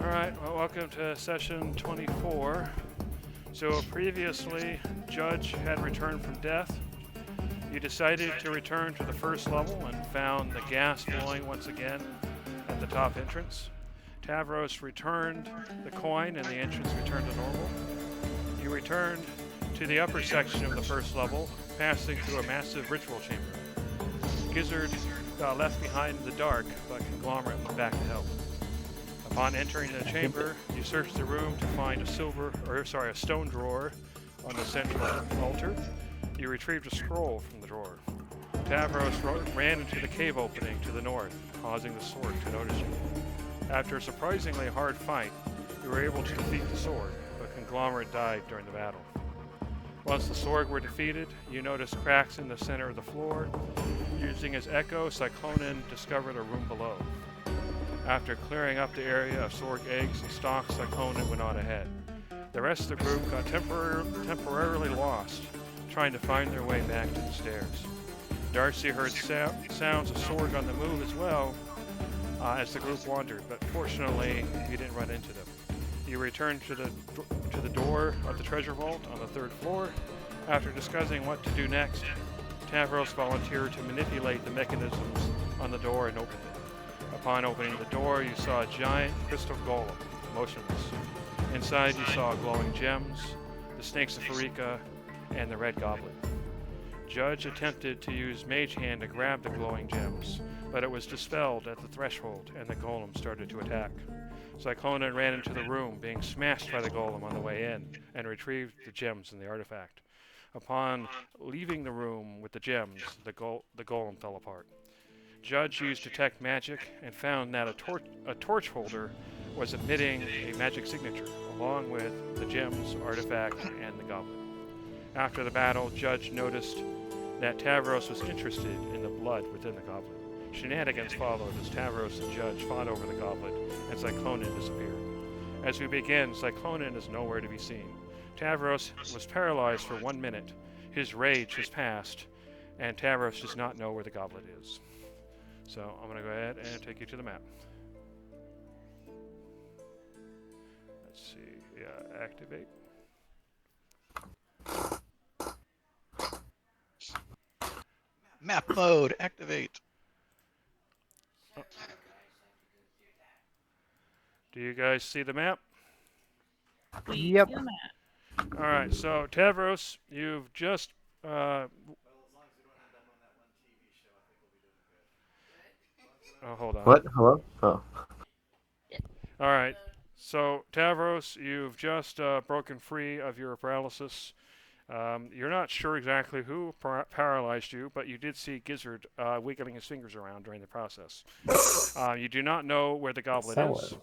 Alright, well, welcome to session 24. So previously, Judge had returned from death. You decided to return to the first level and found the gas flowing once again at the top entrance. Tavros returned the coin and the entrance returned to normal. You returned to the upper section of the first level, passing through a massive ritual chamber. Gizzard got left behind in the dark, but Conglomerate went back to help. Upon entering the chamber, you search the room to find a stone drawer on the central altar. You retrieved a scroll from the drawer. Tavros ran into the cave opening to the north, causing the sword to notice you. After a surprisingly hard fight, you were able to defeat the sword, but Conglomerate died during the battle. Once the sword were defeated, you noticed cracks in the center of the floor. Using his echo, Cyclonin discovered a room below. After clearing up the area of Sorg eggs and stalks, Cyclonin went on ahead. The rest of the group got temporarily lost, trying to find their way back to the stairs. Darcy heard sounds of Sorg on the move as well as the group wandered, but fortunately, you didn't run into them. You returned to the door of the treasure vault on the third floor. After discussing what to do next, Tavros volunteered to manipulate the mechanisms on the door and opened it. Upon opening the door, you saw a giant crystal golem, motionless. Inside, you saw glowing gems, the snakes of Pharika, and the red goblin. Judge attempted to use Mage Hand to grab the glowing gems, but it was dispelled at the threshold, and the golem started to attack. Cyclonin ran into the room, being smashed by the golem on the way in, and retrieved the gems and the artifact. Upon leaving the room with the gems, the golem fell apart. Judge used Detect Magic and found that a torch holder was emitting a magic signature, along with the gems, artifact, and the goblin. After the battle, Judge noticed that Tavros was interested in the blood within the goblet. Shenanigans followed as Tavros and Judge fought over the goblet, and Cyclonin disappeared. As we begin, Cyclonin is nowhere to be seen. Tavros was paralyzed for 1 minute. His rage has passed, and Tavros does not know where the goblet is. So I'm going to go ahead and take you to the map. Let's see. Yeah, activate. Map mode, activate. Oh. Do you guys see the map? Yep. Alright, so Tavros, you've just... Oh, hold on. What? Hello? Oh. Alright, so Tavros, you've just broken free of your paralysis. You're not sure exactly who paralyzed you, but you did see Gizzard wiggling his fingers around during the process. You do not know where the goblet is.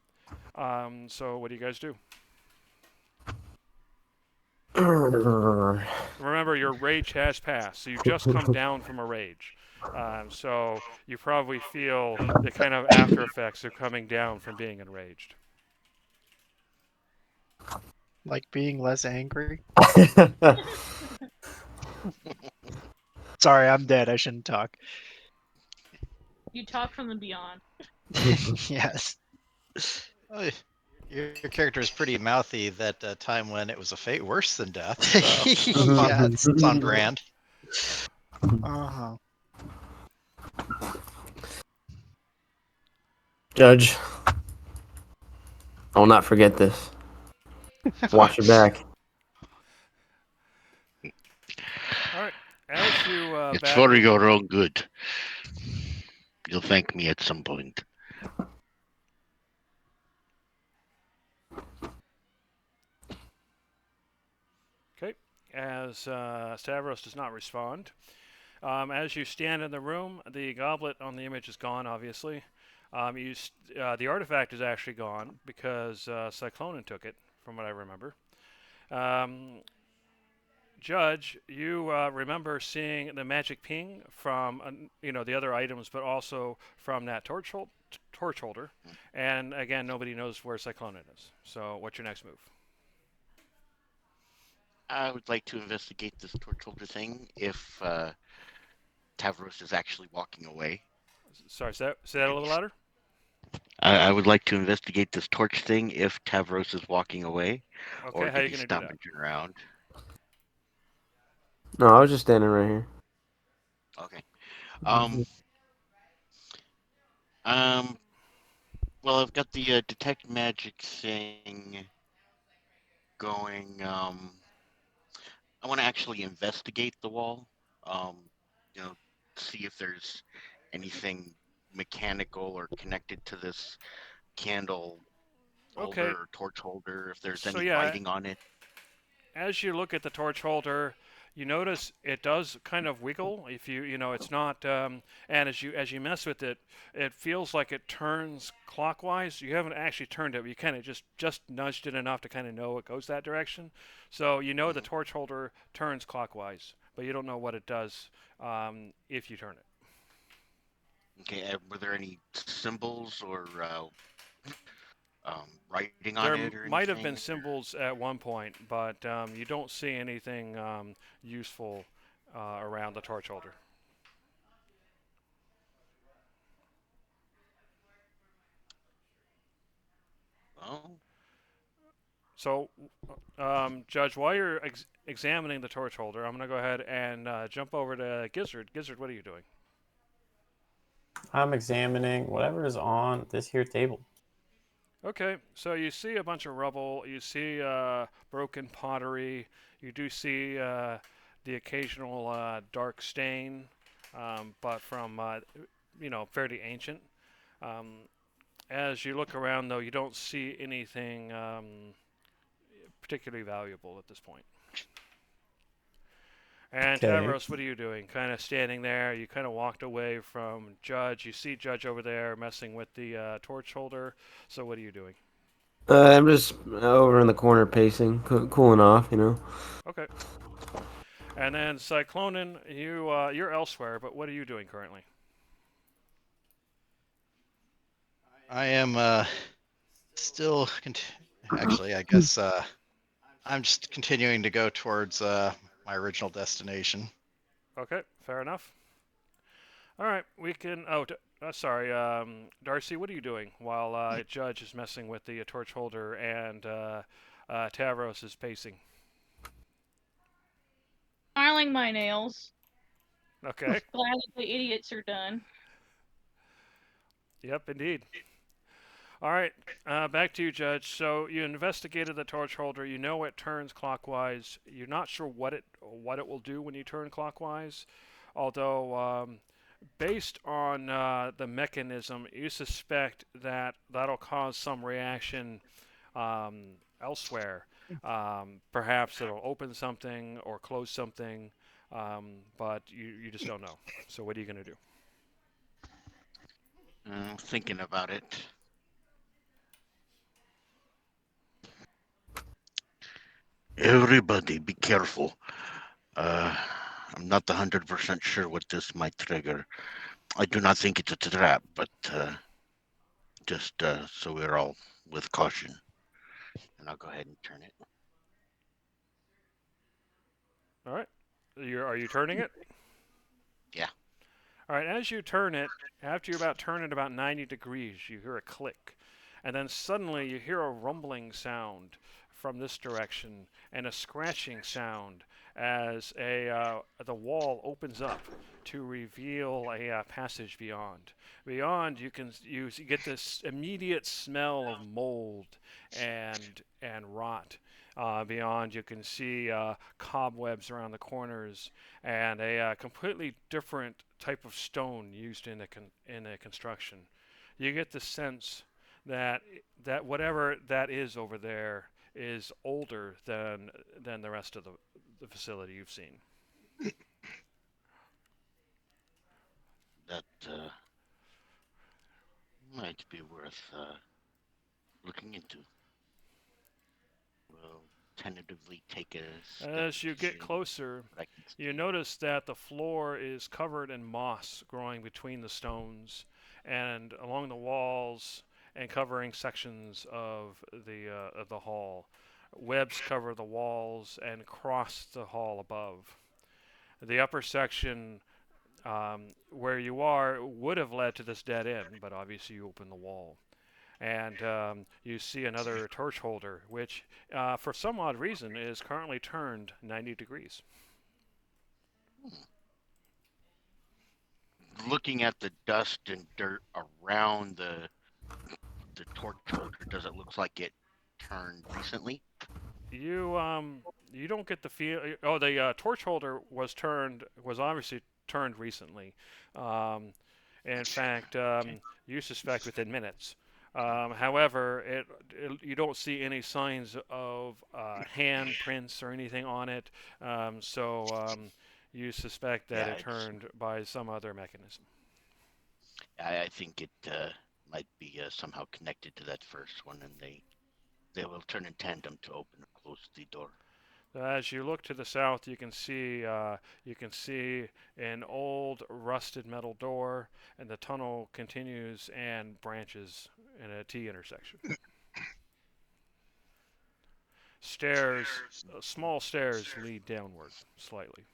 So what do you guys do? Remember, your rage has passed, so you've just come down from a rage. So you probably feel the kind of after effects of coming down from being enraged. Like being less angry? Sorry, I'm dead. I shouldn't talk. You talk from the beyond. Yes. Oh, your character is pretty mouthy that time when it was a fate worse than death. So Yeah, it's on brand. Uh-huh. Judge, I will not forget this. Watch your back. Alright, as you It's for your own good. You'll thank me at some point. Okay, as Stavros does not respond. As you stand in the room, the goblet on the image is gone, obviously. The artifact is actually gone because Cyclonin took it, from what I remember. Judge, you remember seeing the magic ping from the other items, but also from that torch holder. And again, nobody knows where Cyclonin is. So, what's your next move? I would like to investigate this torch holder thing if Tavros is actually walking away. Sorry, say that a little louder. I would like to investigate this torch thing if Tavros is walking away, Okay, or how did you he gonna do stop that? and turn around? No, I was just standing right here. Okay. Um. Um. Well, I've got the detect magic thing going. I want to actually investigate the wall. Um. You know, see if there's anything mechanical or connected to this candle holder Okay, or torch holder. If there's so any yeah, writing on it. as you look at the torch holder, you notice it does kind of wiggle. If you know, it's not, and as you mess with it, it feels like it turns clockwise. You haven't actually turned it, but you kind of just nudged it enough to kind of know it goes that direction. So you know the Mhm. torch holder turns clockwise, but you don't know what it does if you turn it. Okay. Were there any symbols or writing on There it or might have been anything? symbols at one point, but you don't see anything useful around the torch holder. Oh, So, Judge, while you're examining the torch holder, I'm going to go ahead and jump over to Gizzard. Gizzard, what are you doing? I'm examining whatever is on this here table. Okay, so you see a bunch of rubble, you see broken pottery, you do see the occasional dark stain, but from, fairly ancient. Um, as you look around, though, you don't see anything particularly valuable at this point. And Okay. Tavros, what are you doing? Kind of standing there. You kind of walked away from Judge. You see Judge over there messing with the torch holder. So what are you doing? I'm just over in the corner pacing, cooling off, you know. Okay. And then Cyclonin, you're elsewhere, but what are you doing currently? I am still actually, I guess I'm just continuing to go towards my original destination. Okay, fair enough. All right, we can. Oh, sorry, Darcy. What are you doing while Judge is messing with the torch holder and Tavros is pacing? Filing my nails. Okay. Glad that the idiots are done. Yep, indeed. All right, back to you, Judge. So you investigated the torch holder. You know it turns clockwise. You're not sure what it will do when you turn clockwise, although based on the mechanism, you suspect that that'll cause some reaction elsewhere. Perhaps it'll open something or close something, but you just don't know. So what are you going to do? thinking about it. Everybody, be careful. Uh, I'm not 100% sure what this might trigger. I do not think it's a trap, but just so we're all with caution. And I'll go ahead and turn it. All right. Are you turning it? Yeah. All right. As you turn it, after you turn it about 90 degrees, you hear a click, and then suddenly you hear a rumbling sound from this direction and a scratching sound as the wall opens up to reveal a passage beyond. Beyond, you get this immediate smell of mold and rot. Beyond, you can see cobwebs around the corners and a completely different type of stone used in a construction. You get the sense that whatever that is over there is older than the rest of the facility you've seen. That might be worth looking into. We'll tentatively take a step As you to get see closer, what I can see. you notice that the floor is covered in moss growing between the stones and along the walls and covering sections of the hall. Webs cover the walls and cross the hall above. The upper section where you are would have led to this dead end, but obviously you open the wall. and you see another torch holder, which, for some odd reason, is currently turned 90 degrees. Looking at the dust and dirt around the torch holder, does it look like it turned recently? You don't get the feel. Oh, the torch holder was obviously turned recently. In fact, you suspect within minutes. However, you don't see any signs of handprints or anything on it. You suspect that Yeah, it turned by some other mechanism. I think it might be somehow connected to that first one, and they will turn in tandem to open or close the door. As you look to the south, you can see an old rusted metal door, and the tunnel continues and branches in a T intersection. Stairs, small stairs lead downward slightly.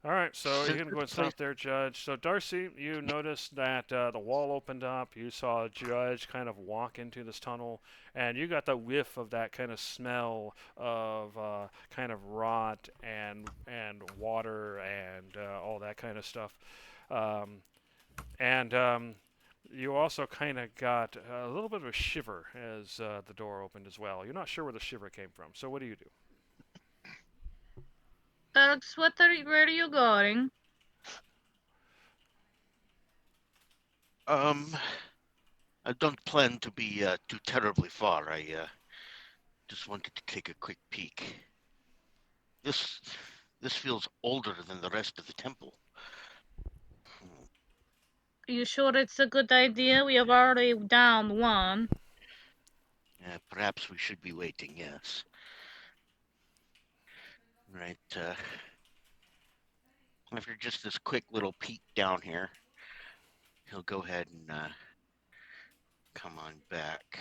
All right, so you can go and stop there, Judge. So Darcy, you noticed that the wall opened up. You saw a Judge kind of walk into this tunnel, and you got the whiff of that kind of smell of kind of rot and water and all that kind of stuff. You also kind of got a little bit of a shiver as the door opened as well. You're not sure where the shiver came from. So what do you do? Alex, where are you going? I don't plan to be too terribly far. I just wanted to take a quick peek. This feels older than the rest of the temple. Are you sure it's a good idea? We have already downed one. Perhaps we should be waiting, yes. Right, after just this quick little peek down here, he'll go ahead and come on back.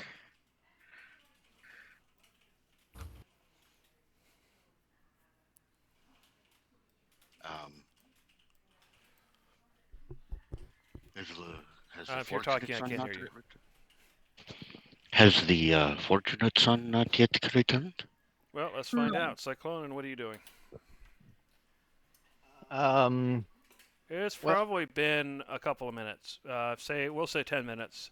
If you're talking, I can't hear you. Has the Fortunate Son not yet returned? Well, let's find out. Cyclone, and what are you doing? It's probably been a couple of minutes. We'll say 10 minutes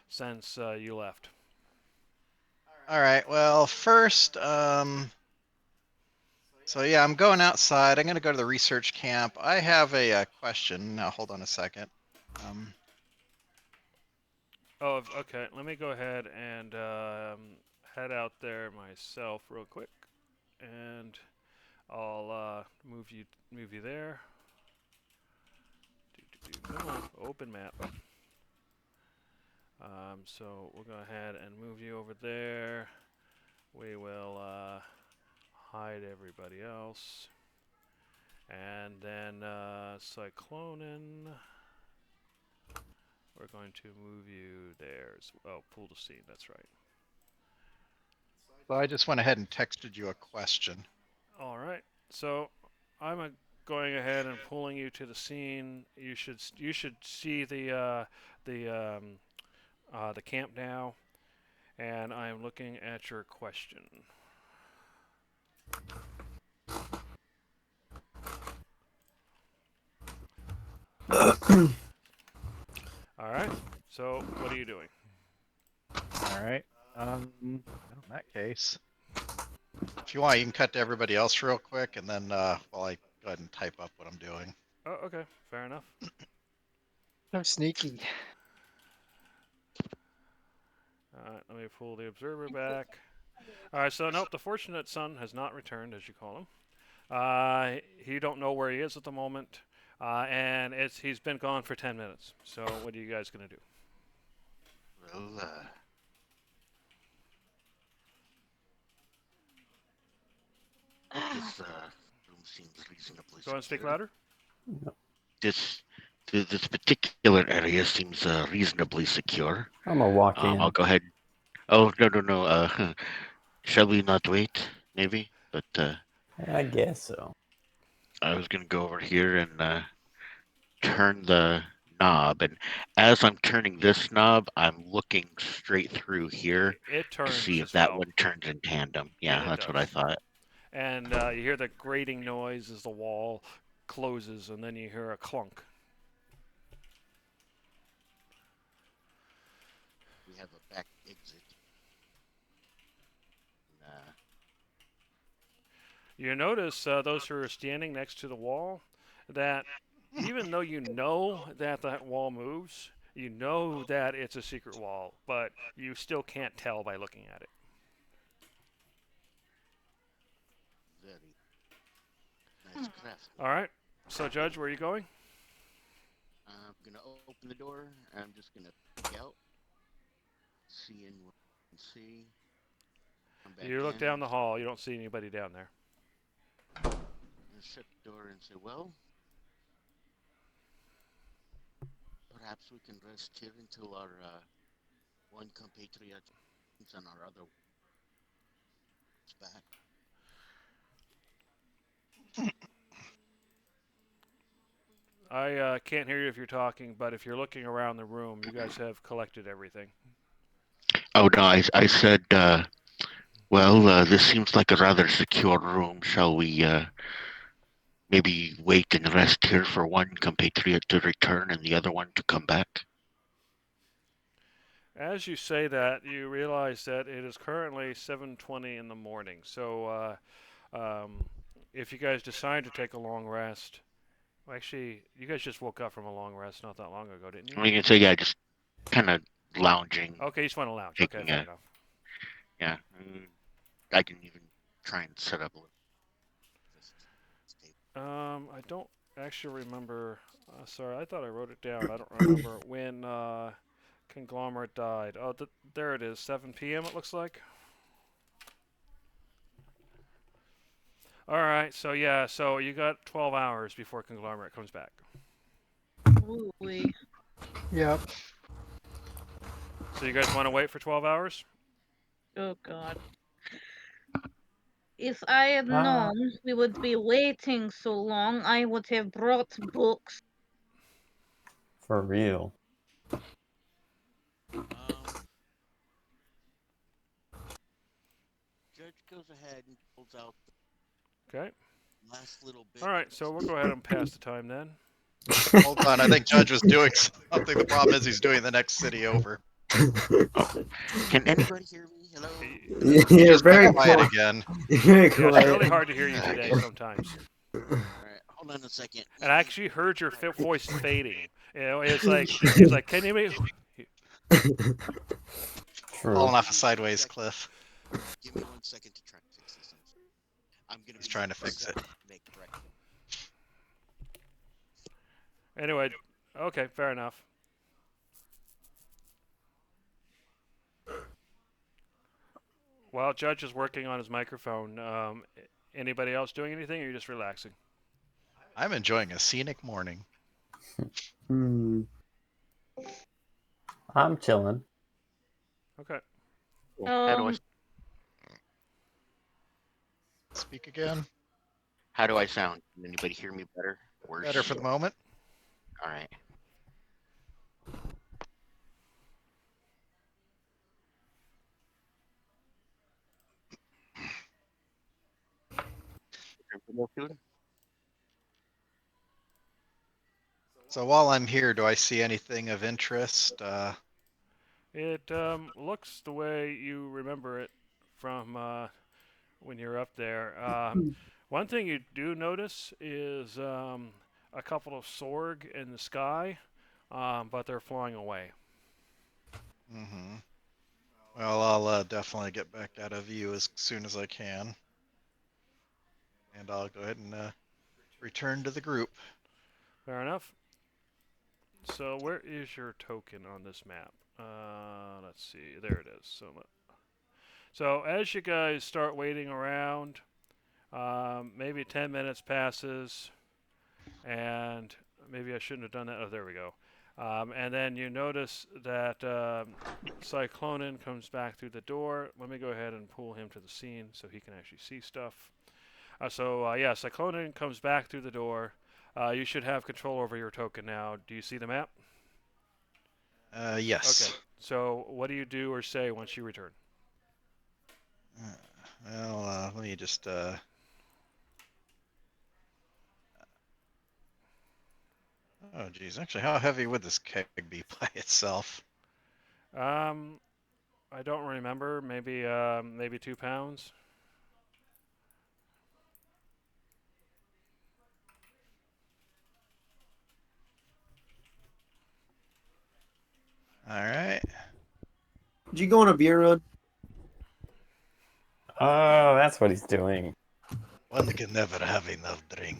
since you left. All right. Well, first, so yeah, I'm going outside. I'm going to go to the research camp. I have a question. Now, hold on a second. Okay. Let me go ahead and head out there myself real quick, and I'll move you there. Open map. So we'll go ahead and move you over there. We will hide everybody else, and then Cyclonin. We're going to move you there. Pool to scene. That's right. So I just went ahead and texted you a question. All right. So I'm going ahead and pulling you to the scene. You should see the camp now, and I'm looking at your question. All right. So what are you doing? All right. In that case, if you want, you can cut to everybody else real quick, and then while I go ahead and type up what I'm doing. Oh, okay. Fair enough. So sneaky. All right. Let me pull the observer back. All right. So nope, the Fortunate Son has not returned, as you call him. You don't know where he is at the moment, and he's been gone for 10 minutes. So what are you guys gonna do? Well, this room seems reasonably Go ahead and speak secure. louder. This particular area seems reasonably secure. I'm gonna walk in. I'll go ahead. Oh, no. Shall we not wait? Maybe, but I guess so. I was gonna go over here and turn the knob, and as I'm turning this knob, I'm looking straight through here It to turns see if as that well. one turns in tandem. Yeah, It that's what I does. thought. And you hear the grating noise as the wall closes, and then you hear a clunk. We have a back exit. You notice those who are standing next to the wall that even though you know that that wall moves, you know that it's a secret wall, but you still can't tell by looking at it. Very nice craft. All right. So, Judge, where are you going? I'm gonna open the door. I'm just gonna peek out, seeing what I can see. Come back You look in, down the hall. You don't see anybody down there. and shut the door and say, "Well, perhaps we can rest here until our one compatriot and our other is back." I can't hear you if you're talking, but if you're looking around the room, you guys have collected everything. Oh no, I said, well, this seems like a rather secure room. Shall we maybe wait and rest here for one compatriot to return and the other one to come back? As you say that, you realize that it is currently 7:20 in the morning. So, if you guys decide to take a long rest, well, actually, you guys just woke up from a long rest not that long ago, didn't you? We can say, yeah, just kind of lounging. Okay, you just want to lounge. Okay, Taking fair a- enough. Yeah, I can even try and set up a little. I don't actually remember. Sorry, I thought I wrote it down. I don't remember when Conglomerate died. Oh, there it is. 7 p.m. It looks like. All right. So yeah. So you got 12 hours before Conglomerate comes back. Ooh. Yep. So you guys want to wait for 12 hours? Oh God. If I had Ah. known we would be waiting so long, I would have brought books. For real. Judge goes ahead and pulls out Okay. the last little bit. All right. So we'll go ahead and pass the time then. Hold on, I think Judge was doing something. The problem is he's doing the next city over. Can anybody hear me? Hello? Y- He You're just got very quiet quiet. again. Very Yeah, it's quiet. really hard to hear you today sometimes. Alright, hold on a second. And I actually heard your voice fading. You know, it's like, can you make? True. Falling off a sideways cliff. Give me 1 second to try and fix this. I'm gonna He's be trying to fix it. Make correct. Anyway, okay, fair enough. While Judge is working on his microphone, anybody else doing anything, or are you just relaxing? I'm enjoying a scenic morning. Hmm. I'm chilling. Okay. How Speak again. do I sound? Can anybody hear me better? Worse? Better for the moment. Alright. So while I'm here, do I see anything of interest? It looks the way you remember it from when you're up there. One thing you do notice is a couple of Sorg in the sky, but they're flying away. Mm-hmm. Well, I'll definitely get back out of view as soon as I can. And I'll go ahead and return to the group. Fair enough. So where is your token on this map? Let's see. There it is. So as you guys start waiting around, maybe 10 minutes passes, and maybe I shouldn't have done that. Oh, there we go. And then you notice that Cyclonin comes back through the door. Let me go ahead and pull him to the scene so he can actually see stuff. Yeah, Cyclonin comes back through the door. You should have control over your token now. Do you see the map? Yes. Okay. So what do you do or say once you return? Well, let me just. Oh, geez. Actually, how heavy would this keg be by itself? I don't remember. Maybe 2 pounds. All right. Did you go on a beer run? Oh, that's what he's doing. One can never have enough drink.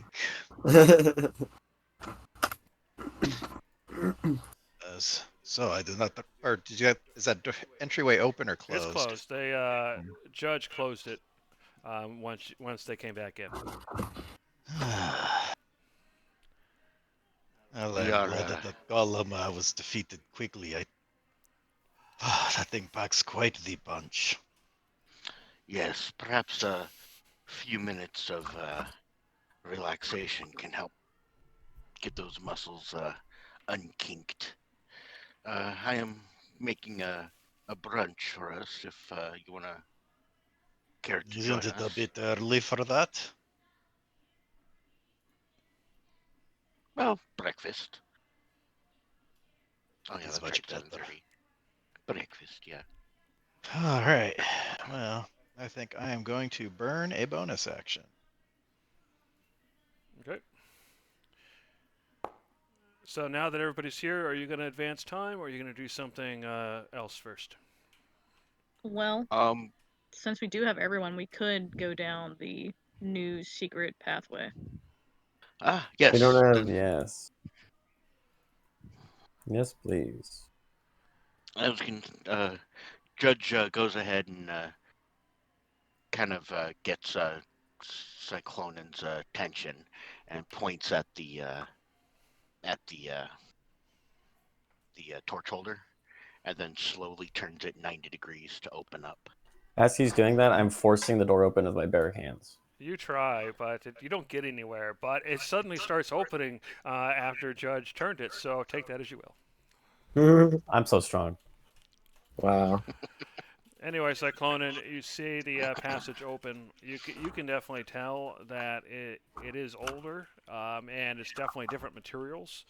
So I did not. Or did you? Is that entryway open or closed? It's closed. They judge closed it once they came back in. Well, We I'm are, glad that the golem was defeated quickly. That thing packs quite the punch. Yes, perhaps a few minutes of relaxation can help get those muscles unkinked. I am making a brunch for us if you want to care to join Isn't it us. a bit early for that? Well, breakfast. Oh yeah, Is that's much right, better. 7:30. Breakfast, yeah. All right. Well, I think I am going to burn a bonus action. Okay. So now that everybody's here, are you going to advance time, or are you going to do something else first? Well, Um, since we do have everyone, we could go down the new secret pathway. yes. We don't have. then Yes. Yes, please. I was Judge goes ahead and kind of gets Cyclonan's attention and points at the torch holder, and then slowly turns it 90 degrees to open up. As he's doing that, I'm forcing the door open with my bare hands. You try, but you don't get anywhere. But it suddenly starts opening after Judge turned it, so take that as you will. I'm so strong. Wow. Anyway, Cyclonan, you see the passage open. You can definitely tell that it is older, and it's definitely different materials.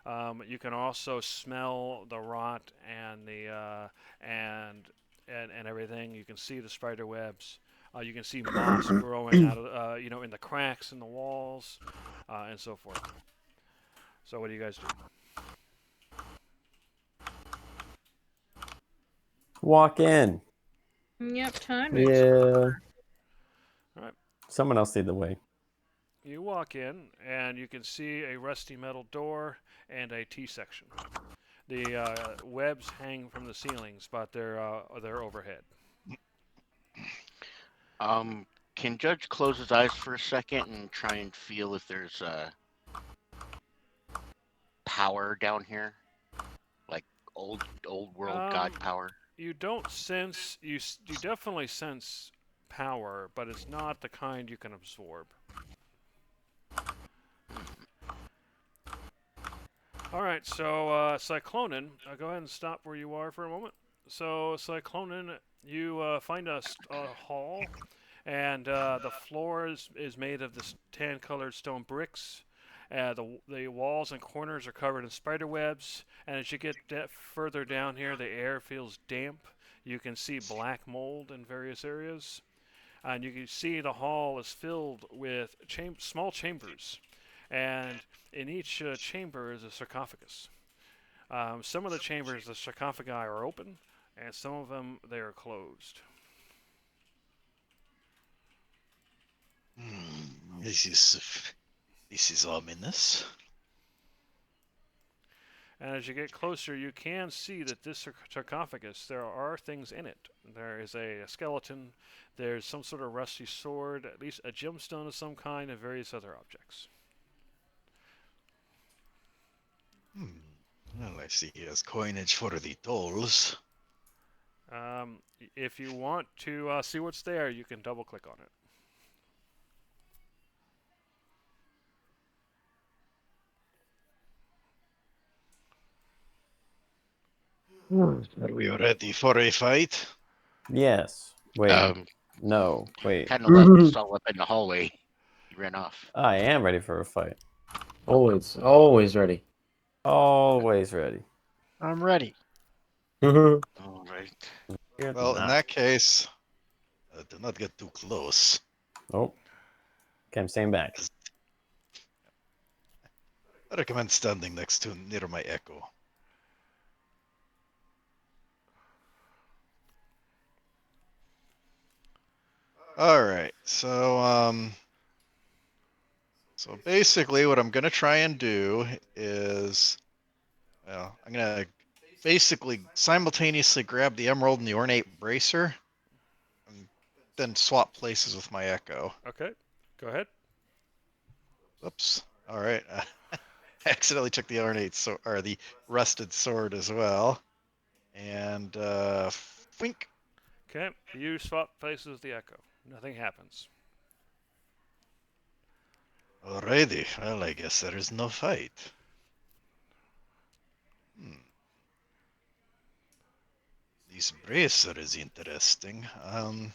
You can also smell the rot and the and everything. You can see the spider webs. You can see moss growing out of in the cracks in the walls, and so forth. So what do you guys do? Walk in. Yep, time. Yeah. Alright. Someone else lead the way. You walk in, and you can see a rusty metal door and a T-section. The webs hang from the ceilings, but they're overhead. Can Judge close his eyes for a second and try and feel if there's power down here, like old world god power? You don't sense you definitely sense power, but it's not the kind you can absorb. All right, so Cyclonan, go ahead and stop where you are for a moment. So Cyclonan, you find a hall, and the floor is made of this tan-colored stone bricks. The walls and corners are covered in spider webs, and as you get further down here, the air feels damp. You can see black mold in various areas, and you can see the hall is filled with small chambers, and in each chamber is a sarcophagus. Some of the chambers, the sarcophagi are open, and some of them they are closed. This is ominous. And as you get closer, you can see that this sarcophagus, there are things in it. There is a skeleton, there's some sort of rusty sword, at least a gemstone of some kind, and various other objects. Well, I see he has coinage for the tolls. If you want to see what's there, you can double click on it. Are we ready for a fight? Yes. Wait. Um, No. Wait. kind of left us all up in the hallway. He ran off. I am ready for a fight. Always ready. Always ready. I'm ready. All right. You're Well, in not. that case, do not get too close. Oh. Okay, I'm staying back. I recommend standing next to near my echo. All right, so basically what I'm gonna try and do is, well, I'm gonna basically simultaneously grab the emerald and the ornate bracer, and then swap places with my echo. Okay, go ahead. Oops. All right. I accidentally took the ornate or the rusted sword as well, and fink. Okay, you swap places with the echo. Nothing happens. Alrighty. Well, I guess there is no fight. This bracer is interesting. I'm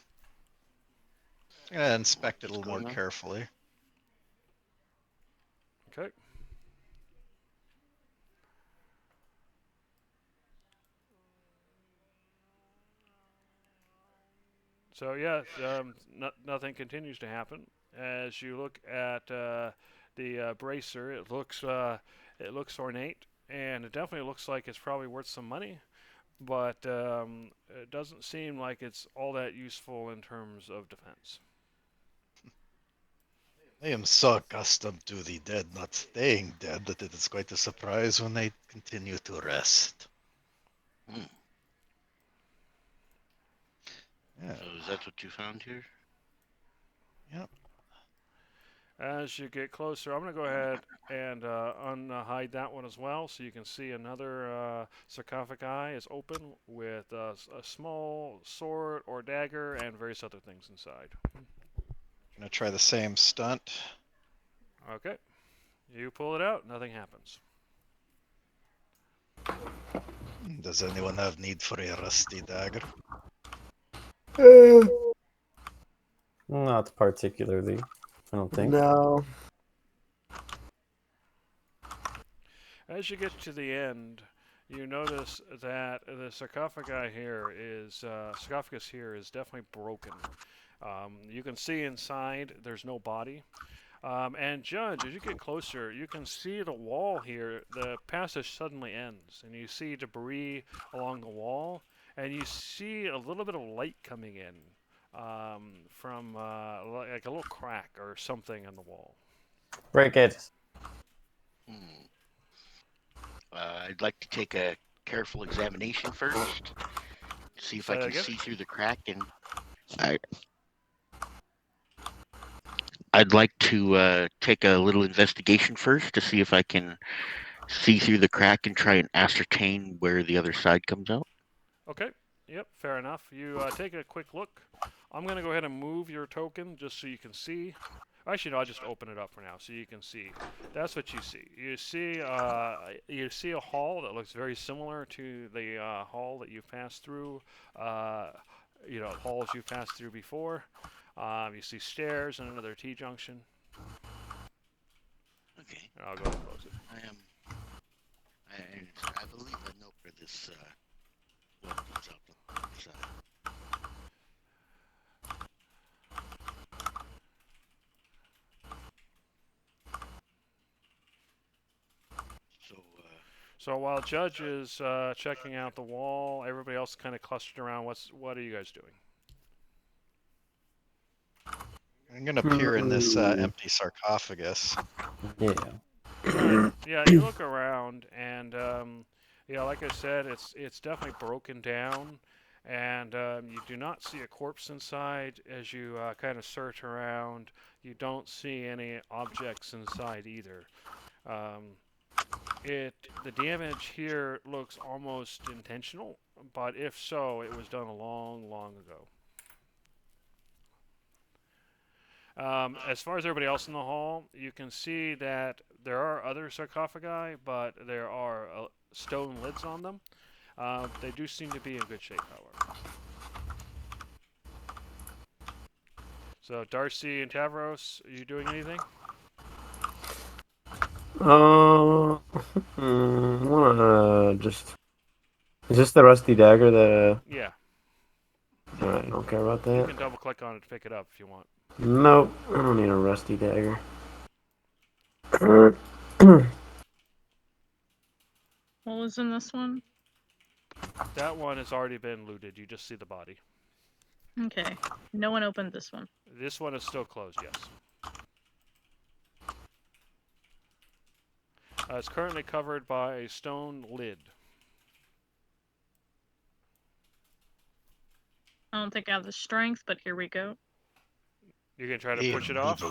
gonna inspect it a little more going on? carefully. Okay. So yeah, nothing continues to happen. As you look at the bracer, it looks ornate, and it definitely looks like it's probably worth some money. But it doesn't seem like it's all that useful in terms of defense. I am so accustomed to the dead not staying dead that it is quite a surprise when they continue to rest. Hmm. Yeah. So is that what you found here? Yep. As you get closer, I'm going to go ahead and unhide that one as well, so you can see another sarcophagi is open with a small sword or dagger and various other things inside. Gonna try the same stunt. Okay, you pull it out, nothing happens. Does anyone have need for a rusty dagger? Not particularly. I don't think. No. As you get to the end, you notice that the sarcophagus here is definitely broken. You can see inside there's no body. And Judge, as you get closer, you can see the wall here. The passage suddenly ends, and you see debris along the wall, and you see a little bit of light coming in from like a little crack or something in the wall. Break it. Hmm. I'd like to take a careful examination first. See if Say I that can again? see through the crack, and I'd like to take a little investigation first to see if I can see through the crack and try and ascertain where the other side comes out. Okay. Yep, fair enough. You take a quick look. I'm going to go ahead and move your token just so you can see. Actually, no, I'll just open it up for now so you can see. That's what you see. You see a hall that looks very similar to the hall that you've passed through. Halls you've passed through before. You see stairs and another T-junction. Okay. And I'll go ahead and close it. I believe I know where this one comes out on the other side. So while Judge is checking out the wall, everybody else kind of clustered around. What are you guys doing? I'm gonna peer in this empty sarcophagus. Yeah. Yeah, you look around, and like I said, it's definitely broken down, and you do not see a corpse inside. As you kind of search around, you don't see any objects inside either. The damage here looks almost intentional, but if so, it was done a long, long ago. As far as everybody else in the hall, you can see that there are other sarcophagi, but there are stone lids on them. They do seem to be in good shape, however. So, Darcy and Tavros, are you doing anything? Wanna just. Is this the rusty dagger that? Yeah, Alright, I don't care about you that. can double click on it to pick it up if you want. Nope, I don't need a rusty dagger. What was in this one? That one has already been looted. You just see the body. Okay. No one opened this one. This one is still closed, yes. It's currently covered by a stone lid. I don't think I have the strength, but here we go. You can try to push it off.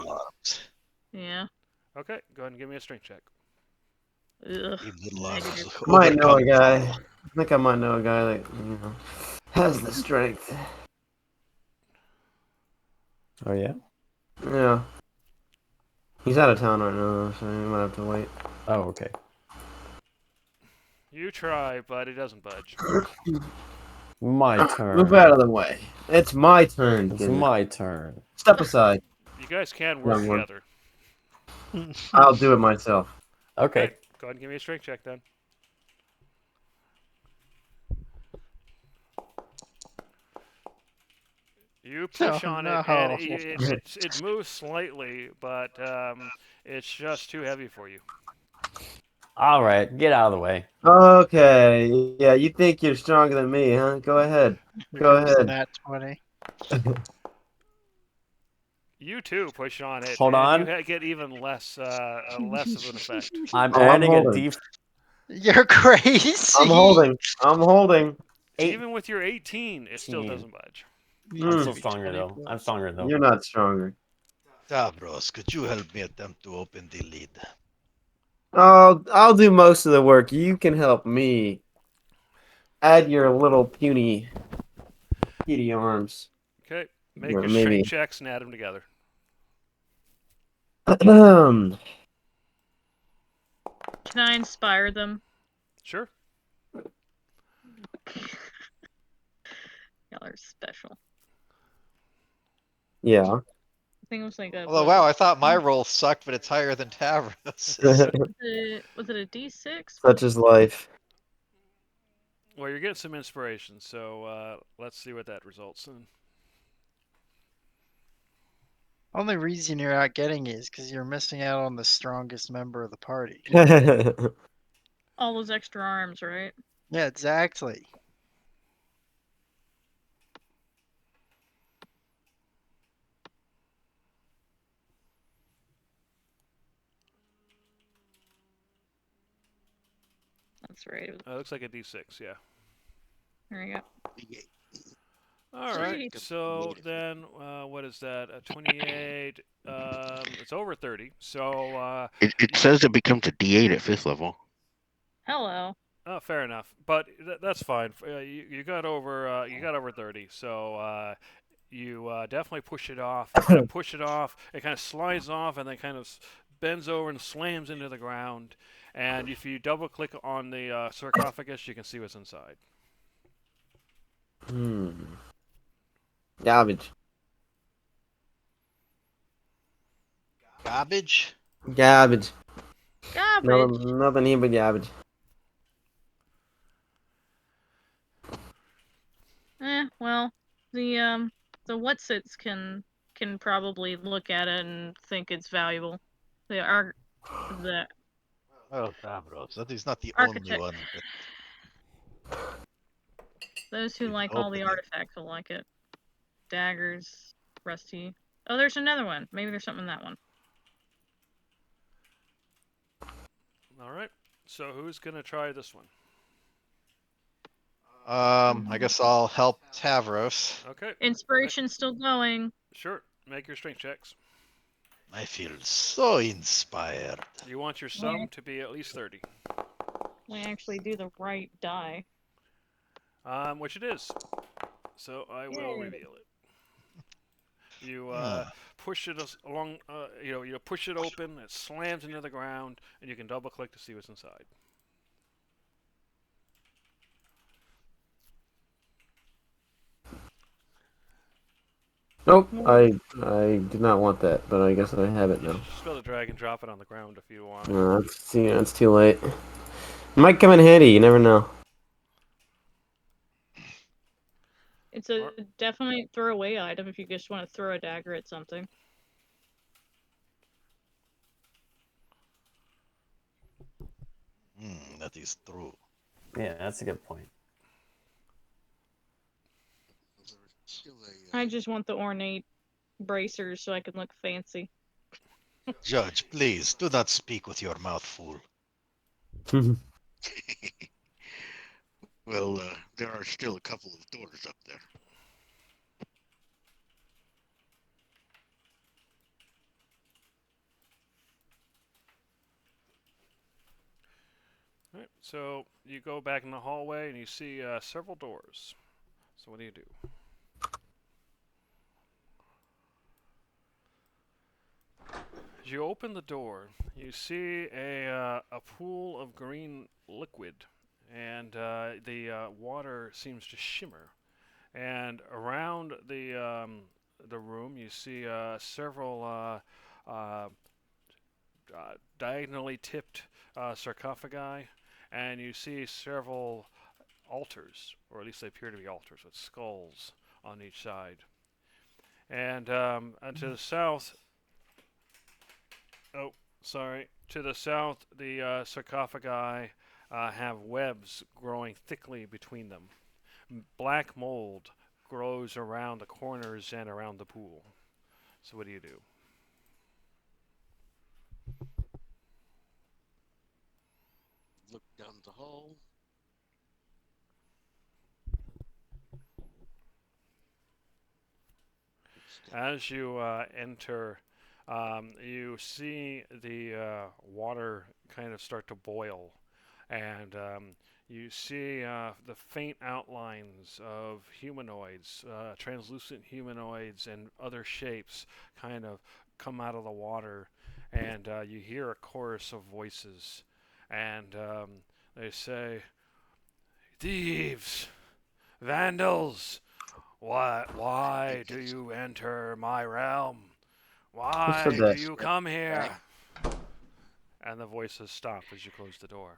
Yeah. Okay, go ahead and give me a strength check. Ugh. Negative. Might know a guy. I think I might know a guy that has the strength. Oh yeah. Yeah. He's out of town right now, so you might have to wait. Oh okay. You try, but it doesn't budge. My turn. Move out of the way. It's my turn. It's Kidman. my turn. Step aside. You guys can work Young one. together. I'll do it myself. Okay. Go ahead and give me a strength check then. You push Oh, on no. it, and it moves slightly, but it's just too heavy for you. All right. Get out of the way. Okay. Yeah, you think you're stronger than me, huh? Go ahead. Go ahead. Nat 20. You too push on it. Hold and on. You get even less of an effect. I'm Oh, I'm adding a holding. D. You're crazy. I'm holding. I'm holding. Even with your 18, it still 18. doesn't budge. I'm still Mm. stronger though. I'm stronger though. You're not stronger. Tavros, could you help me attempt to open the lid? I'll do most of the work. You can help me. Add your little puny arms. Okay, make Or your maybe- strength checks and add them together. Can I inspire them? Sure. Y'all are special. Yeah. I think it was like a. Although, wow, I thought my roll sucked, but it's higher than Tavros'. Was it a D6? Such is life. Well, you're getting some inspiration, so let's see what that results in. Only reason you're not getting it is because you're missing out on the strongest member of the party. All those extra arms, right? Yeah, exactly. That's right. It looks like a D6, yeah. There you go. All right. Sweet. So then, what is that? 28. It's over 30. So, It says it becomes a D8 at 5th level. Hello. oh, fair enough. But that's fine. You got over. You got over 30. So you definitely push it off. You kind of push it off. It kind of slides off and then kind of bends over and slams into the ground. And if you double click on the sarcophagus, you can see what's inside. Garbage. Garbage? Garbage. Garbage. Nothing here but garbage. Well, the Whatsits can probably look at it and think it's valuable. The Oh, Tavros, that is not the Architect- only one. But those who You like all the open it. artifacts will like it. Daggers, rusty. Oh, there's another one. Maybe there's something in that one. All right. So who's gonna try this one? I guess I'll help Tavros. Okay. Inspiration's still going. Sure. Make your strength checks. I feel so inspired. You want your sum to be at least 30. We actually do the right die. Which it is. So I will Yay. reveal it. You Ah. push it along. You push it open. It slams into the ground, and you can double click to see what's inside. Nope, I did not want that, but I guess I have it You now. should just be able to drag and drop it on the ground if you want. It's too late. Might come in handy. You never know. It's a definite throwaway item if you just want to throw a dagger at something. That is true. Yeah, that's a good point. There's still a, I just want the ornate bracers so I can look fancy. Judge, please do not speak with your mouth full. well, there are still a couple of doors up there. All right, so you go back in the hallway and you see several doors. So what do you do? As you open the door, you see a pool of green liquid, and the water seems to shimmer. And around the room, you see several diagonally tipped sarcophagi, and you see several altars, or at least they appear to be altars, with skulls on each side. And to the south, to the south, the sarcophagi have webs growing thickly between them. Black mold grows around the corners and around the pool. So what do you do? Look down the hall. As you enter, you see the water kind of start to boil, and you see the faint outlines of humanoids, translucent humanoids, and other shapes kind of come out of the water, and you hear a chorus of voices, and they say, "Thieves! Vandals! Why do you enter my realm? Why said do that? you come here?" And the voices stop as you close the door.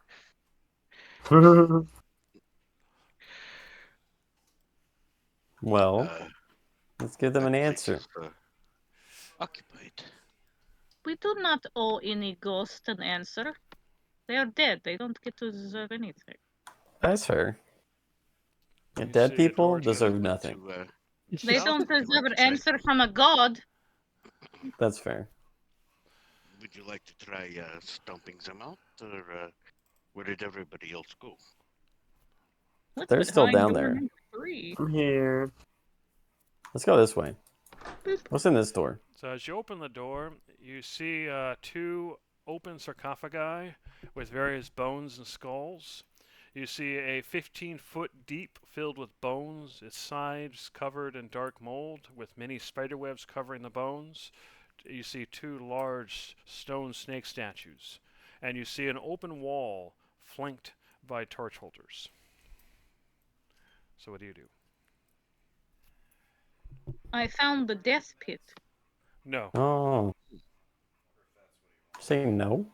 Well, Uh, let's give them an that place answer. is, occupied. We do not owe any ghost an answer. They are dead. They don't get to deserve anything. That's fair. You Dead see a people door to the- deserve nothing. They South, don't would you deserve like an to try? answer from a god. That's fair. Would you like to try stomping them out, or where did everybody else go? What's They're still behind down door there. number 3? I'm here. Let's go this way. Boop. What's in this door? So as you open the door, you see two open sarcophagi with various bones and skulls. You see a 15-foot deep filled with bones, its sides covered in dark mold with many spiderwebs covering the bones. You see two large stone snake statues. And you see an open wall flanked by torch holders. So what do you do? I found the death pit. No. Oh. Say no?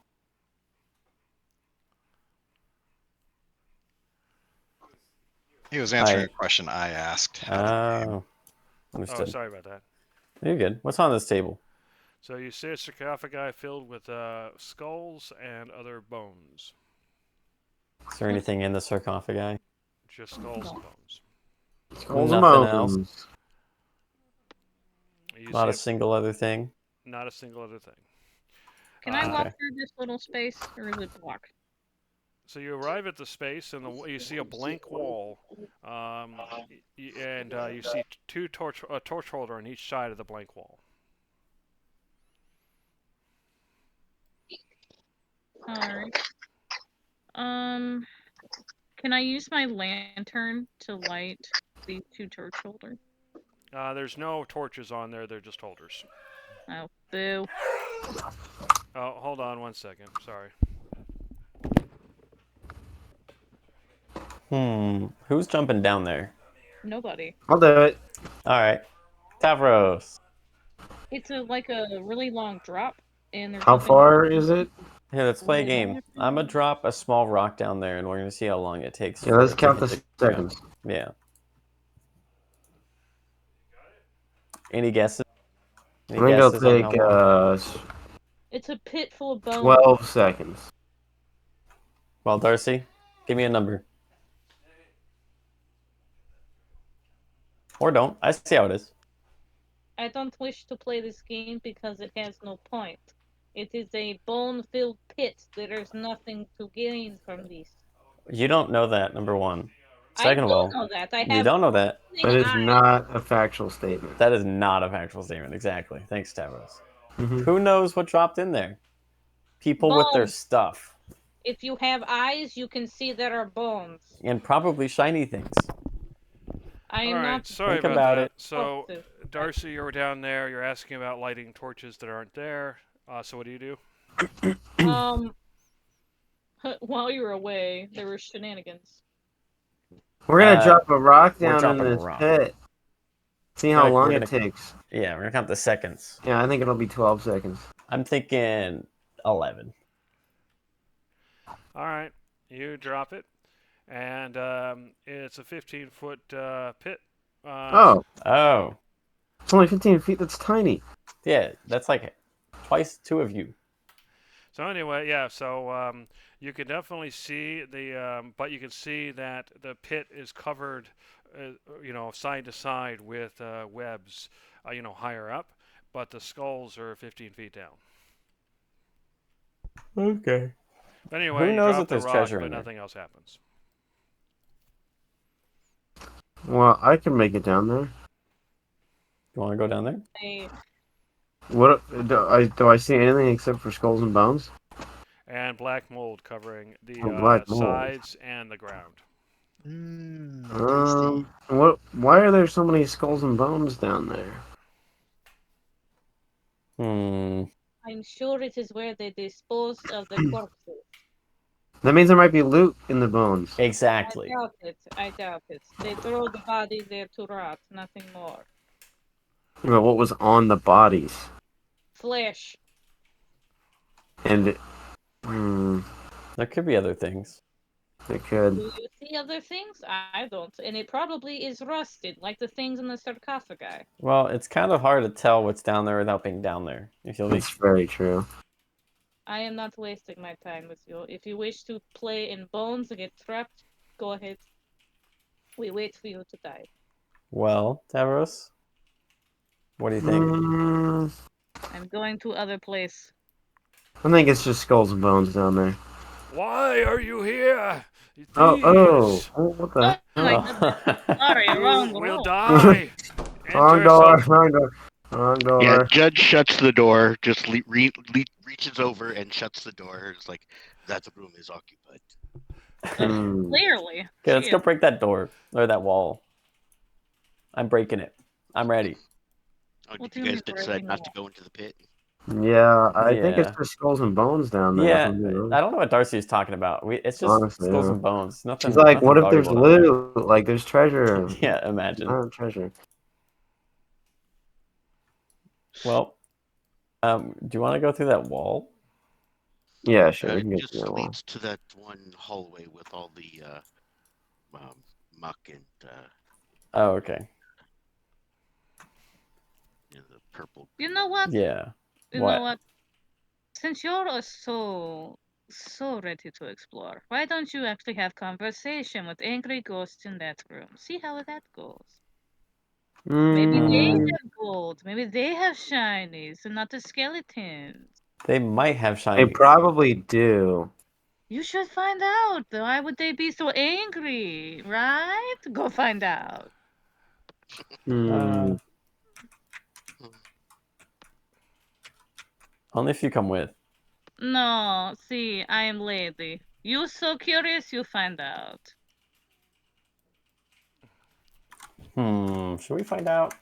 He was answering I- a question I asked. Oh. Oh, Understood. sorry about that. You're good. What's on this table? So you see a sarcophagi filled with skulls and other bones. Is there anything in the sarcophagi? Just skulls and bones. Skulls and Nothing bones. else? You Not a see single other thing? not a single other thing. Can I walk Okay. through this little space, or is it blocked? So you arrive at the space, and you see a blank wall, and you see a torch holder on each side of the blank wall. Alright. Can I use my lantern to light these two torch holders? There's no torches on there; they're just holders. Oh, boo. Oh, hold on one second. Sorry. Who's jumping down there? Nobody. I'll do it. Alright. Tavros. It's like a really long drop, and there's How nothing- far is it? Here, let's play a game. I'm gonna drop a small rock down there, and we're gonna see how long it takes. Yeah, let's for it to count hit the ground. seconds. Yeah. Any guesses? I Any think it'll guesses on take how long? It's a pit full of bones. 12 seconds. Well, Darcy, give me a number. Or don't. I see how it is. I don't wish to play this game because it has no point. It is a bone-filled pit. There is nothing to gain from this. You don't know that, number one. Second I of all, don't know that. I you have don't know that. That is eyes. not a factual statement. That is not a factual statement. Exactly. Thanks, Tavros. Mhm. Who knows what dropped in there? People with their Bones. stuff. If you have eyes, you can see there are bones. And probably shiny things. I am All right, not. sorry Think about about that. it. So, positive. Darcy, you were down there. You're asking about lighting torches that aren't there. So what do you do? While you were away, there were shenanigans. We're gonna Uh, drop a rock we're down in dropping a this rock. pit. See how Like, long we're it gonna- takes. Yeah, we're gonna count the seconds. Yeah, I think it'll be 12 seconds. I'm thinking 11. All right, you drop it, and it's a 15-foot pit. Oh, Oh, it's only 15 feet. That's tiny. yeah, that's like twice two of you. So anyway, yeah. So you can definitely see but you can see that the pit is covered, side to side with webs, higher up, but the skulls are 15 feet down. Okay. Anyway, Who you knows drop if the there's rock, treasure but in there? nothing else happens. Well, I can make it down there. You want to go down there? What do I see anything except for skulls and bones? And black mold covering the Oh, black mold. sides and the ground. Tasty. What? Why are there so many skulls and bones down there? I'm sure it is where they dispose of the corpses. That means there might be loot in the bones. Exactly. I doubt it. They throw the body there to rot, nothing more. But what was on the bodies? Flesh. And There could be other things. it could. Do you see other things? I don't. And it probably is rusted, like the things in the sarcophagi. Well, it's kind of hard to tell what's down there without being down there. If you'll That's very true. I am not wasting my time with you. If you wish to play in bones and get trapped, go ahead. We wait for you to die. Well, Tavros, what do you think? I'm going to other place. I think it's just skulls and bones down there. Why are you here? You Oh, thieves? what the Oh my hell? goodness. Sorry, wrong We'll roll. die. Wrong Enter door, some- wrong door, wrong door. Yeah, Judge shuts the door, just reaches over and shuts the door. It's like, that room is occupied. Hmm. Clearly. Okay, let's go Shit. break that door or that wall. I'm breaking it. I'm ready. Oh, What did do you you guys mean decide breaking not the to go into the pit? Yeah, I think it's Yeah. just skulls and bones down there. Yeah, if I'm being honest. I don't know what Darcy is talking about. It's just Honestly, skulls yeah. and bones. Nothing. She's like, nothing what if there's valuable down there. loot? Like, there's treasure. Yeah, imagine. Not treasure. Well, do you want to go through that wall? Yeah, sure. We It can get just to that wall. leads to that one hallway with all the muck and Oh, okay. the purple. You know what? Yeah. You What? know what? Since you're so ready to explore, why don't you actually have conversation with angry ghosts in that room? See how that goes. Maybe they Mm, have gold. Maybe they have shinies and not the skeletons. They might have they shiny. probably do. You should find out. Why would they be so angry, right? Go find out. Hmm. Only if you come with. No, see, I am lady. You so curious, you find out. Should we find out?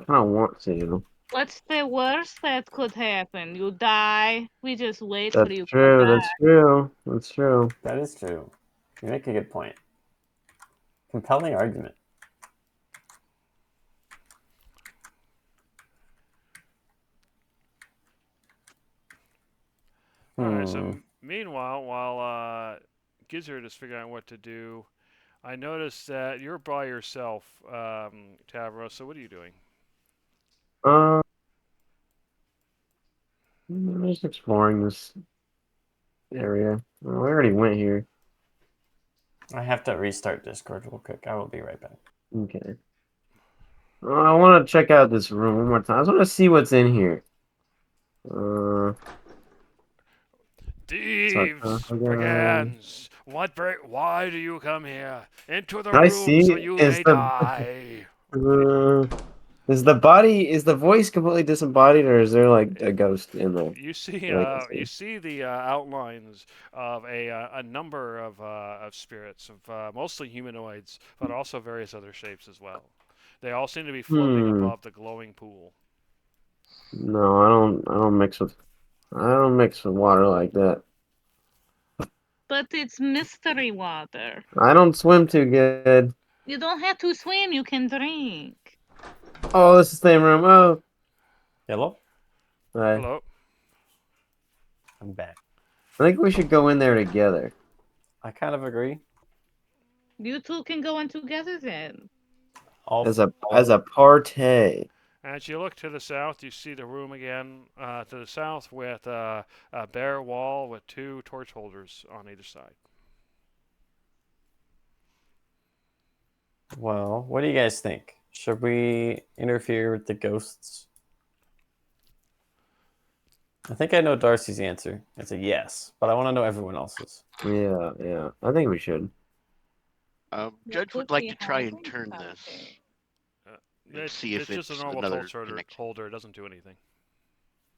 I don't want to. What's the worst that could happen? You die. We just wait That's for you true. to die. That's true. That's true. That is true. You make a good point. Compelling argument. All right. So Hmm. meanwhile, while Gizzard is figuring out what to do, I noticed that you're by yourself, Tavros. So what are you doing? Uh, I'm just exploring this area. We already went here. I have to restart Discord real quick. I will be right back. Okay. I want to check out this room one more time. I just want to see what's in here. Uh, Thieves, sarcophagus. brigands, why do you come here? Into the I room so see. you may die. Uh, is the voice completely disembodied, or is there like a ghost in there? You see, Like, I you see. see the outlines of a number of spirits, of mostly humanoids, but also various other shapes as well. They all seem to be floating Hmm. above the glowing pool. No, I don't. I don't mix with water like that. But it's mystery water. I don't swim too good. You don't have to swim, you can drink. Oh, this is the same room. Oh, Hello? right. Hello. I'm back. I think we should go in there together. I kind of agree. You two can go in together then. As a party. As you look to the south, you see the room again to the south with a bare wall with two torch holders on either side. Well, what do you guys think? Should we interfere with the ghosts? I think I know Darcy's answer. It's a yes, but I want to know everyone else's. Yeah, yeah. I think we should. Judge would like to try and turn this and see if It's just a it's normal another torch connection. holder. It doesn't do anything.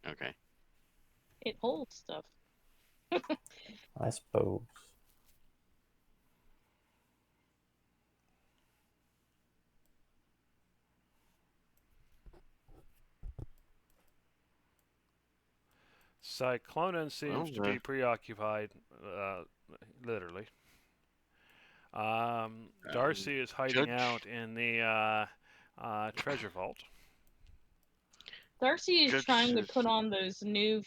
Okay. It holds stuff. I suppose. Cyclonan seems to be preoccupied, literally. Darcy is hiding Judge? out in the treasure vault. Darcy is Judge trying to says- put on those new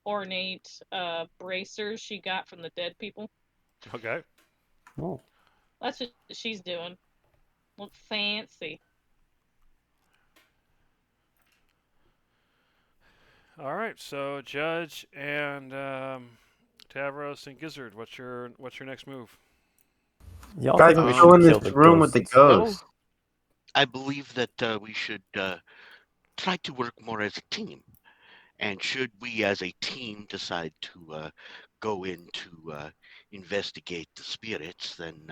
ornate bracers she got from the dead people. Okay. Oh, That's what she's doing. Look fancy. All right. So Judge and Tavros and Gizzard, what's your next move? y'all Guys, think we let's should go in kill this the room with the ghosts? ghost. I believe that we should try to work more as a team. And should we, as a team, decide to go in to investigate the spirits, then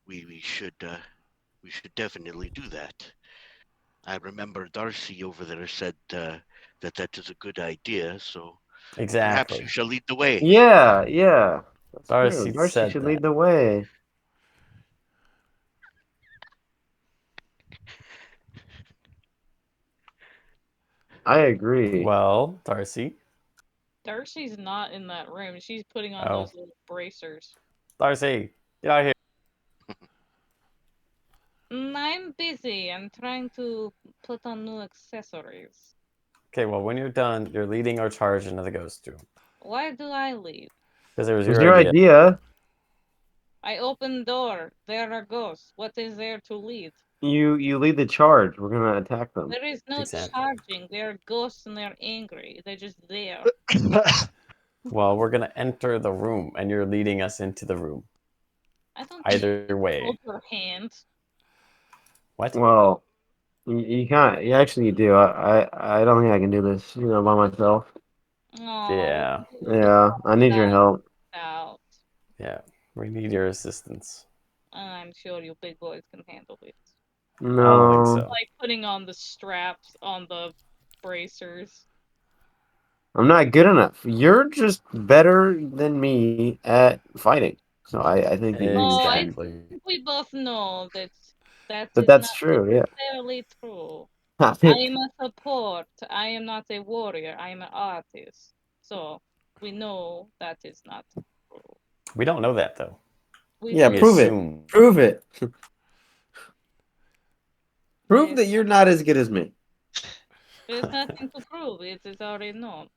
we should definitely do that. I remember Darcy over there said that is a good idea, so perhaps Exactly. you shall lead the way. Yeah, yeah. That's Darcy true. Darcy said should that. lead the way. I agree. Well, Darcy. Darcy's not in that room. She's putting on Oh. those little bracers. Darcy, get out here. I'm busy. I'm trying to put on new accessories. Okay, well, when you're done, you're leading our charge into the ghost room. Why do I leave? Because it was It was your your idea. idea. I open door. There are ghosts. What is there to lead? You lead the charge. We're gonna attack them. There is no Exactly. charging. They are ghosts and they're angry. They're just there. Well, we're going to enter the room, and you're leading us into the room. I don't Either way. hold your hand. What? Well, you can't. You actually do. I don't think I can do this. By myself. Oh, Yeah. Yeah, I need your help. out. Yeah. We need your assistance. I'm sure you big boys can handle it. I don't No. think so. Like putting on the straps on the bracers. I'm not good enough. You're just better than me at fighting. So I think you Oh, I Exactly. think we both know that But is that's not true, yeah. necessarily true. I am a support. I am not a warrior. I am an artist. So we know that is not true. We don't know that, though. Yeah, We prove it. assume. Prove it. Prove Yes. that you're not as good as me. There's nothing to prove. It is already known.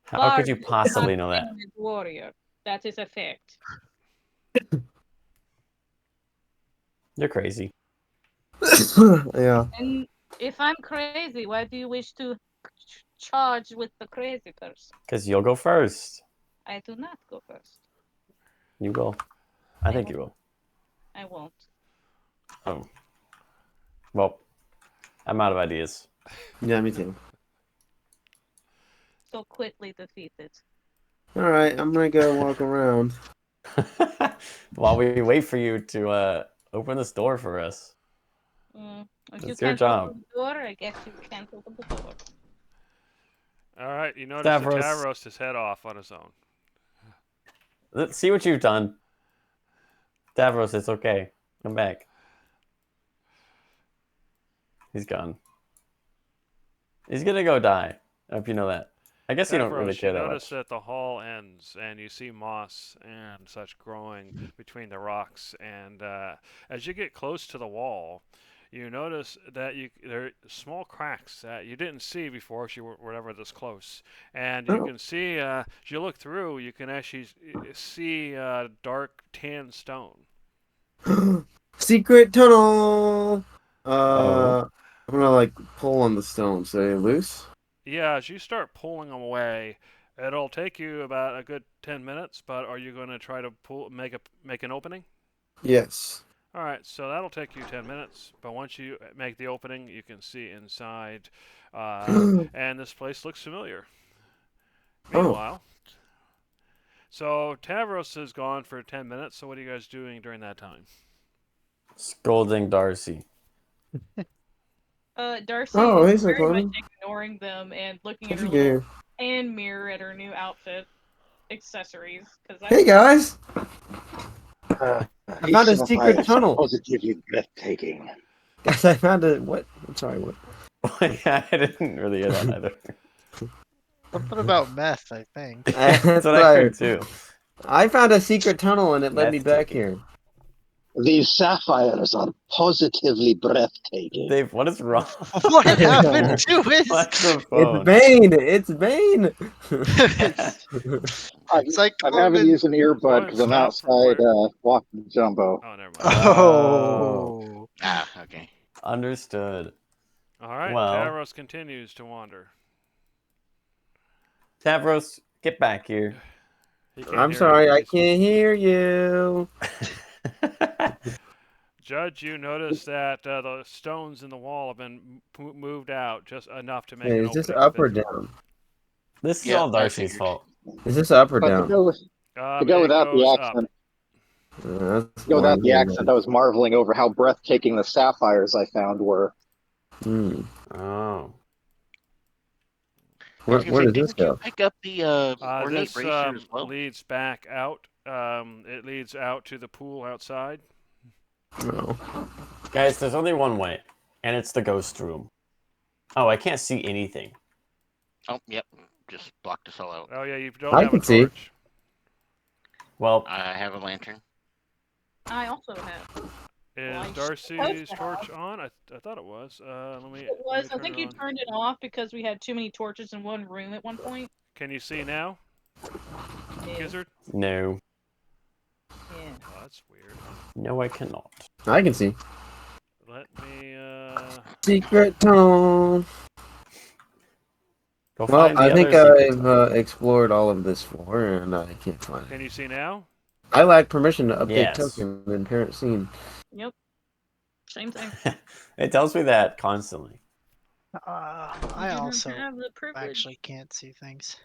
How could you Bard is possibly not know that? famous warrior. That is a fact. You're crazy. Yeah. And if I'm crazy, why do you wish to charge with the crazy person? Because you'll go first. I do not go first. You will. I think you will. I won't. Oh. Well, I'm out of ideas. Yeah, me too. So quickly defeated. All right, I'm gonna go walk around. While we wait for you to open this door for us. If you It's your can't job. open the door, I guess you can't open the door. All right, you notice Stavros. that Tavros is head off on his own. Let's see what you've done. Davros, it's okay. Come back. He's gone. He's gonna go die. I hope you know that. I guess you don't really Tavros, care you that notice much. that the hall ends, and you see moss and such growing between the rocks. And as you get close to the wall, you notice that there are small cracks that you didn't see before if you were ever this close. And you Oh. can see, as you look through, you can actually see dark tan stone. Secret tunnel. Oh. I'm gonna like pull on the stone. So they loose. Yeah, as you start pulling them away, it'll take you about a good 10 minutes, but are you going to try to make an opening? Yes. All right, so that'll take you 10 minutes, but once you make the opening, you can see inside, and this place looks familiar. Meanwhile, so Tavros is gone for 10 minutes, so what are you guys doing during that time? Scolding Darcy. Darcy Oh, is he's like very much one. ignoring them and looking at What'd her you little do? hand mirror at her new outfit accessories. Hey guys, Uh, I found a secret tunnel. Positively breathtaking. Guys, I found a what? I'm sorry, what? Yeah, I didn't really hear that either. Something about meth, I think. That's what I heard too. I found a secret tunnel and it led me Meth back taking. here. These sapphires are positively breathtaking. Dave, what is wrong? What happened to his? What's the It's phone? Bane. It's Bane. It's like I'm having to Corbin. use an earbud because I'm Stop outside where- walking Jumbo. Oh, never mind. Oh. Ah, okay. Understood. All right, Well- Tavros continues to wander. Tavros, get back here. He can't I'm hear sorry, you. I He's- can't hear you. Judge, you notice that the stones in the wall have been moved out just enough to make Hey, an is this opening up or fit. down? This is Yeah, all I Darcy's figured. fault. Is this up or But to down? go, to go It without the goes up. accent, That's to go without the one accent, I was marveling over how breathtaking the sapphires I found were. Hmm. Oh. I was gonna Where say, does this didn't you go? pick up the ornate This bracer as well? leads back out. It leads out to the pool outside. No. Guys, there's only one way, and it's the ghost room. Oh, I can't see anything. Oh, yep. Just blocked us all out. Oh yeah, you don't I have a can see. torch. Well, I have a lantern. I also have. Is Well, I Darcy's should torch on? I thought it was. Let me. It let was. me I turn think it you on. turned it off because we had too many torches in one room at one point. Can you see now, Yeah. Gizzard? no. Yeah. Oh, that's weird. No, I cannot. I can see. Let me. Secret tunnel. Go Well, find the I think other secret I've explored all of this floor and I can't find Can it. you see now? I lack permission to update Yes. token in parent scene. Yep. Same thing. It tells me that constantly. I You don't also have the privilege. actually can't see things.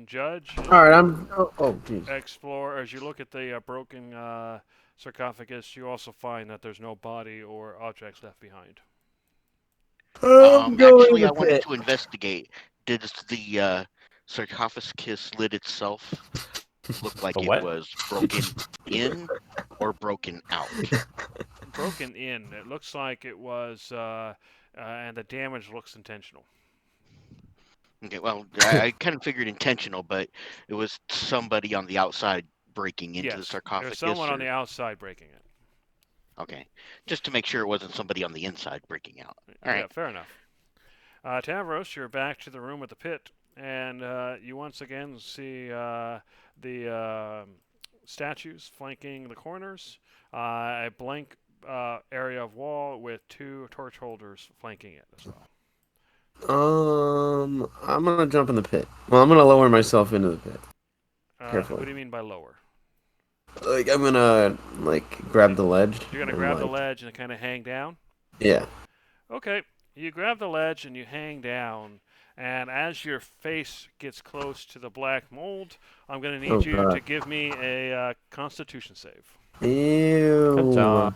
Judge. All right, I'm. Oh, jeez. Explore as you look at the broken sarcophagus. You also find that there's no body or objects left behind. Actually, I wanted to investigate. Did the sarcophagus lid itself look like The it what? was broken in or broken out? Broken in. It looks like it was, and the damage looks intentional. Okay, well, I kind of figured intentional, but it was somebody on the outside breaking into the Yes, sarcophagus. there's someone on or- the outside breaking it. Okay, just to make sure it wasn't somebody on the inside breaking out. All Yeah, right. fair enough. Tavros, you're back to the room with the pit, and you once again see the statues flanking the corners, a blank area of wall with 2 torch holders flanking it as well. I'm gonna jump in the pit. Well, I'm gonna lower myself into the pit. What Carefully. do you mean by lower? Like I'm gonna grab the ledge. You're gonna and, grab the ledge and kind of hang down? Yeah. Okay, you grab the ledge and you hang down, and as your face gets close to the black mold, I'm going to Oh, need you God. to give me a Constitution save. Ew. Good job.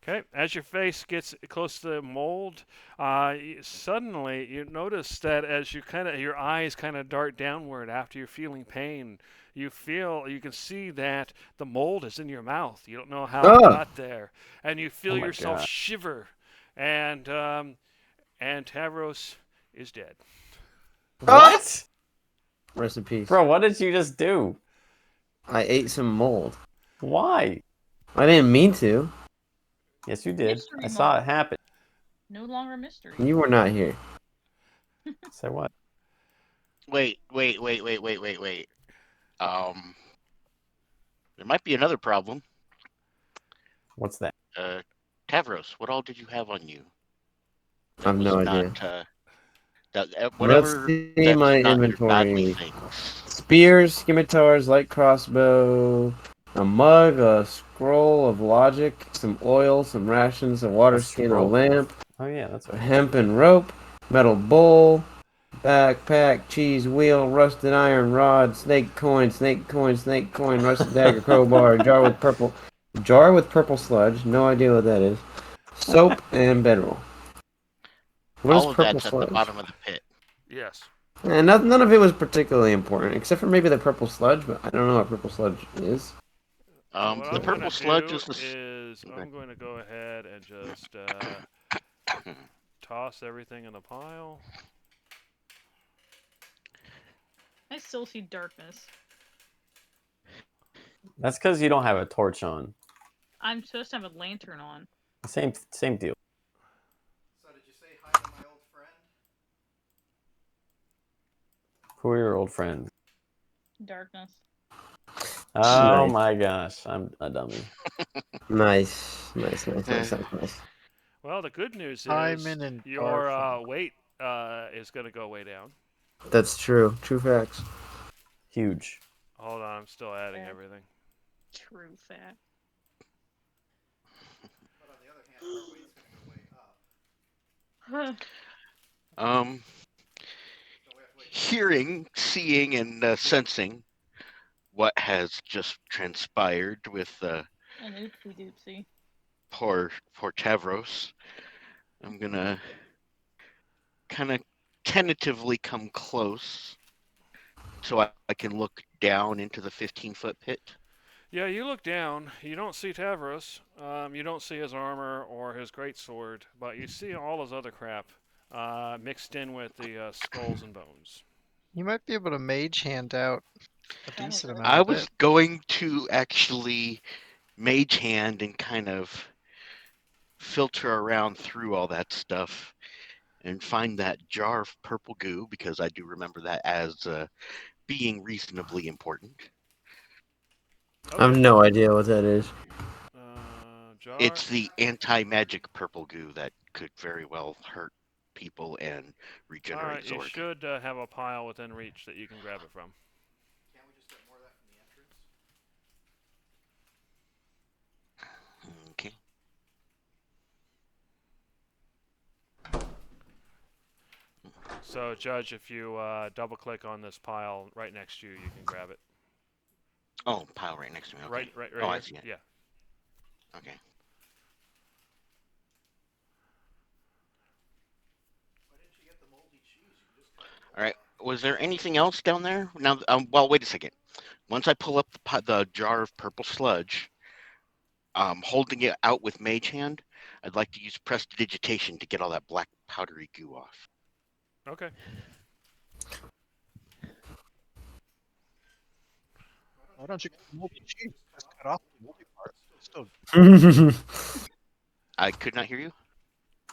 Okay, as your face gets close to the mold, suddenly you notice that as your eyes kind of dart downward after you're feeling pain, you can see that the mold is in your mouth. You don't know how it Ah! got there, and you feel Oh my yourself God. shiver, and Tavros is dead. What? Rest in peace. Bro, what did you just do? I ate some mold. Why? I didn't mean to. Yes, you did. Mystery I saw mold. it happen. No longer mystery. You were not here. Say what? Wait. There might be another problem. What's that? Tavros, what all did you have on you? I have no was idea. Not, Let's whatever. see That's my not your godly inventory. things. Spears, scimitars, light crossbow, a mug, a scroll of logic, some oil, some rations, a water skin, a scroll? lamp, Oh yeah, that's a right. hempen rope, metal bowl, backpack, cheese wheel, rusted iron rod, snake coin, rusted dagger, crowbar, jar with purple sludge. No idea what that is. Soap and bedroll. What is All of purple that's at sludge? the bottom of the pit. Yes. And none of it was particularly important, except for maybe the purple sludge, but I don't know what purple sludge is. What The I'm purple gonna sludge do is the. is I'm going to go ahead and just toss everything in the pile. I still see darkness. That's because you don't have a torch on. I'm supposed to have a lantern on. Same deal. So did you say hi to my old friend? Who are your old friends? Darkness. Oh Nice. my gosh, I'm a dummy. Nice. Nice. Well, the good news is Hyman and your Garfunkel. weight is going to go way down. That's true. True facts. Huge. Hold on, I'm still adding Yeah. everything. True fact. But on the other hand, our weight's going to go way up. Um, So we have to wait. hearing, seeing, and sensing what has just transpired with An oopsie doopsie. poor Tavros, I'm gonna kind of tentatively come close so I can look down into the 15-foot pit. Yeah, you look down. You don't see Tavros. You don't see his armor or his greatsword, but you see all his other crap mixed in with the skulls and bones. You might be able to mage hand out a Kind of decent works. amount I of was it. going to actually mage hand and kind of filter around through all that stuff and find that jar of purple goo, because I do remember that as being reasonably important. I have no idea what that is. Jar. It's the anti-magic purple goo that could very well hurt people and regenerate Alright, you Zorg. should have a pile within reach that you can grab it from. Can't we just get more of that from the entrance? Okay. So, Judge, if you double click on this pile right next to you, you can grab it. Oh, pile right next to me. Okay. Right Oh, I here. see it. Yeah. Okay. Why didn't you get the moldy cheese? You just All right. Was there anything else down there? Now, well, wait a second. Once I pull up the jar of purple sludge, holding it out with Mage Hand, I'd like to use Prestidigitation to get all that black powdery goo off. Okay. Why don't you get the moldy cheese? Just cut off the moldy part. Still, I could not hear you.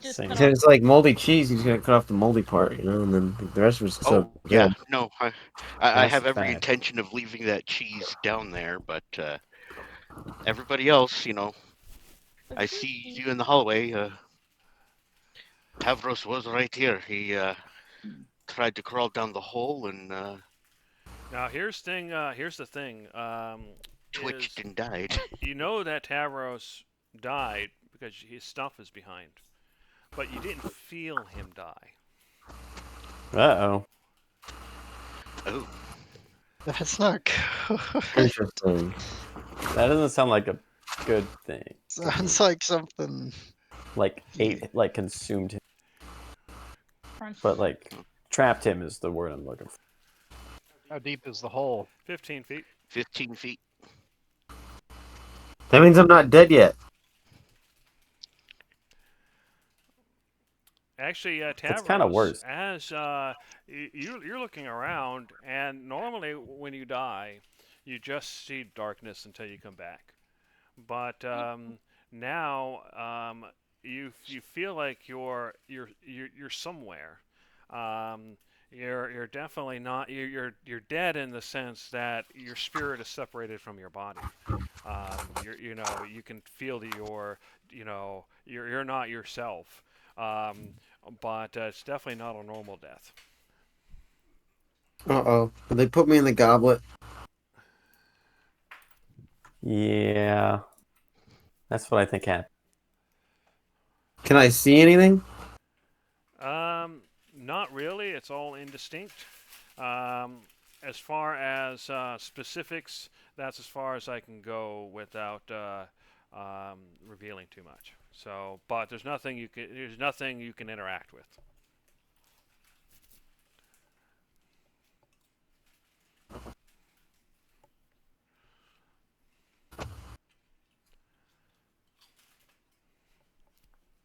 Just Same. He cut said off. it's like moldy cheese. He's gonna cut off the moldy part, you know, and then the rest was so Oh yeah, good. no, I That's have the every fat. intention of leaving that cheese down there, but everybody else, you know, I see you in the hallway. Tavros was right here. He tried to crawl down the hole and Now here's the thing. twitched Is and died. you know that Tavros died because his stuff is behind, but you didn't feel him die. Uh-oh. Oh, That's not good. Interesting. That doesn't sound like a good thing. Sounds like something. Like like consumed him. Crunch. But like trapped him is the word I'm looking for. How deep is the hole? 15 feet. 15 feet. That means I'm not dead yet. Actually, That's kinda Tavros, worse. as you're looking around, and normally when you die, you just see darkness until you come back. But now you feel like you're somewhere. You're definitely not. You're dead in the sense that your spirit is separated from your body. You know, you can feel that you're not yourself. But it's definitely not a normal death. Uh-oh. They put me in the goblet. Yeah. That's what I think happened. Can I see anything? Not really. It's all indistinct. As far as specifics, that's as far as I can go without revealing too much. So, but there's nothing you can interact with.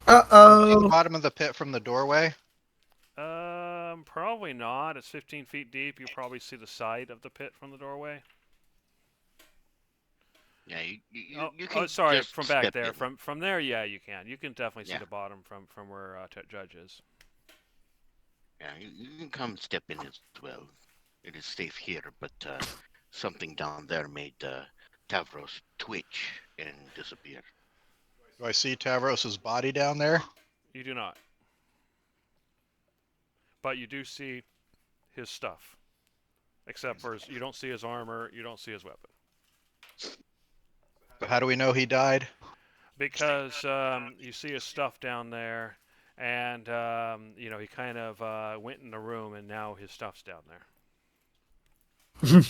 See the Uh-oh. bottom of the pit from the doorway? Probably not. It's 15 feet deep. You probably see the side of the pit from the doorway. Yeah, you can. Sorry, just from back step there. in. From there, yeah, you can. You can definitely see Yeah. the bottom from where Judge is. Yeah, you can come step in as well. It is safe here, but something down there made Tavros twitch and disappear. Do I see Tavros's body down there? You do not. But you do see his stuff. Except for you don't see his armor, you don't see his weapon. But how do we know he died? Because you see his stuff down there, and he kind of went in the room, and now his stuff's down there.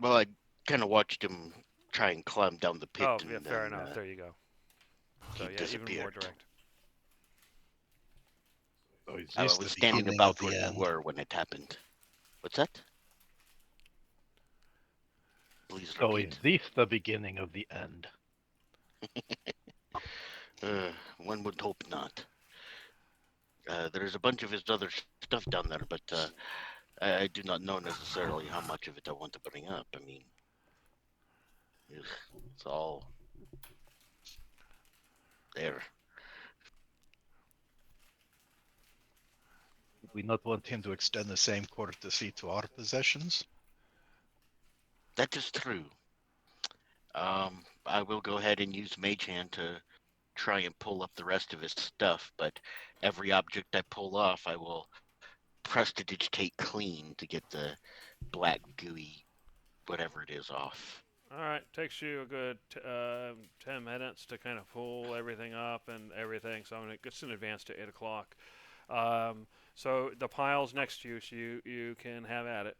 Well, I kind of watched him try and climb down the pit. Oh, and yeah, fair then, enough. There you go. he So yeah, even more disappeared. direct. Oh, he's I used was the standing beginning about of the where end. you were when it happened. What's that? Please So repeat. is this the beginning of the end? One would hope not. There's a bunch of his other stuff down there, but I do not know necessarily how much of it I want to bring up. I mean, it's all there. We not want him to extend the same courtesy to our possessions. That is true. I will go ahead and use Mage Hand to try and pull up the rest of his stuff, but every object I pull off, I will prestidigitate clean to get the black gooey whatever it is off. All right, takes you a good 10 minutes to kind of pull everything up and everything. So I'm gonna it's in advance to 8 o'clock. So the pile's next to you, so you can have at it.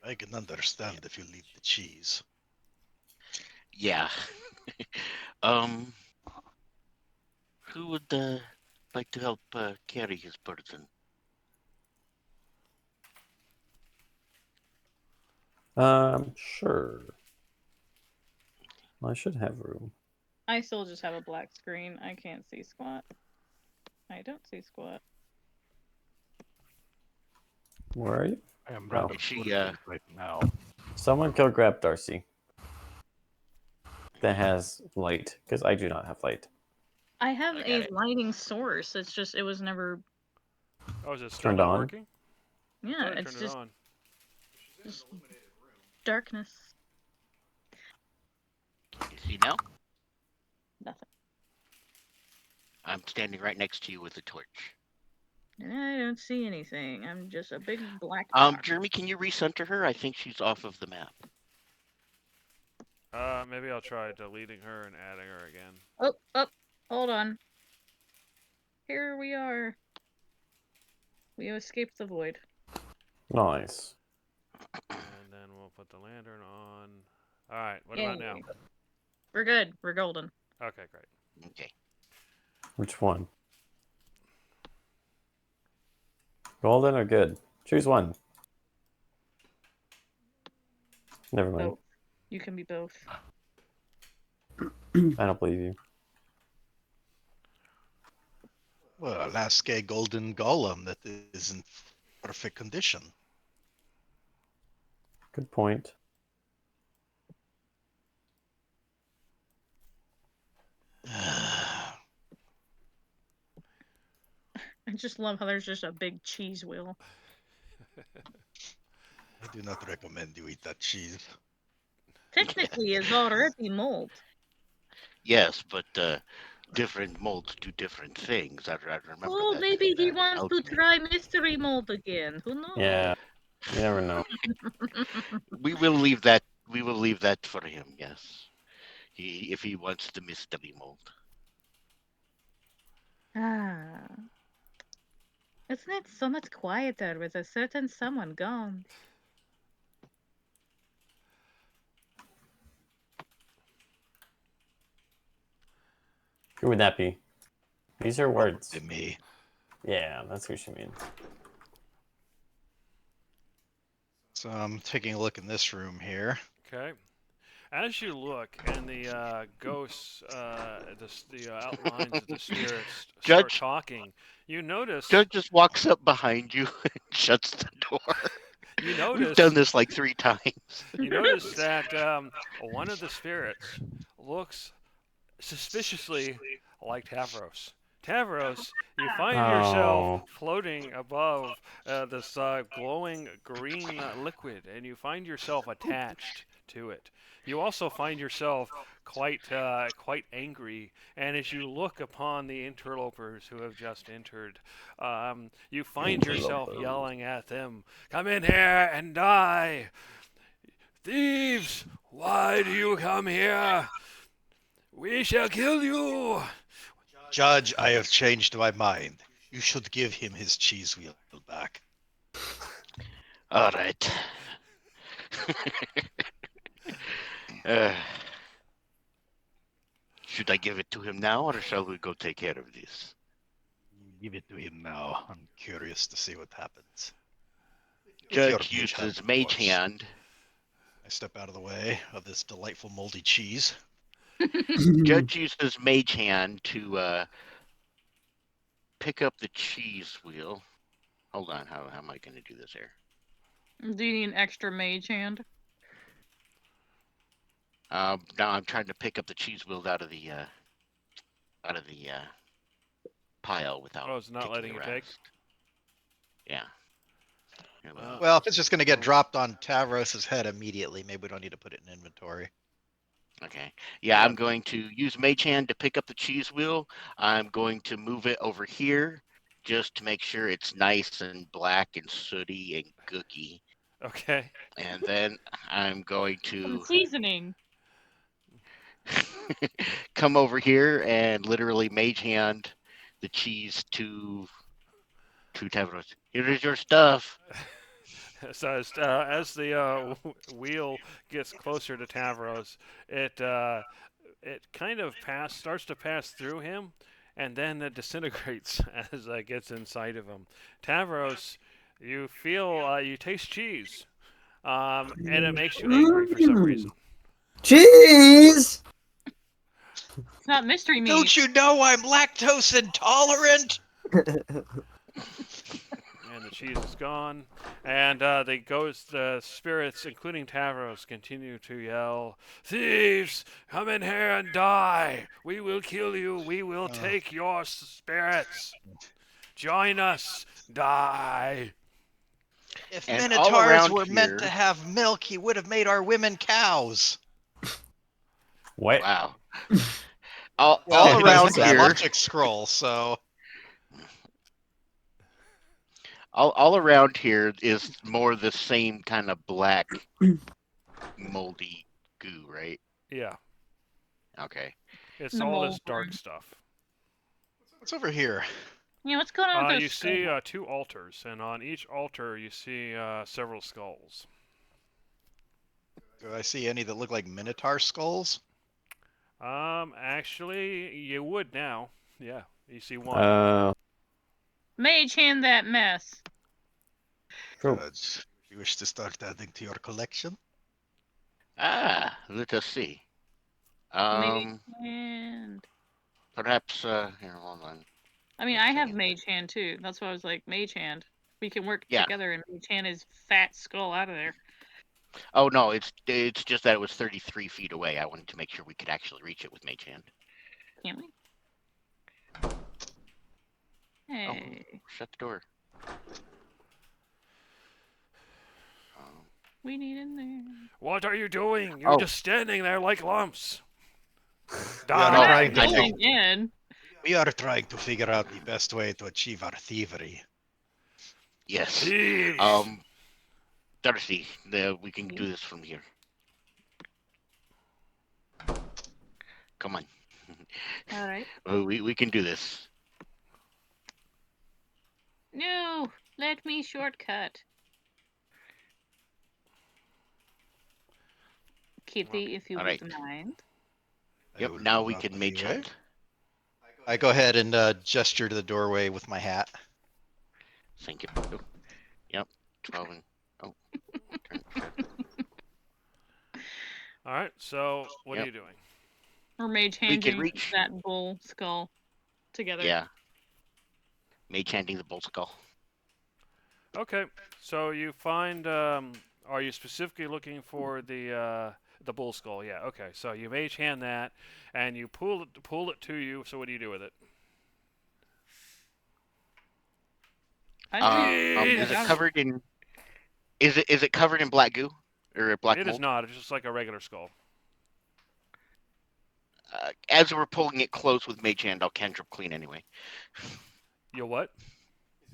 I can understand if you leave the cheese. Yeah. Who would like to help carry his burden? Sure. I should have room. I still just have a black screen. I can't see squat. I don't see squat. Where are you? I am Oh. rather She, confused right now. Someone kill grab Darcy. that has light, because I do not have light. I have I got a it. lighting source. It's just it was never. Oh, is it still Turned not on? working? I Yeah, thought I it's turned it just on. darkness. You see now? Nothing. I'm standing right next to you with a torch. And I don't see anything. I'm just a big black box. Jeremy, can you recenter her? I think she's off of the map. Maybe I'll try deleting her and adding her again. Oh, hold on. Here we are. We have escaped the void. Nice. And then we'll put the lantern on. Alright, what about now? Yay. We're good. We're golden. Okay, great. Okay. Which one? Golden or good? Choose one. Never mind. Both. You can be both. I don't believe you. Well, ask a golden golem that is in perfect condition. Good point. I just love how there's just a big cheese wheel. I do not recommend you eat that cheese. Technically, it's already mold. Yes, but different molds do different things. I remember Oh, that. maybe he that wants to alchemy. try mystery mold again. Who knows? Yeah. You never know. We will leave that. We will leave that for him. Yes, if he wants the mystery mold. Ah. Isn't it so much quieter with a certain someone gone? Who would that be? These are words. To me. Yeah, that's who she means. So I'm taking a look in this room here. Okay. As you look and the ghosts, the outlines of the spirits start Judge? talking, you notice. Judge just walks up behind you and shuts the door. You We've notice. done this like 3 times. You notice that one of the spirits looks suspiciously like Tavros. Tavros, you find yourself floating above this glowing green liquid, and you find yourself attached to it. You also find yourself quite angry, and as you look upon the interlopers who have just entered, you find yourself yelling at them, "Come in here and die! Thieves, why do you come here? We shall kill you!" Judge, I have changed my mind. You should give him his cheese wheel back. All right. Should I give it to him now, or shall we go take care of this? Give it to him now. I'm curious to see what happens. Judge uses Mage Hand. I step out of the way of this delightful moldy cheese. Judge uses Mage Hand to pick up the cheese wheel. Hold on, how am I going to do this here? Do you need an extra mage hand? Now I'm trying to pick up the cheese wheel out of the pile without. Oh, it's not taking letting the you take? rest. Yeah. Here, Well, if it's just going to get dropped on Tavros's head immediately, maybe we don't need to put it in inventory. Okay. Yeah, I'm going to use Mage Hand to pick up the cheese wheel. I'm going to move it over here just to make sure it's nice and black and sooty and gooky. Okay. And then I'm going to Seasoning. come over here and literally Mage Hand the cheese to Tavros. Here is your stuff. So as the wheel gets closer to Tavros, it kind of starts to pass through him, and then it disintegrates as it gets inside of him. Tavros, you feel you taste cheese, and it makes you angry for some reason. Cheese! It's not mystery meat. Don't you know I'm lactose intolerant? And the cheese is gone, and the spirits, including Tavros, continue to yell, "Thieves, come in here and die! We will kill you. We will take your spirits. Join us. Die." If And all minotaurs around were meant to here- have milk, he would have made our women cows. What? Wow. All Well, he around doesn't have here, logic scroll, so all around here is more the same kind of black, moldy goo, right? Yeah, Okay. it's The all this mold dark worm. stuff. what's over here? Yeah, what's going on with You those see skulls? 2 altars, and on each altar you see several skulls. Do I see any that look like minotaur skulls? Actually, you would now. Yeah, you see one. Mage hand that mess. Cool. Judge, you wish to start adding to your collection? Ah, let us see. Mage hand. Perhaps, here, hold on. I mean, Wait a I have second. mage hand too. That's why I was like, mage hand. We can work Yeah. together and mage hand his fat skull out of there. Oh no, it's just that it was 33 feet away. I wanted to make sure we could actually reach it with Mage Hand. Can't we? Hey, Shut the door. Um, we need in there. What are you doing? You're Oh. just standing there like lumps. We are Die. trying to Going in. We are trying to figure out the best way to achieve our thievery. yes. Thieves. Darcy, we can do this from here. Come on. All right. We can do this. No, let me shortcut. Kitty, if you All would right. mind. I Yep. will Now move we out can of Mage the way. Hand. I go ahead and gesture to the doorway with my hat. Thank you. Yep. 12 and turn. All right. So what Yep. are you doing? Or mage We can handing reach- that bull skull together. Yeah. Mage Handing the bull skull. Okay. So you find. Are you specifically looking for the bull skull? Yeah. Okay. So you mage hand that, and you pull it to you. So what do you do with it? Is it covered in? Is it covered in black goo or black It mold? is not. It's just like a regular skull. As we're pulling it close with Mage Hand, I'll cantrip clean anyway. You what?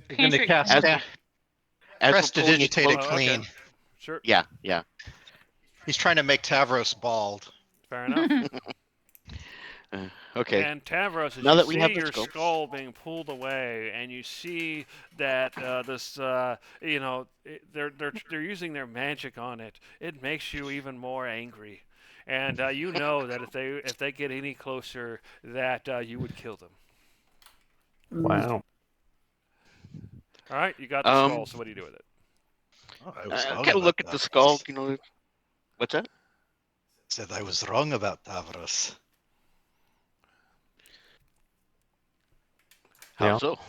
You're gonna Cantrip cast As that. As Press we're pulling it digitated close, Oh, okay. clean. Sure. Yeah. He's trying to make Tavros bald. Fair enough. Okay. And Tavros, as Now you that we see have the your skull. skull being pulled away, and you see that they're using their magic on it, it makes you even more angry, and you know that if they get any closer, that you would kill them. Wow. All right, you got the skull. So what do you do with it? Oh, I was wrong Kind of about look at the Tavros. skull. You know, what's that? Said I was wrong about Tavros. How Yeah. so?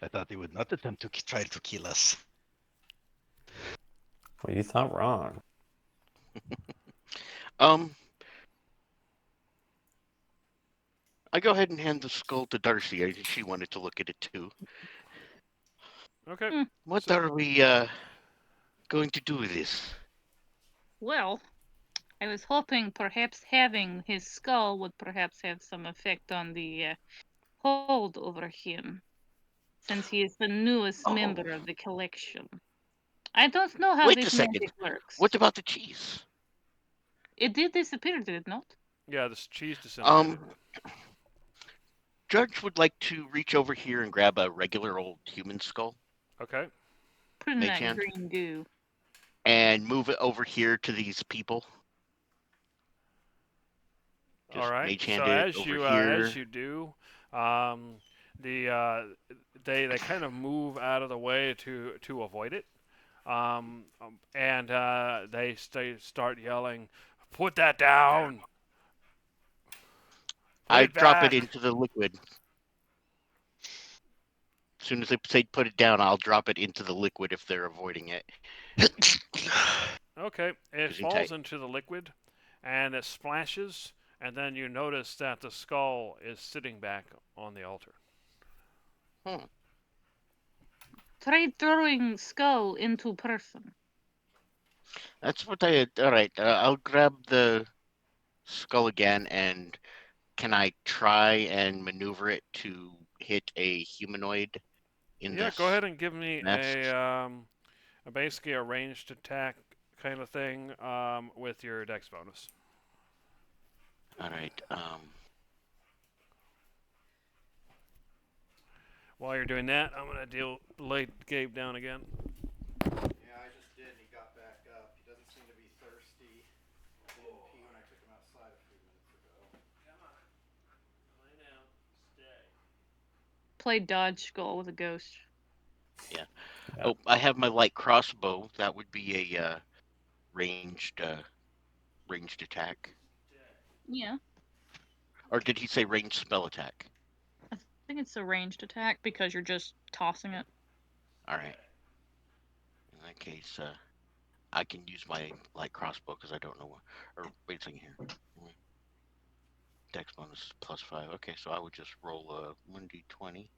I thought he would not attempt to try to kill us. Well, you thought wrong. I go ahead and hand the skull to Darcy. She wanted to look at it too. Okay. What So- are we going to do with this? Well, I was hoping perhaps having his skull would perhaps have some effect on the hold over him, since he is the newest member of the collection. I don't know how Wait a this second. magic works. What about the cheese? It did disappear, did it not? Yeah, this cheese disintegrated. Judge would like to reach over here and grab a regular old human skull Okay. Put in Mage that hand. green goo. and move it over here to these people. Just All right. Mage So hand it over here. as you do, they kind of move out of the way to avoid it, and they start yelling, "Put that down!" Put I it drop back." it into the liquid. soon as they say put it down, I'll drop it into the liquid if they're avoiding it. Okay, it Using falls tight. into the liquid, and it splashes, and then you notice that the skull is sitting back on the altar. Try throwing skull into person. That's what I. All right, I'll grab the skull again, and can I try and maneuver it to hit a humanoid in Yeah, this? go ahead and give me nest? basically a ranged attack kind of thing with your dex bonus. All right. While you're doing that, I'm gonna lay Gabe down again. Yeah, I just did, and he got back up. He doesn't seem to be thirsty. He didn't pee when I took him outside a few minutes ago. Come on, lay down, stay. Play dodge skull with a ghost. Yeah. Oh, I have my light crossbow. That would be a ranged attack. Yeah, Or did he say ranged spell attack? I think it's a ranged attack because you're just tossing it. All right. In that case, I can use my light crossbow because I don't know what. Or wait a second here. Dex bonus +5. Okay, so I would just roll a 1d20.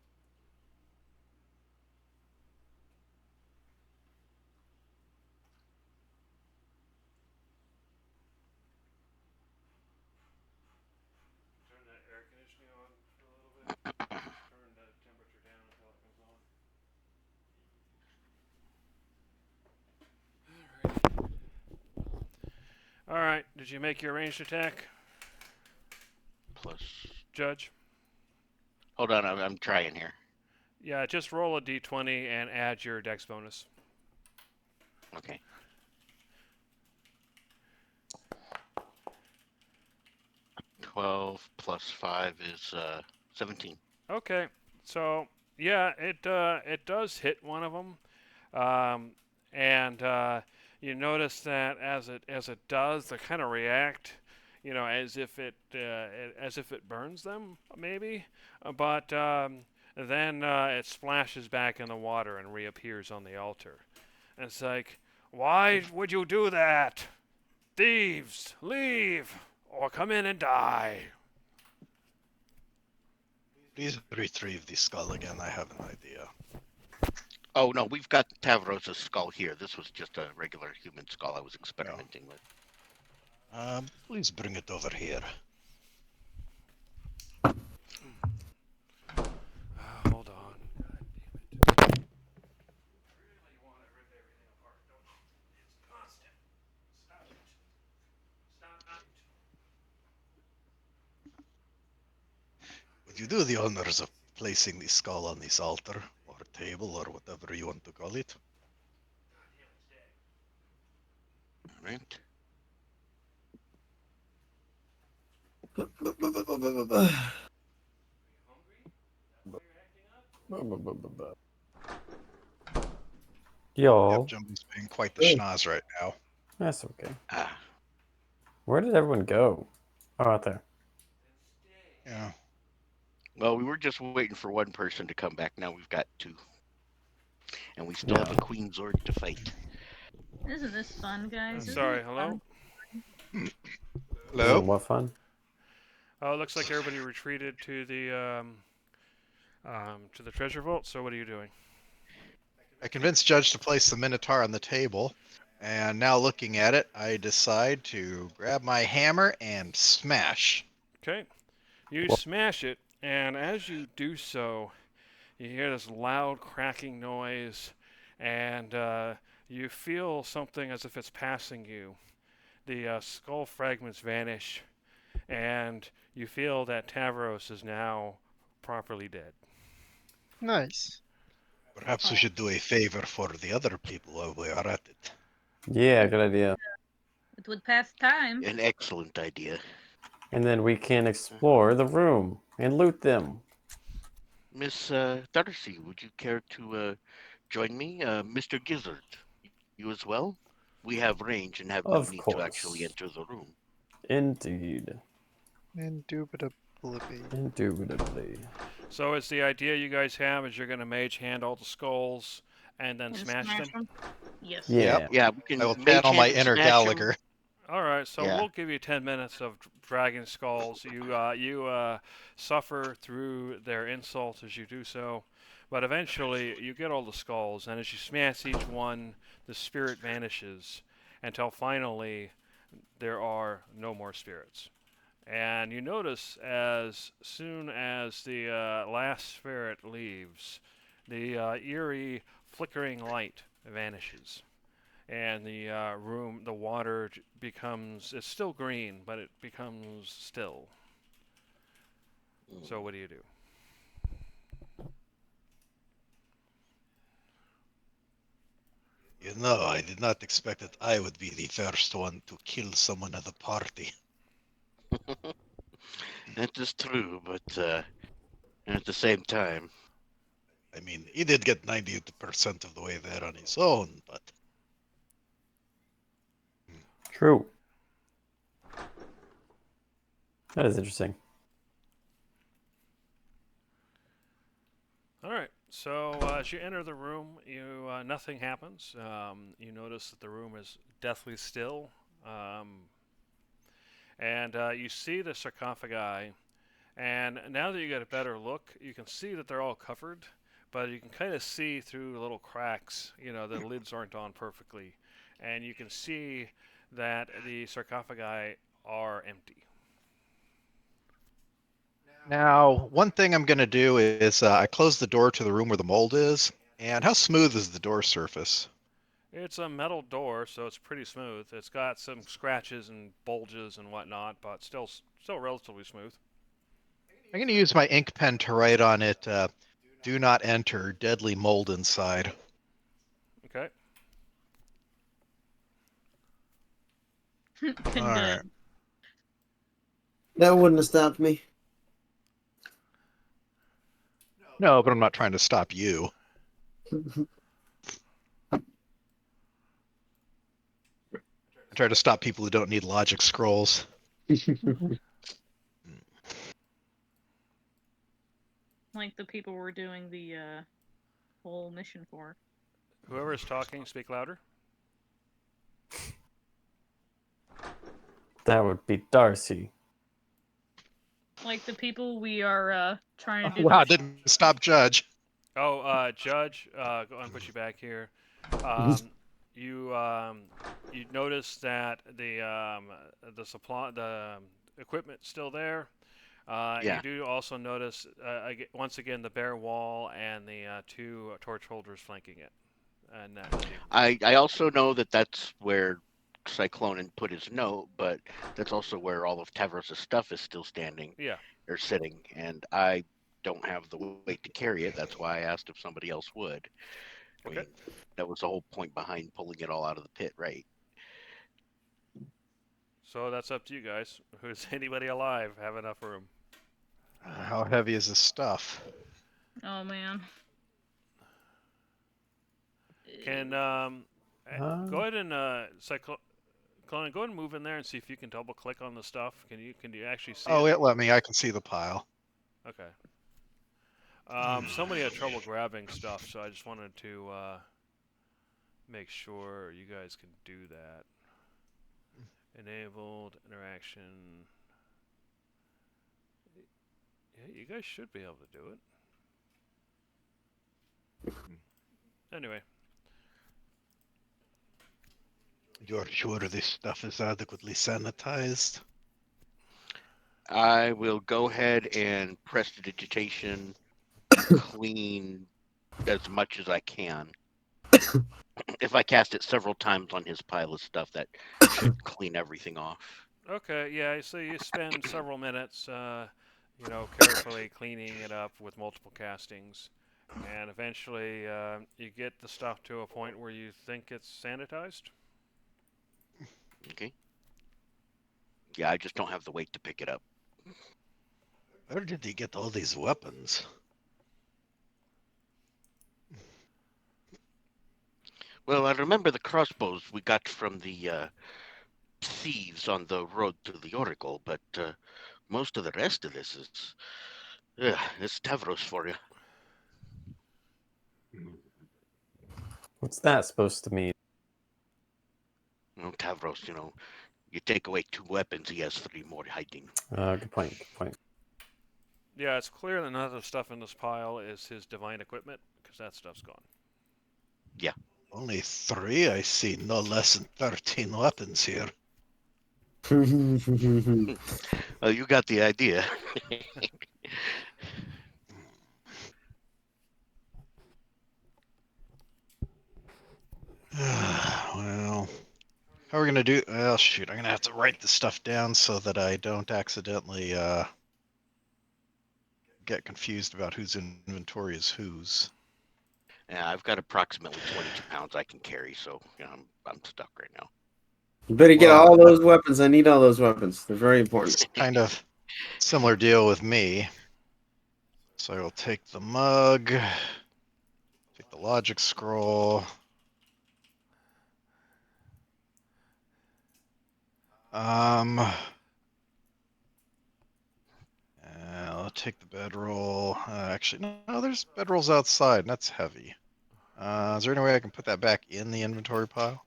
Turn that air conditioning on for a little bit. Turn the temperature down until it comes on. All right. Did you make your ranged attack, Plus. Judge? Hold on, I'm trying here. Yeah, just roll a d20 and add your dex bonus. Okay. $12 plus 5 is 17. Okay, so yeah, it does hit one of them, and you notice that as it does, they kind of react, as if it burns them maybe, but then it splashes back in the water and reappears on the altar. And it's like, why would you do that? Thieves, leave or come in and die. Please retrieve the skull again. I have an idea. Oh no, we've got Tavros' skull here. This was just a regular human skull I was experimenting with. Please bring it over here. Hold on. God damn it. Really want to rip everything apart, don't you? It's constant. Stop it. Stop it. Would you do the honors of placing the skull on this altar, or table, or whatever you want to call it? All right. Yo, Yep, Jumbo's being quite the schnoz right now. that's okay. Ah, Where did everyone go? Oh, out there. Yeah. well, we were just waiting for one person to come back. Now we've got two. And we still have a Queen Zord to fight. Isn't this fun, guys? Isn't Sorry, it hello? fun? Hello? What fun? Oh, it looks like everybody retreated to the treasure vault. So what are you doing? I convinced Judge to place the Minotaur on the table, and now looking at it, I decide to grab my hammer and smash. Okay, you Well- smash it, and as you do so, you hear this loud cracking noise, and you feel something as if it's passing you. The skull fragments vanish, and you feel that Tavros is now properly dead. Nice. Perhaps we should do a favor for the other people while we are at it. Yeah, good idea. It would pass time. An excellent idea. And then we can explore the room and loot them. Miss Darcy, would you care to join me? Mr. Gizzard, you as well? We have range and have no Of need course. to actually enter the room. Indeed. Indubitably. Indubitably. So it's the idea you guys have is you're going to mage hand all the skulls and then And smash them? 'em? Yes. Yeah. Yeah, we can I will mage channel my hand and inner smash 'em. Gallagher. All right, so Yeah. we'll give you 10 minutes of dragging skulls. You suffer through their insult as you do so, but eventually you get all the skulls, and as you smash each one, the spirit vanishes until finally there are no more spirits. And you notice as soon as the last spirit leaves, the eerie flickering light vanishes. And the room, the water becomes, it's still green, but it becomes still. So what do you do? You know, I did not expect that I would be the first one to kill someone at the party. That is true, but at the same time, I mean, he did get 90% of the way there on his own, but True. That is interesting. All right. So as you enter the room, you nothing happens. You notice that the room is deathly still, and you see the sarcophagi. And now that you get a better look, you can see that they're all covered, but you can kind of see through little cracks. You know, the lids aren't on perfectly, and you can see that the sarcophagi are empty. now one thing I'm gonna do is I close the door to the room where the mold is. And how smooth is the door surface? It's a metal door, so it's pretty smooth. It's got some scratches and bulges and whatnot, but still relatively smooth. I'm gonna use my ink pen to write on it. Do not enter. Deadly mold inside. Okay. Good. Alright. That wouldn't have stopped me. No, but I'm not trying to stop you. I try to stop people who don't need logic scrolls. Like the people we're doing the whole mission for. Whoever is talking, speak louder. That would be Darcy. Like the people we are trying to do. Wow, didn't stop Judge. Oh, Judge, go and put you back here. You notice that the supply, the equipment's still there. Yeah. You do also notice once again the bare wall and the two torch holders flanking it. And I also know that that's where Cyclonin put his note, but that's also where all of Tavros' stuff is still standing. Yeah. Or sitting, and I don't have the weight to carry it. That's why I asked if somebody else would. I mean, that was the whole point behind pulling it all out of the pit, right? So that's up to you guys. Who's anybody alive? Have enough room? How heavy is this stuff? Oh man. Can go ahead and Cyclone, go ahead and move in there and see if you can double click on the stuff. Can you actually see? Oh, it? it let me. I can see the pile. Okay. Somebody had trouble grabbing stuff, so I just wanted to make sure you guys can do that. Enabled interaction. Yeah, you guys should be able to do it. Anyway. You're sure this stuff is adequately sanitized? I will go ahead and press the digitation, clean as much as I can. If I cast it several times on his pile of stuff, that should clean everything off. Okay, yeah, so you spend several minutes, carefully cleaning it up with multiple castings, and eventually you get the stuff to a point where you think it's sanitized. Okay. Yeah, I just don't have the weight to pick it up. Where did he get all these weapons? Well, I remember the crossbows we got from the thieves on the road to the Oracle, but most of the rest of this is It's Tavros for you. What's that supposed to mean? Tavros, you take away 2 weapons, he has 3 more hiding. Good point. Good point. Yeah, it's clear that none of the stuff in this pile is his divine equipment, because that stuff's gone. Only 3? I see no less than 13 weapons here. Well, you got the idea. Well, how are we gonna do? Well, shoot, I'm gonna have to write this stuff down so that I don't accidentally get confused about whose inventory is whose. Yeah, I've got approximately 22 pounds I can carry, so I'm stuck right now. You better get Well, all those weapons. I need all those weapons. They're very important. It's kind of similar deal with me. So I will take the mug, take the logic scroll. I'll take the bedroll. Actually, no, there's bedrolls outside, and that's heavy. Is there any way I can put that back in the inventory pile?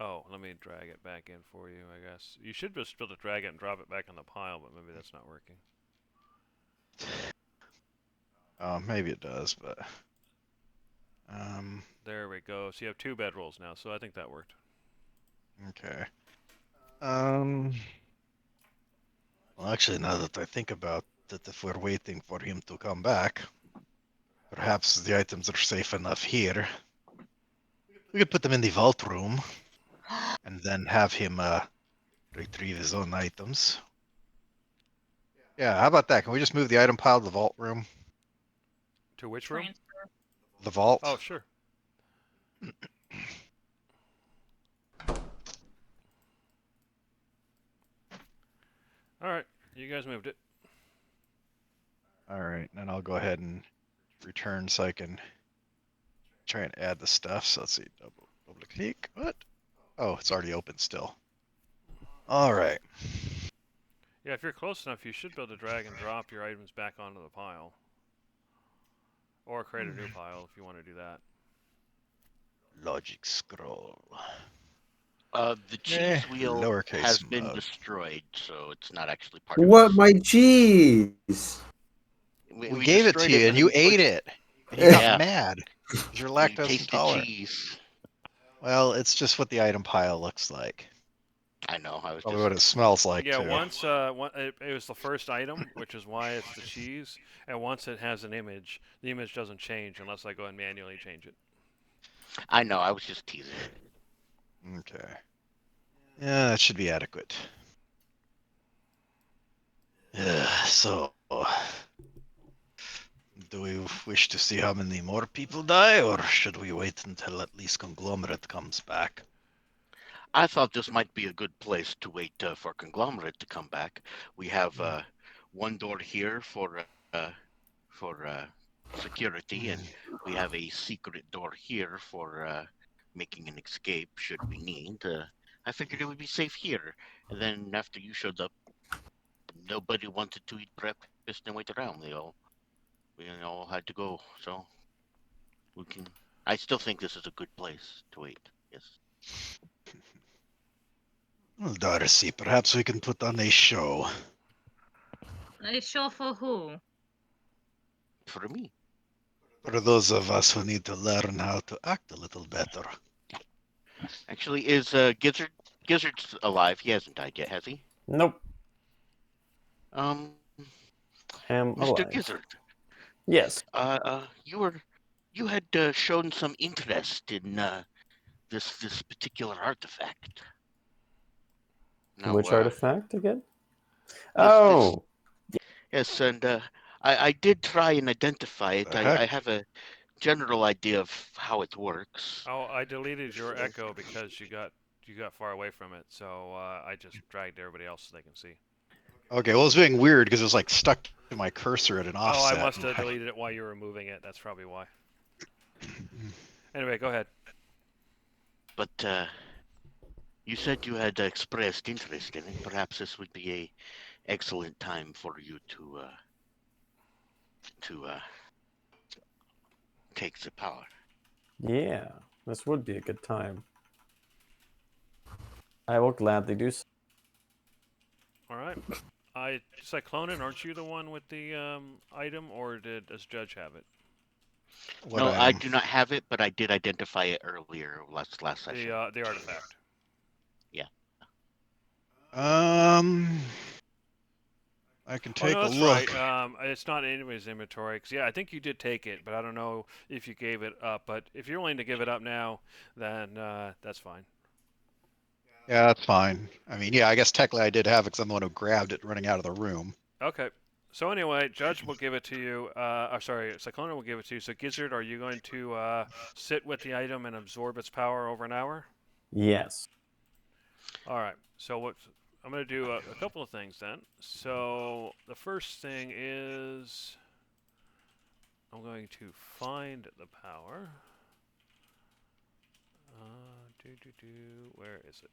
Oh, let me drag it back in for you, I guess. You should just be able to drag it and drop it back in the pile, but maybe that's not working. Maybe it does, but There we go. So you have 2 bedrolls now, so I think that worked. okay. Well, actually, now that I think about it, if we're waiting for him to come back, perhaps the items are safe enough here. We could put them in the vault room, and then have him retrieve his own items. Yeah, how about that? Can we just move the item pile to the vault room? To which room? Transfer. The vault? Oh, sure. Alright, you guys moved it. Alright, then I'll go ahead and return so I can try and add the stuff. So let's see, double click. What? Oh, it's already open still. Alright. Yeah, if you're close enough, you should be able to drag and drop your items back onto the pile. Or create a new pile if you want to do that. Logic scroll. The cheese wheel lowercase has been mug. destroyed, so it's not actually part of What? this. My cheese? We gave it to destroyed you and you we ate put- it. And you got Yeah. mad. 'Cause you're You lactose tasted intolerant. cheese. Well, it's just what the item pile looks like. I know. I was Probably just what it smells like Yeah, too. once it was the first item, which is why it's the cheese, and once it has an image, the image doesn't change unless I go and manually change it. I know. I was just teasing. Okay. Yeah, that should be adequate. So, do we wish to see how many more people die, or should we wait until at least Conglomerate comes back? I thought this might be a good place to wait for Conglomerate to come back. We have one door here for security, and we have a secret door here for making an escape should we need. I figured it would be safe here. And then after you showed up, nobody wanted to eat breakfast and wait around. We all had to go. So we can. I still think this is a good place to wait. Yes. Well, Darcy, perhaps we can put on a show. A show for who? For me. For those of us who need to learn how to act a little better. Actually, is Gizzard's alive? He hasn't died yet, has he? Nope. Mr. Alive. Gizzard. Yes. You had shown some interest in this particular artifact. Now, Which artifact again? this- Yes, and I did try and identify it. The I heck? have a general idea of how it works. Oh, I deleted your echo because you got far away from it, so I just dragged everybody else so they can see. Okay, well, it's being weird because it was like stuck to my cursor at an Oh, offset. I must have deleted it while you were moving it. That's probably why. Anyway, go ahead. But you said you had expressed interest in it. Perhaps this would be excellent time for you to take the power. Yeah, this would be a good time. I will gladly do so. All right. Cyclonin, aren't you the one with the item, or does Judge have it? What No, I item? do not have it, but I did identify it earlier last session. The artifact. I can Oh take no, a that's look. right. It's not in anybody's inventory. 'Cause, yeah, I think you did take it, but I don't know if you gave it up. But if you're willing to give it up now, then that's fine. Yeah, that's fine. I mean, yeah, I guess technically I did have it because I'm the one who grabbed it running out of the room. Okay. So anyway, Judge will give it to you. Sorry, Cyclona will give it to you. So Gizzard, are you going to sit with the item and absorb its power over an hour? Yes. All right. So what I'm going to do a couple of things then. So the first thing is I'm going to find the power. Where is it?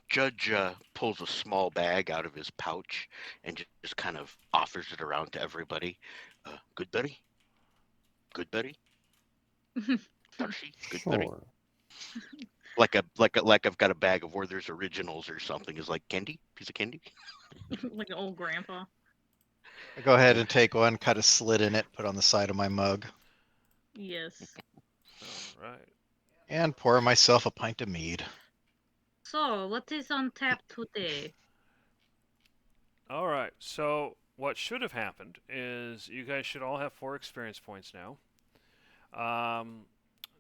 Judge pulls a small bag out of his pouch and just kind of offers it around to everybody. Good buddy? Good buddy? Darcy? Good buddy? Sure. Like I've got a bag of Werther's Originals or something. Is like candy? Piece of candy? Like an old grandpa. I go ahead and take one, cut a slit in it, put on the side of my mug, Yes. All right. and pour myself a pint of mead. So, what is on tap today? All right. So what should have happened is you guys should all have 4 experience points now.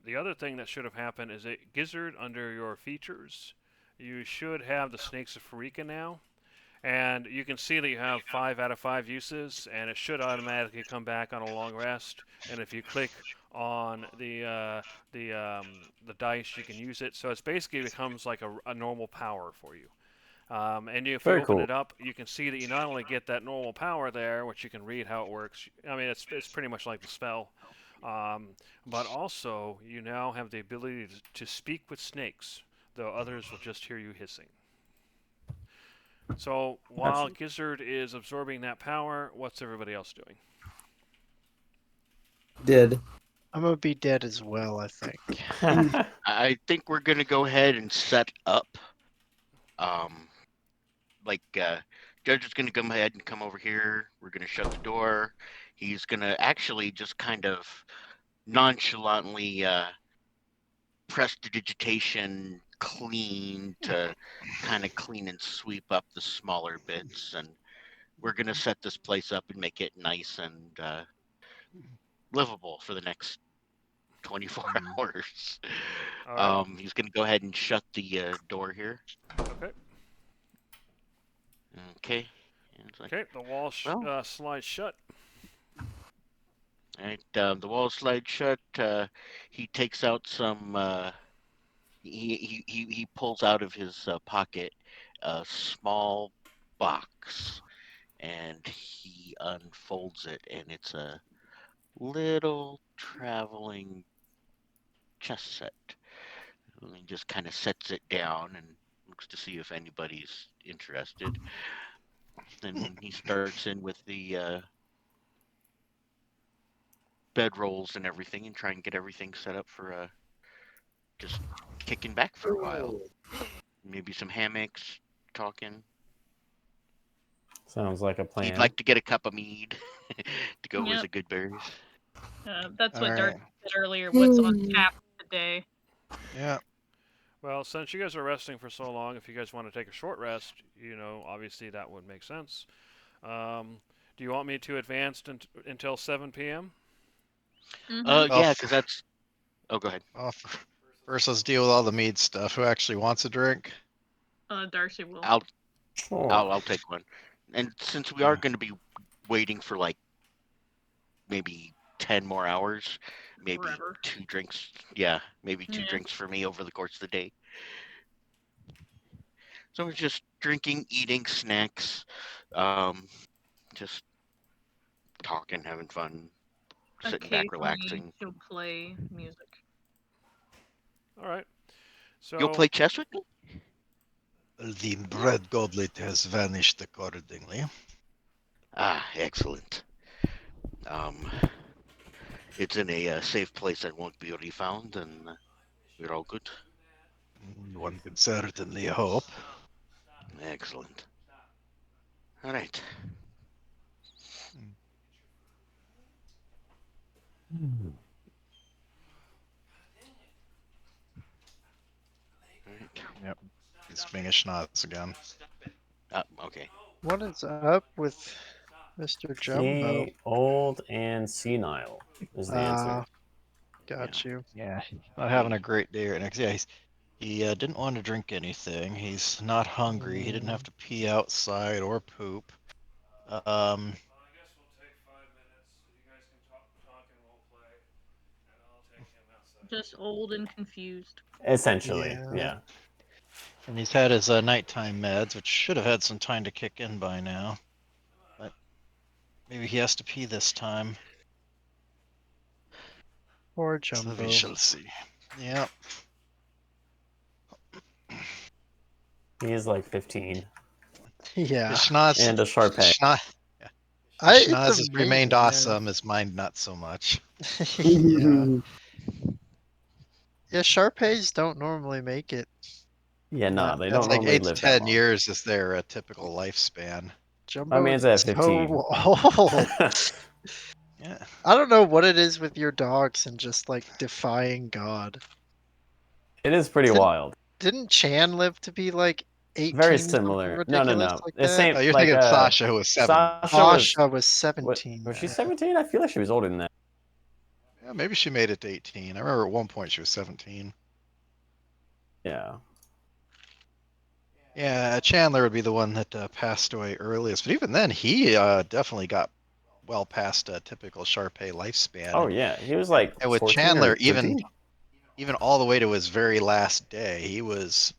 The other thing that should have happened is that Gizzard, under your features, you should have the Snakes of Farika now. And you can see that you have 5 out of 5 uses, and it should automatically come back on a long rest. And if you click on the dice, you can use it. So it's basically becomes like a normal power for you. And if you Very open cool. it up, you can see that you not only get that normal power there, which you can read how it works. I mean, it's pretty much like the spell. But also, you now have the ability to speak with snakes, though others will just hear you hissing. So while Gizzard is absorbing that power, what's everybody else doing? Dead. I'm gonna be dead as well, I think. I think we're gonna go ahead and set up. Judge is gonna come ahead and come over here. We're gonna shut the door. He's gonna actually just kind of nonchalantly prestidigitation clean to kind of clean and sweep up the smaller bits, and we're gonna set this place up and make it nice and livable for the next 24 hours. All right. He's gonna go ahead and shut the door here. Okay. Okay. And it's like, Okay. The wall Well. slides shut. all right, the wall slides shut. He takes out some. He pulls out of his pocket a small box, and he unfolds it, and it's a little traveling chess set. And he just kind of sets it down and looks to see if anybody's interested. Then he starts in with the bedrolls and everything, and try and get everything set up for just kicking back for a while. Maybe some hammocks, talking. Sounds like a plan. He'd like to get a cup of mead to go with Yep. the good berries. That's what Dark Alright. said earlier. What's on tap today? Yeah. Well, since you guys are resting for so long, if you guys want to take a short rest, obviously that would make sense. Do you want me to advance until 7 p.m.? Mhm. Yeah, because that's. Oh, go ahead. Well, first, let's deal with all the mead stuff. Who actually wants a drink? Darcy will. Sure. I'll take one. And since we are going to be waiting for like maybe 10 more hours, maybe Forever. 2 drinks. Yeah, maybe 2 Yeah. drinks for me over the course of the day. So we're just drinking, eating snacks, just talking, having fun, sitting back, Occasionally relaxing. she'll play music. All right. So You'll play chess with me? The bread goblet has vanished accordingly. Ah, excellent. Um, it's in a safe place that won't be refound, and we're all good. One could certainly hope. Excellent. All right. All right. He's being a schnoz again. Okay. What is up with Mr. Jumbo? Old and senile is the answer. Got you. Yeah, he's not having a great day right now. 'Cause, yeah, he didn't want to drink anything. He's not hungry. He didn't have to pee outside or poop. Um, Just old and confused. Essentially, Yeah. yeah. and he's had his nighttime meds, which should have had some time to kick in by now. But maybe he has to pee this time. Poor So Jumbo. we shall see. Yep. He is like 15. Yeah. His schnoz, And a Sharpay. his schnoz, It's schnoz has amazing, remained yeah. awesome. His mind not so much. Yeah. Yeah, Sharpays don't normally make it. Yeah, no, Not they that don't It's like normally 8 to live that 10 long. years is their typical lifespan. Jumbo man's is at 15. so old. Yeah. I don't know what it is with your dogs and just like defying God. It is pretty Didn't- wild. Didn't Chan live to be like 18? Very or something similar. No, ridiculous like The that? same. Oh, you're like, thinking Sasha, who was 7. Sasha was What, 17. was she yeah. 17? I feel like she was older than that. Yeah, maybe she made it to 18. I remember at one point she was 17. Yeah. Yeah, Chandler would be the one that passed away earliest. But even then, he definitely got well past a typical Sharpay lifespan. Oh yeah, he was like. And with 14 or Chandler, 13? even all the way to his very last day, he was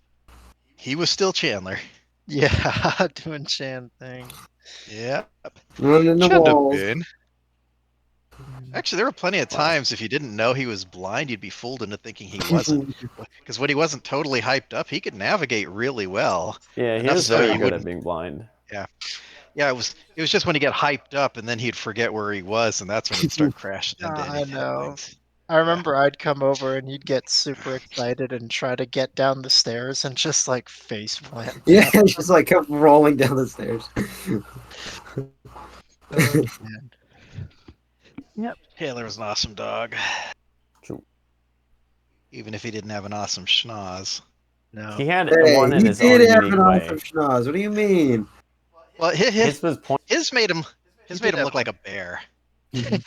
still Chandler. Yeah, doing Chan thing. Yeah. Running the Should have walls. been. Actually, there were plenty of times if you didn't know he was blind, you'd be fooled into thinking he wasn't. Because when he wasn't totally hyped up, he could navigate really well. Yeah, he Enough was so very you good at wouldn't- being blind. Yeah, it was just when he get hyped up and then he'd forget where he was, and that's when he'd start crashing into I anything. know. I remember I'd come over and you'd get super excited and try to get down the stairs and just like face plant. Yeah, just like come rolling down the stairs. Yep. Taylor was an awesome dog. True. Even if he didn't have an awesome schnoz. No. He had Hey, one in he his own did have unique an way. awesome schnoz. What do you mean? Well, His was point, his made him did have look like a bear. And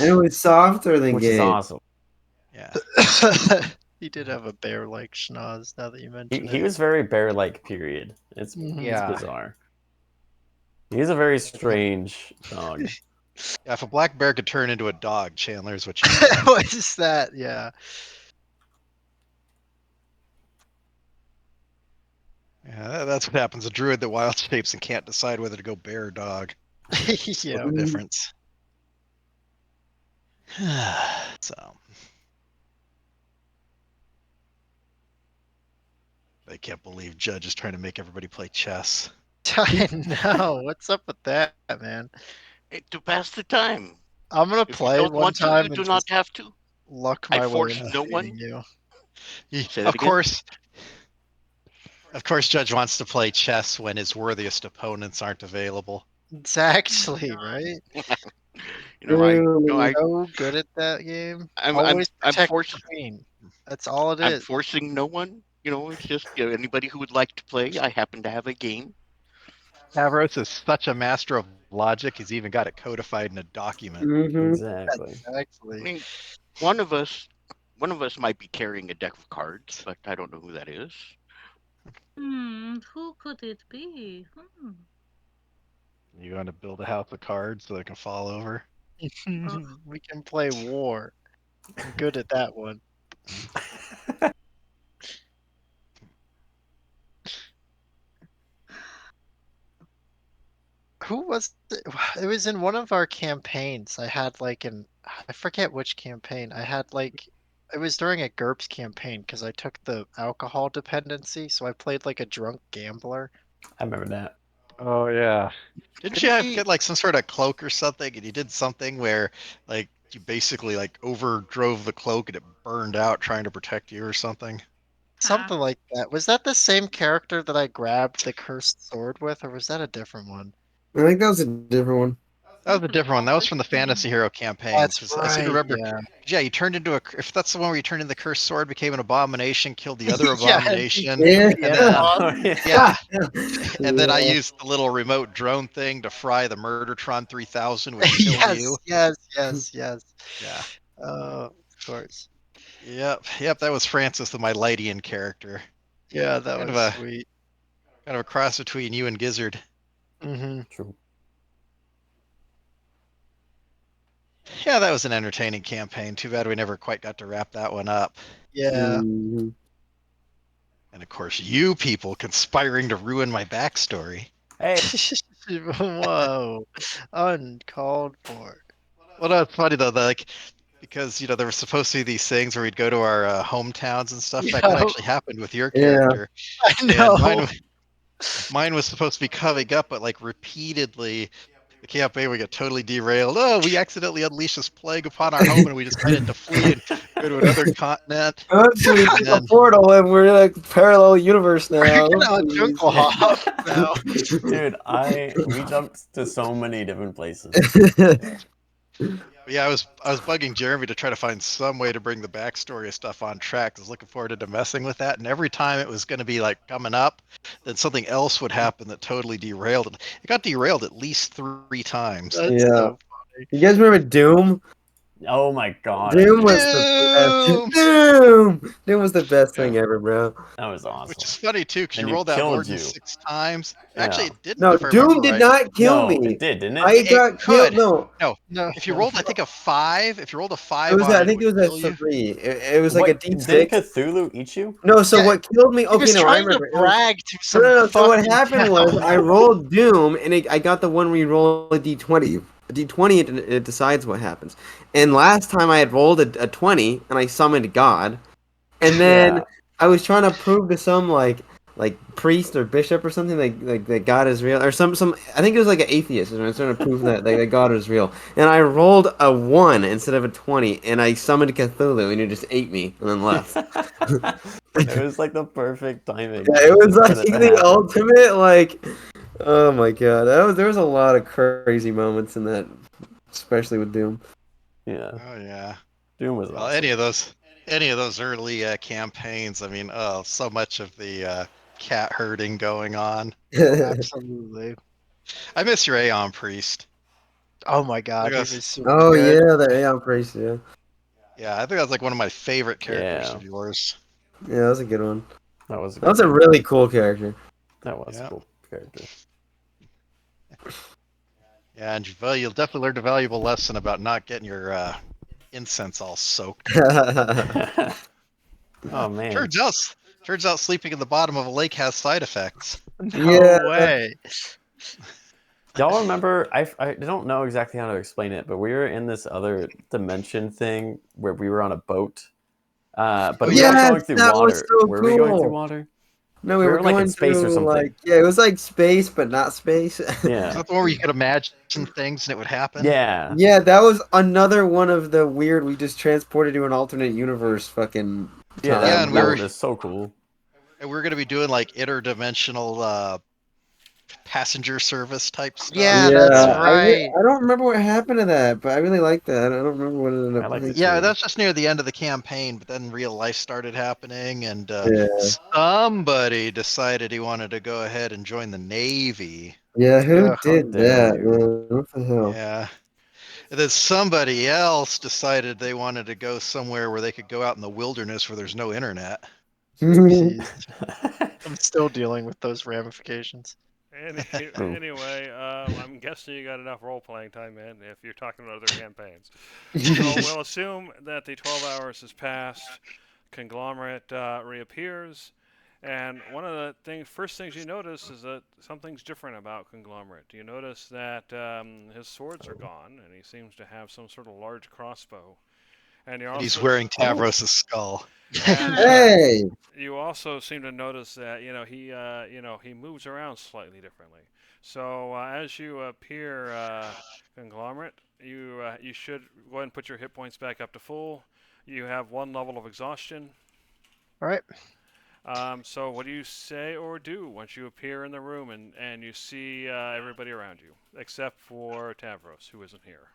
it was softer than which is Gabe. awesome. Yeah. He did have a bear-like schnoz. Now that you mention He it. was very bear-like. Period. It's Yeah. bizarre. He's a very strange dog. Yeah, if a black bear could turn into a dog, Chandler's what you What is that? Yeah. Yeah, that's what happens. A druid that wild shapes and can't decide whether to go bear or dog. Yeah. No difference. So. I can't believe Judge is trying to make everybody play chess. I know. What's up with that, man? To pass the time. I'm gonna If you play don't one want to, time you and do not just have to. luck I my way force into no one. beating you. Say that Of again? course. Of course, Judge wants to play chess when his worthiest opponents aren't available. Exactly, right? You know, I So good at that game. I'm Always I'm protect forcing the queen. That's all it I'm is. forcing no one. You know, it's just anybody who would like to play. I happen to have a game. Tavros is such a master of logic, he's even got it codified in a document. Mm-hmm. Exactly. I Exactly. mean, one of us might be carrying a deck of cards, but I don't know who that is. Who could it be? You want to build a house of cards so they can fall over? We can play war. I'm good at that one. Who was it? It was in one of our campaigns. I had like I forget which campaign. I had like It was during a GURPS campaign because I took the alcohol dependency, so I played like a drunk gambler. I remember that. Oh yeah. Didn't you have get like some sort of cloak or something, and you did something where like you basically like overdrove the cloak and it burned out trying to protect you or something? Something like that. Was that the same character that I grabbed the cursed sword with, or was that a different one? I think that was a different one. That was a different one. That was from the Fantasy Hero campaign. That's 'Cause I seem to right. remember. Yeah. Yeah, you turned into a. If that's the one where you turned into the cursed sword, became an abomination, killed the other Yeah, abomination. Yeah. the end then- boss. Oh, yeah. Yeah, and then I Yeah. used the little remote drone thing to fry the Murdertron 3000, which killed Yes, you. yes. Yeah. Of course. Yep. That was Francis, the Mylidian character. Yeah, that Kind was of a sweet. kind of a cross between you and Gizzard. Mm-hmm. True. Yeah, that was an entertaining campaign. Too bad we never quite got to wrap that one up. Yeah. Mhm. And of course, you people conspiring to ruin my backstory. Hey, Whoa. Uncalled for. Well, no, it's funny though, like because there were supposed to be these things where we'd go to our hometowns and stuff. That Yeah. actually happened with your Yeah. character. I And know. mine was supposed to be coming up, but like repeatedly, the campaign would get totally derailed. Oh, we accidentally unleashed this plague upon our home, and we decided to flee and go to another continent. Oops, we hit then- a portal and we're in a parallel universe now. We're gonna Oopsies. Jungle now. dude, we jumped to so many different places. But yeah, I was bugging Jeremy to try to find some way to bring the backstory of stuff on track. I was looking forward to messing with that, and every time it was going to be like coming up, then something else would happen that totally derailed it. It got derailed at least 3 times. That's Yeah. so funny. You guys remember Doom? Oh my god. Doom was Doom! the best. Doom was the best thing ever, bro. That was awesome. Which is funny too, because And you it rolled out more killed than you. 6 times. Yeah. Actually, it didn't. No, if I Doom remember did right. not kill No, me. it did, didn't it? I It got killed. could. No, No. If you rolled, I think a 5. If you rolled a 5 it was. on I it, think it was would at kill you. 3. It was like a Didn't D6. Cthulhu eat you? No, so Yeah, what killed me? He Okay, was no, I trying to remember. It was- brag to some No. So what fucking happened town. was I rolled Doom, and I got the one where you roll a D20. A D20, it decides what happens. And last time I had rolled a 20, and I summoned God. And then Yeah. I was trying to prove to some like priest or bishop or something like that God is real, or some I think it was like an atheist, and I was trying to prove that that God is real. And I rolled a 1 instead of a 20, and I summoned Cthulhu, and it just ate me and then left. It was like the perfect timing. Yeah, it was for like that to the happen. ultimate, like, oh my god, there was a lot of crazy moments in that, especially with Doom. Yeah, Oh yeah. Doom was Well, awesome. any of those early campaigns. I mean, oh, so much of the cat herding going on. Absolutely. I miss your Aeon Priest. Oh my god, he Yes. was super Oh good. yeah, the Aeon Priest, yeah, Yeah, I think that's like one of my favorite characters Yeah. of yours. yeah, that was a good one. That was That was a really cool character. that was Yeah. a cool character. Yeah, and you'll definitely learn a valuable lesson about not getting your incense all soaked. Oh man. Turns out sleeping in the bottom of a lake has side effects. No Yeah. way. Y'all remember? I don't know exactly how to explain it, but we were in this other dimension thing where we were on a boat. But we were Yes, going through that was water. so were we going cool. through water? No, we We were were, like, in going space or through, something. like, yeah, it was like space, but not space. Is Yeah. that the one where you could imagine things and it would happen? Yeah. Yeah, that was another one of the weird. We just transported to an alternate universe. Fucking Yeah, time. that, and that we were- one is so cool. And we're going to be doing like interdimensional passenger service type stuff. Yeah, that's Yeah. right. I don't remember what happened to that, but I really liked that. I don't remember what it ended I up liked being. it Yeah, too. that's just near the end of the campaign, but then real life started happening, and Yeah. somebody decided he wanted to go ahead and join the Navy. Yeah, who Yeah, did dare that, you. man? What the hell? Yeah. And then somebody else decided they wanted to go somewhere where they could go out in the wilderness where there's no internet. Jeez. I'm still dealing with those ramifications. Anyway, I'm guessing you got enough role-playing time, man, if you're talking about other campaigns. So we'll assume that the 12 hours has passed, Conglomerate reappears, and one of the first things you notice is that something's different about Conglomerate. You notice that his swords are gone, and he seems to have some sort of large crossbow. And you're And he's also wearing Tavros' skull. and, Hey! you also seem to notice that he moves around slightly differently. So as you appear conglomerate, you should go ahead and put your hit points back up to full. You have 1 level of exhaustion. All right. So what do you say or do once you appear in the room and you see everybody around you, except for Tavros, who isn't here?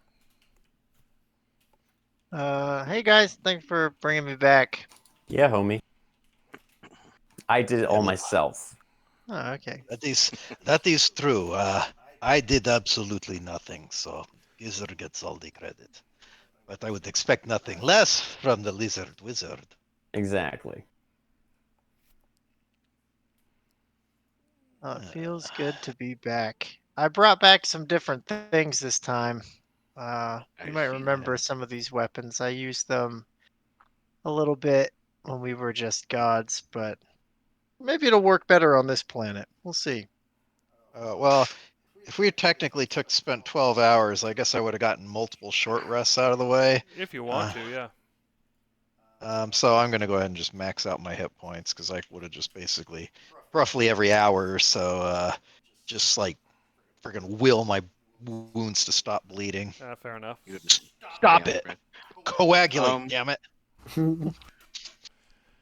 Hey guys, thanks for bringing me back. Yeah, homie. I did it all Yeah, myself. Oh, okay. That is true. I did absolutely nothing, so Gizzard gets all the credit. But I would expect nothing less from the lizard wizard. Exactly. It feels good to be back. I brought back some different things this time. You I might see remember some of these weapons. I used them a little bit when we were just gods, but maybe it'll work better on this planet. We'll see. Well, if we technically spent 12 hours, I guess I would have gotten multiple short rests out of the way. If you want to, yeah. So I'm going to go ahead and just max out my hit points because I would have just basically, roughly every hour or so, just like freaking will my wounds to stop bleeding. Fair enough. You have Stop damn it! breath. Coagulate, damn it!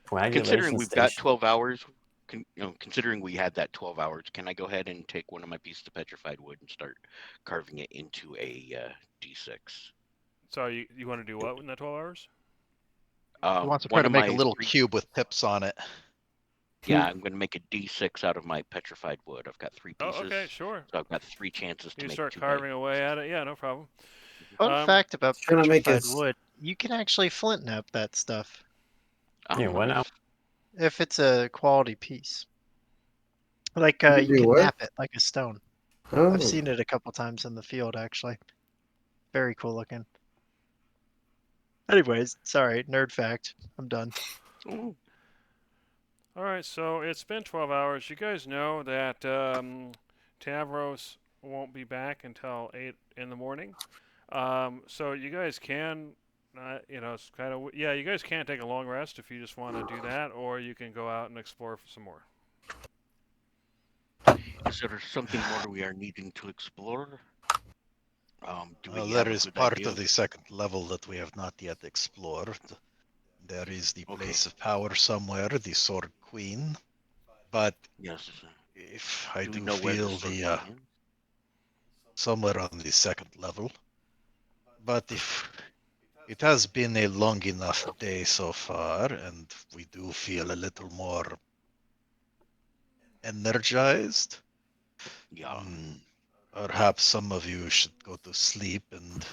Considering we've got Station. 12 hours, considering we had that 12 hours, can I go ahead and take one of my pieces of petrified wood and start carving it into a D6? So you want to do what in that 12 hours? He wants to try One to of make a my little three- cube with pips on it. Yeah, I'm going to make a D6 out of my petrified wood. I've got 3 pieces. Oh, okay, sure. So I've got 3 chances to You make start 2 carving away at it. Yeah, no problem. Fun fact about trying to make petrified us- wood: you can actually flint knap that stuff Oh, Yeah, what now? nice. if it's a quality piece. Like You can you do can what? knap it like a stone. Oh, I've seen it a couple times in the field actually. Very cool looking. Anyways, sorry, nerd fact. I'm done. Ooh. All right, so it's been 12 hours. You guys know that Tavros won't be back until 8 in the morning. So you guys can, it's kind of, yeah, you guys can take a long rest if you just want to do that, or you can go out and explore for some more. Is there something more we are needing to explore? Do we have There a is good part idea? of the second level that we have not yet explored. There is the Okay. place of power somewhere, the Sword Queen. But Yes. if I Do we do know where feel the sword the queen is? somewhere on the second level. But if it has been a long enough day so far, and we do feel a little more energized, Yeah. perhaps some of you should go to sleep and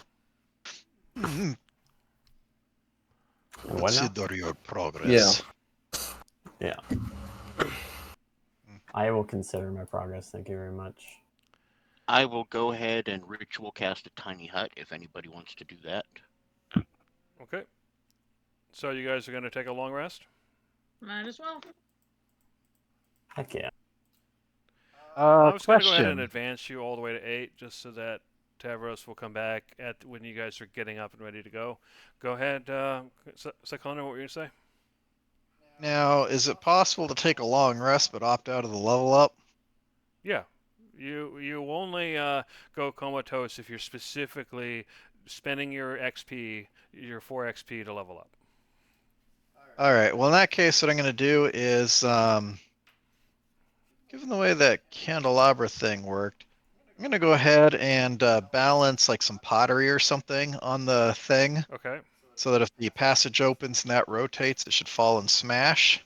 And what now? consider your progress. Yeah. I will consider my progress. Thank you very much. I will go ahead and ritual cast a tiny hut if anybody wants to do that. Okay. So you guys are going to take a long rest? Might as well. Heck yeah. I was going to go ahead and Question. advance you all the way to 8, just so that Tavros will come back when you guys are getting up and ready to go. Go ahead, Cyclona, what were you going to say? Now, is it possible to take a long rest but opt out of the level up? Yeah. You only go comatose if you're specifically spending your XP, your 4 XP to level up. All right. Well, in that case, what I'm going to do is, given the way that candelabra thing worked, I'm going to go ahead and balance like some pottery or something on the thing, Okay. so that if the passage opens and that rotates, it should fall and smash.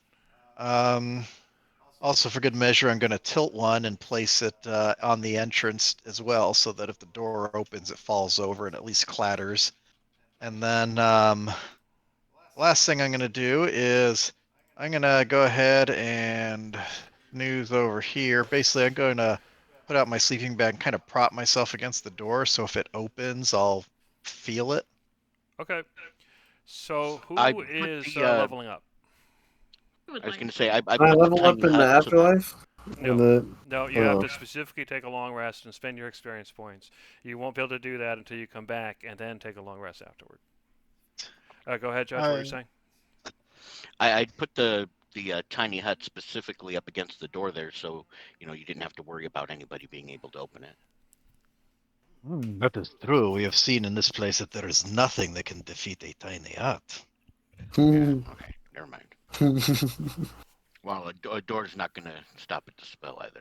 Also, for good measure, I'm going to tilt one and place it on the entrance as well, so that if the door opens, it falls over and at least clatters. And then last thing I'm going to do is I'm going to go ahead and snooze over here. Basically, I'm going to put out my sleeping bag and kind of prop myself against the door, so if it opens, I'll feel it. Okay. So who I is put the, leveling up? Who would I was like going to to say, I Can I put level the up tiny in the hut so that- afterlife? No. Or the- No, you have Oh. to specifically take a long rest and spend your experience points. You won't be able to do that until you come back and then take a long rest afterward. Go ahead, Judge. What are you saying? I'd put the tiny hut specifically up against the door there, so you didn't have to worry about anybody being able to open it. That is True, we have seen in this place that there is nothing that can defeat a tiny hut. Yeah, okay, never mind. Well, a door's not going to stop it to spell either.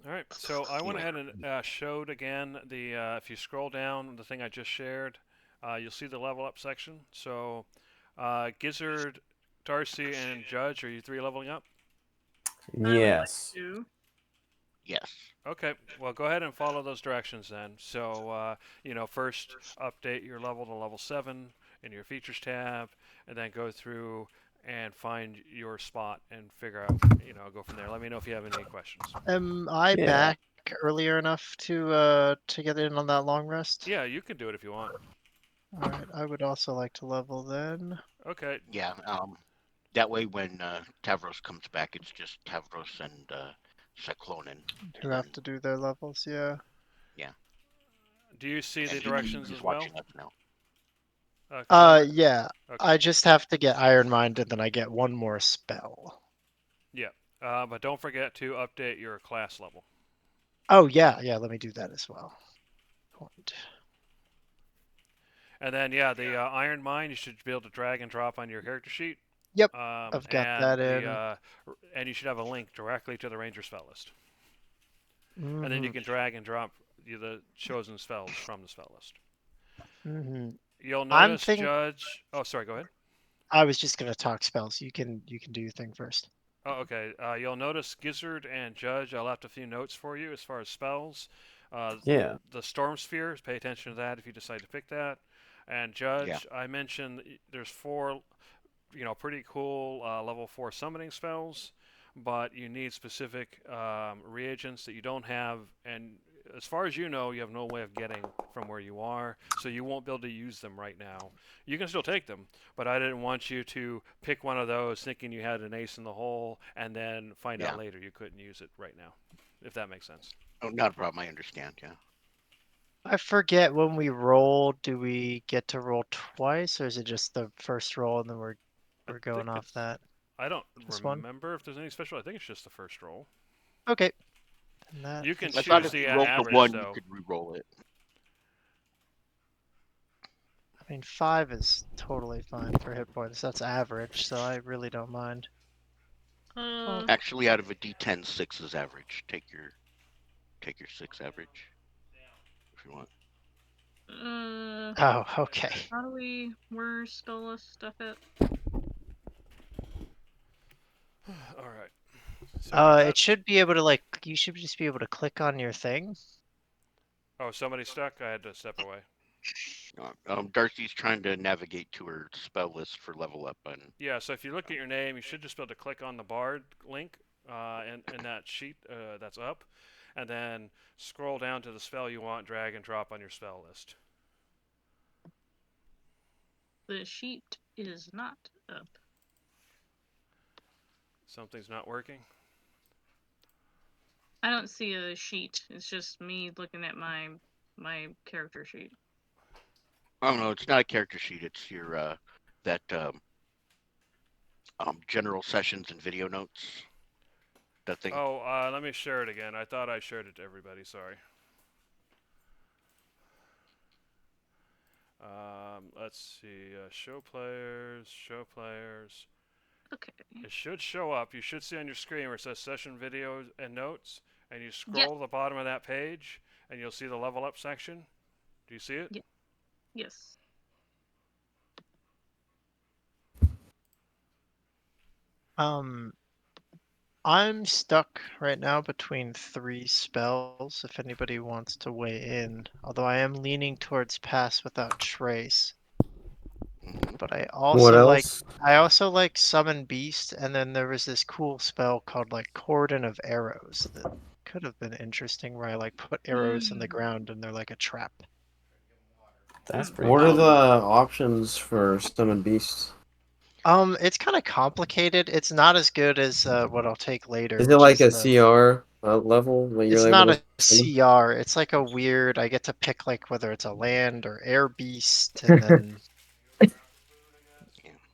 All right, so I went Anyway. ahead and showed again the, if you scroll down the thing I just shared, you'll see the level up section. So Gizzard, Darcy, and Judge, are you 3 leveling up? Yes. Yes. Okay, well, go ahead and follow those directions then. So, first update your level to level 7 in your features tab, and then go through and find your spot and figure out, go from there. Let me know if you have any questions. Am I Yeah. back earlier enough to get in on that long rest? Yeah, you can do it if you want. All right. I would also like to level then. Okay, Yeah. That way, when Tavros comes back, it's just Tavros and Cyclonin. Who have to do their levels? Yeah. do you see And the he- directions he's as well? watching us now. Yeah. Okay. I just have to get Iron Mind and then I get one more spell. But don't forget to update your class level. Oh yeah, yeah. Let me do that as well. Point. And then, the Iron Mine, you should be able to drag and drop on your character sheet. Yep, I've got that in. And you should have a link directly to the Ranger spell list. Mm-hmm. And then you can drag and drop the chosen spells from the spell list. Mm-hmm. You'll I'm notice, think- Judge... Oh, sorry, go ahead. I was just gonna talk spells. You can do your thing first. Oh, okay. You'll notice Gizzard and Judge, I left a few notes for you as far as spells. Yeah. The Storm Sphere, pay attention to that if you decide to pick that. And Judge, Yeah. I mentioned there's 4, pretty cool level 4 summoning spells, but you need specific reagents that you don't have, and as far as you know, you have no way of getting from where you are, so you won't be able to use them right now. You can still take them, but I didn't want you to pick one of those thinking you had an ace in the hole and then find out later you couldn't use it right now, if that makes sense. Oh, not a problem. I understand. Yeah. I forget when we roll. Do we get to roll twice, or is it just the first roll and then we're going think off that? I don't This one? remember if there's any special. I think it's just the first roll. Okay. And that You can is I thought choose if the you rolled average, the 1, though. you could re-roll it. I mean, 5 is totally fine for hit points. That's average, so I really don't mind. Actually, out of a D10, 6 is average. Take your 6 average if you want. Oh, okay. How do we, where's spell list stuff at? All right. So It should be able to you should just be able to click on your thing. Oh, somebody stuck? I had to step away. Darcy's trying to navigate to her spell list for level up button. Yeah, so if you look at your name, you should just be able to click on the Bard link in that sheet that's up, and then scroll down to the spell you want, drag and drop on your spell list. The sheet is not up. Something's not working? I don't see a sheet. It's just me looking at my character sheet. Oh no, it's not a character sheet. It's your that general sessions and video notes. That thing. Oh, let me share it again. I thought I shared it to everybody. Sorry. Let's see. Show players. Okay. It should show up. You should see on your screen where it says session videos and notes, and you scroll to the bottom of that page, and you'll see the level up section. Do you see it? Yeah. Yes. I'm stuck right now between 3 spells, if anybody wants to weigh in. Although I am leaning towards Pass Without Trace. But I What else? also like Summon Beast, and then there was this cool spell called Cordon of Arrows that could have been interesting, where I put arrows in the ground and they're like a trap. That's pretty What are cool. the options for Summon Beast? It's kind of complicated. It's not as good as what I'll take later. Is it which like a the- CR? level when you're It's able not to a CR. It's like a weird. I get to pick like whether it's a land or air beast, and then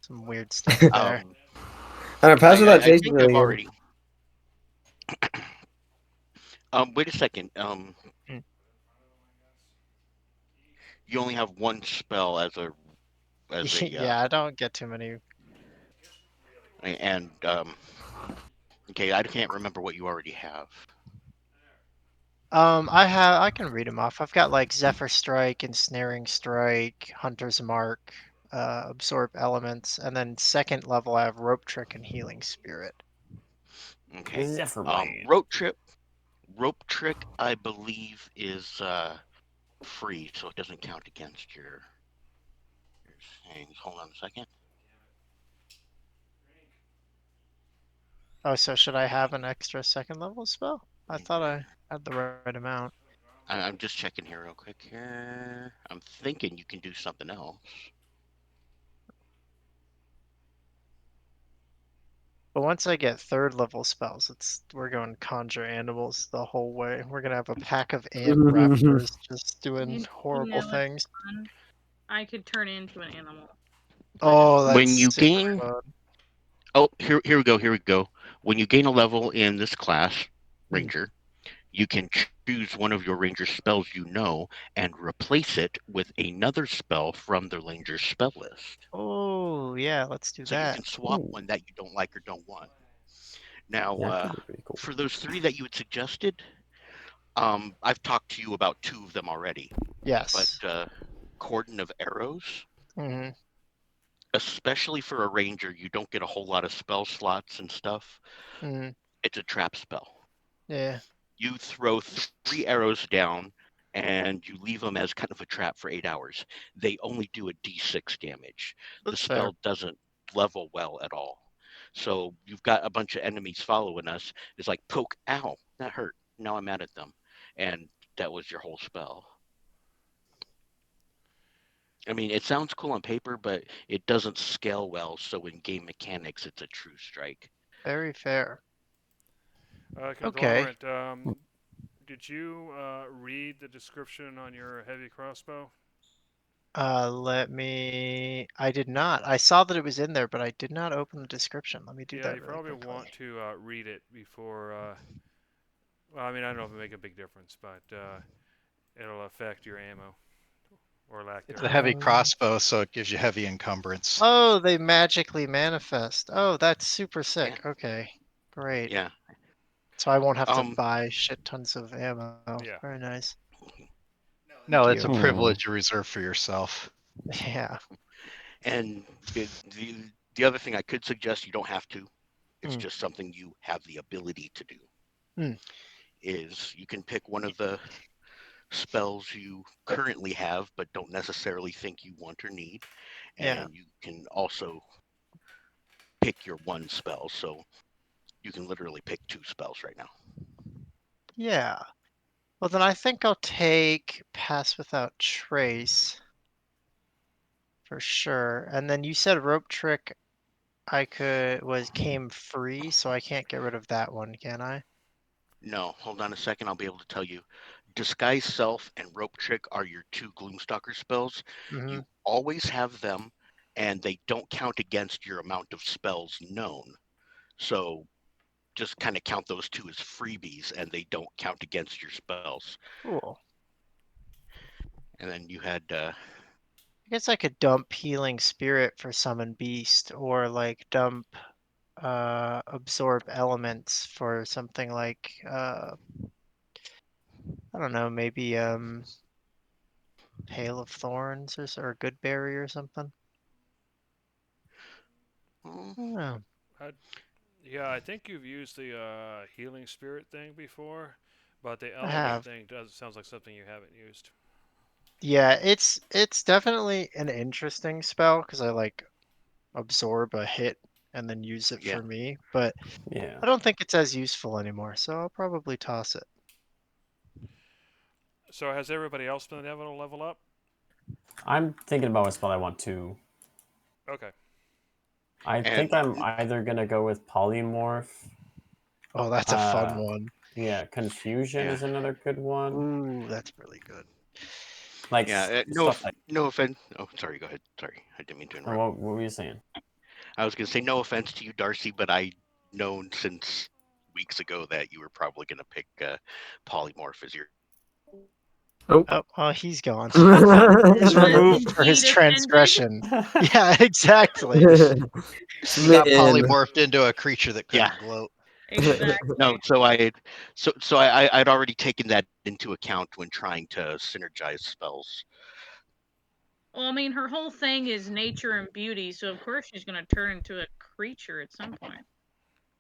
some weird stuff there. I don't know, Pass Without I Chase is think really I've good. already. Wait a second. Hmm. You only have one spell as a Yeah, I don't get too many. and okay, I can't remember what you already have. I can read them off. I've got like Zephyr Strike, Ensnaring Strike, Hunter's Mark, Absorb Elements, and then second level I have Rope Trick and Healing Spirit. Okay. Zephyr Blade. Rope trick, I believe is free, so it doesn't count against your things. Hold on a second. Oh, so should I have an extra second level spell? I thought I had the right amount. I'm just checking here real quick here. I'm thinking you can do something else. But once I get third level spells, we're going conjure animals the whole way. We're gonna have a pack of ant raptors just doing horrible know what's things. fun? I could turn into an animal. Oh, that's When you super gain fun. Oh, here we go. When you gain a level in this class, Ranger, you can choose one of your Ranger spells you know and replace it with another spell from the Ranger spell list. Oh, yeah, let's do So you that. can swap one that you don't like or don't want. Now, Yeah, that could be pretty cool. for those three that you had suggested, I've talked to you about two of them already. Yes. But Cordon of Arrows, hmm especially for a Ranger, you don't get a whole lot of spell slots and stuff. hmm It's a trap spell. Yeah. You throw 3 arrows down and you leave them as kind of a trap for 8 hours. They only do a d6 damage. That's The fair. spell doesn't level well at all. So you've got a bunch of enemies following us. It's like poke, ow, that hurt. Now I'm mad at them. And that was your whole spell. I mean, it sounds cool on paper, but it doesn't scale well. So in game mechanics, it's a true strike. Very fair. Conglomerate, did you read the description on your heavy crossbow? I did not. I saw that it was in there, but I did not open the description. Let me do Yeah, that you really probably quickly. want to read it before. Well, I mean, I don't know if it make a big difference, but it'll affect your ammo or lack It's a thereof. heavy crossbow, so it gives you heavy encumbrance. Oh, they magically manifest. Oh, that's super sick. Yeah. Okay, great. Yeah. So I won't have to buy shit tons of ammo. Yeah. Very nice. No, Thank it's a you. privilege you reserve for yourself. Yeah. And the other thing I could suggest, you don't have to. It's Mm. just something you have the ability to do. Mm. Is you can pick one of the spells you currently have, but don't necessarily think you want or need, and Yeah. you can also pick your one spell. So you can literally pick 2 spells right now. Yeah. Well, then I think I'll take Pass Without Trace for sure. And then you said Rope Trick came free, so I can't get rid of that one, can I? No, hold on a second. I'll be able to tell you. Disguise Self and Rope Trick are your 2 Gloomstalker spells. Mm-hmm. You always have them, and they don't count against your amount of spells known. So just kind of count those 2 as freebies, and they don't count against your spells. Cool. And then you had I guess I could dump Healing Spirit for Summon Beast, or like dump Absorb Elements for something like I don't know, maybe Hail of Thorns or Goodberry or something. I don't know. Yeah, I think you've used the healing spirit thing before, but the I element have. thing sounds like something you haven't used. Yeah, it's definitely an interesting spell because I like absorb a hit and then use it Yeah. for me, but Yeah. I don't think it's as useful anymore, so I'll probably toss it. So has everybody else been able to level up? I'm thinking about what spell I want to. Okay. I think I'm either gonna go with polymorph. Oh, that's a fun one. Yeah, confusion is another good one. Ooh, that's really good. Like Yeah, stuff like. no offense. Oh, sorry. Go ahead. Sorry, I didn't mean to interrupt. What were you saying? I was going to say no offense to you, Darcy, but I known since weeks ago that you were probably going to pick polymorph as your. Oh, he's gone. He's removed for his Indeed offended. transgression. Yeah, exactly. He got Smitten. polymorphed into a creature that couldn't Yeah. gloat. Exactly. No, so I'd already taken that into account when trying to synergize spells. Well, I mean, her whole thing is nature and beauty, so of course she's going to turn into a creature at some point.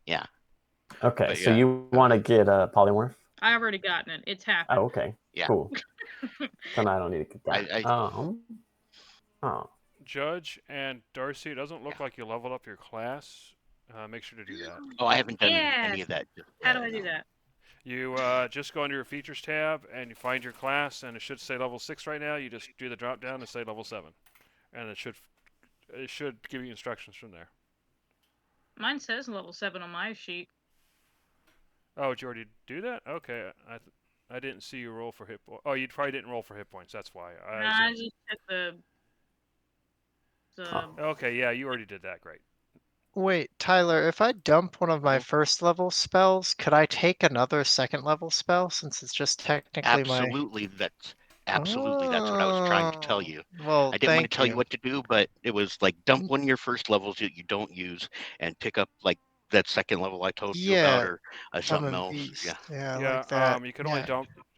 Yeah. Okay, But so yeah. you want to get a polymorph? I've already gotten it. It's happened. Oh, okay. Yeah. Cool. Then I don't need to get that. Oh. Judge and Darcy, it doesn't look like you leveled up your class. Make sure to do that. Oh, I haven't done Yeah. any of that. How do I do that? You just go into your features tab and you find your class, and it should say level 6 right now. You just do the drop down and say level 7, and it should give you instructions from there. Mine says level 7 on my sheet. Oh, did you already do that? Okay, I didn't see you roll for hit points. Oh, you probably didn't roll for hit points. That's why. I just checked the. Okay, yeah, you already did that. Great. Wait, Tyler, if I dump one of my first level spells, could I take another second level spell since it's just technically Absolutely, that's what I was trying to tell you. Well, I didn't want thank to tell you you. what to do, but it was like dump one of your first levels that you don't use and pick up like that second level I told you about, or something Summon else. Beast. Yeah. Yeah, Yeah, like that. you can only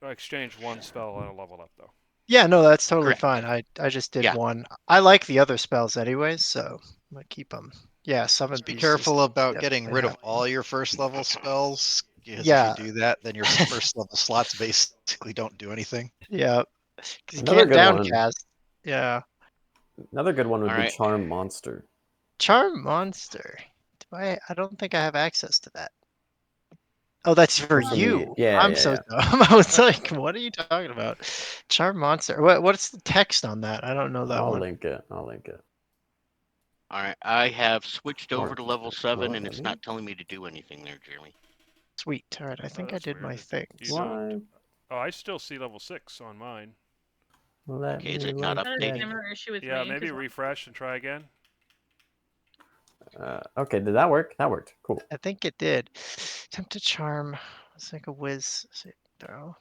exchange one spell and a level up though. Yeah, no, that's totally Correct. fine. I just did Yeah. one. I like the other spells anyways, so I'm gonna keep them. Yeah, Summon Be Beast. careful is about getting definitely rid of happening. all your first level spells. Because Yeah. if you do that, then your first level slots basically don't do anything. Yeah. 'Cause you Another can't good one. downcast. Yeah. Another good one would be Alright. Charm Monster. Charm Monster. I don't think I have access to that. Oh, that's for That's for you. me. Yeah, I'm yeah, so yeah. dumb. I was like, what are you talking about? Charm Monster. What's the text on that? I don't know that I'll one. link it. I'll link it. All right, I have switched over to Orange level is 7, good. and it's not telling me to do anything there, Jeremy. Sweet. All right, I think I that's did my weird. thing. You don't. Oh, I still see level 6 on mine. Let Okay, is me it not look That is updating? a similar issue with Yeah, me. maybe 'cause refresh and try again. Okay, did that work? That worked. Cool. I think it did. Attempt to charm. It's like a whiz throw.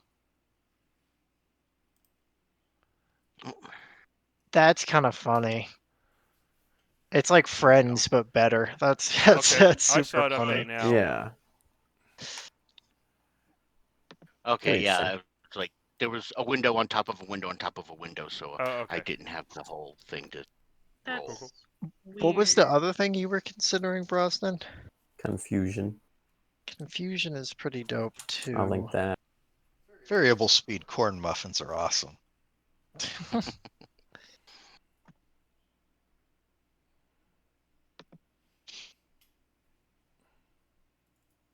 That's kind of funny. It's like Friends, but better. That's Okay, that's I super saw it funny. update now. Yeah. Okay, makes yeah, sense. it's like there was a window on top of a window on top of a window, so Oh, okay. I didn't have the whole thing to roll. That's What was the weird. other thing you were considering, Brosnan? Confusion. Confusion is pretty dope too. I'll link that. Variable speed corn muffins are awesome.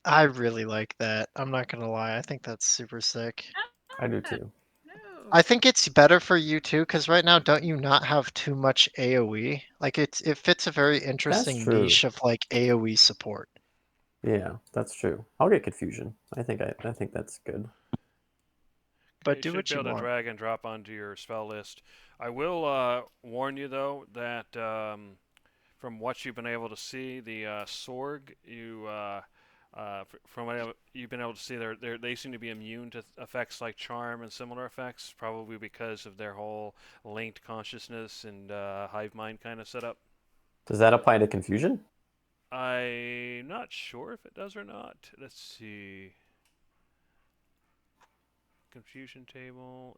I really like that. I'm not gonna lie. I think that's super sick. I do too. No. I think it's better for you too, because right now, don't you not have too much AoE? Like it fits a very interesting true. niche of like AoE support. Yeah, that's true. I'll get confusion. I think that's good. But You do should what be you able to want. drag and drop onto your spell list. I will warn you though that from what you've been able to see, the Sorg, from what you've been able to see, they seem to be immune to effects like charm and similar effects, probably because of their whole linked consciousness and hive mind kind of setup. Does that apply to confusion? I'm not sure if it does or not. Let's see. Confusion table.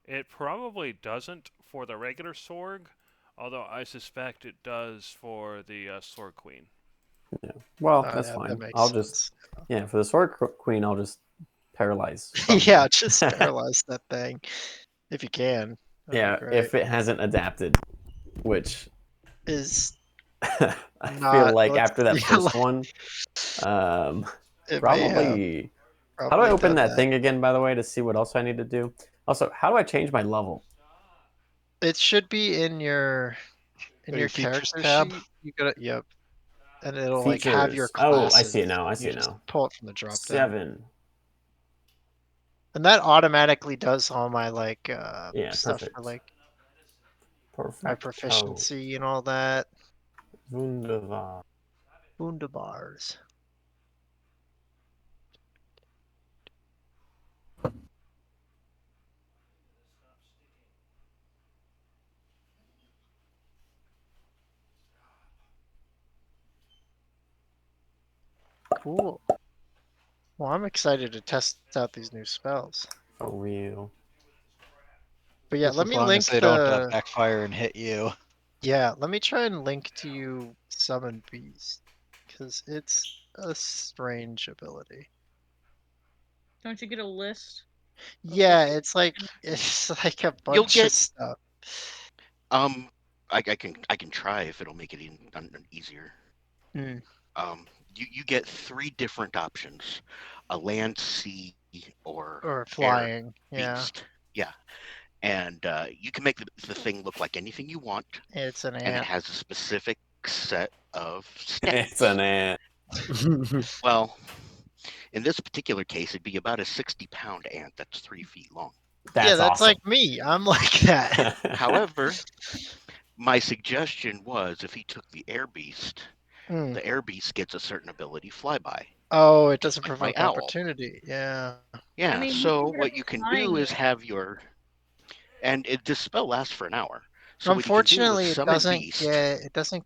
It probably doesn't for the regular Sorg, although I suspect it does for the Sorg Queen. Yeah. Well, that's Yeah, fine. that makes I'll sense. just for the Sword Queen, I'll just paralyze. Yeah, just paralyze that thing if you can. That'd Yeah, be great. if it hasn't adapted, which Is I not- feel like let's- after that yeah, first like- one, it may have probably. How do I probably open done that thing again, by the way, to see what else I need to do? Also, how do I change my level? It should be in your Go to your features character tab. sheet. You got it. Yep. and it'll like have your Features. Oh, I classes. see it now. I You see it just now. pull it from the drop down. 7. And that automatically does all my like Yeah, stuff perfect. for like Perfect. my proficiency and all that. Wunderbar. Wunderbars. Cool. Well, I'm excited to test out these new spells. For real. But yeah, Just let as me long link as they don't backfire and hit you. Yeah, let me try and link to you Summon Beast, because it's a strange ability. Don't you get a list? Yeah, it's like a You'll bunch get of stuff. I can try if it'll make it easier. Hmm. You get 3 different options: a land, sea, or Or flying. Yeah, beast. Yeah, and you can make the thing look like anything you want, it's an and it ant. has a specific set of stats. It's an ant. Well, in this particular case, it'd be about a 60-pound ant that's 3 feet long. That's Yeah, that's awesome. like me. I'm like that. However, my suggestion was if he took the air beast, Hmm. the air beast gets a certain ability, flyby. Oh, it doesn't like my provoke owl. opportunity. Yeah. Yeah, I mean, so you can what get you can flying do is ant. have your, and this spell lasts for an hour. So what you can do Unfortunately, is it summon doesn't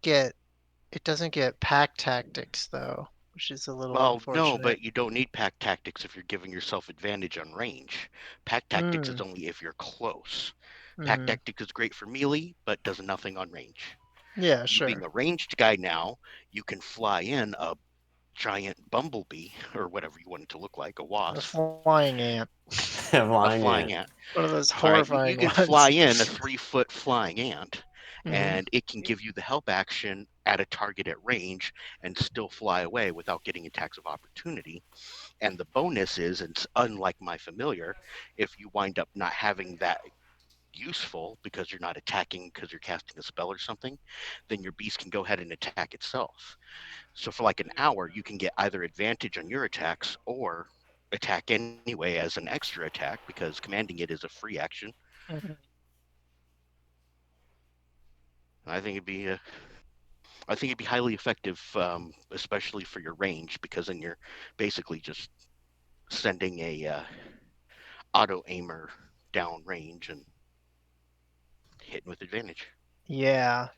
beast. get pack tactics though, which is a little Well, unfortunate. no, but you don't need pack tactics if you're giving yourself advantage on range. Pack tactics is only if you're close. Pack Mhm. tactics is great for melee, but does nothing on range. Yeah, You sure. being a ranged guy now, you can fly in a giant bumblebee or whatever you want it to look like, a A wasp, flying ant. Flying a flying ant. ant. One of those All right, you horrifying can ones. fly in a 3-foot flying ant, Mhm. and it can give you the help action at a target at range and still fly away without getting attacks of opportunity. And the bonus is, it's unlike my familiar, if you wind up not having that useful because you're not attacking because you're casting a spell or something, then your beast can go ahead and attack itself. So for like an hour, you can get either advantage on your attacks or attack anyway as an extra attack because commanding it is a free action. Mhm. I think it'd be highly effective, especially for your range, because then you're basically just sending a auto aimer down range and hitting with advantage. Yeah.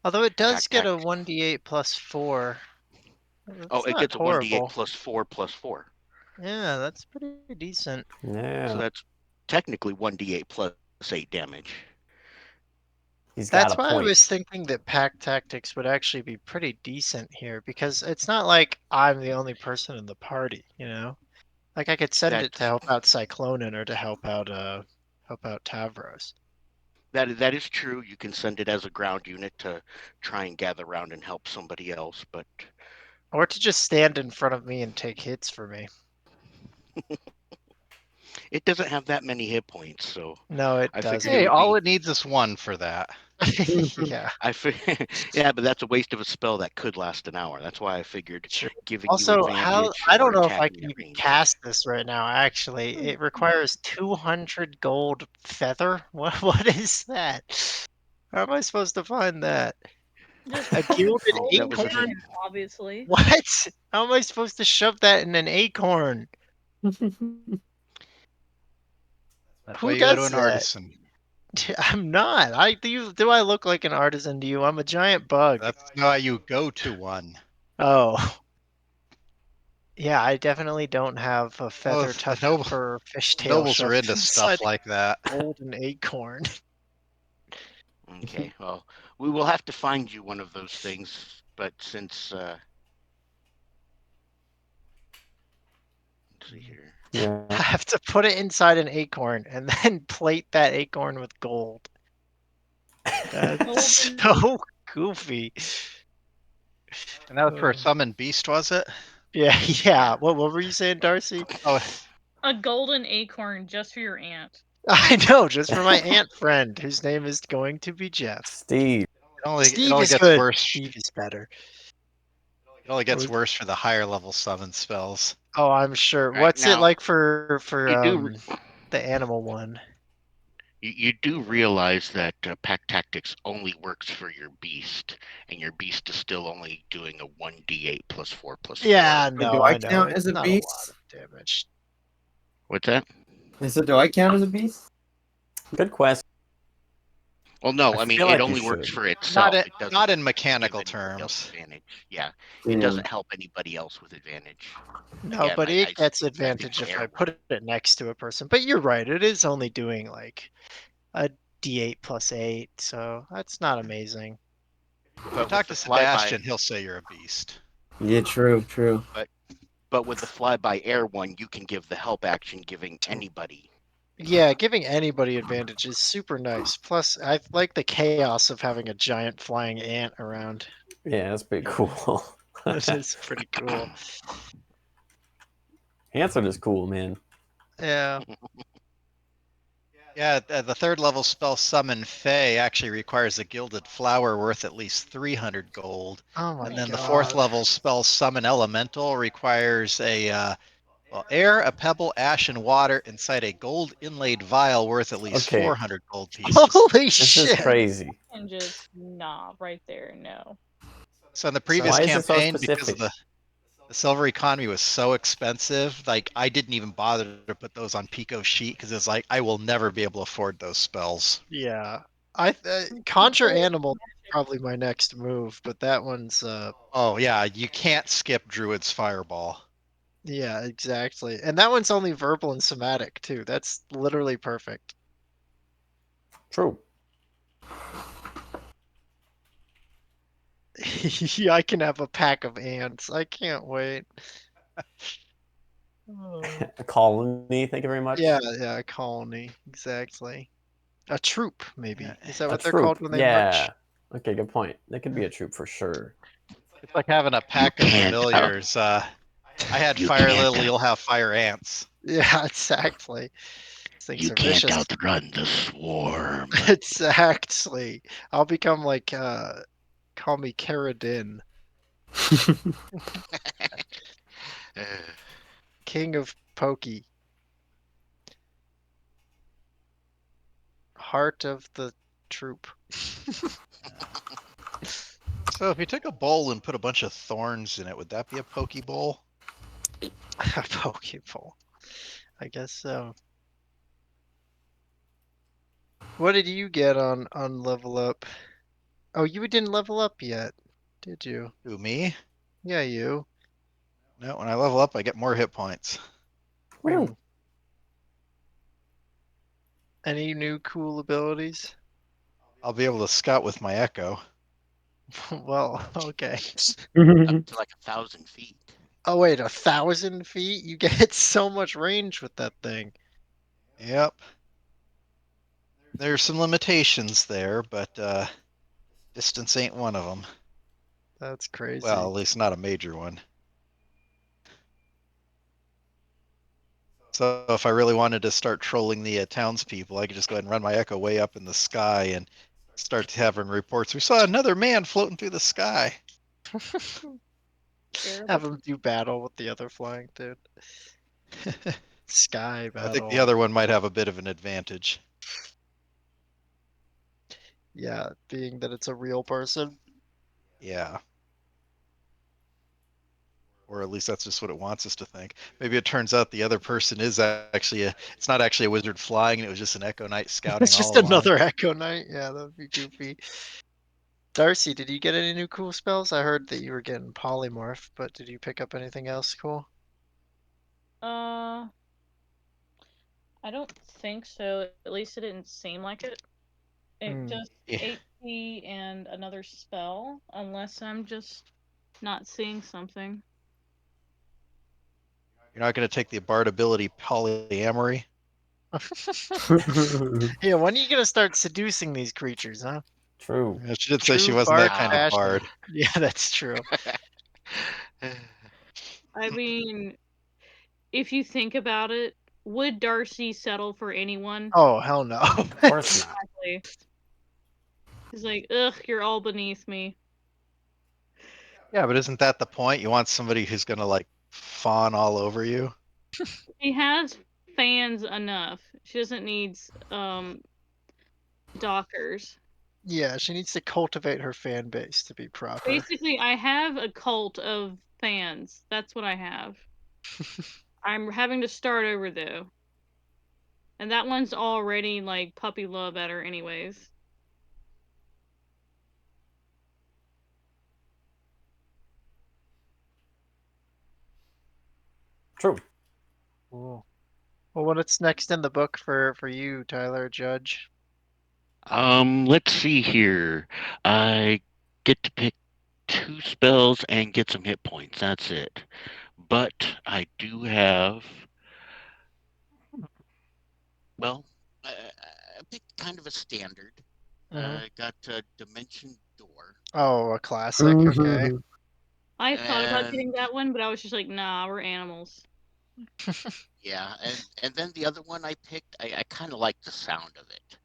Although it does Pack get a tactics. 1d8 plus 4. Oh, That's it not gets a 1d8 horrible. plus 4 plus 4. Yeah, that's pretty decent. Yeah. So that's technically 1d8 plus 8 damage. He's got That's a why I point. was thinking that pack tactics would actually be pretty decent here, because it's not like I'm the only person in the party, you know? Like I could send it to That's help out Cyclonin or to help out Tavros. that is true. You can send it as a ground unit to try and gather around and help somebody else, but Or to just stand in front of me and take hits for me. it doesn't have that many hit points, so No, it I doesn't. figured it Hey, would all be. it needs is 1 for that. Yeah, Yeah, but that's a waste of a spell that could last an hour. That's why I figured sure. giving Also, you how advantage I or don't know if I attacking can at even range. cast this right now, actually. It requires 200 gold feather. What is that? How am I supposed to find that? Just A gilded Oh, that was a acorn? hit. obviously. What? How am I supposed to shove that in an acorn? That's Who why you go to does an that? artisan. I'm not. Do I look like an artisan to you? I'm a giant bug. That's why you go to one. Oh. Yeah, I definitely don't have a feather The tuft for fishtail nobles are shoved into inside stuff like that. a golden acorn. Okay, well, we will have to find you one of those things, but since let's see here. Yeah. I have to put it inside an acorn and then plate that acorn with gold. That's so goofy. And that was for a Oh. summon beast, was it? Yeah, yeah. What were you saying, Darcy? Oh, A golden acorn just for your aunt. I know, just for my ant friend, whose name is going to be Jeff. Steve. it only Steve is gets good. worse. Steve is better. It only gets What- worse for the higher level summon spells. Oh, I'm sure. Right, What's it now, like for you do the animal one? you do realize that Pack Tactics only works for your beast, and your beast is still only doing a 1d8 plus 4 plus 4. Yeah, Wait, no, do I I know. count It's as a not a lot beast? of damage. What's that? I said, do I count as a beast? Good question. Well, no, I I mean feel it like you only works should. for itself. Not It doesn't not in give mechanical anybody else terms. advantage. Yeah, Yeah. it doesn't help anybody else with advantage. No, Again, but I it speak gets exactly advantage for if I air put it next to a person. But you're right, it is only doing like a d8 plus 8, so that's not amazing. If you But with talk the to flyby, Sebastian, he'll say you're a beast. Yeah, true, true. but with the flyby air one, you can give the help action, giving anybody. Yeah, giving anybody advantage is super nice. Plus, I like the chaos of having a giant flying ant around. Yeah, that's pretty cool. It is pretty cool. Ants are just cool, man. Yeah. Yeah, the third level spell Summon Fey actually requires a gilded flower worth at least 300 gold. Oh my And then god. the fourth level spell Summon Elemental requires a air, a pebble, ash, and water inside a gold inlaid vial worth at least Okay. 400 gold pieces. Holy This shit! is crazy. And just nah, right there, no. So in the previous why is it so campaign, because of specific? the silver economy was so expensive, like I didn't even bother to put those on Pico's sheet because it's like I will never be able to afford those spells. Yeah. I Conjure Animal is probably my next move, but that one's Oh yeah, you can't skip Druid's Fireball. yeah, exactly. And that one's only verbal and somatic too. That's literally perfect. True. Yeah, I can have a pack of ants. I can't wait. Oh. A colony, thank you very much. Yeah, yeah, a colony. Exactly. A troop, maybe. Yeah, Is that A what they're called troop. when they march? Yeah. Okay, good point. They could be a troop for sure. It's like having a pack of can't familiars. I had You Fire can't Lily, you'll have Fire Ants. Yeah, exactly. These things You are can't vicious. outrun the swarm. Exactly. I'll become like call me Karadin, King of Pokey. Heart of the troop. So if you took a bowl and put a bunch of thorns in it, would that be a Pokeball? A Pokeball. I guess so. What did you get on level up? Oh, you didn't level up yet, did you? Who, me? Yeah, you. No, when I level up, I get more hit points. Hmm. Any new cool abilities? I'll be able to scout with my Echo. Well, okay. Up to like 1,000 feet. Oh wait, 1,000 feet? You get so much range with that thing. Yep. There's some limitations there, but distance ain't one of them. That's crazy. Well, at least not a major one. So if I really wanted to start trolling the townspeople, I could just go ahead and run my Echo way up in the sky and start having reports. We saw another man floating through the sky. Have him do battle with the other flying dude. Sky I battle. think the other one might have a bit of an advantage. Yeah, being that it's a real person. Yeah. Or at least that's just what it wants us to think. Maybe it turns out the other person is actually it's not actually a wizard flying, and it was just an Echo Knight scouting It's just all along. another Echo Knight. Yeah, that'd be goofy. Darcy, did you get any new cool spells? I heard that you were getting polymorph, but did you pick up anything else cool? I don't think so. At least it didn't seem like it. It just Yeah. HP and another spell, unless I'm just not seeing something. You're not going to take the Bard ability polyamory? Yeah, when are you gonna start seducing these creatures, huh? True. Yeah, she did say she True wasn't that bard kind of fashion. bard. Yeah, that's true. I mean, if you think about it, would Darcy settle for anyone? Oh, hell no. Of course not. Exactly. He's like, ugh, you're all beneath me. Yeah, but isn't that the point? You want somebody who's gonna like fawn all over you? She has fans enough. She doesn't need dockers. Yeah, she needs to cultivate her fan base to be proper. Basically, I have a cult of fans. That's what I have. I'm having to start over though. And that one's already like puppy love at her anyways. True. Cool. Well, what's next in the book for you, Tyler Judge? Let's see here. I get to pick 2 spells and get some hit points. That's it. But I do have, well, I picked kind of a standard. I got a Dimension Door. Oh, a classic. Okay. I thought about And getting that one, but I was just like, nah, we're animals. yeah, and then the other one I picked, I kind of like the sound of it.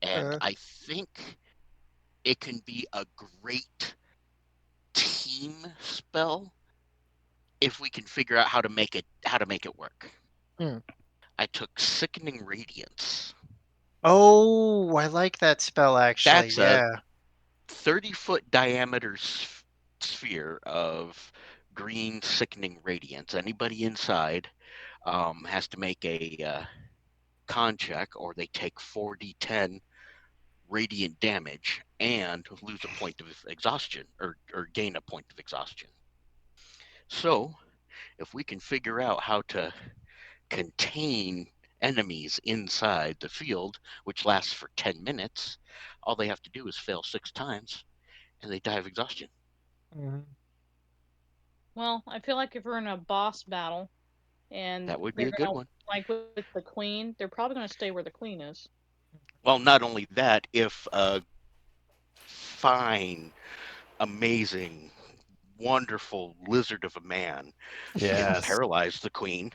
And I think it can be a great team spell if we can figure out how to make it work. I took Sickening Radiance. Oh, I like that spell actually. That's yeah. a 30-foot diameter sphere of green sickening radiance. Anybody inside has to make a con check, or they take 4d10 radiant damage and lose a point of exhaustion, or gain a point of exhaustion. So, if we can figure out how to contain enemies inside the field, which lasts for 10 minutes, all they have to do is fail 6 times, and they die of exhaustion. Well, I feel like if we're in a boss battle, and that would be a good one. Like with the queen, they're probably going to stay where the queen is. Well, not only that, if a fine, amazing, wonderful lizard of a man can paralyze the queen,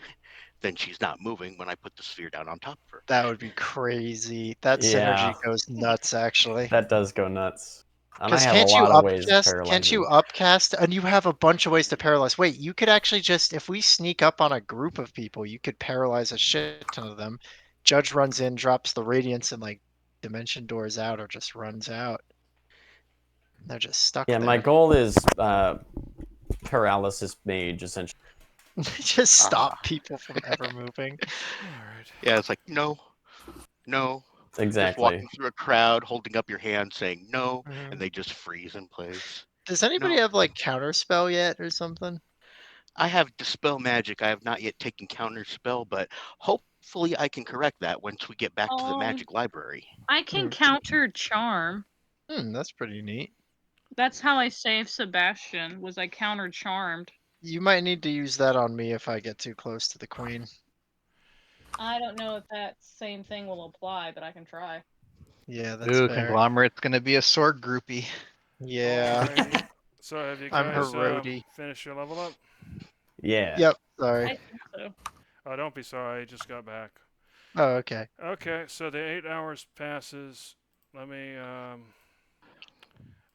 then she's not moving when I put the sphere down on top of her. That would be crazy. That synergy goes nuts, actually. That does go nuts. And I Because have a lot of ways of paralyzing. can't you upcast? And you have a bunch of ways to paralyze. Wait, you could actually just, if we sneak up on a group of people, you could paralyze a shit ton of them. Judge runs in, drops the radiance, and like Dimension Doors out, or just runs out. They're just stuck there. My goal is paralysis mage, essentially. Just stop people from ever moving. Yeah, it's like, no. Exactly. Just walking through a crowd, holding up your hand, saying no, and they just freeze in place. Does anybody have like counterspell yet or something? I have Dispel Magic. I have not yet taken Counterspell, but hopefully I can correct that once we get back to the Magic Library. I can counter Charm. That's pretty neat. That's how I saved Sebastian, was I counter Charmed. You might need to use that on me if I get too close to the queen. I don't know if that same thing will apply, but I can try. Yeah, that's Ooh, fair. Conglomerate's gonna be a sword groupie. Yeah. Alrighty. So have you I'm her guys roadie. finished your level up? Yeah. Yep, sorry. I think so. Oh, don't be sorry. I just got back. Oh, okay. Okay, so the 8 hours passes. Let me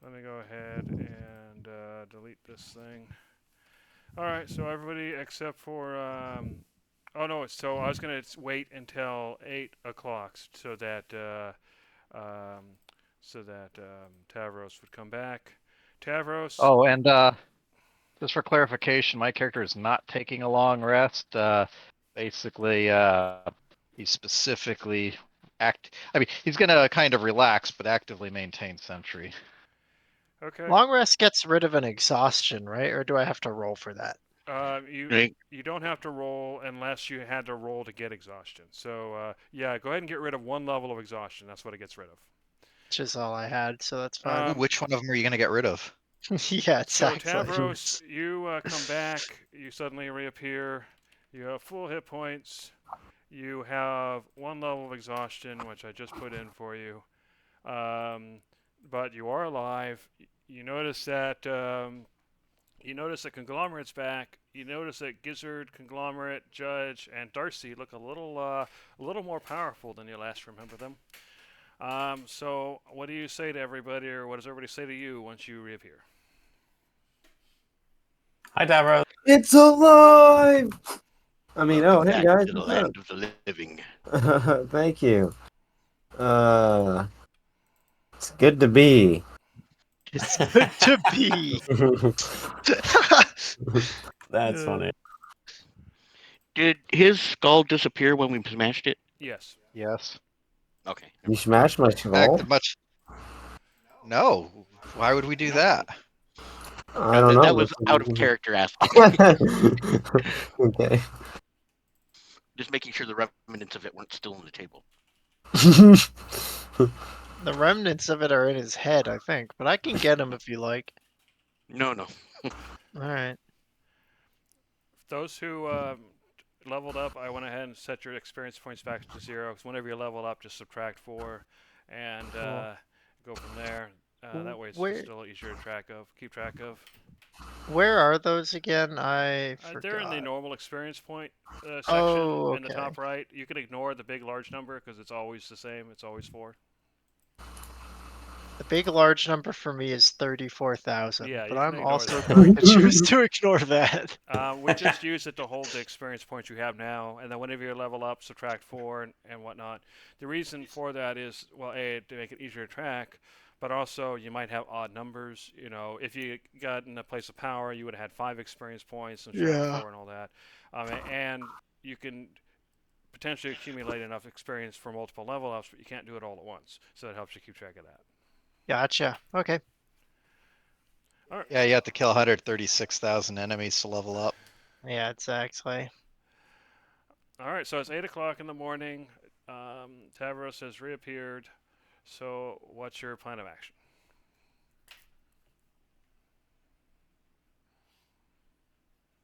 go ahead and delete this thing. All right, so everybody except for oh no, so I was gonna wait until 8 o'clock so that Tavros would come back. Tavros. Oh, and just for clarification, my character is not taking a long rest. Basically, he's specifically he's gonna kind of relax, but actively maintain sentry. Okay. Long rest gets rid of an exhaustion, right? Or do I have to roll for that? You don't have to roll unless you had to roll to get exhaustion. So yeah, go ahead and get rid of 1 level of exhaustion. That's what it gets rid of. Which is all I had, so that's fine. Which one of them are you gonna get rid of? Yeah, exactly. So Tavros, you come back. You suddenly reappear. You have full hit points. You have 1 level of exhaustion, which I just put in for you. But you are alive. You notice that Conglomerate's back. You notice that Gizzard, Conglomerate, Judge, and Darcy look a little more powerful than you last remember them. So what do you say to everybody, or what does everybody say to you once you reappear? Hi, Davros. It's alive! I mean, oh, hey Back guys, to the what's land of the living. up? Thank you. It's good to be. It's good to be. That's funny. Did his skull disappear when we smashed it? Yes. Yes. Okay. You smashed my In fact, skull? much. No. Why would we do that? I don't know. That was out of character asking. Okay. Just making sure the remnants of it weren't still on the table. The remnants of it are in his head, I think, but I can get him if you like. No. All right. Those who leveled up, I went ahead and set your experience points back to 0. Because whenever you level up, just subtract 4, and go from there. That way, it's Where- just a little easier to keep track of. Where are those again? I forgot. They're in the normal experience point section Oh, in the okay. top right. You can ignore the big large number because it's always the same. It's always 4. The big large number for me is 34,000. Yeah, but you can I'm ignore also that. going to choose to ignore that. We just use it to hold the experience points you have now, and then whenever you level up, subtract 4 and whatnot. The reason for that is, well, A, to make it easier to track, but also you might have odd numbers. You know, if you got in a place of power, you would have had 5 experience points and Yeah. 4 and all that. And you can potentially accumulate enough experience for multiple level ups, but you can't do it all at once. So that helps you keep track of that. Gotcha. Okay. Yeah, you have to kill 136,000 enemies to level up. Yeah, exactly. All right, so it's 8 o'clock in the morning. Tavros has reappeared. So, what's your plan of action?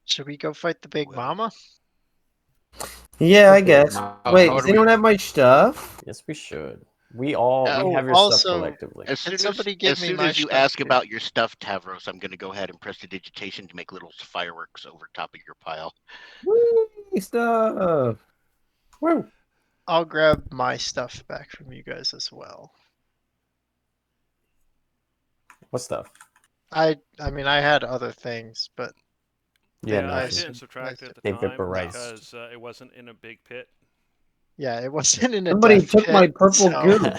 Should we go fight the big mama? Yeah, I guess. Wait, how does do we- anyone have my stuff? Yes, we should. We have your also- stuff collectively. As soon as, somebody give as, me soon my as you stuff, ask too? about your stuff, Tavros, I'm going to go ahead and press the digitation to make little fireworks over top of your pile. Woo, stuff. Woo. I'll grab my stuff back from you guys as well. What stuff? I mean, I had other things, but Yeah, Then I nothing. didn't subtract it at the They time vaporized. because it wasn't in a big pit. yeah, it wasn't in a Somebody death took pit, my purple so- goo.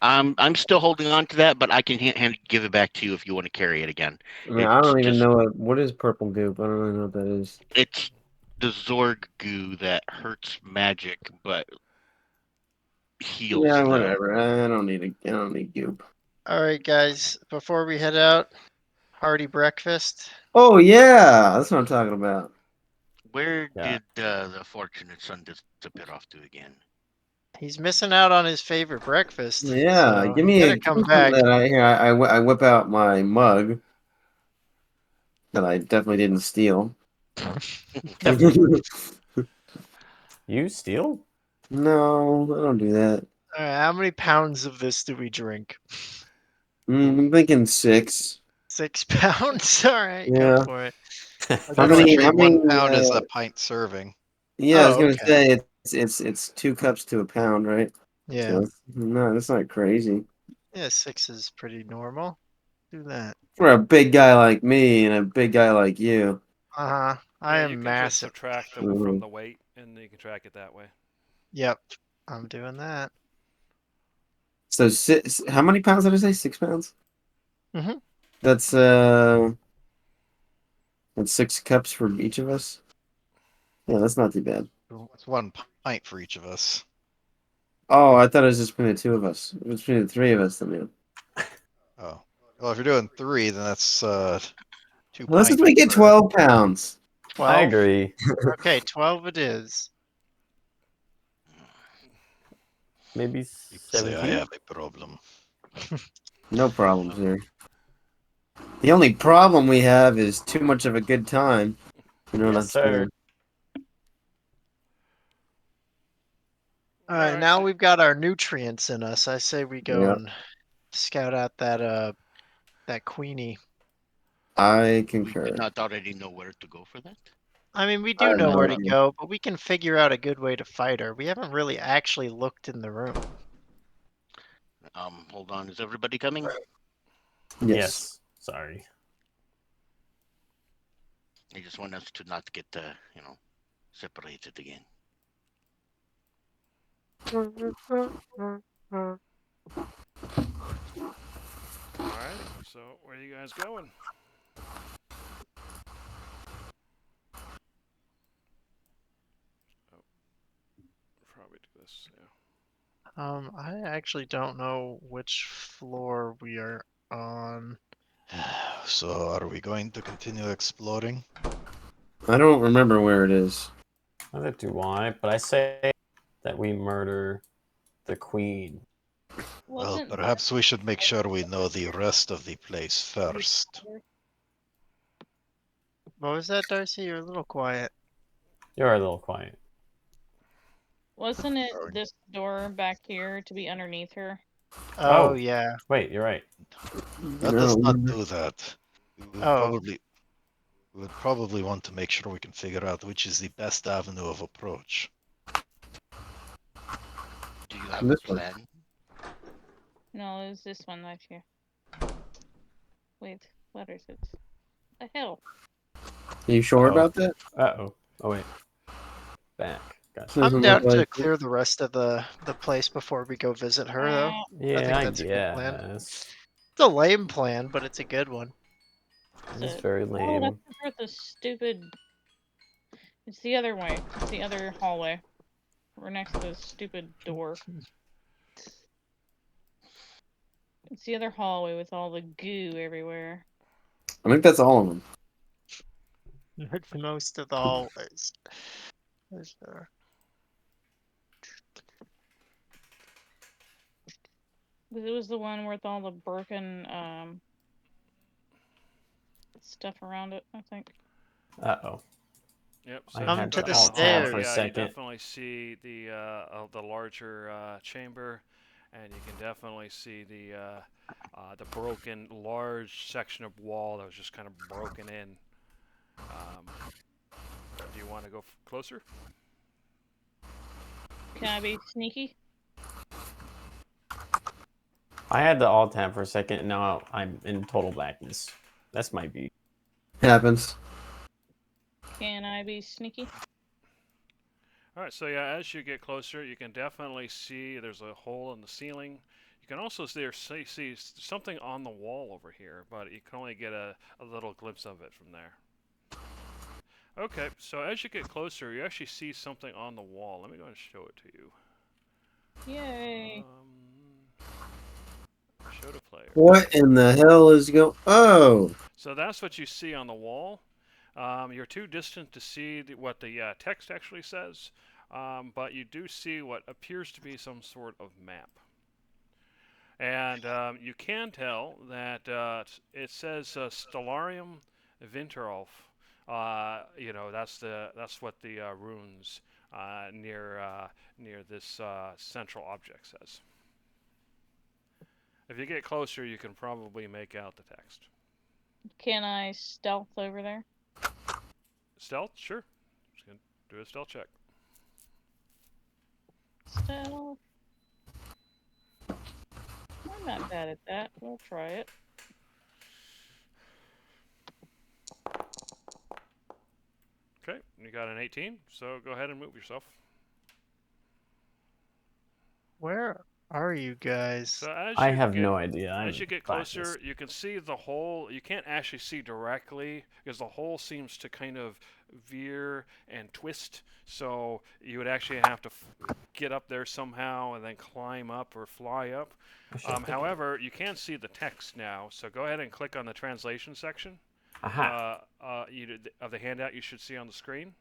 I'm still holding on to that, but I can give it back to you if you want to carry it again. I mean, I It's don't even just- know what is purple goop. I don't really know what that is. It's the Zorg goo that hurts magic, but heals. Yeah, the- whatever. I don't need goop. All right, guys. Before we head out, hearty breakfast. Oh yeah, that's what I'm talking about. Where Yeah. did the fortunate son disappear off to again? He's missing out on his favorite breakfast. Yeah, so give he me better a come give me back. something that I whip out my mug that I definitely didn't steal. You steal? No, I don't do that. All right, how many pounds of this do we drink? I'm thinking 6. 6 pounds. All right, Yeah. go for it. How many? Actually, How many? 1 pound is a pint serving. Yeah, I was Oh, gonna okay. say it's 2 cups to a pound, right? Yeah, So, no, that's not crazy. yeah, 6 is pretty normal. Do that. For a big guy like me and a big guy like you. Uh huh. I Yeah, am you can just massive. subtract Mhm. from the weight, and you can track it that way. Yep, I'm doing that. So how many pounds did I say? 6 pounds. Mhm. That's 6 cups for each of us. Yeah, that's not too bad. It's 1 pint for each of us. Oh, I thought it was just between the 2 of us. It was between the 3 of us, then. Yeah. Oh. Well, if you're doing 3, then that's 2 Well, let's just pints make it per- 12 pounds. 12. I agree. Okay, 12 it is. Maybe People say I 17. have a problem. No problems here. The only problem we have is too much of a good time. You know what I'm Yes, sir. saying? All right, Alright, now so- we've got our nutrients in us. I say we go Yeah. and scout out that Queenie. I We concur. did not already know where to go for that. I mean, we I do have know no where to idea. go, but we can figure out a good way to fight her. We haven't really actually looked in the room. Hold on. Is everybody coming? Yes. Yes. Sorry. I just want us to not get, separated again. Alright, so where are you guys going? Probably do this, yeah. I actually don't know which floor we are on. So are we going to continue exploring? I don't remember where it is. Neither do I, but I say that we murder the queen. Well, Wasn't perhaps we should make sure we know the rest of the place first. What was that, Darcy? You're a little quiet. You're a little quiet. Wasn't it Oh. this door back here to be underneath her? Oh, Oh. yeah. Wait, you're right. Let us No. not do that. We would Oh. probably want to make sure we can figure out which is the best avenue of approach. Do you have a This one. plan? No, it was this one right here. Wait, what is it? The hell? Are you sure Uh-oh. about that? Uh-oh. Oh, wait. Back. Gotcha. I'm Doesn't down look to like clear the rest of the place before we go visit her, though. Yeah, I that's a good plan. guess. It's a lame plan, but it's a good one. It's very Oh, lame. that's for the stupid. It's the other way. It's the other hallway. We're next to the stupid door. It's the other hallway with all the goo everywhere. I think that's all of them. It's most of the hallways. There's, It was the one with all the broken stuff around it, I think. Uh-oh. Yep. I So Come had to if the you go down hall, stairs. for a yeah, you second. definitely see the larger chamber, and you can definitely see the broken large section of wall that was just kind of broken in. Do you want to go closer? Can I be sneaky? I had the alt tab for a second, and now I'm in total blackness. That's my view. Happens. Can I be sneaky? All right. So yeah, as you get closer, you can definitely see there's a hole in the ceiling. You can also see something on the wall over here, but you can only get a little glimpse of it from there. Okay, so as you get closer, you actually see something on the wall. Let me go and show it to you. Yay! Show to player. What in the hell is going? Oh, So that's what you see on the wall. You're too distant to see what the text actually says, but you do see what appears to be some sort of map. And you can tell that it says Stellarium Winterolf. That's what the runes near this central object says. If you get closer, you can probably make out the text. Can I stealth over there? Stealth? Sure. Just gonna do a stealth check. Stealth. I'm not bad at that. We'll try it. Okay, you got an 18, so go ahead and move yourself. Where are you guys? So as I you have get, no idea. As you get closer, blackness. you can see the hole. You can't actually see directly because the hole seems to kind of veer and twist. So you would actually have to get up there somehow and then climb up or fly up. However, you can see the text now. So go ahead and click on the translation section Aha. of the handout you should see on the screen.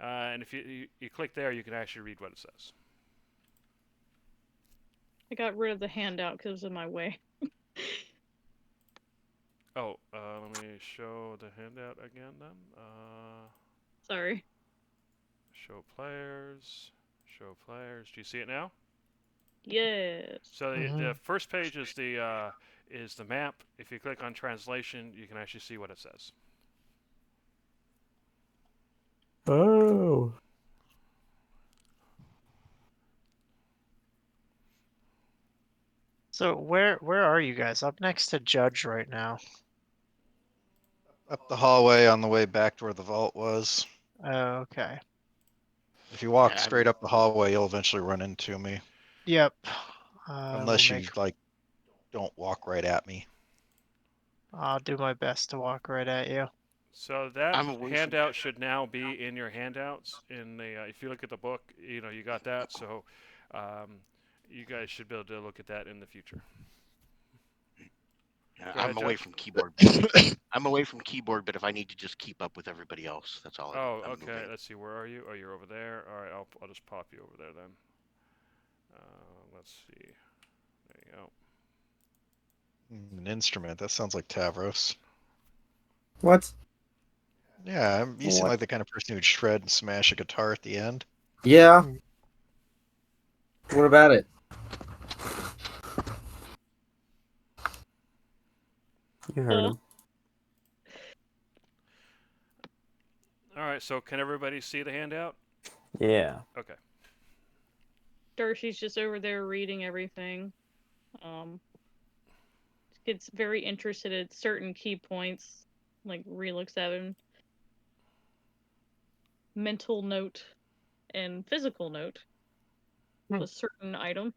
And if you click there, you can actually read what it says. I got rid of the handout because it was in my way. Let me show the handout again then. Sorry. Show players. Show players. Do you see it now? Yes. So the first page is the map. If you click on translation, you can actually see what it says. Oh. So where are you guys? Up next to Judge right now. Up the hallway on the way back to where the vault was. Oh, okay. If you walk Yeah, I straight mean- up the hallway, you'll eventually run into me. Yep. Unless you like don't walk right at me. I'll do my best to walk right at you. So that I'm away from- handout should now be in your handouts. In the if you look at the book, you got that. So you guys should be able to look at that in the future. Yeah, Go ahead, I'm away Judge. from keyboard. I'm away from keyboard, but if I need to just keep up with everybody else, that's all. Oh, I'm okay. moving. Let's see. Where are you? Oh, you're over there. All right. I'll just pop you over there then. Let's see. There you go. An instrument. That sounds like Tavros. What? Yeah, you seem What? like the kind of person who'd shred and smash a guitar at the end. Yeah. What about it? You heard him. All right. So can everybody see the handout? Yeah. Okay. Darcy's just over there reading everything. Gets very interested at certain key points, like relooks at him. Mental note and physical note of a certain item.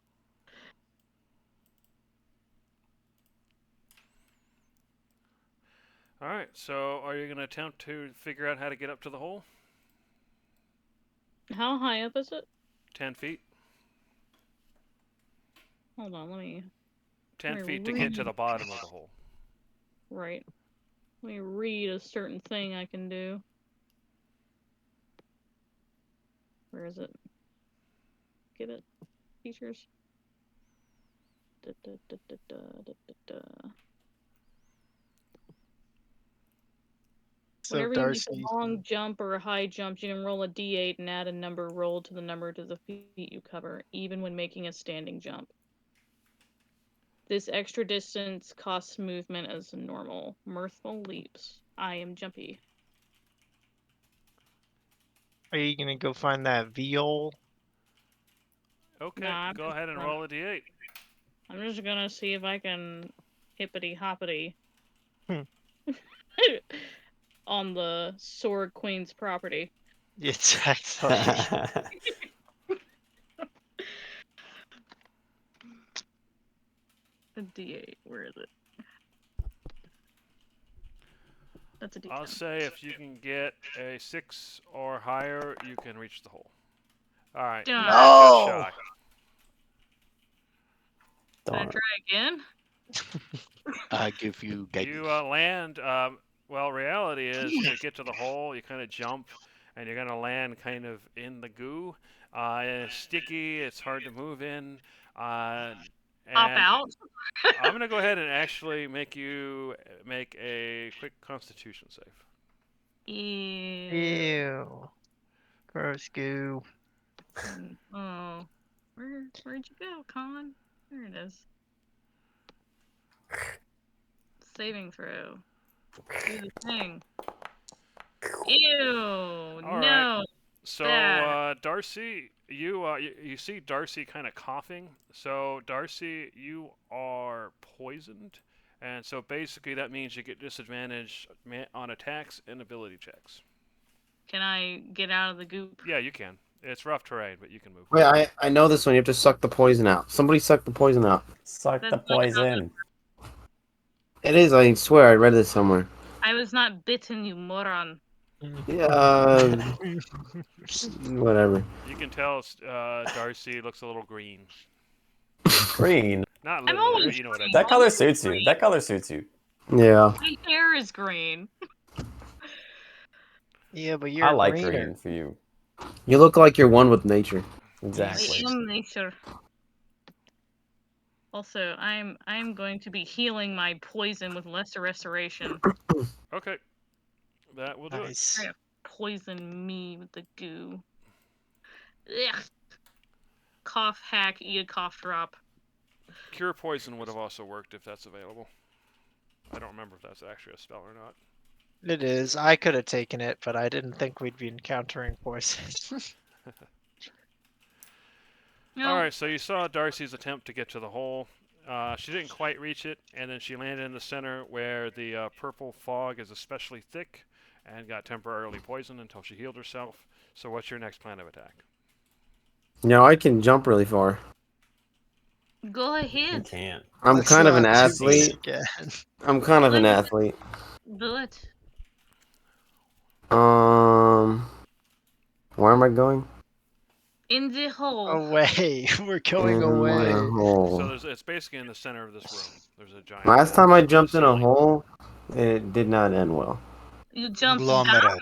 All right. So are you going to attempt to figure out how to get up to the hole? How high up is it? 10 feet. Hold on, let me 10 Wait, feet to get to the bottom of the hole. right. Let me read a certain thing I can do. Where is it? Get it? Features. Da, da, da, da, da, da, da, da. So Whenever Darcy, you make a long jump or a high jump, you can roll a d8 and add a number rolled to the number to the feet you cover, even when making a standing jump. This extra distance costs movement as normal. Mirthful leaps. I am jumpy. are you gonna go find that viol? Okay. Nah, I'm Go just ahead and gonna- roll a d8. I'm just gonna see if I can hippity hoppity on the Sword Queen's property. Exactly. A D8, where is it? That's a D10. I'll say if you can get a 6 or higher, you can reach the hole. All right. Done. Just shy. Can I Darn. try again? I give you guidance. You land. Well, reality is to get to the hole, you kind of jump, and you're gonna land kind of in the goo. It's sticky. It's hard to move in. Pop And out? I'm gonna go ahead and actually make you make a quick Constitution save. Ew. Ew. Gross goo. Oh. Where'd you go, Colin? There it is. Saving throw. Do the thing. Ew. All No. right. So bad. Darcy, you see Darcy kind of coughing. So Darcy, you are poisoned, and so basically that means you get disadvantage on attacks and ability checks. Can I get out of the goop? Yeah, you can. It's rough terrain, but you can move. Wait, I know this one. You have to suck the poison out. Somebody suck the poison out. Suck That's the not how poison. It is. I swear, I read this somewhere. I was not bitten, you moron. Yeah. Whatever. You can tell Darcy looks a little green. Green. Not I'm literally, always but you know what I mean. That color suits you. That color suits you. Yeah. My hair is green. Yeah, but you're I like greener. green for you. You look like you're one with nature. Exactly. I am nature. Also, I'm going to be healing my poison with lesser restoration. Okay, that will do it. Nice. Try to poison me with the goo. Ugh. Cough hack, eat a cough drop. Cure poison would have also worked if that's available. I don't remember if that's actually a spell or not. It is. I could have taken it, but I didn't think we'd be encountering poison. No, All right, so you saw Darcy's attempt to get to the hole. She didn't quite reach it, and then she landed in the center where the purple fog is especially thick, and got temporarily poisoned until she healed herself. So, what's your next plan of attack? Now I can jump really far. Go You ahead. can't. I'm Let's kind of an not do this athlete. again. I'm kind of an Look at- athlete. Do it. Where am I going? In the hole. Away. We're going In away. a hole. So it's basically in the center of this room. There's a giant. Last hole time I in the jumped in a ceiling. hole, it did not end well. You jumped down. Conglomerate.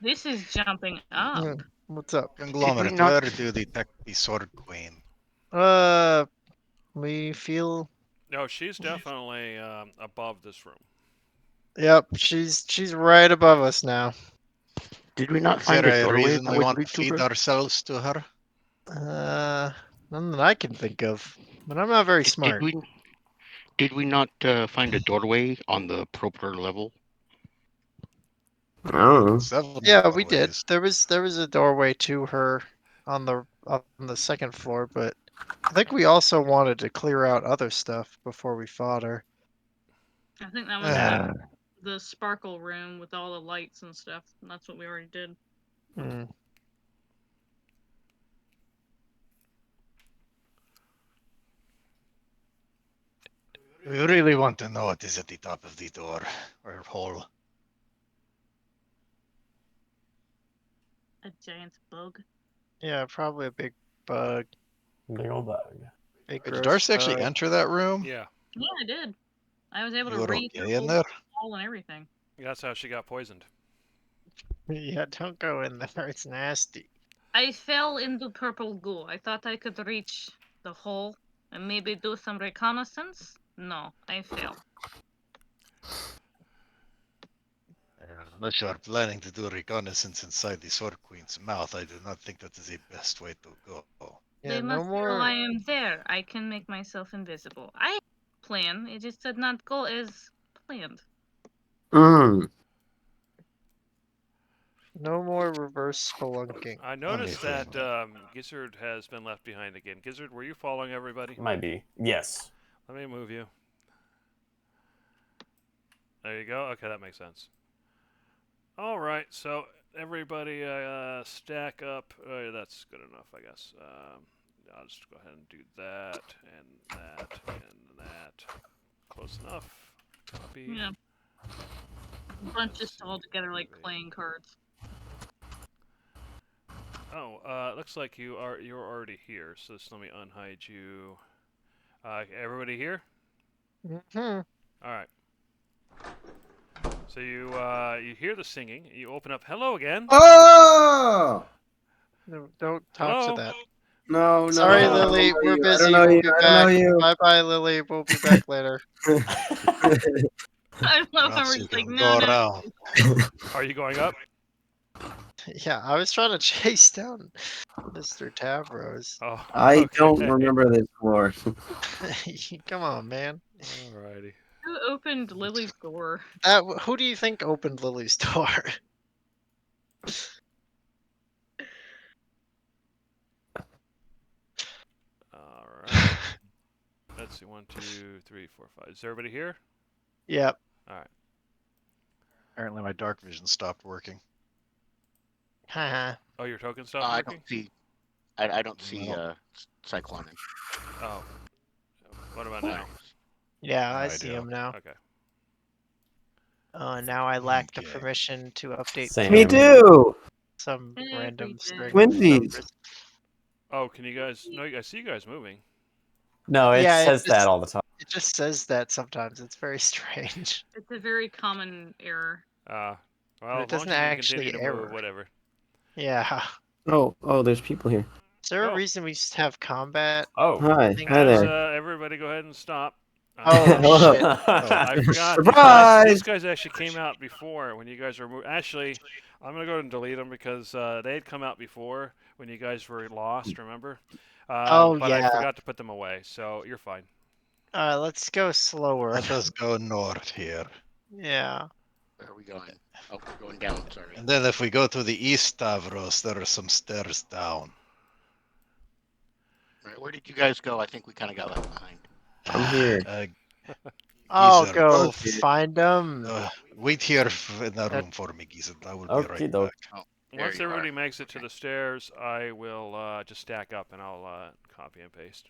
This is jumping up. Mm, What's up? Conglomerate. not- Where do you detect the Sword Queen? We feel. No, she's definitely above this room. Yep, she's right above us now. Did we not Is find there a a doorway reason that we would want to lead to feed her? ourselves to her? None that I can think of. But I'm not very smart. Did we not find a doorway on the proper level? I don't know. Several Yeah, we did. doorways. There was a doorway to her on the second floor, but I think we also wanted to clear out other stuff before we fought her. I think that was Uh, the sparkle room with all the lights and stuff. And that's what we already did. Mm. We really want to know what is at the top of the door or hole. A giant bug. Yeah, probably a big bug. Big old bug. Big Did gross Darcy actually bug. enter that room? Yeah, Yeah, I did. I was able You to were read okay the in whole there? wall and everything. that's how she got poisoned. Yeah, don't go in there. It's nasty. I fell into purple goo. I thought I could reach the hole and maybe do some reconnaissance. No, I fell. Unless you are planning to do reconnaissance inside the Sword Queen's mouth, I do not think that is the best way to go. Yeah, They no must know I more. am there. I can make myself invisible. I plan. It just did not go as planned. No more reverse spelunking. I noticed Anything. that Gizzard has been left behind again. Gizzard, were you following everybody? Might be. Yes. Let me move you. There you go. Okay, that makes sense. All right, so everybody stack up. Oh, yeah, that's good enough, I guess. I'll just go ahead and do that, and that, and that. Close enough. Copy. Yeah. Bunches all together like playing cards. Oh, looks like you're already here. So just let me unhide you. Everybody here? Mm-hmm. All right. So you hear the singing. You open up. Hello again. Oh! No, don't talk Hello? to that. No, no. Sorry, I don't Lily. know We're you. busy. I don't know We'll you. be I don't know back. you. Bye bye, Lily. We'll be back later. I love how Perhaps we're you just like, can no, go no. around. Are you going up? Yeah, I was trying to chase down Mr. Tavros. Oh, I don't okay. remember this floor. Come on, man. Alrighty. Who opened Lily's door? Who do you think opened Lily's door? All right. Let's see. 1, 2, 3, 4, 5. Is everybody here? Yep. All right. Apparently my dark vision stopped working. Haha. Oh, your token stopped I working? don't see. I don't see No. Cyclone. Oh. What about Oh, now? Yeah, No I see idea. him now. Okay. Now I lack the Okay. permission to update Same. Me too. some Every random day. string of Twinsies. numbers. Oh, can you guys? No, I see you guys moving. No, it Yeah, it says just- that all the time. It just says that sometimes. It's very strange. It's a very common error. Well, it as long doesn't as you can actually continue to error. move, whatever. Yeah. Oh, there's people here. Is there a Oh. reason we just have combat? Oh. Hi, Think hi Guys, there. everybody, go ahead and stop. Oh, shit. I forgot. Surprise! These guys actually came out before when you guys were actually. I'm gonna go ahead and delete them because they had come out before when you guys were lost. Remember? Oh, but I yeah. forgot to put them away, so you're fine. Let's go slower. Let us go north here. Yeah. Where are we going? Oh, we're going down. Sorry. And then if we go to the east, Stavros, there are some stairs down. Right, where did you guys go? I think we kind of got left behind. I'm here. I'll Geezer, go Okay. find them. Wait here in the room for me, Geezer. I will be right Okie doke. back. There Once you everybody are. makes it to the stairs, I will just stack up and I'll copy and paste.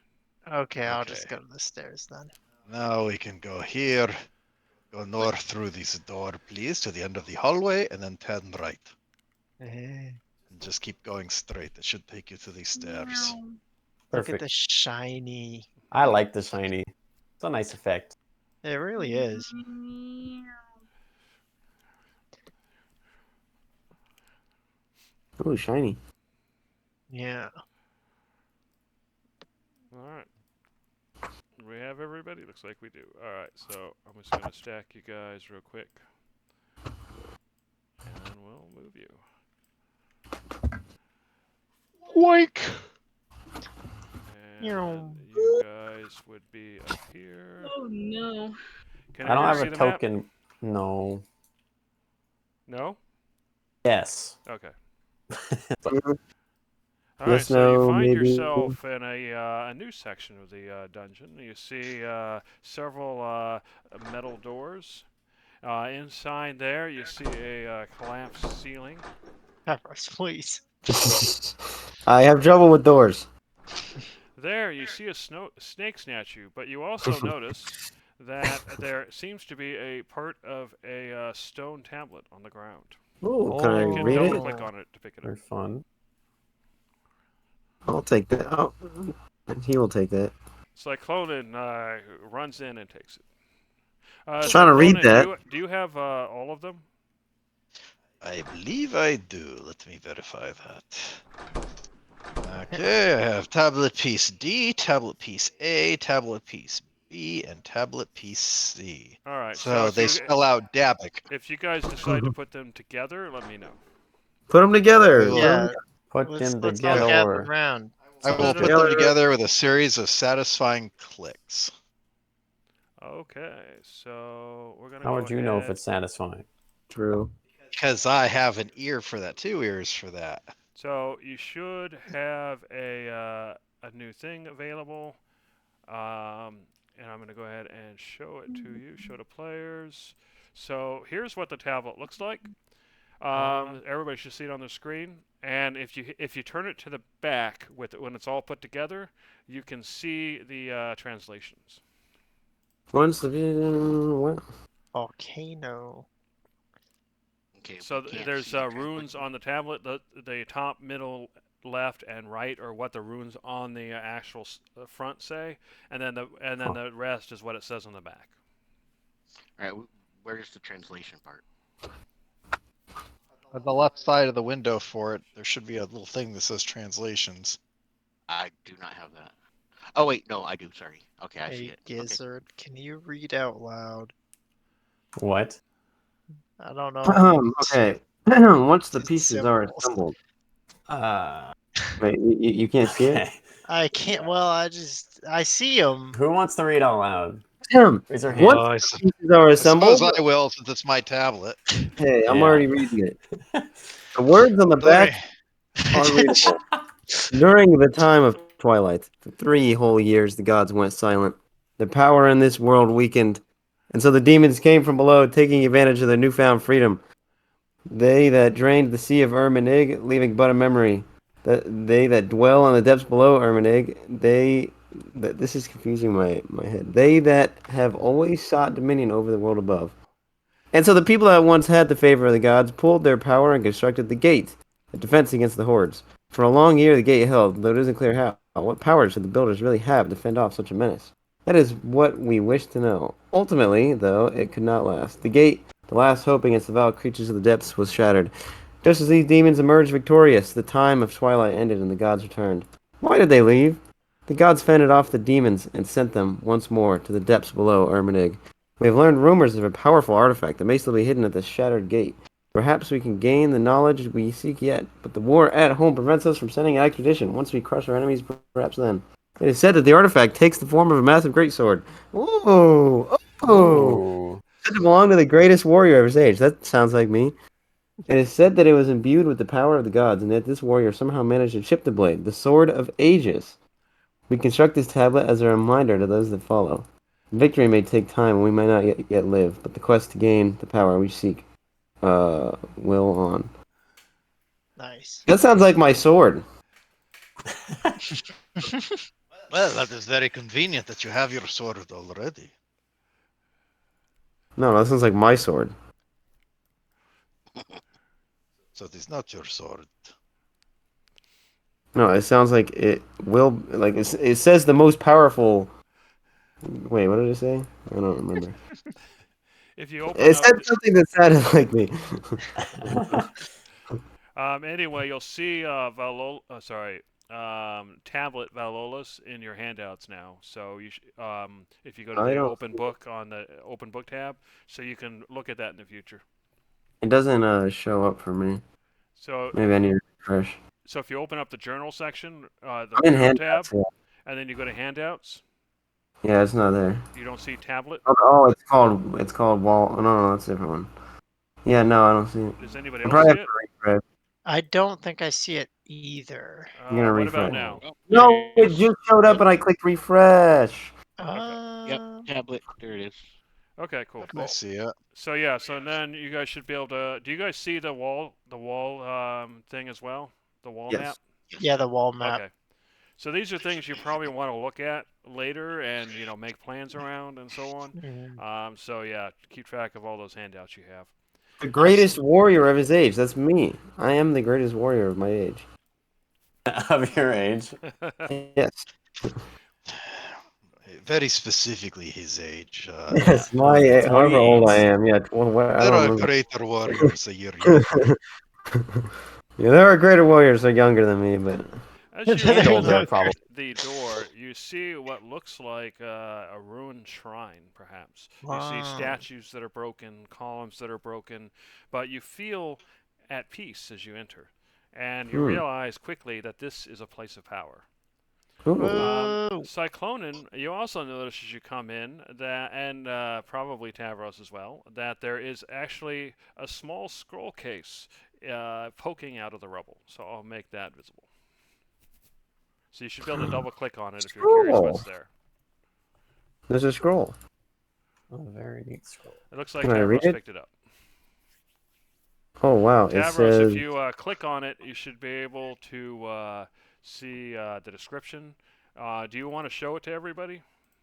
Okay, I'll just Okay. go to the stairs then. Now we can go here. Go north through this door, please, to the end of the hallway, and then turn right. Eh, And just keep going straight. It should take you to these stairs. Look at Perfect. the shiny. I like the shiny. It's a nice effect. It really is. Ooh, shiny. Yeah. All right. Do we have everybody? Looks like we do. All right, so I'm just gonna stack you guys real quick, and then we'll move you. Wake! And Meow. you guys would be up here. Oh no. Can I don't everybody have a see the map? token. No. No. Yes. Okay. Mhm. All right, Yes, so you no, find maybe. yourself in a new section of the dungeon. You see several metal doors. Inside there, you see a collapsed ceiling. Peppers, please. I have trouble with doors. There, you see a snake statue, but you also notice that there seems to be a part of a stone tablet on the ground. Ooh, can I You can read it? double-click on it to pick it up. Very fun. I'll take that. Oh, he will take that. Cyclonin runs in and takes it. Trying to read Cyclonin, that. Do you have all of them? I believe I do. Let me verify that. Okay, I have tablet piece D, tablet piece A, tablet piece B, and tablet piece C. All right. So if they you, spell out Dabik. if you guys decide to put them together, let me know. Put them together. Well, Yeah. Put Let's them all gather together. around. I will put them together with a series of satisfying clicks. Okay, so we're gonna. How go would you know if ahead. it's satisfying? True. Because I have an ear for that, 2 ears for that. So you should have a new thing available, and I'm gonna go ahead and show it to you. Show to players. So here's what the tablet looks like. Everybody should see it on the screen. And if you turn it to the back when it's all put together, you can see the translations. Once the what? Volcano. Okay, So we can't there's see the runes translation. on the tablet. The top, middle, left, and right are what the runes on the actual front say, and then the rest is what it says on the back. All right, where's the translation part? On the left side of the window for it, there should be a little thing that says translations. I do not have that. Oh wait, no, I do. Sorry. Okay, I see Hey, it. Okay. Gizzard, can you read out loud? What? I don't know. Okay. Once the Just pieces are symbols. assembled. Uh, Wait, you can't see it? okay. I can't. Well, I see them. Who wants to read out loud? Damn. Raise their hand. Once Oh, I the pieces are assembled. suppose I will, since it's my tablet. Hey, I'm Yeah. already reading it. The words on the Sorry. back are readable. During the time of twilight, for 3 whole years the gods went silent. Their power in this world weakened, and so the demons came from below, taking advantage of their newfound freedom. They that drained the sea of Ermanig, leaving but a memory. They that dwell on the depths below Ermanig, this is confusing my head. They that have always sought dominion over the world above. And so the people that once had the favor of the gods pulled their power and constructed the gate, a defense against the hordes. For a long year the gate held, though it isn't clear how. What power should the builders really have to fend off such a menace? That is what we wish to know. Ultimately, though, it could not last. The gate, the last hope against the vile creatures of the depths, was shattered. Just as these demons emerged victorious, the time of twilight ended and the gods returned. Why did they leave? The gods fended off the demons and sent them once more to the depths below Ermanig. We have learned rumors of a powerful artifact that may still be hidden at the shattered gate. Perhaps we can gain the knowledge we seek yet, but the war at home prevents us from sending an expedition. Once we crush our enemies, perhaps then. It is said that the artifact takes the form of a massive greatsword. Ooh! Ooh. Said to belong to the greatest warrior of his age. That sounds like me. It is said that it was imbued with the power of the gods, and that this warrior somehow managed to chip the blade, the sword of ages. We construct this tablet as a reminder to those that follow. Victory may take time and we may not yet live, but the quest to gain the power we seek will on. Nice. That sounds like my sword. Well, that is very convenient that you have your sword already. No, that sounds like my sword. So it is not your sword. No, it sounds like it will. Like it says the most powerful. Wait, what did it say? I don't remember. If you open It up, said something that sounded like me. anyway, you'll see tablet Valolas in your handouts now. So if you go to I the don't open book on the open book tab, so you can look at that in the future. It doesn't show up for me. So Maybe I need to refresh. so if you open up the journal section, the I'm in journal tab, handouts. Yeah. and then you go to handouts, Yeah, it's not there. you don't see tablet. Oh, it's called wall. Oh, no, that's a different one. Yeah, no, I don't see it. Does anybody I else probably see have it? to refresh. I don't think I see it either. I'm gonna What about refresh. now? No, it just showed up and I clicked refresh. Yep, tablet. There it is. Okay, cool. I see it. So yeah, so then you guys should be able to. Do you guys see the wall thing as well? The wall Yes. map. Yeah, the wall map. Okay. So these are things you probably want to look at later and make plans around and so on. Mhm. So yeah, keep track of all those handouts you have. The greatest warrior of his age. That's me. I am the greatest warrior of my age. Of your age. Yes. Very specifically his age. Yes, however old I am. Yeah, I There don't are remember. greater warriors a year younger. Yeah, there are greater warriors that are younger than me, but As you They're open not probably. the door, you see what looks like a ruined shrine, perhaps. You see Wow. statues that are broken, columns that are broken, but you feel at peace as you enter. And you realize quickly that this is a place of power. Ooh. Whoa. Cyclonin, you also notice as you come in that, and probably Tavros as well, that there is actually a small scroll case poking out of the rubble. So I'll make that visible. So you should be able to double click on it if you're curious what's there. There's a scroll. A very neat scroll. It looks like Can I read Tavros it? picked it up. Oh wow! It Tavros, says if you click on it, you should be able to see the description. Do you want to show it to everybody?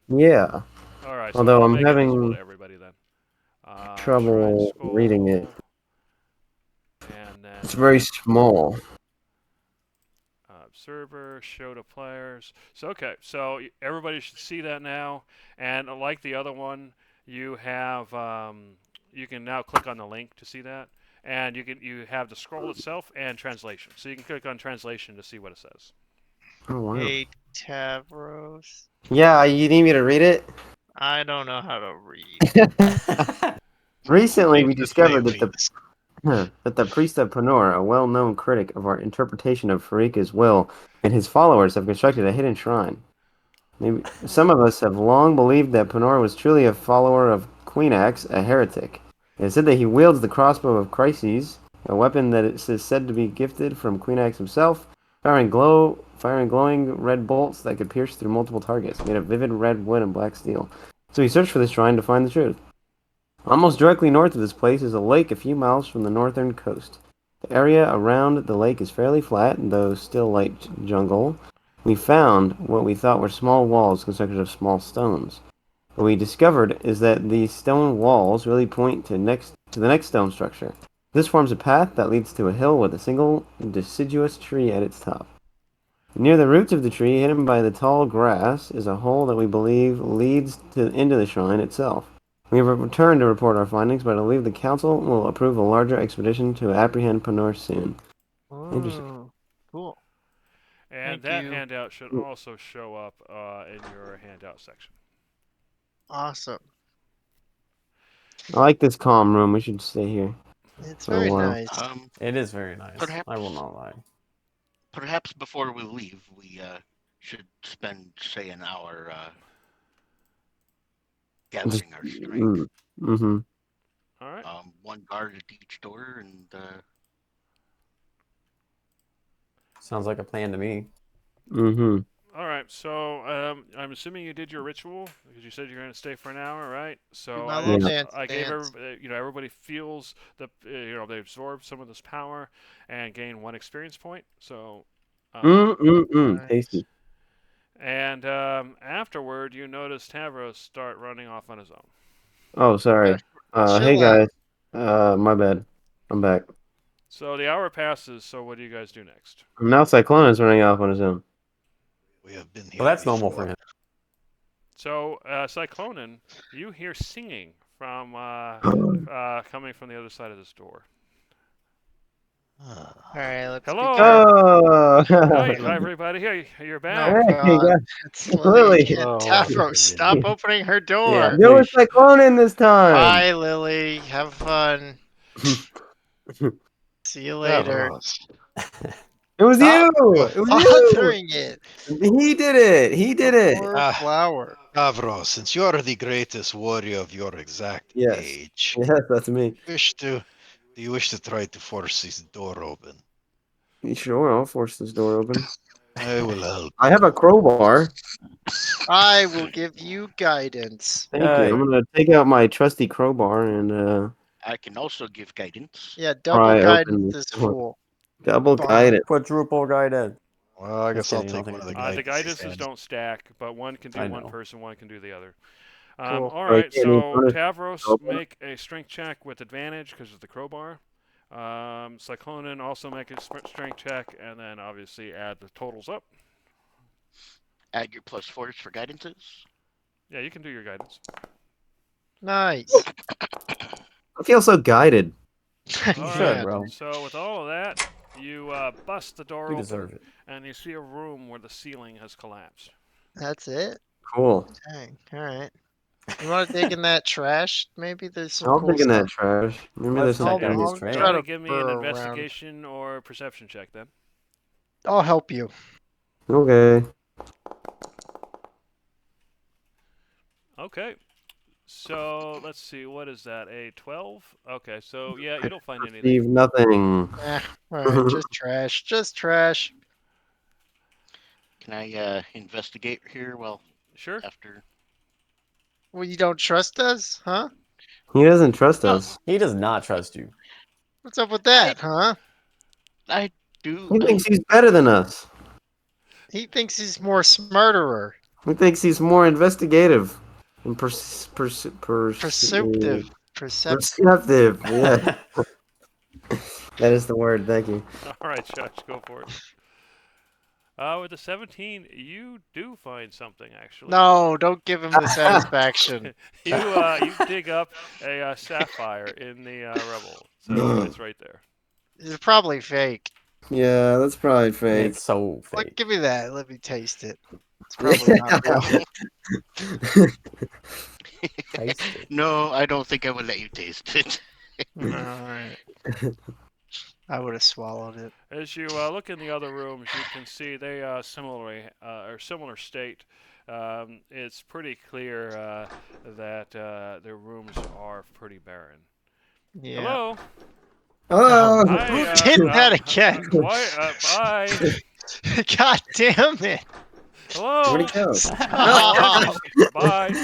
yeah. All right. Although so I'll I'm make it visible having to everybody then. trouble Shrine reading it. Scroll, and then It's very small. Observer, show to players. So okay, so everybody should see that now. And like the other one, you have you can now click on the link to see that, and you have the scroll itself and translation. So you can click on translation to see what it says. Oh wow. Hey, Tavros. Yeah, you need me to read it? I don't know how to read. Recently, we Just discovered name that the priest of Panor, a well-known critic of our interpretation of Farika's will, and his followers have constructed a hidden shrine. Maybe some of us have long believed that Panor was truly a follower of Queenax, a heretic. It is said that he wields the crossbow of Chryses, a weapon that is said to be gifted from Queenax himself, firing glowing red bolts that could pierce through multiple targets, made of vivid red wood and black steel. So he searched for this shrine to find the truth. Almost directly north of this place is a lake a few miles from the northern coast. The area around the lake is fairly flat, though still light jungle. We found what we thought were small walls constructed of small stones. What we discovered is that these stone walls really point to the next stone structure. This forms a path that leads to a hill with a single deciduous tree at its top. Near the roots of the tree, hidden by the tall grass, is a hole that we believe leads into the shrine itself. We have returned to report our findings, but I believe the council will approve a larger expedition to apprehend Panor soon. Interesting. Oh, cool. And Thank that you. handout should also show up in your handout section. Awesome. I like this calm room. We should stay here. It's For a very while. nice. It is very nice. Perhaps- I will not lie. Perhaps before we leave, we should spend, say, an hour gathering our strength. Mm-hmm. All right. One guard at each door, and Sounds like a plan to me. Mm-hmm. All right. So I'm assuming you did your ritual because you said you're going to stay for an hour, right? So My I, little Yeah. dance I gave dance. everybody, everybody feels the, they absorb some of this power and gain 1 experience point. So, Tasty. and afterward, you notice Tavros start running off on his own. Oh, sorry. Hey Chill out. guys. My bad. I'm back. So the hour passes. So what do you guys do next? Now Cyclone is running off on his own. We have been here. Well, that's normal before. for him. So Cyclonin, you hear singing from coming from the other side of this door. Ah. All right, let's Hello. be careful. Oh! Hi, everybody. Hey, you're back. No, Hey, God, guys. it's Lily. Lily. Oh, Tavros, stop Lily. opening her door. Yeah. There was Please. Cyclone in this time. Bye, Lily. Have fun. See you later. Davros. It was Stop you. It was bothering it. you. He did it. He did it. Poor Ah. flower. Davros, since you are the greatest warrior of your exact Yes. age, Yes, that's me. do you wish to try to force this door open? You sure? I'll force this door open. I will help. I have a crowbar. I will give you guidance. Thank you. I'm gonna take out my trusty crowbar and I can also give guidance. Yeah, double Pry open guidance this is door. fool. double Fine. guidance. Quadruple guided. Well, I Just guess I'll kidding, I take don't one of the think The guidance. guidances don't stack, but one can do I one know. person, one can do the other. Cool. All So I right, can't even so punish Tavros, open? make a strength check with advantage because of the crowbar. Cyclonin, also make a strength check, and then obviously add the totals up. Add your +4s for guidances. Yeah, you can do your guidance. Nice. I feel so guided. All You right, should, bro. So with all of that, you bust the door You open, deserve it. and you see a room where the ceiling has collapsed. That's it? Cool. Dang. Alright. You want to dig in that trash? Maybe there's some I'll cool dig in that stuff. trash. Maybe Let's there's some check Yeah, out his I'll trash. Go try ahead to and give me an burrow around. investigation or perception check then. I'll help you. Okay. Okay. So let's see, what is that? A 12? Okay, so yeah, you don't find anything. Leave nothing. Alright, just trash. Just trash. Can I investigate here? Well, Sure. after. Well, you don't trust us, huh? He doesn't trust No. us. He does not trust you. What's up with that, huh? I do. He thinks he's better than us. He thinks he's more smarterer. He thinks he's more investigative and Perceptive. Perceptive. perceptive. Yeah, that is the word. Thank you. All right, Judge, go for it. With the 17, you do find something actually. No, don't give him the satisfaction. You dig up a sapphire in the rubble, so it's right there. It's probably fake. Yeah, that's probably fake. It's so Like, fake. give me that. Let me taste it. It's probably not real. Taste it. No, I don't think I would let you taste it. Alright. I would have swallowed it. As you look in the other rooms, you can see they similarly are similar state. It's pretty clear that their rooms are pretty barren. Yeah. Hello. Oh, Hi, Who did that again? Why, bye. God damn it. Hello. where'd he go? Stop. Bye.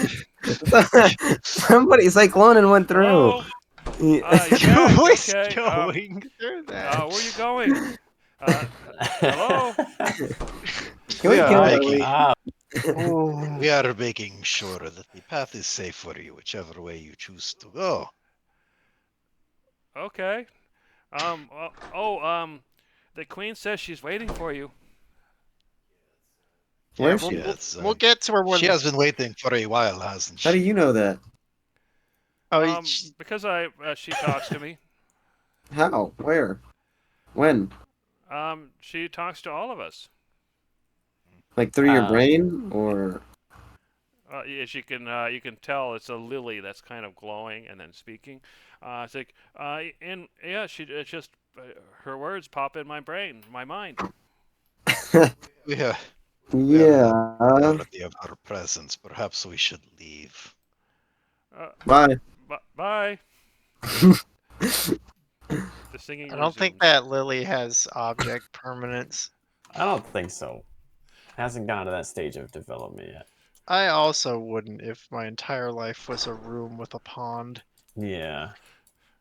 Somebody, Cyclonin went through. Hello. He- You're back. Who is Okay. going through that? Where are you going? Hello. Can we Yeah, kill I Lily? Ah, Oh. We are making sure that the path is safe for you, whichever way you choose to go. Okay. The queen says she's waiting for you. Where Yeah, is we'll, she? Yes, we'll get to her when she has been waiting for a while, hasn't she? How do you know that? Oh, Because she talks to me. How? Where? When? She talks to all of us. Like through your Um, brain, or As you can tell, it's a lily that's kind of glowing and then speaking. It's like, and yeah, it's just her words pop in my brain, my mind. We are yeah? worthy of our presence. Perhaps we should leave. Bye. Bye. The singing. I don't think resumes. that lily has object permanence. I don't think so. Hasn't gotten to that stage of development yet. I also wouldn't if my entire life was a room with a pond. Yeah.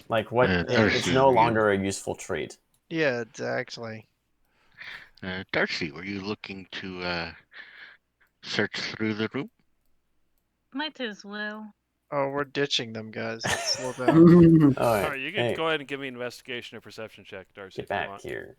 Like what? It's Darcy, no were you- longer a useful trait. Yeah, exactly. Darcy, were you looking to search through the room? Might as well. Oh, we're ditching them, guys. Let's slow down. All right. Alright, you can Hey, go ahead and give me an investigation or perception check, Darcy, get if you back want. here.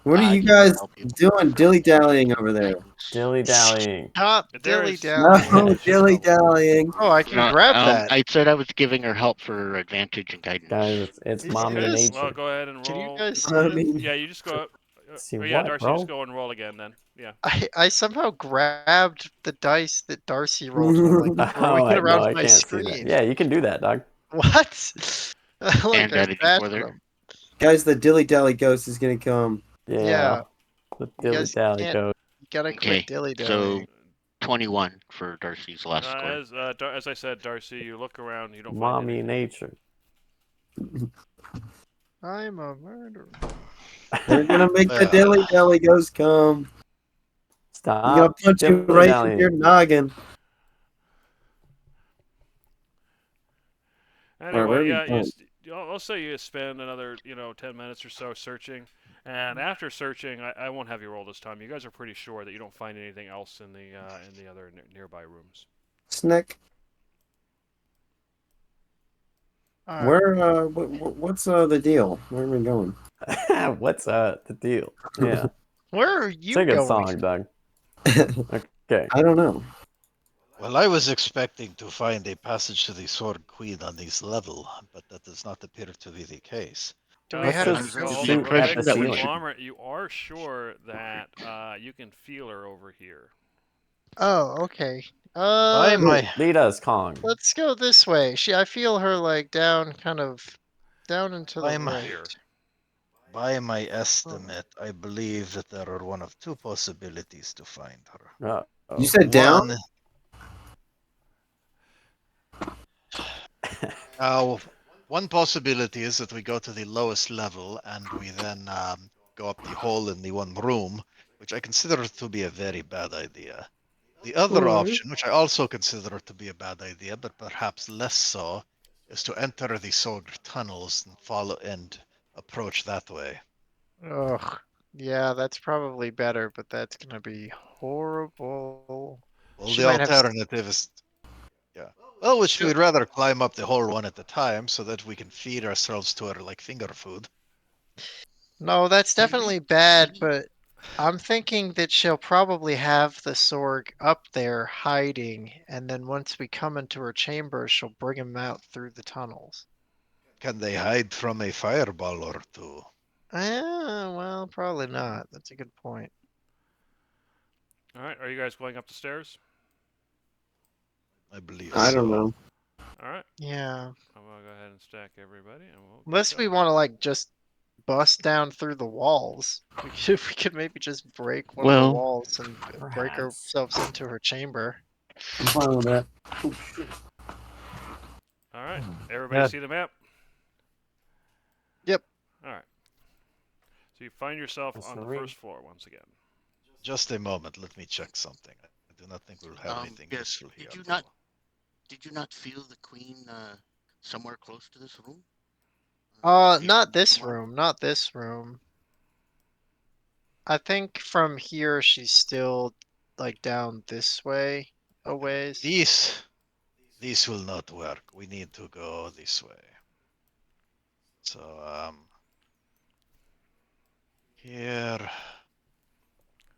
What are I you can guys help you. doing dilly dallying over there? Dilly dallying. Stop There dilly is- No, dallying. dilly dallying. Oh, I can No, grab that. I said I was giving her help for advantage and guidance. Guys, it's Jesus mommy Christ. nature. Well, go ahead and Can you roll. guys see I that? mean, Yeah, you just go. See yeah, what, Darcy, bro? just go and roll again then. Yeah. I somehow grabbed the dice that Darcy rolled and I'm like throwing it around I my can't see screen. that. Yeah, you can do that, dog. What? Look, And I did you bashed for there? them. guys, the dilly dally ghost is gonna come. Yeah. Yeah. The You dilly guys dally can't- goes. You gotta Okay, quit dilly so dallying. 21 for Darcy's last score. As I said, Darcy, you look around, you don't find Mommy anything. nature. I'm a murderer. They're gonna make the dilly dally ghost come. You're gonna Stop. punch you dilly right in dallying. your noggin. Anyway, where are yeah, we I'll say you spend another 10 minutes or so searching, and after searching, I won't have you roll this time. You guys are pretty sure that you don't find anything else in the other nearby rooms. Snick. Alright. Where? What's the deal? Where are we going? What's the deal? Yeah. Where are you Sing a going? song, Doug. Okay. I don't know. Well, I was expecting to find a passage to the Sword Queen on this level, but that does not appear to be the case. Do we Let's have just to hold shoot on, real at quick. the that we ceiling. should- Conglomerate, you are sure that you can feel her over here. Oh, okay. By my Lead us, Kong. Let's go this way. I feel her like down, kind of down into the I'm right. here. by my estimate, I believe that there are one of two possibilities to find her. Uh-oh. You said down. One, now, one possibility is that we go to the lowest level and we then go up the hole in the one room, which I consider to be a very bad idea. The other option, which I also consider to be a bad idea, but perhaps less so, is to enter the Sword tunnels and follow and approach that way. Ugh. Yeah, that's probably better, but that's gonna be horrible. Well, She the might have s- alternative is, yeah. Well, which we'd rather climb up the hole one at a time so that we can feed ourselves to her like finger food. No, that's definitely bad, but I'm thinking that she'll probably have the Sorg up there hiding, and then once we come into her chamber, she'll bring him out through the tunnels. Can they hide from a fireball or two? Well, probably not. That's a good point. All right, are you guys going up the stairs? I believe I so. don't know. All right, Yeah. I'm gonna go ahead and stack everybody, and we'll. Unless we go. want to like just bust down through the walls. We could maybe just break one of Well, the walls and break perhaps. ourselves into her chamber. I'm fine with that. All right, everybody Yeah. see the map? Yep. All right. So you find yourself That's on the the ring. first floor once again. Just a moment, let me check something. I do not think we'll have anything yes, useful here. did you though. Did you not feel the queen somewhere close to this room? Not this Somewhere? room, not this room. I think from here she's still like down this way a ways. These will not work. We need to go this way. So, here,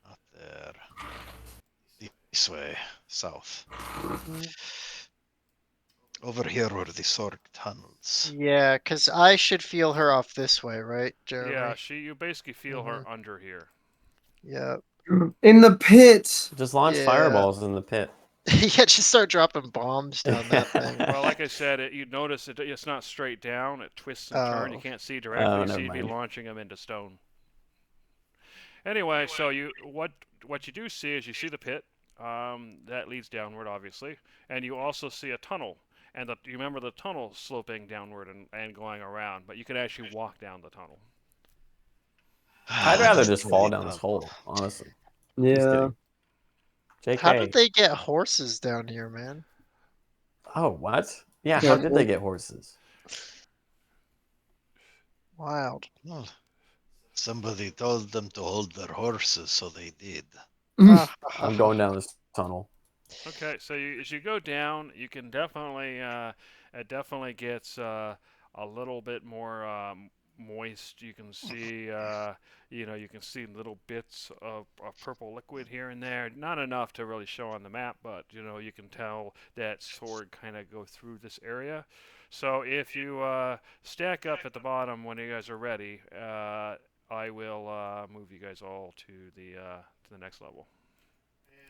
not there. This way, south. Over here were the Sorg tunnels. Yeah, because I should feel her off this way, right, Jeremy? Yeah, you basically feel her under here. Yeah. In the pit. Just launch Yeah. fireballs in the pit. Yeah, just start dropping bombs down that thing. Well, like I said, you notice it's not straight down. It twists and turns. You Oh. can't see directly, Oh, so never you'd be mind. launching them into stone. Anyway, so what you do see is you see the pit that leads downward, obviously, and you also see a tunnel. And you remember the tunnel sloping downward and going around, but you can actually walk down the tunnel. I'd rather just fall down this hole, honestly. Just Yeah. kidding. JK. How did they get horses down here, man? Oh, what? Yeah, how did they get horses? Wild. Well, somebody told them to hold their horses, so they did. I'm going down this tunnel. Okay, so as you go down, you can definitely it definitely gets a little bit more moist. You can see you can see little bits of purple liquid here and there. Not enough to really show on the map, but you can tell that sword kind of go through this area. So if you stack up at the bottom when you guys are ready, I will move you guys all to the next level.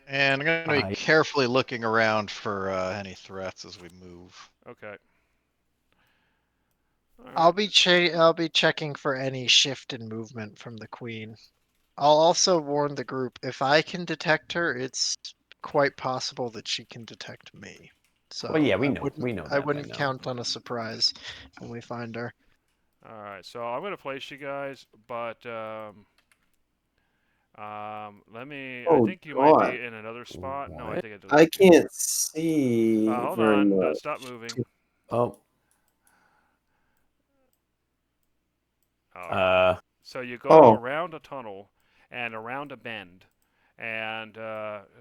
And I'm going to be carefully looking around for any threats as we move. Okay. I'll be checking for any shift in movement from the queen. I'll also warn the group, if I can detect her, it's quite possible that she can detect me. So Well, yeah, we I know. We know. I that wouldn't by now. count on a surprise when we find her. All right, so I'm gonna place you guys, but let me. I think you might be in another spot. No, I think I can't see hold very on. much. Stop moving. Oh. So you go around a tunnel and around a bend, and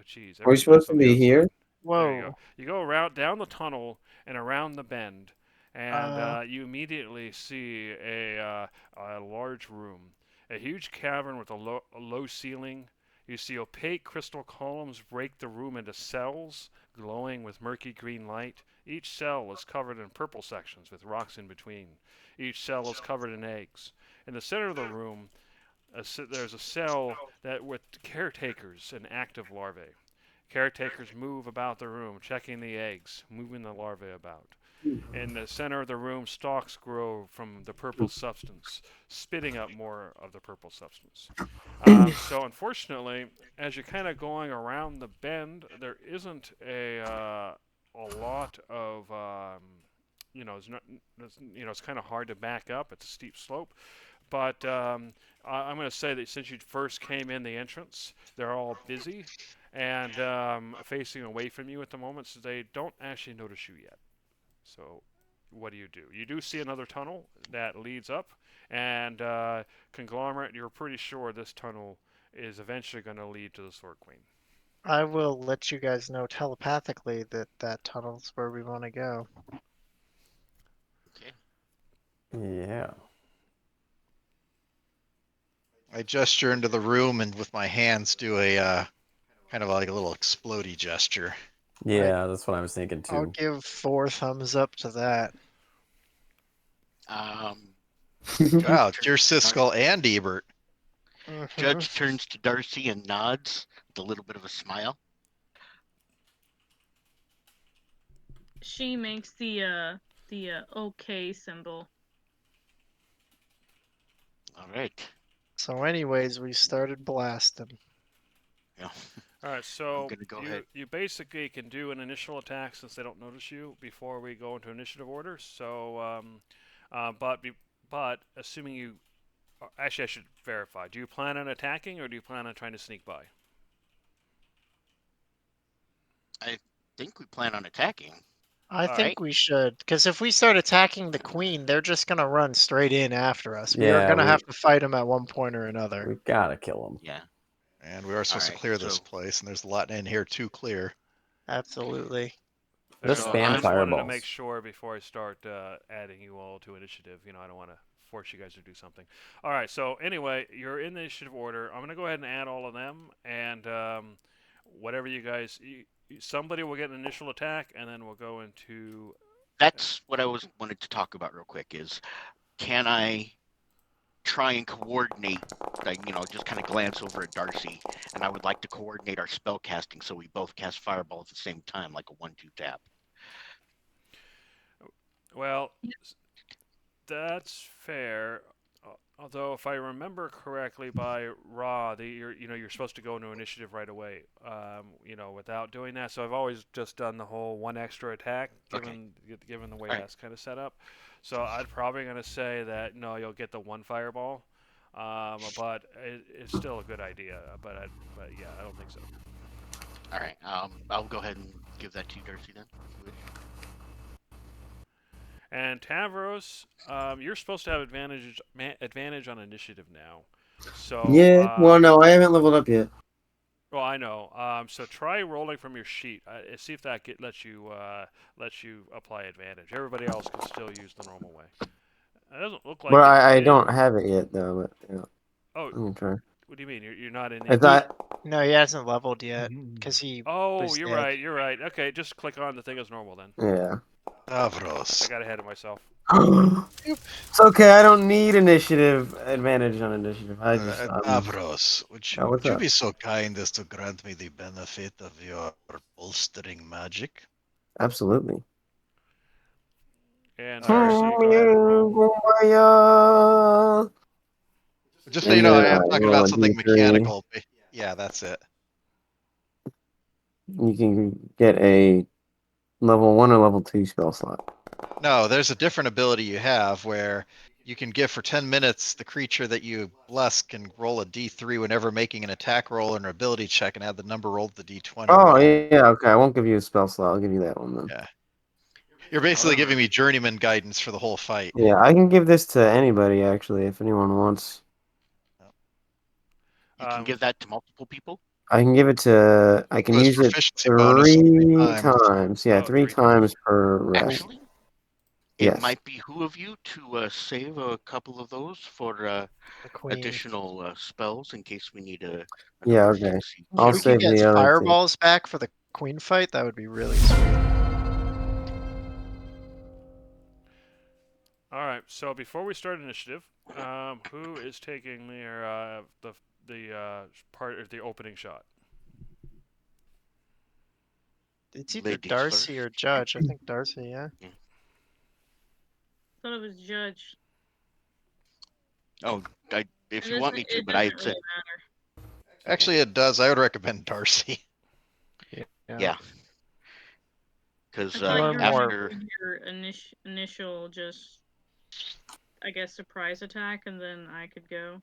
geez. Are we supposed to be here? There you go. You go around down the tunnel and around the bend, and you immediately see a large room, a huge cavern with a low ceiling. You see opaque crystal columns break the room into cells, glowing with murky green light. Each cell is covered in purple sections with rocks in between. Each cell is covered in eggs. In the center of the room, there's a cell with caretakers and active larvae. Caretakers move about the room, checking the eggs, moving the larvae about. In the center of the room, stalks grow from the purple substance, spitting up more of the purple substance. So unfortunately, as you're kind of going around the bend, there isn't a lot of it's kind of hard to back up. It's a steep slope. But I'm going to say that since you first came in the entrance, they're all busy and facing away from you at the moment, so they don't actually notice you yet. So what do? You do see another tunnel that leads up, and Conglomerate, you're pretty sure this tunnel is eventually going to lead to the Sword Queen. I will let you guys know telepathically that tunnel's where we want to go. Okay. Yeah. I gesture into the room and with my hands do a kind of like a little explodey gesture. Yeah, that's what I was thinking too. I'll give 4 thumbs up to that. Wow, dear Siskel and Ebert. Judge turns to Darcy and nods with a little bit of a smile. She makes the OK symbol. All right. So anyways, we started blasting. Yeah. All right, so go ahead. you basically can do an initial attack since they don't notice you before we go into initiative order. So, but assuming you, actually, I should verify. Do you plan on attacking or do you plan on trying to sneak by? I think we plan on attacking. I think we should, because if we start attacking the queen, they're just gonna run straight in after us. We are gonna have to fight them at one point or another. We gotta kill them. Yeah. And we are supposed to clear this place, and there's a lot in here to clear. Absolutely. Just spam I just wanted to fireballs. make sure before I start adding you all to initiative. I don't want to force you guys to do something. All right. So anyway, you're in the initiative order. I'm gonna go ahead and add all of them, and whatever you guys, somebody will get an initial attack, and then we'll go into. That's what I wanted to talk about real quick. Is can I try and coordinate? Just kind of glance over at Darcy, and I would like to coordinate our spell casting so we both cast fireball at the same time, like a 1-2 tap. Well, that's fair. Although, if I remember correctly, by Ra, you're supposed to go into initiative right away. Without doing that. So I've always just done the whole 1 extra attack, given the way that's kind of set up. So I'm probably going to say that no, you'll get the 1 fireball, but it's still a good idea. But yeah, I don't think so. All right. I'll go ahead and give that to you, Darcy. Then. And Tavros, you're supposed to have advantage on initiative now. So Yeah. Well, no, I haven't leveled up yet. Well, I know. So try rolling from your sheet. See if that lets you apply advantage. Everybody else can still use the normal way. It doesn't look like. But it I did. don't have it yet though. But yeah. Oh, I'm gonna try. what do you mean? You're not in? I thought. No, he hasn't leveled yet because he. Oh, was you're dead. right. You're right. Okay, just click on the thing as normal then. Yeah. I Tavros. got ahead of myself. It's okay. I don't need initiative advantage on initiative. I just. Tavros, would Oh, you what's up? be so kind as to grant me the benefit of your bolstering magic? Absolutely. And Darcy, go ahead and roll. Just so And you know, then I am I talking roll about a something D3. mechanical. Yeah, that's it. You can get a level 1 or level 2 spell slot. No, there's a different ability you have where you can give for 10 minutes the creature that you bless can roll a d3 whenever making an attack roll or an ability check and add the number rolled to the d20. Oh, yeah, okay. I won't give you a spell slot. I'll give you that one then. Yeah. You're basically giving me journeyman guidance for the whole fight. Yeah, I can give this to anybody, actually, if anyone wants. You can give that to multiple people. I can give it to... I can Well, use it proficiency bonus 3 times. Yeah, Oh, 3 times per rest. Actually, Yes. it might behoove you to save a couple of those for additional spells in case we need a. Yeah, okay. I'll If we save could get the other 2. fireballs back for the queen fight, that would be really sweet. All right. So before we start initiative, who is taking the part of the opening shot? It's either Ladies Darcy first. or Judge. I think Darcy, yeah. Thought it was Judge. Oh, if It you want me doesn't- to, it but I doesn't had said really matter. Actually, it does. I would recommend Darcy. yeah. Because I thought you were after gonna do your initial just, I guess, surprise attack, and then I could go.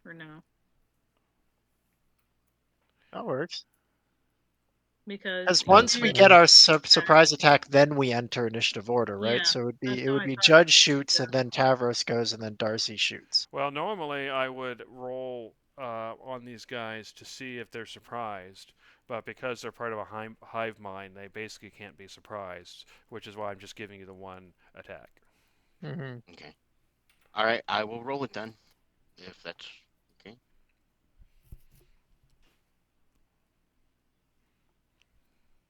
Or no? That works. Because As once we you- get our surprise attack, then we enter initiative order, right? Yeah, So it that's would how I be thought. Judge shoots, and then Tavros goes, and then Darcy shoots. Well, normally I would roll on these guys to see if they're surprised, but because they're part of a hive mind, they basically can't be surprised, which is why I'm just giving you the one attack. Mm-hmm. Okay. All right, I will roll it then, if that's okay.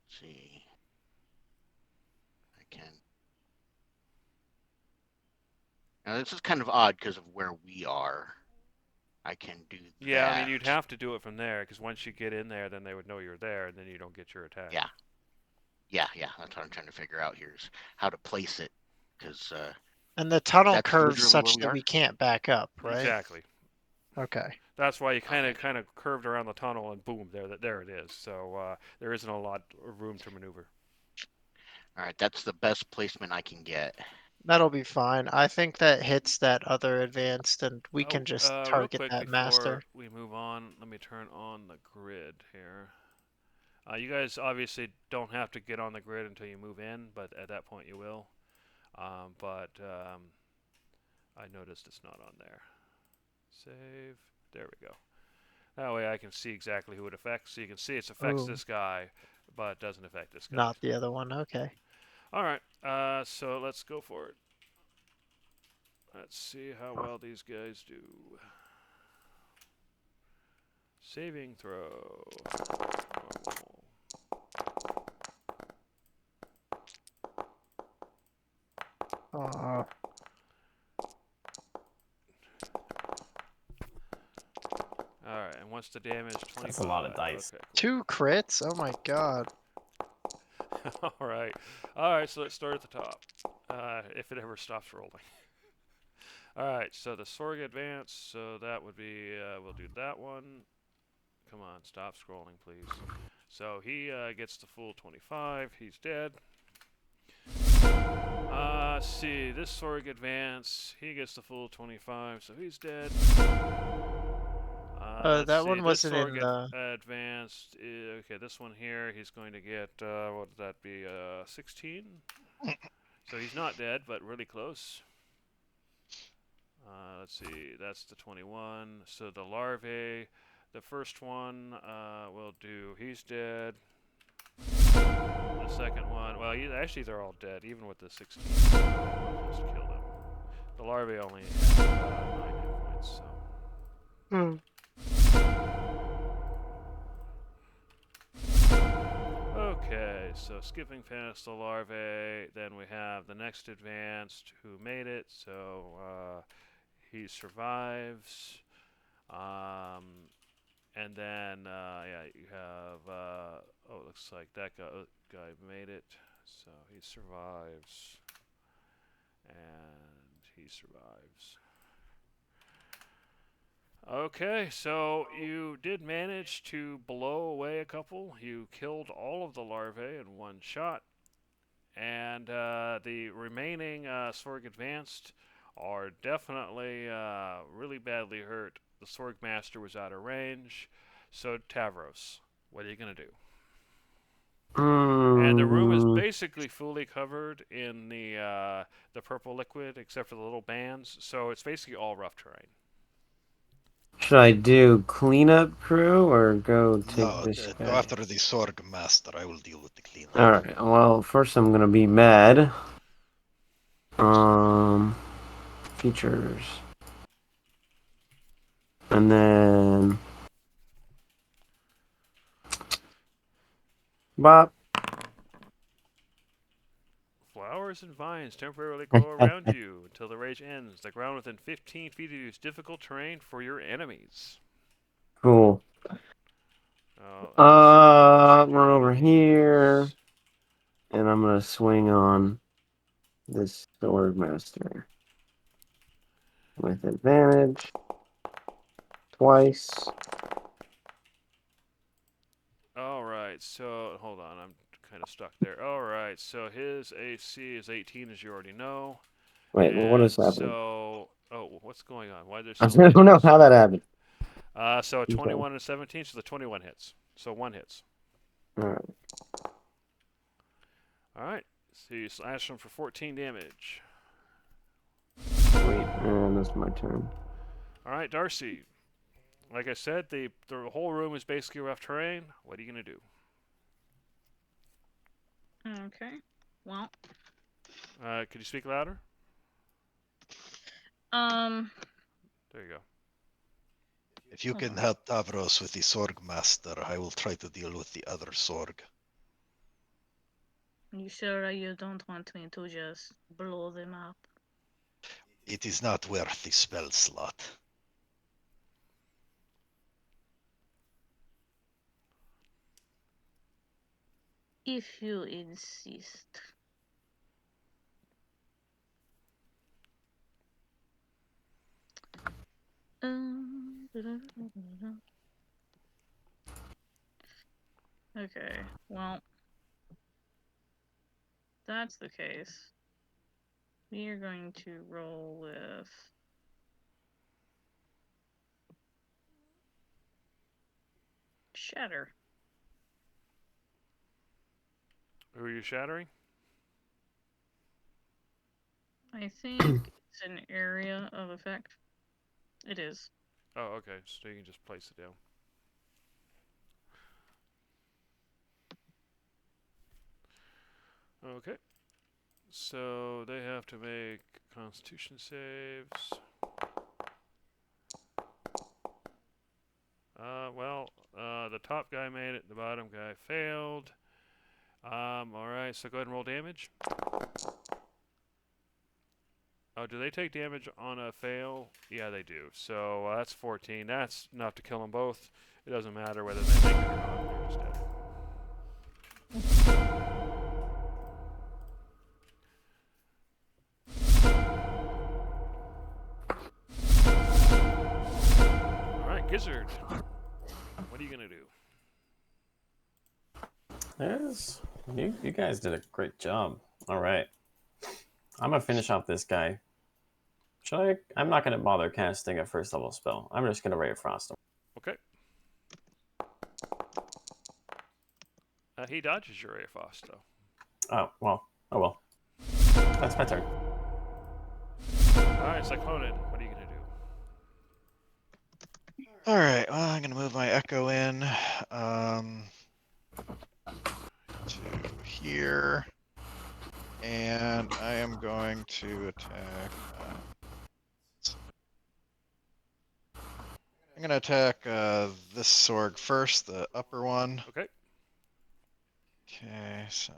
Let's see. I can. Now this is kind of odd because of where we are. I can do Yeah, that. I mean, you'd have to do it from there, because once you get in there, then they would know you're there, and then you don't get your attack. Yeah. Yeah. That's what I'm trying to figure out here is how to place it, because And the tunnel That's curves literally such where we that are. we can't back up, right? Exactly. Okay. That's why you kind of curved around the tunnel, and boom, there it is. So there isn't a lot of room to maneuver. all right, that's the best placement I can get. That'll be fine. I think that hits that other advanced, and we can just real target quick that before master. we move on, let me turn on the grid here. You guys obviously don't have to get on the grid until you move in, but at that point you will. I noticed it's not on there. Save. There we go. That way I can see exactly who it affects. So you can see it affects Ooh. this guy, but doesn't affect this guy. Not the other one. Okay. All right. So let's go for it. Let's see how well these guys do. Saving throw. Oh, Alright, and what's the damage? 25. That's a lot of dice. Okay, 2 crits? Oh my god. cool. Alright, so let's start at the top. If it ever stops rolling. Alright, so the Sorg advance, so that would be, we'll do that one. Come on, stop scrolling, please. So he gets the full 25, he's dead. See, this Sorg advance, he gets the full 25, so he's dead. Let's that see, one this wasn't sword in get the. advanced. Okay, this one here, he's going to get, what would that be, 16? So he's not dead, but really close. Let's see, that's the 21. So the larvae, the first one will do, he's dead. The second one, well, actually they're all dead, even with the 16. Just kill them. The larvae only have 9 hit points, so. Okay, so skipping past the larvae, then we have the next advanced who made it, so he survives. And then, yeah, you have, oh, it looks like that guy made it, so he survives. And he survives. Okay, so you did manage to blow away a couple. You killed all of the larvae in one shot. And the remaining Sorg Advanced are definitely really badly hurt. The Sorg Master was out of range. So, Tavros, what are you going to do? And the room is basically fully covered in the purple liquid, except for the little bands. So, it's basically all rough terrain. Should I do cleanup crew or go take No, this go guy? after the Sorg Master. I will deal with the cleanup. Alright, well, first I'm gonna be mad. Features. And then... Bop. Flowers and vines temporarily grow around you until the rage ends. The ground within 15 feet of you is difficult terrain for your enemies. Cool. Run over here. And I'm gonna swing on this Sword Master. With advantage. Twice. Alright, so hold on, I'm kind of stuck there. Alright, so his AC is 18, as you already know. Wait, what is happening? So, oh, what's going on? Why there's I don't know how that happened. So 21 and 17, so the 21 hits. So 1 hits. Alright. Alright, so you slash him for 14 damage. Wait, and that's my turn. Alright, Darcy. Like I said, the whole room is basically rough terrain. What are you going to do? Okay. Well. Could you speak louder? There you go. If you can help Tavros with the Sorg Master, I will try to deal with the other Sorg. You sure you don't want me to just blow them up? It is not worth the spell slot. If you insist. Okay, well, if that's the case. We are going to roll with Shatter. Who are you shattering? I think it's an area of effect. It is. Oh, okay. So you can just place it down. Okay. So they have to make Constitution saves. The top guy made it. The bottom guy failed. Alright, so go ahead and roll damage. Oh, do they take damage on a fail? Yeah, they do. So that's 14. That's enough to kill them both. It doesn't matter whether they make it or not. They're just dead. Alright, Gizzard. What are you going to do? Yes, you guys did a great job. All right, I'm gonna finish off this guy. I'm not gonna bother casting a first level spell. I'm just gonna Ray of Frost him. Okay. He dodges your Ray of Frost, though. Oh well. Oh well. That's my turn. All right, Cyclonin, what are you gonna do? All right. Well, I'm gonna move my echo in to here, and I am going to attack. I'm gonna attack this Sorg first, the upper one. Okay. Okay, so.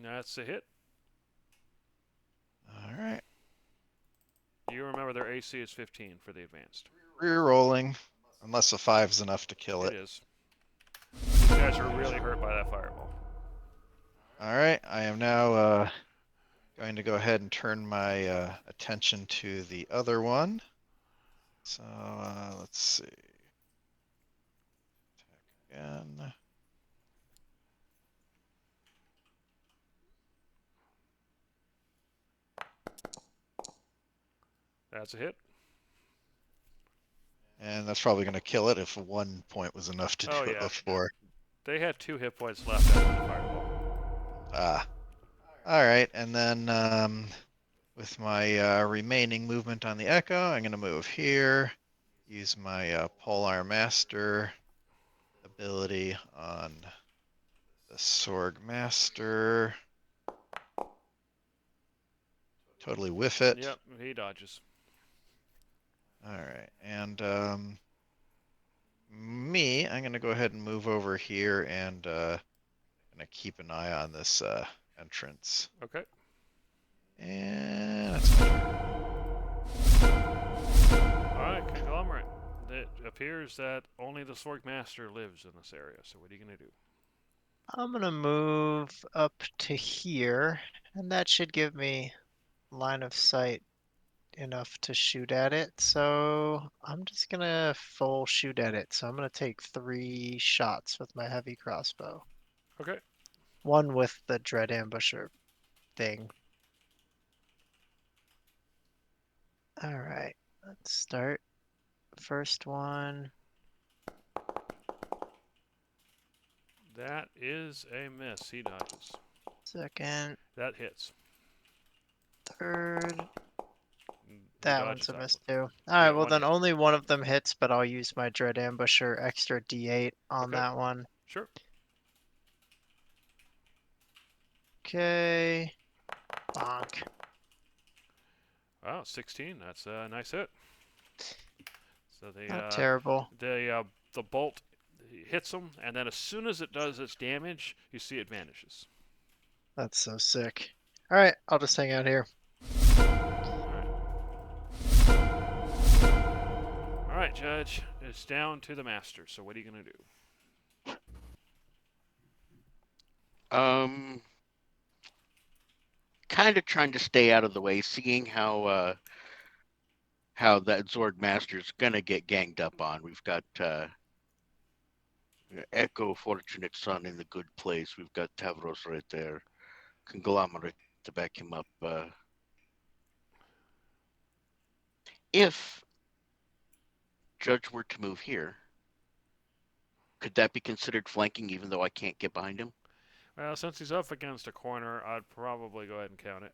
That's a hit. All right. You remember their AC is 15 for the advanced. Re-rolling, unless a 5 is enough to kill It it. is. These guys are really hurt by that fireball. All right, I am now going to go ahead and turn my attention to the other one. So let's see. Attack again. That's a hit. And that's probably going to kill it if 1 point was enough to Oh, do it yeah. before. They had 2 hit points left after the fireball. Ah. All right, and then with my remaining movement on the Echo, I'm going to move here. Use my Polar Master ability on the Sorg Master. Totally whiff it. Yep, he dodges. All right, and I'm gonna go ahead and move over here and gonna keep an eye on this entrance. Okay. And that's my turn. Alright, Conglomerate. It appears that only the Sorg Master lives in this area, so what are you going to do? I'm gonna move up to here, and that should give me line of sight enough to shoot at it. So I'm just gonna full shoot at it. So I'm gonna take 3 shots with my heavy crossbow. Okay. 1 with the Dread Ambusher thing. All right, let's start. First one. That is a miss. He dodges. Second. That hits. Third. He That dodges one's a that miss one. too. Alright, well one then hit. only one of them hits, but I'll use my Dread Ambusher extra D8 on Okay. that one. Sure. Okay. Bonk. Wow, 16. That's a nice hit. So Not terrible. the bolt hits him, and then as soon as it does its damage, you see it vanishes. That's so sick. Alright, I'll just hang out here. Alright, Judge. It's down to the Master, so what are you going to do? Kind of trying to stay out of the way, seeing how that Zorg Master's gonna get ganged up on. We've got Echo, Fortunate Son in the good place. We've got Tavros right there, Conglomerate to back him up. If Judge were to move here, could that be considered flanking, even though I can't get behind him? Well, since he's up against a corner, I'd probably go ahead and count it.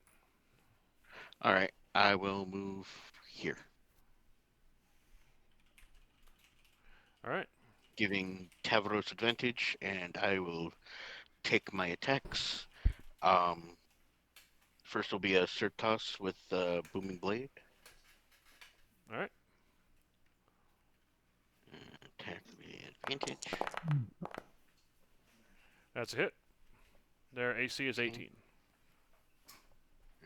All right, I will move here. All right. Giving Tavros advantage, and I will take my attacks. First will be a Certos with Booming Blade. All right. Attack with advantage. That's a hit. Their AC is 18.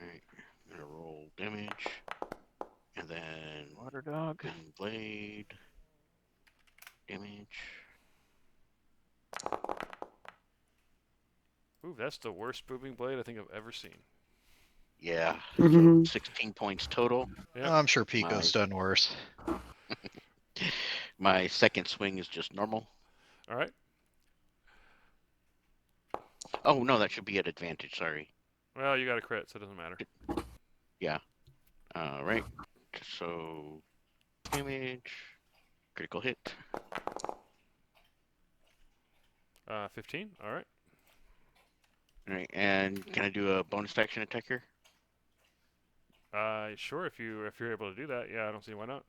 Alright, I'm gonna roll damage. And then Water Dog. Booming Blade. Damage. Ooh, that's the worst Booming Blade I think I've ever seen. Yeah. Mhm. So 16 points total. Yep. I'm sure Pico's done worse. My second swing is just normal. All right. Oh no, that should be at advantage. Sorry. Well, you got a crit, so it doesn't matter. Yeah. All right. So damage, critical hit. 15. All right. All right, and can I do a bonus action attack here? Sure. If you're able to do that, yeah, I don't see why not.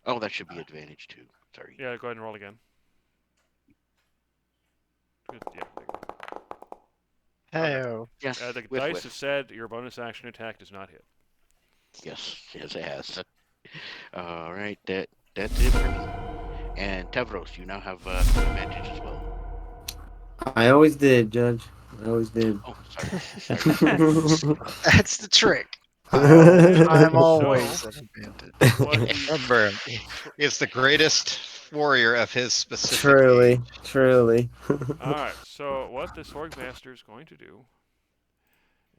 Oh, that should be advantage too. Sorry. Yeah, go ahead and roll again. Good. Yeah. There you go. Hey, Yes. The whiff, dice whiff. have said your bonus action attack does not hit. Yes, yes, it has. All right, that's it for me. And Tavros, you now have advantage as well. I always did, Judge. I always did. Oh, sorry. that's the trick. I'm always an advantage. What he- Remember, It's the greatest warrior of his specific Truly, age. truly. All right. So what the Sorg Master is going to do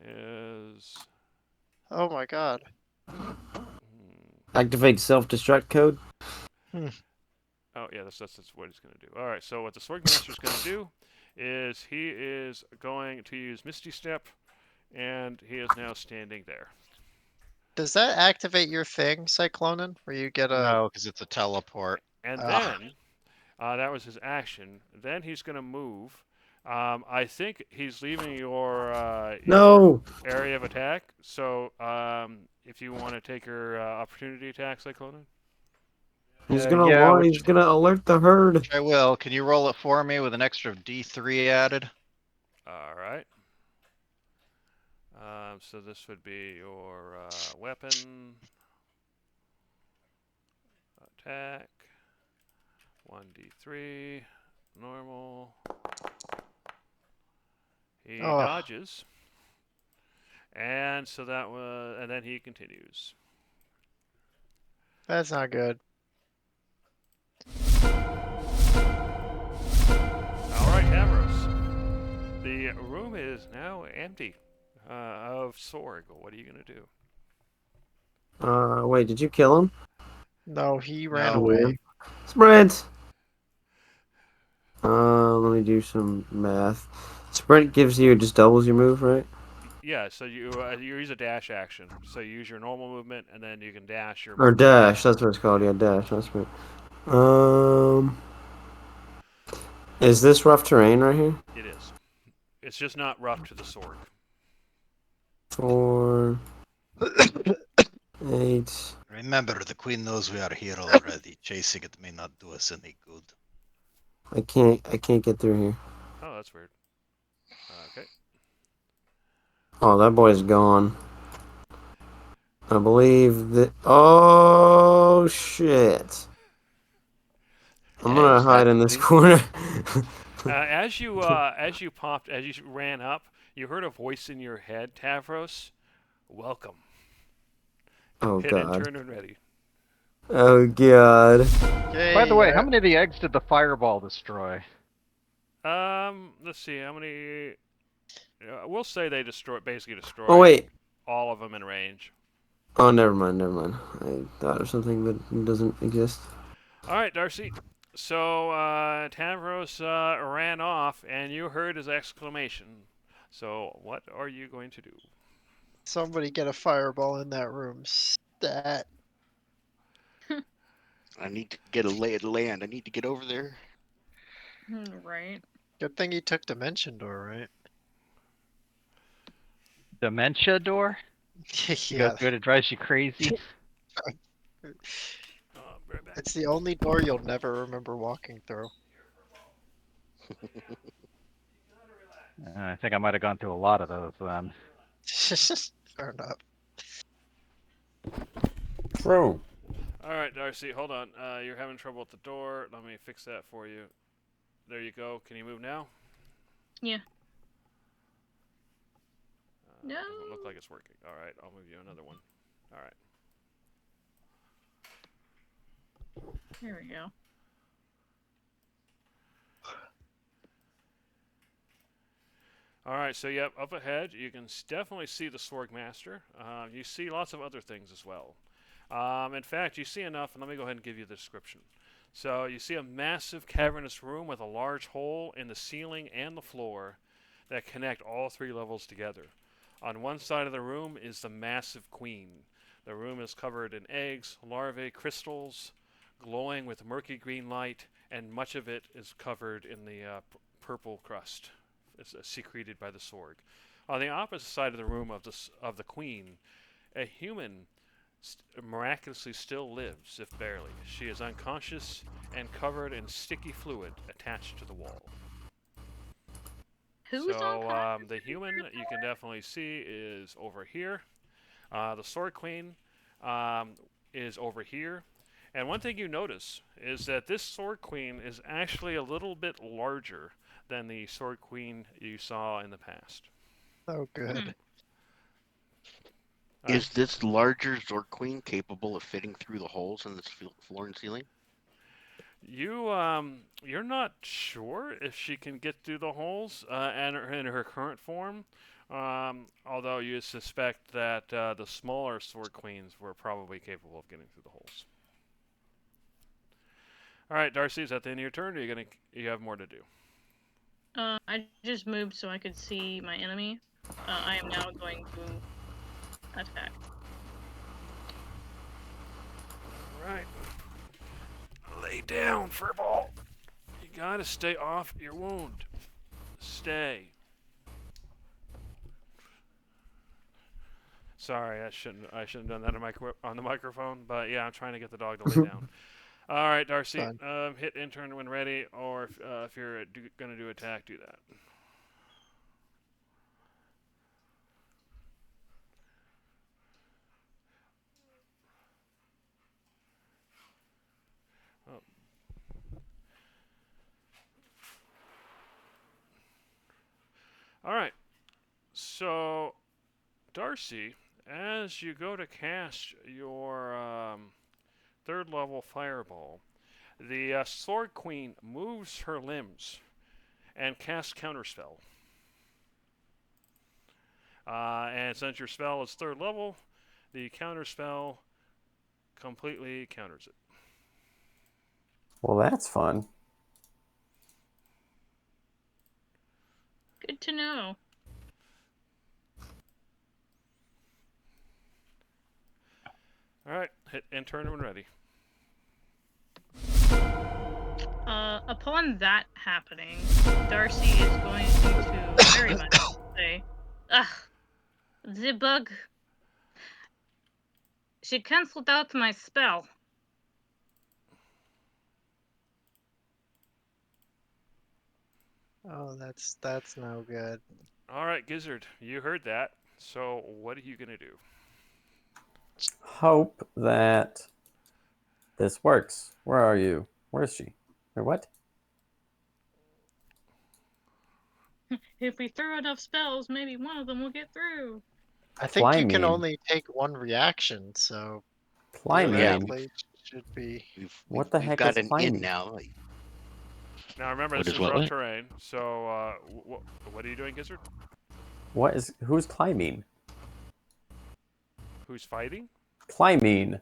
is Oh my god. Activate self-destruct code. oh yeah, that's what he's going to do. All right. So what the Sorg Master is going to do is he is going to use Misty Step, and he is now standing there. Does that activate your thing, Cyclonin? Where you get a No, because it's a teleport. And Ah. then that was his action. Then he's going to move. I think he's leaving your No. area of attack. So if you want to take your opportunity attack, Cyclonin. He's Yeah, gonna yeah, warn, which- he's gonna alert the herd. Which I will. Can you roll it for me with an extra D3 added? All right. So this would be your weapon attack. 1d3 normal. He Oh. dodges, and so that was, and then he continues. That's not good. All right, Tavros. The room is now empty of Sorg. What are you gonna do? Wait, did you kill him? No, he ran No. away. Sprint! Let me do some math. Sprint gives you, just doubles your move, right? Yeah, so you use a dash action. So you use your normal movement, and then you can dash your. Or dash, that's what it's called, yeah, dash, not sprint. Is this rough terrain right here? It is. It's just not rough to the Sorg. 4, 8. Remember, the queen knows we are here already. Chasing it may not do us any good. I can't get through here. Oh, that's weird. Okay. Oh, that boy's gone. I believe that. Oh shit! I'm gonna Is hide that in this the- corner. As you ran up, you heard a voice in your head, Tavros. Welcome. Oh Hit and god. turn and ready. Oh god. by the way, how many of the eggs did the fireball destroy? Let's see how many. We'll say they basically destroyed Oh wait. all of them in range. Oh, never mind, never mind. I thought of something that doesn't exist. All right, Darcy. So Tavros ran off, and you heard his exclamation. So what are you going to do? Somebody get a fireball in that room. Stat. I need to get a lay of the land. I need to get over there. Right. Good thing he took Dimension Door, right? Dementia door? You Yeah, go good, it drives you crazy. Oh, right back. it's the only door you'll never remember walking through. I think I might have gone through a lot of those then. Fair enough. True. All right, Darcy, hold on. You're having trouble at the door. Let me fix that for you. There you go. Can you move now? Yeah. Doesn't No. look like it's working. All right, I'll move you another one. All right. Here we go. All right, so yep, up ahead, you can definitely see the Sorg Master. You see lots of other things as well. In fact, you see enough, and let me go ahead and give you the description. So you see a massive cavernous room with a large hole in the ceiling and the floor that connect all 3 levels together. On one side of the room is the massive queen. The room is covered in eggs, larvae, crystals, glowing with murky green light, and much of it is covered in the purple crust. It's secreted by the Sorg. On the opposite side of the room of the queen, a human miraculously still lives, if barely. She is unconscious and covered in sticky fluid attached to the wall. Who's So unconscious? the human you can definitely see is over here. The Sword Queen is over here. And one thing you notice is that this Sword Queen is actually a little bit larger than the Sword Queen you saw in the past. Oh, good. Is this larger Zork Queen capable of fitting through the holes in this floor and ceiling? You're not sure if she can get through the holes and in her current form. Although you suspect that the smaller Sword Queens were probably capable of getting through the holes. All right, Darcy, is that the end of your turn, or you have more to do? I just moved so I could see my enemy. I am now going to attack. All right. Lay down, Furball. You gotta stay off your wound. Stay. Sorry, I shouldn't have done that on the microphone, but yeah, I'm trying to get the dog to lay down. All right, Darcy, hit intern when ready, or if you're gonna do attack, do that. Oh. All right, so Darcy, as you go to cast your 3rd level fireball, the Sword Queen moves her limbs and casts Counterspell. And since your spell is 3rd level, the Counterspell completely counters it. Well, that's fun. Good to know. All right, hit intern when ready. Upon that happening, Darcy is going to very much say, "Ugh, the bug. She cancelled out my spell." Oh, that's no good. All right, Gizzard, you heard that. So what are you gonna do? Hope that this works. Where are you? Where is she? Or what? If we throw enough spells, maybe one of them will get through. I think you can Climbing. only take one reaction, so Climbing. theoretically it should be. What the We've heck got is an climbing? in now. Now remember, What this is is what? rough terrain. So what are you doing, Gizzard? Who's climbing? Who's fighting? Climbing.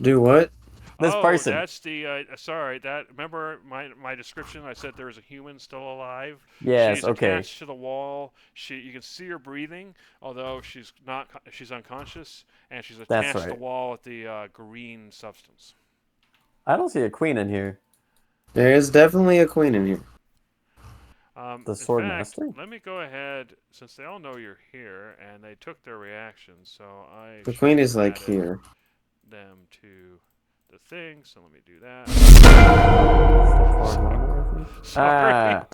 Do what? This oh, person. That's the sorry. That remember my description. I said there was a human still alive. Yes, She's okay. attached to the wall. You can see her breathing, although she's not. She's unconscious, and she's That's attached to right. the wall with the green substance. I don't see a queen in here. There is definitely a queen in here. The In sword fact, master? let me go ahead, since they all know you're here and they took their reactions. So I. The should queen have is like added here. Them to the thing. So let me do that. Sorry. Ah,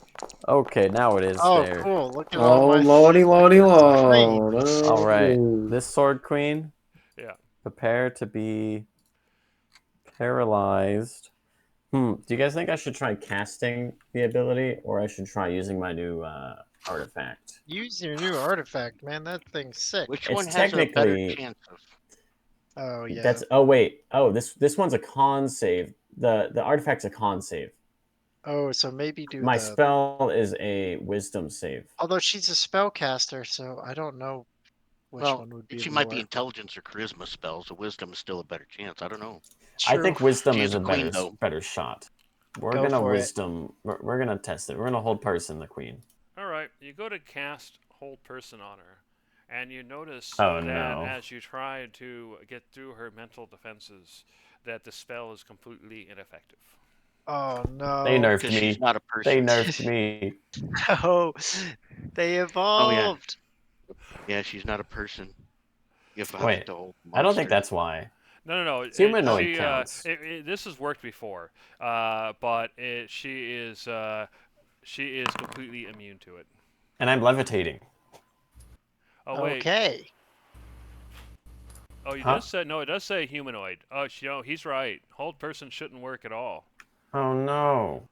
okay, now it is Oh, there. cool! Look at Oh, all my. lordy, lordy, Screen. lord. All right, Oh. this sword queen. Yeah. Prepare to be paralyzed. Do you guys think I should try casting the ability, or I should try using my new artifact? Use your new artifact, man. That thing's sick. Which It's one has a better technically- chance of? Oh yeah. That's wait. Oh, this one's a con save. The artifact's a con save. Oh, so maybe do My the. spell is a wisdom save. Although she's a spellcaster, so I don't know which Well, one would be she more. might be intelligence or charisma spells. A wisdom is still a better chance. I don't know. I think wisdom She's is a a queen, better though. better shot. We're Go gonna for it. wisdom. We're gonna test it. We're gonna hold person the queen. All right, you go to cast Hold Person on her, and you notice Oh, that no. as you try to get through her mental defenses, that the spell is completely ineffective. Oh no. They nerfed Because me. she's not a They person. nerfed me. No. They evolved. Yeah, she's not a person. You have Wait, to hold I don't think monster. that's why. No. Humanoid counts. This has worked before, but she is completely immune to it. And I'm levitating. Oh wait. Okay. Oh, you Huh? just said no. It does say humanoid. Oh, he's right. Hold person shouldn't work at all. Oh no.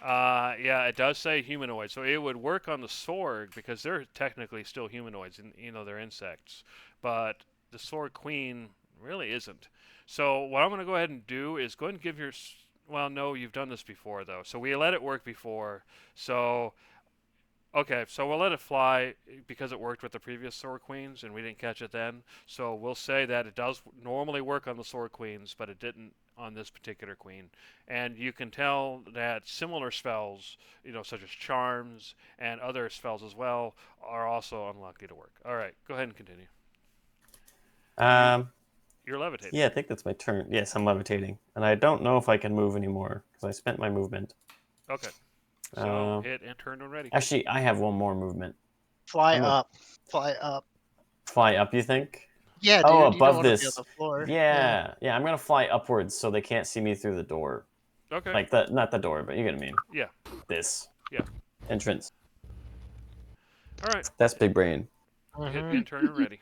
Yeah, it does say humanoid, so it would work on the Sorg because they're technically still humanoids, and they're insects. But the Sorg Queen really isn't. So what I'm going to go ahead and do is go ahead and give your. Well, no, you've done this before though, so we let it work before. So. Okay, so we'll let it fly because it worked with the previous Sword Queens and we didn't catch it then. So we'll say that it does normally work on the Sword Queens, but it didn't on this particular queen. And you can tell that similar spells, such as charms and other spells as well, are also unlikely to work. All right, go ahead and continue. You're levitating. Yeah, I think that's my turn. Yes, I'm levitating, and I don't know if I can move anymore because I spent my movement. Okay. So hit and turn when ready. Actually, I have one more movement. Fly up. Fly up. Fly up, you think? Yeah, dude. Oh, you don't above wanna this. Be on the floor. Yeah, I'm gonna fly upwards so they can't see me through the door. Okay. Like not the door, but you get what I mean. Yeah. This. Yeah. Entrance. All right. That's big brain. Hit and turn when ready.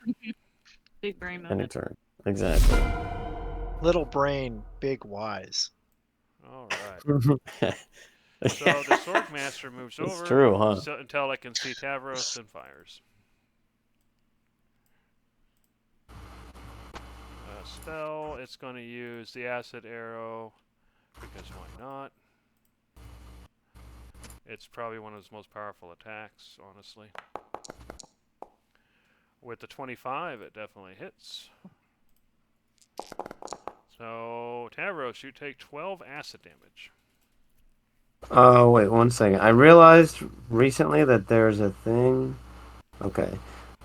Big brain Any moment. turn. Exactly. Little brain, big wise. All right. So the Sword Master moves It's over true, huh? until it can see Tavros and fires. Spell, it's going to use the Acid Arrow, because why not? It's probably one of its most powerful attacks, honestly. With the 25, it definitely hits. So, Tavros, you take 12 acid damage. Oh, wait, 1 second. I realized recently that there's a thing. Okay.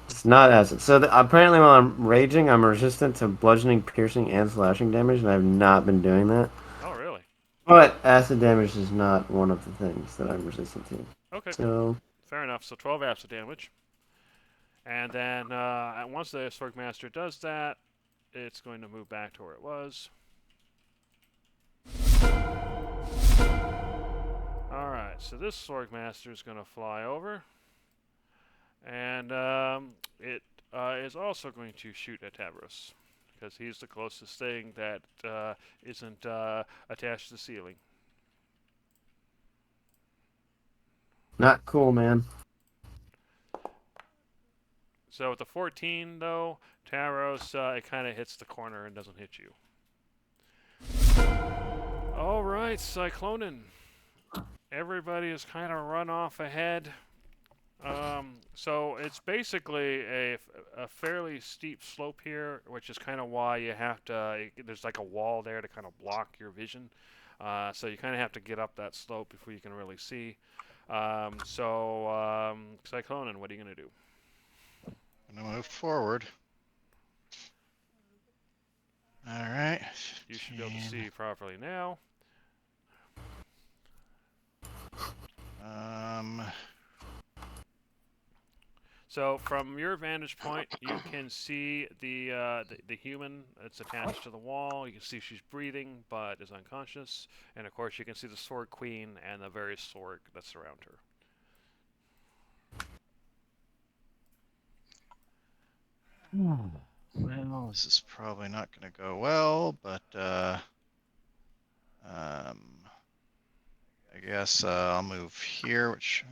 It's not acid. So apparently while I'm raging, I'm resistant to bludgeoning, piercing, and slashing damage, and I've not been doing that. Oh, really? But acid damage is not one of the things that I'm resistant to. Okay. So. Fair enough. So 12 acid damage. And then once the Sword Master does that, it's going to move back to where it was. Alright, so this Sword Master is going to fly over. And it is also going to shoot at Tavros, because he's the closest thing that isn't attached to the ceiling. Not cool, man. So with the 14, though, Tavros, it kind of hits the corner and doesn't hit you. All right, Cyclonin. Everybody has kind of run off ahead. So it's basically a fairly steep slope here, which is kind of why you have to, there's like a wall there to kind of block your vision. So you kind of have to get up that slope before you can really see. Cyclonin, what are you going to do? I'm gonna move forward. All right. You should be able to see properly now. So from your vantage point, you can see the human that's attached to the wall. You can see she's breathing, but is unconscious. And of course, you can see the Sword Queen and the various Sorg that surround her. Well, this is probably not going to go well, but I guess I'll move here, which,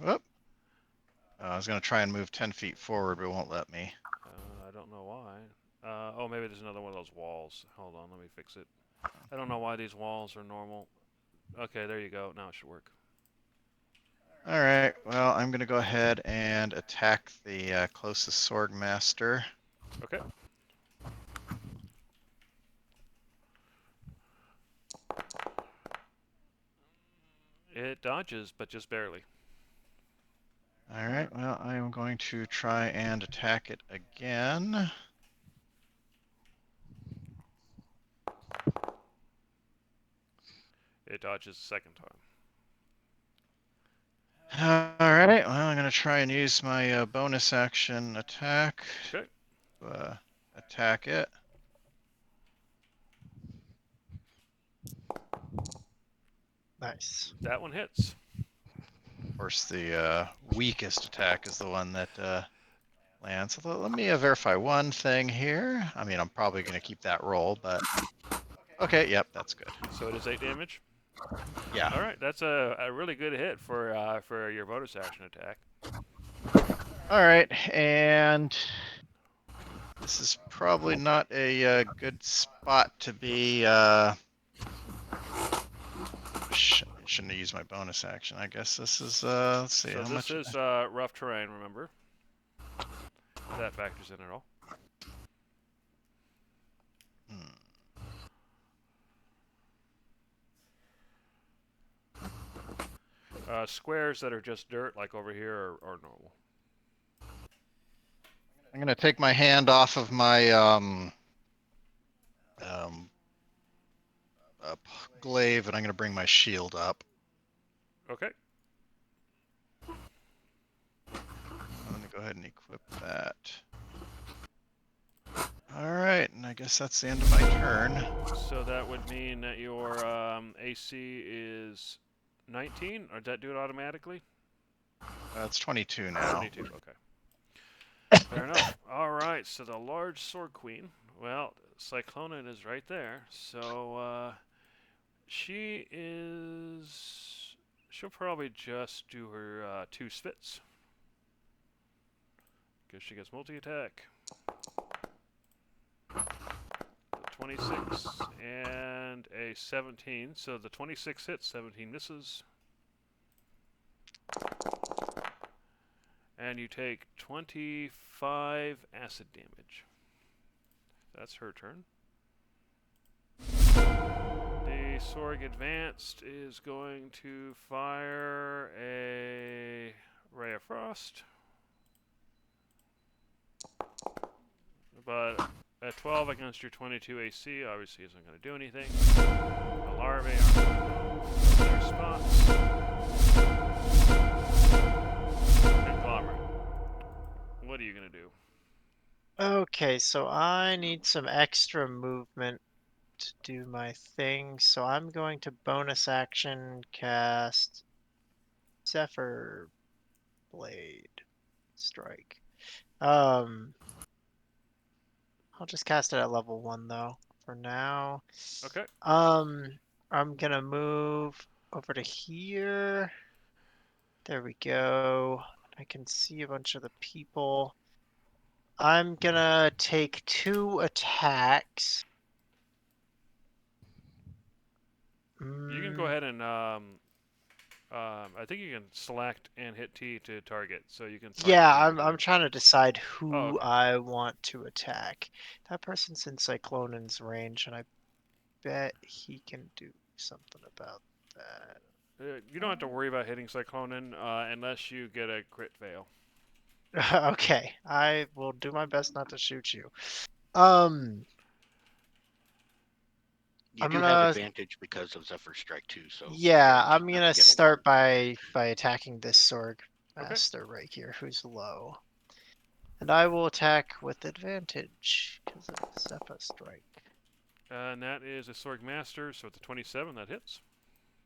I was going to try and move 10 feet forward, but it won't let me. I don't know why. Oh, maybe there's another one of those walls. Hold on, let me fix it. I don't know why these walls are normal. Okay, there you go. Now it should work. All right, well, I'm going to go ahead and attack the closest Sword Master. Okay. It dodges, but just barely. All right. Well, I am going to try and attack it again. It dodges the second time. All right. Well, I'm going to try and use my bonus action attack. Okay. Attack it. Nice. That one hits. Of course, the weakest attack is the one that lands. So let me verify one thing here. I mean, I'm probably going to keep that roll, but okay. Yep, that's good. So it is 8 damage. Yeah. All right, that's a really good hit for your bonus action attack. All right, and This is probably not a good spot to be. Shouldn't have used my bonus action. I guess this is. Let's see So how this much. is rough terrain. Remember, that factors in at all. Squares that are just dirt, like over here, are normal. I'm gonna take my hand off of my glaive, and I'm gonna bring my shield up. Okay. I'm gonna go ahead and equip that. All right, and I guess that's the end of my turn. So that would mean that your AC is 19, or does that do it automatically? It's 22 now. 22. Okay. Fair enough. All right. So the large sword queen. Well, Cyclonin is right there. So she is. She'll probably just do her 2 spits. Because she gets multi-attack. 26 and a 17. So the 26 hits, 17 misses. And you take 25 acid damage. That's her turn. The Sorg Advanced is going to fire a Ray of Frost. But at 12 against your 22 AC, obviously isn't going to do anything. The larvae are in their spots. Conglomerate. What are you going to do? Okay, so I need some extra movement to do my thing. So I'm going to bonus action cast Zephyr Blade Strike. I'll just cast it at level 1 though for now. Okay. I'm gonna move over to here. There we go. I can see a bunch of the people. I'm gonna take 2 attacks. You can go ahead and I think you can select and hit T to target, so you can. Yeah, target I'm trying to decide who okay. I want to attack. That person's in Cyclonin's range, and I bet he can do something about that. You don't have to worry about hitting Cyclonin unless you get a crit fail. Okay, I will do my best not to shoot you. You I'm do gonna- have advantage because of Zephyr Strike too, so Yeah, guaranteed I'm not to gonna get a start one. by attacking this Sorg Okay. Master right here, who's low. And I will attack with advantage because of Zephyr Strike. And that is a Sorg Master, so it's a 27 that hits.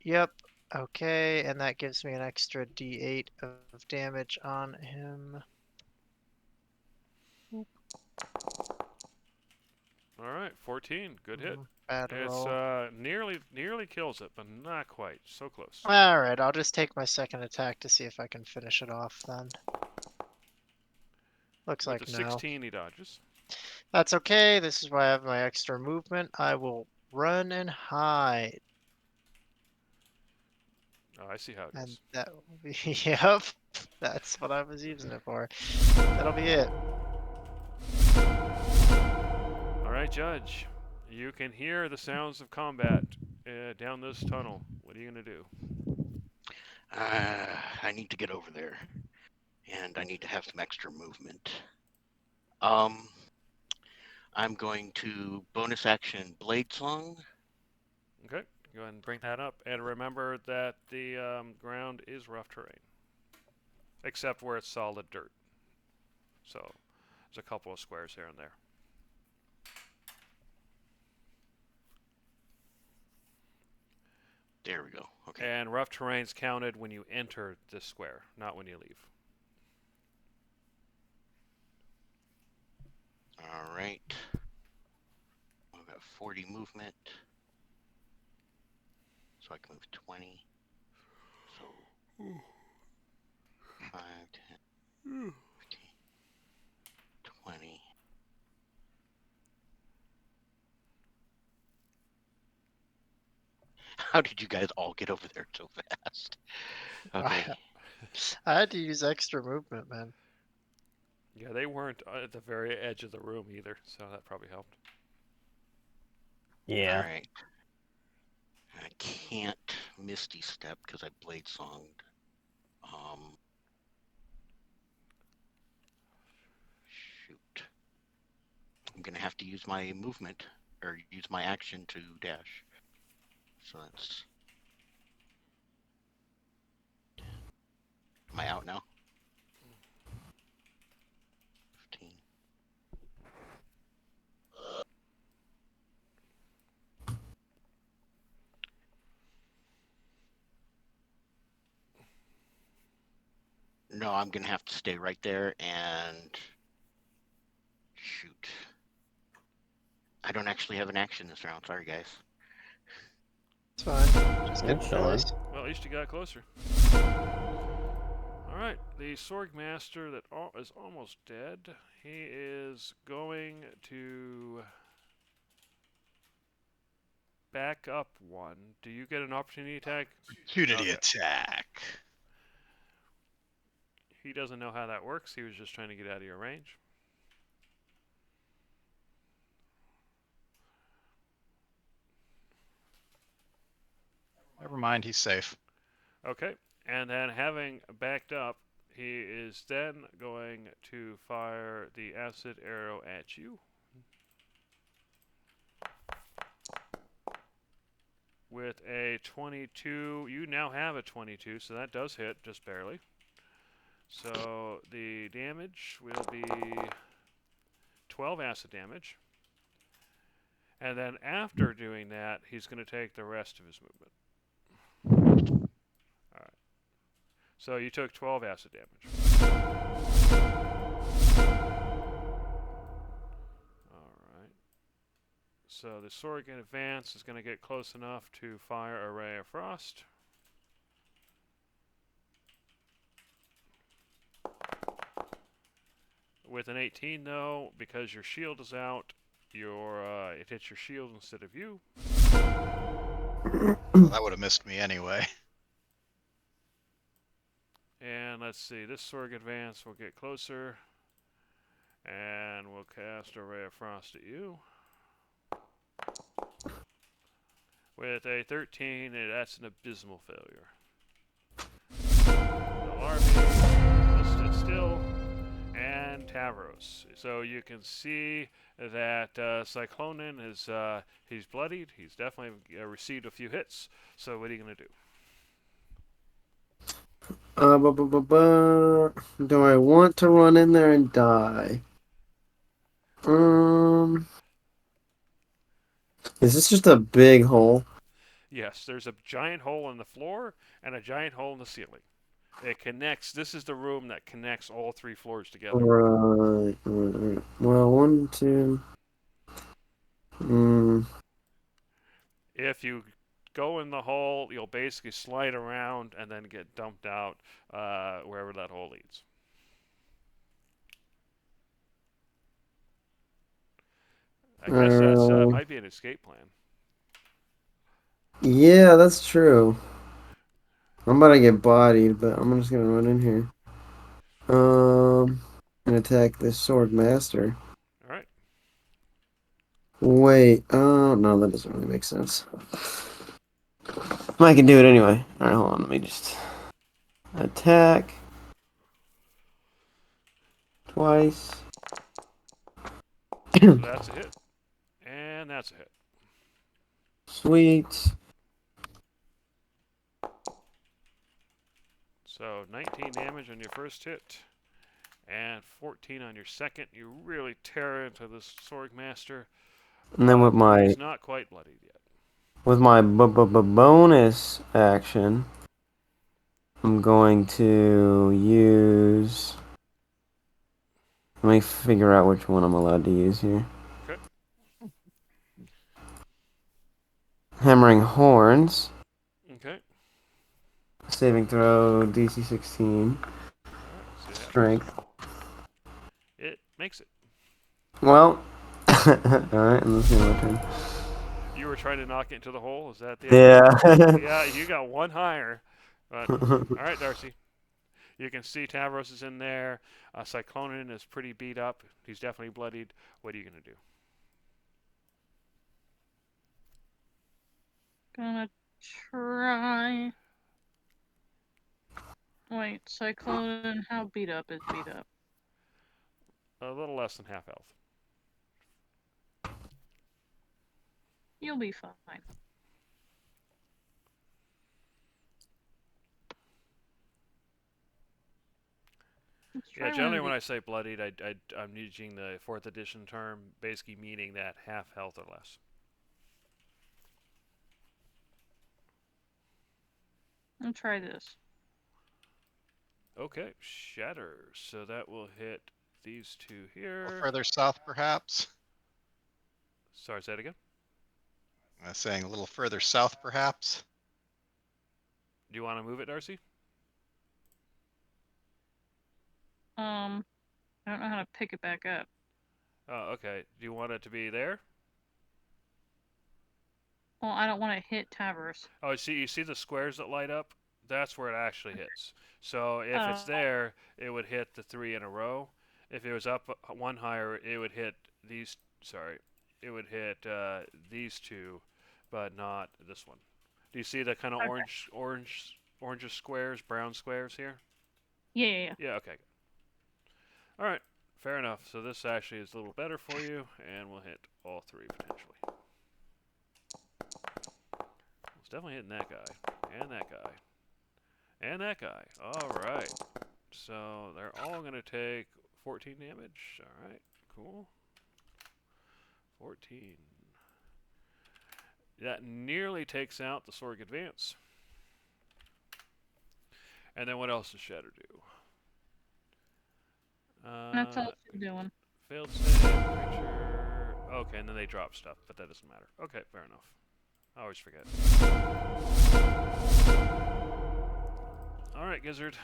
Yep. Okay, and that gives me an extra D8 of damage on him. All right, 14, good hit. Bad It's roll. nearly kills it, but not quite. So close. All right, I'll just take my second attack to see if I can finish it off then. Looks With like the no. 16, he dodges. That's okay. This is why I have my extra movement. I will run and hide. Oh, I see how it And is. that will be, yep, that's what I was using it for. That'll be it. All right, Judge. You can hear the sounds of combat down this tunnel. What are you gonna do? I need to get over there, and I need to have some extra movement. I'm going to bonus action Blade Song. Okay, go ahead and bring that up. And remember that the ground is rough terrain, except where it's solid dirt. So there's a couple of squares here and there. There we go. Okay. And rough terrain's counted when you enter this square, not when you leave. All right. I've got 40 movement. So I can move 20. So 5, 10, 15, 20. How did you guys all get over there so fast? Okay. I had to use extra movement, man. Yeah, they weren't at the very edge of the room either, so that probably helped. Yeah. All right. I can't Misty Step because I Blade Songed. Shoot. I'm gonna have to use my movement or use my action to dash. So that's. Am I out now? 15. No, I'm gonna have to stay right there and shoot. I don't actually have an action this round. Sorry, guys. It's fine. Just Yeah, get sure. close. Well, at least you got closer. All right, the Sorg Master that is almost dead. He is going to back up one. Do you get an opportunity attack? Opportunity Okay. attack. He doesn't know how that works. He was just trying to get out of your range. Never mind, he's safe. Okay, and then having backed up, he is then going to fire the acid arrow at you. With a 22, you now have a 22, so that does hit, just barely. So the damage will be 12 acid damage. And then after doing that, he's going to take the rest of his movement. Alright. So you took 12 acid damage. Alright. So the Sorg in advance is going to get close enough to fire a ray of frost. With an 18, though, because your shield is out, it hits your shield instead of you. Well, that would have missed me anyway. And let's see, this Sorg advance will get closer, and we'll cast a ray of frost at you. With a 13, that's an abysmal failure. The larvae will sit still, and Tavros. So you can see that Cyclonin is he's bloodied. He's definitely received a few hits. So what are you gonna do? Do I want to run in there and die? Is this just a big hole? Yes, there's a giant hole in the floor and a giant hole in the ceiling. It connects. This is the room that connects all 3 floors together. Right. Well, 1, 2. If you go in the hole, you'll basically slide around and then get dumped out wherever that hole leads. I guess that might be an escape plan. Yeah, that's true. I'm about to get bodied, but I'm just gonna run in here. And attack this Sorg Master. Alright. Wait, no, that doesn't really make sense. I can do it anyway. Alright, hold on, let me just... Attack. Twice. So that's a hit. And that's a hit. Sweet. So 19 damage on your first hit. And 14 on your second. You really tear into this Sorg Master. And then with my He's not quite bloodied yet. bonus action, I'm going to use. Let me figure out which one I'm allowed to use here. Okay. Hammering Horns. Okay. Saving throw DC 16. Alright, so Strength. it makes it. Well, alright, and let's see my turn. You were trying to knock it into the hole? Is that the Yeah. Yeah, you got one higher. But, alright, Darcy. You can see Tavros is in there. Cyclonin is pretty beat up. He's definitely bloodied. What are you going to do? Gonna try. Wait, Cyclone, how beat up is beat up? A little less than half health. You'll be fine. Let's try Yeah, one generally of when I these. say bloodied, I'm using the 4th edition term, basically meaning that half health or less. I'll try this. Okay, Shatter. So that will hit these two A here. little further south, perhaps. Sorry, say that again? I was saying a little further south, perhaps. Do you want to move it, Darcy? I don't know how to pick it back up. Oh, okay. Do you want it to be there? Well, I don't want to hit Tavros. Oh, you see the squares that light up? That's where it actually hits. So if it's Oh. there, it would hit the 3 in a row. If it was up one higher, it would hit these. Sorry, it would hit these two, but not this one. Do you see the kind of Okay. orange squares, brown squares here? Yeah. Yeah. Okay. All right. Fair enough. So this actually is a little better for you, and we'll hit all 3 potentially. It's definitely hitting that guy, and that guy, and that guy. All right. So they're all going to take 14 damage. All right. Cool. 14. That nearly takes out the Sorg Advance. And then what else does Shatter do? That's all you're doing. Failed save, creature. Okay, and then they drop stuff, but that doesn't matter. Okay, fair enough. I always forget. Alright, Gizzard.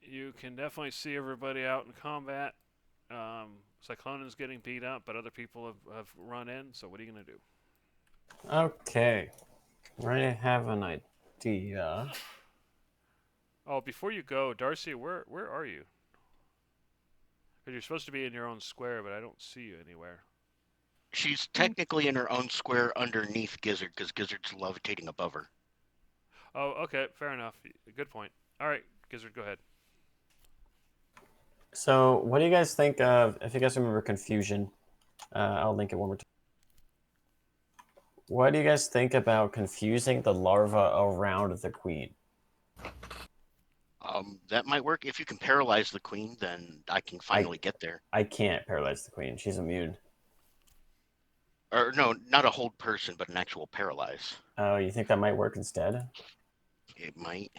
You can definitely see everybody out in combat. Cyclonen's getting beat up, but other people have run in, so what are you going to do? Okay. I have an idea. Oh, before you go, Darcy, where are you? Because you're supposed to be in your own square, but I don't see you anywhere. She's technically in her own square underneath Gizzard because Gizzard's levitating above her. Oh, okay, fair enough. Good point. All right, Gizzard, go ahead. So, what do you guys think of, if you guys remember Confusion, I'll link it one more time. What do you guys think about confusing the larva around the queen? That might work. If you can paralyze the queen, then I can finally get there. I can't paralyze the queen. She's immune. Or no, not a hold person, but an actual paralyze. Oh, you think that might work instead? It might.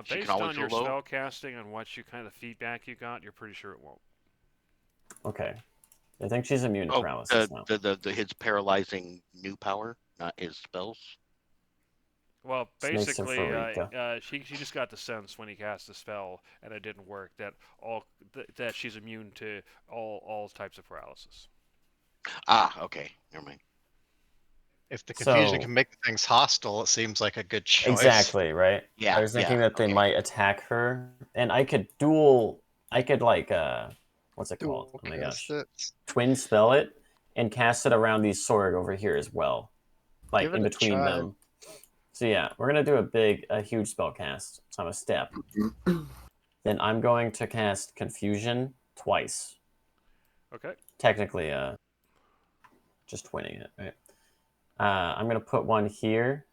Based on your spell casting and what you kind of feedback you got, you're pretty sure it won't. Okay. I think she's immune to paralysis now. His paralyzing new power, not his spells. Well, Snakes and basically, Farika. she just got the sense when he cast the spell and it didn't work that she's immune to all types of paralysis. Ah, okay, never mind. If the confusion can make things hostile, it seems like a good choice. Exactly, right? Yeah. I was thinking that they might attack her, and I could what's it called? Oh my gosh. Twin spell it and cast it around these Sorg over here as well. Like in between them. So yeah, we're gonna do a huge spell cast. So I'm a step. Then I'm going to cast Confusion twice. Okay. Technically, just twinning it, right? I'm gonna put one here,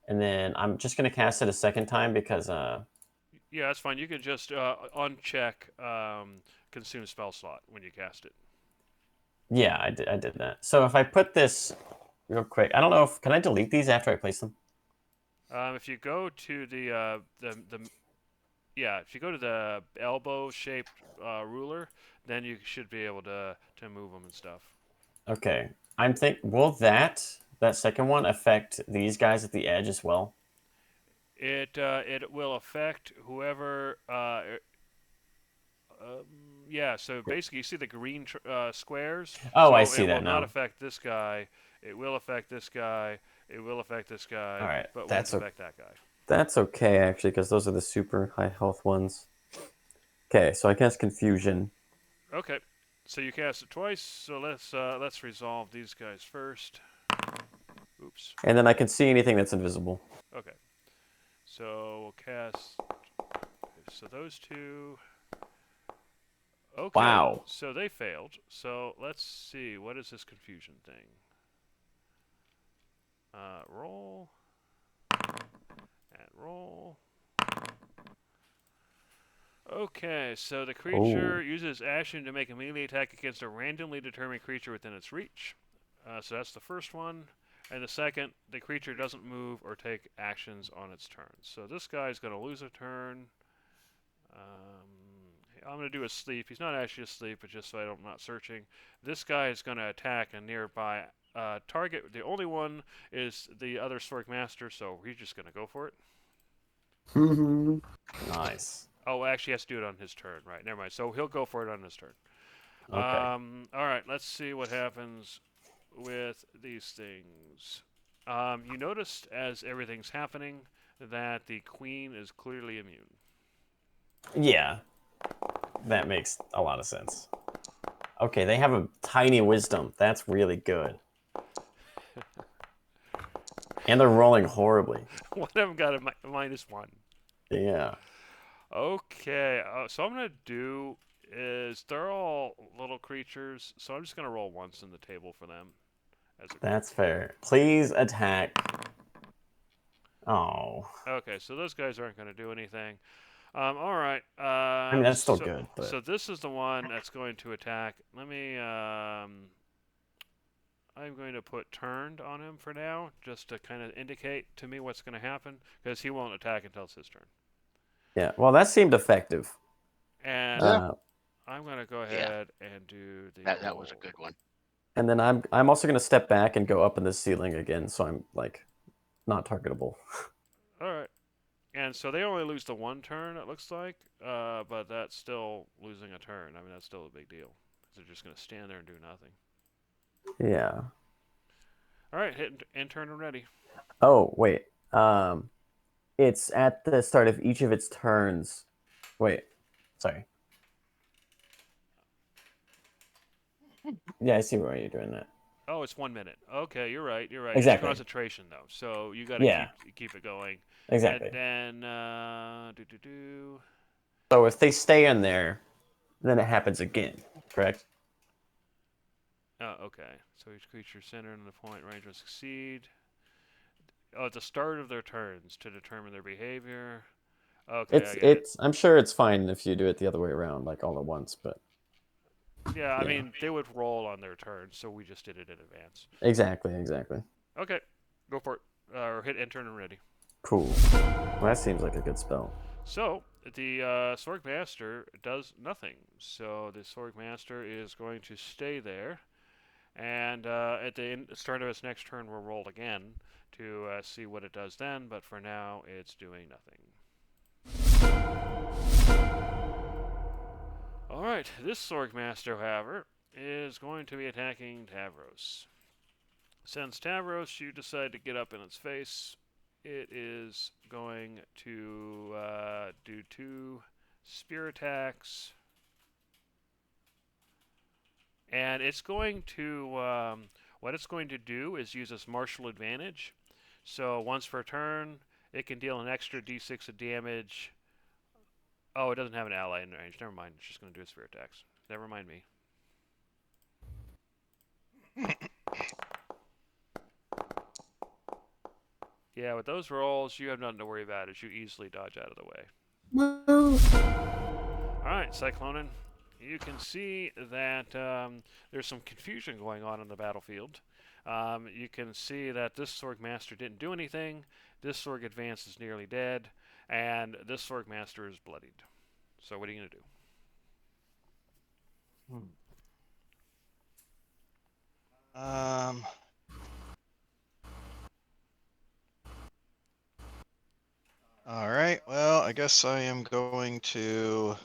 and then I'm just gonna cast it a second time because Yeah, that's fine. You can just uncheck consume spell slot when you cast it. yeah, I did that. So if I put this real quick, I don't know if can I delete these after I place them. If you go to the if you go to the elbow-shaped ruler, then you should be able to move them and stuff. Okay, will that second one affect these guys at the edge as well? It will affect whoever. Yeah. So basically, you see the green squares. Oh, so I see it that will not now. affect this guy. It will affect this guy. It will affect this guy. All right, but that's won't affect that guy. That's okay actually, because those are the super high health ones. Okay, so I cast Confusion. Okay. So you cast it twice. So let's resolve these guys first. Oops. And then I can see anything that's invisible. Okay. So we'll cast. So those two. Okay. Wow. So they failed. So let's see. What is this confusion thing? Roll. And roll. Okay, so the creature uses action to make a melee attack against a randomly determined creature within its reach. So that's the first one. And the second, the creature doesn't move or take actions on its turn. So this guy's going to lose a turn. I'm going to do a sleep. He's not actually asleep, but just so I'm not searching. This guy is going to attack a nearby target. The only one is the other Sorg Master, so he's just going to go for it. Nice. Oh, actually, he has to do it on his turn. Right, never mind. So he'll go for it on his turn. Okay. All right, let's see what happens with these things. You noticed as everything's happening that the queen is clearly immune. Yeah. That makes a lot of sense. Okay, they have a tiny wisdom. That's really good. And they're rolling horribly. One of them got a -1. Yeah. Okay, so I'm going to do is they're all little creatures, so I'm just going to roll once in the table for them. That's fair. Please attack. Oh. Okay, so those guys aren't going to do anything. All right. I mean, that's still good. But... So this is the one that's going to attack. Let me. I'm going to put turned on him for now, just to kind of indicate to me what's going to happen, because he won't attack until it's his turn. Yeah, well, that seemed effective. And I'm going to go ahead and do the. That was a good one. And then I'm also going to step back and go up in the ceiling again, so I'm like not targetable. All right. And so they only lose the one turn, it looks like, but that's still losing a turn. I mean, that's still a big deal. They're just going to stand there and do nothing. Yeah. All right, hit and turn and ready. Oh, wait. It's at the start of each of its turns. Wait. Sorry. Yeah, I see why you're doing that. Oh, it's 1 minute. Okay, you're right. Exactly. It's concentration, though, so you got to keep it going. Exactly. And then, So if they stay in there, then it happens again, correct? Oh, okay. So each creature centered in the point range will succeed. Oh, at the start of their turns to determine their behavior. Okay, I'm sure it's fine if you do it the other way around, like all at once, but. Yeah, I mean, they would roll on their turn, so we just did it in advance. Exactly. Okay, go for it. Or hit enter and ready. Cool. Well, that seems like a good spell. So, the Sorg Master does nothing. So, the Sorg Master is going to stay there. And at the start of its next turn, we'll roll again to see what it does then. But for now, it's doing nothing. Alright, this Sorg Master, however, is going to be attacking Tavros. Since Tavros, you decide to get up in its face, it is going to do 2 spear attacks. And it's going to, what it's going to do is use its martial advantage. So once per turn, it can deal an extra d6 of damage. Oh, it doesn't have an ally in range. Never mind. It's just going to do its spear attacks. Never mind me. Yeah, with those rolls, you have nothing to worry about as you easily dodge out of the way. Alright, Cyclonin. You can see that there's some confusion going on in the battlefield. You can see that this Sorg Master didn't do anything, this Sorg Advance is nearly dead, and this Sorg Master is bloodied. So what are you going to do? All right. Well, I guess I am going to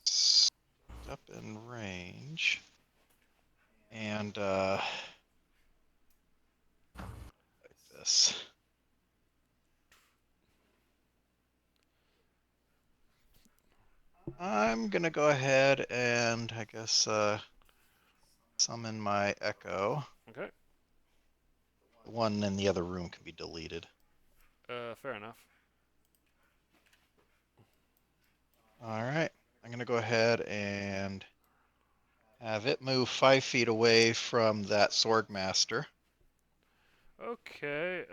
step in range and like this. I'm gonna go ahead and I guess summon my Echo. Okay, The one in the other room can be deleted. fair enough. All right. I'm gonna go ahead and have it move 5 feet away from that Sorg Master. Okay,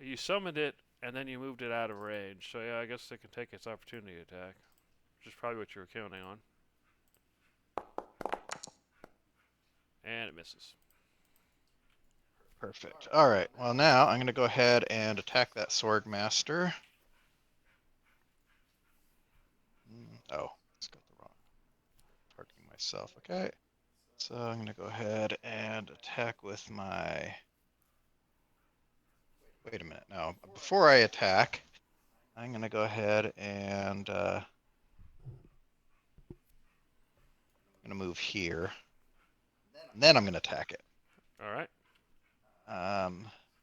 you summoned it, and then you moved it out of range. So yeah, I guess it can take its opportunity attack, which is probably what you were counting on. And it misses. Perfect. All right. Well, now I'm going to go ahead and attack that Sorg Master. Oh, it's got the wrong targeting myself. Okay. So I'm going to go ahead and attack with my. Wait a minute. No, before I attack, I'm going to go ahead and I'm going to move here. And then I'm going to attack it. All right.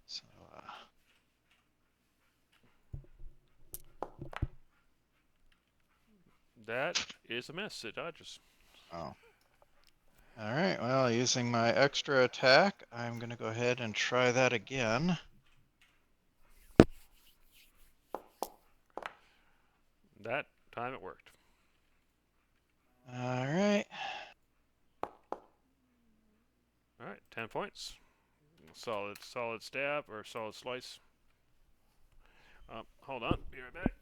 So That is a miss. It dodges. oh. All right. Well, using my extra attack, I'm going to go ahead and try that again. That time it worked. All right. All right, 10 points. Solid stab or solid slice. Hold on, be right back.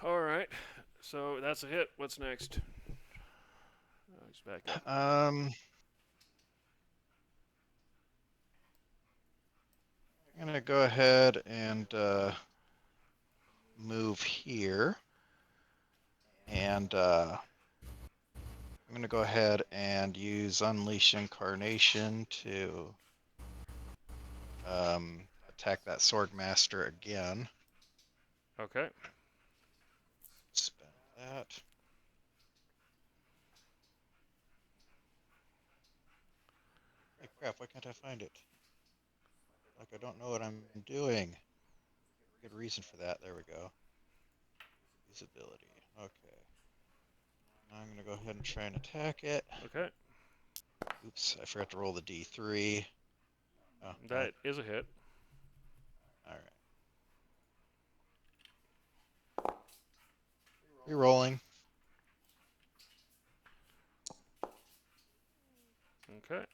All right, so that's a hit. What's next? He's back up. I'm gonna go ahead and move here, and I'm gonna go ahead and use Unleash Incarnation to attack that Sword Master again. Okay. Spend that. Hey crap, why can't I find it? Like I don't know what I'm doing. Good reason for that. There we go. Usability. Okay. Now I'm gonna go ahead and try and attack it. Okay. Oops, I forgot to roll the D3. Oh, That is a hit. Alright. Rerolling. Okay.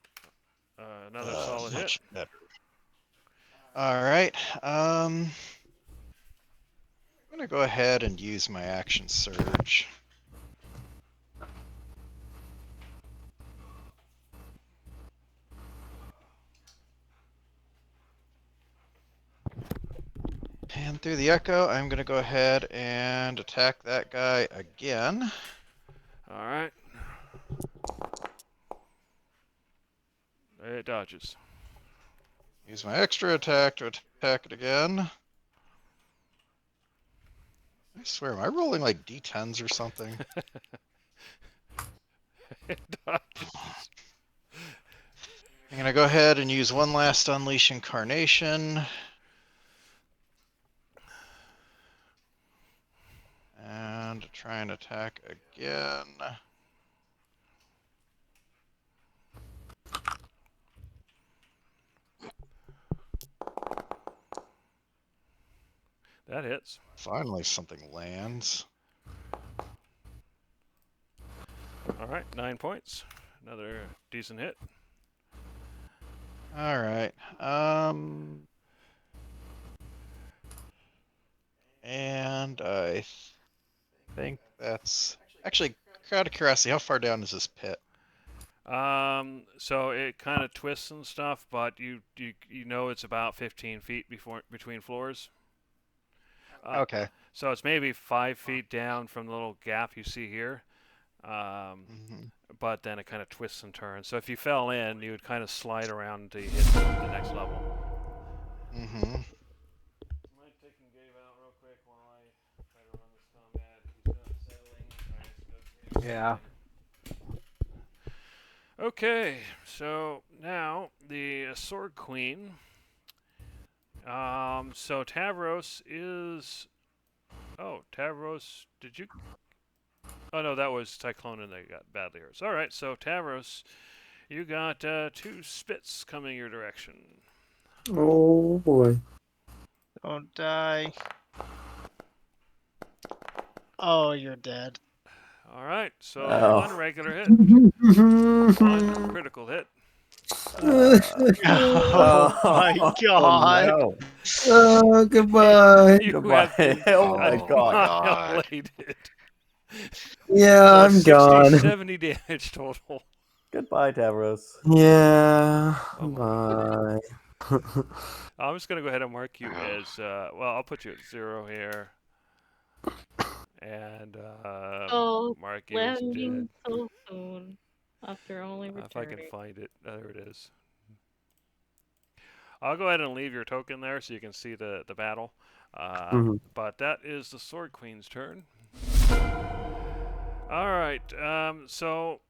Another solid hit. Much better. Alright. I'm gonna go ahead and use my action surge. And through the echo, I'm gonna go ahead and attack that guy again. All right. It dodges. Use my extra attack to attack it again. I swear, am I rolling like D10s or something? It dodges. I'm gonna go ahead and use one last Unleash Incarnation. And try and attack again. That hits. Finally, something lands. All right, 9 points. Another decent hit. All right. And I think that's actually out of curiosity. How far down is this pit? So it kind of twists and stuff, but you know it's about 15 feet between floors. Okay. So it's maybe 5 feet down from the little gap you see here. But then it kind of twists and turns. So if you fell in, you would kind of slide around to hit the next level. Mm-hmm. Might taking Gabe out real quick while I try to run this combat. He's not settling. All right, Yeah. Okay, so now the Sword Queen. So Tavros is. Oh, Tavros, did you? Oh no, that was Cyclone and they got badly hurt. All right, so Tavros, you got 2 spits coming your direction. Oh boy. Don't die. Oh, you're dead. All right, so Oh. 1 regular hit, 1 critical hit. Oh my god. Oh, no. Oh, goodbye. You Goodbye. have been Oh my god. annihilated. Yeah, So I'm gone. 70 damage total. Goodbye, Tavros. Yeah. Oh my Bye. I'm just gonna go ahead and mark you as well. I'll put you at 0 here, and Oh, mark you as dead. landing so soon after only If I can returning. find it, there it is. I'll go ahead and leave your token there so you can see the battle. But that is the Sword Queen's turn. All right. So.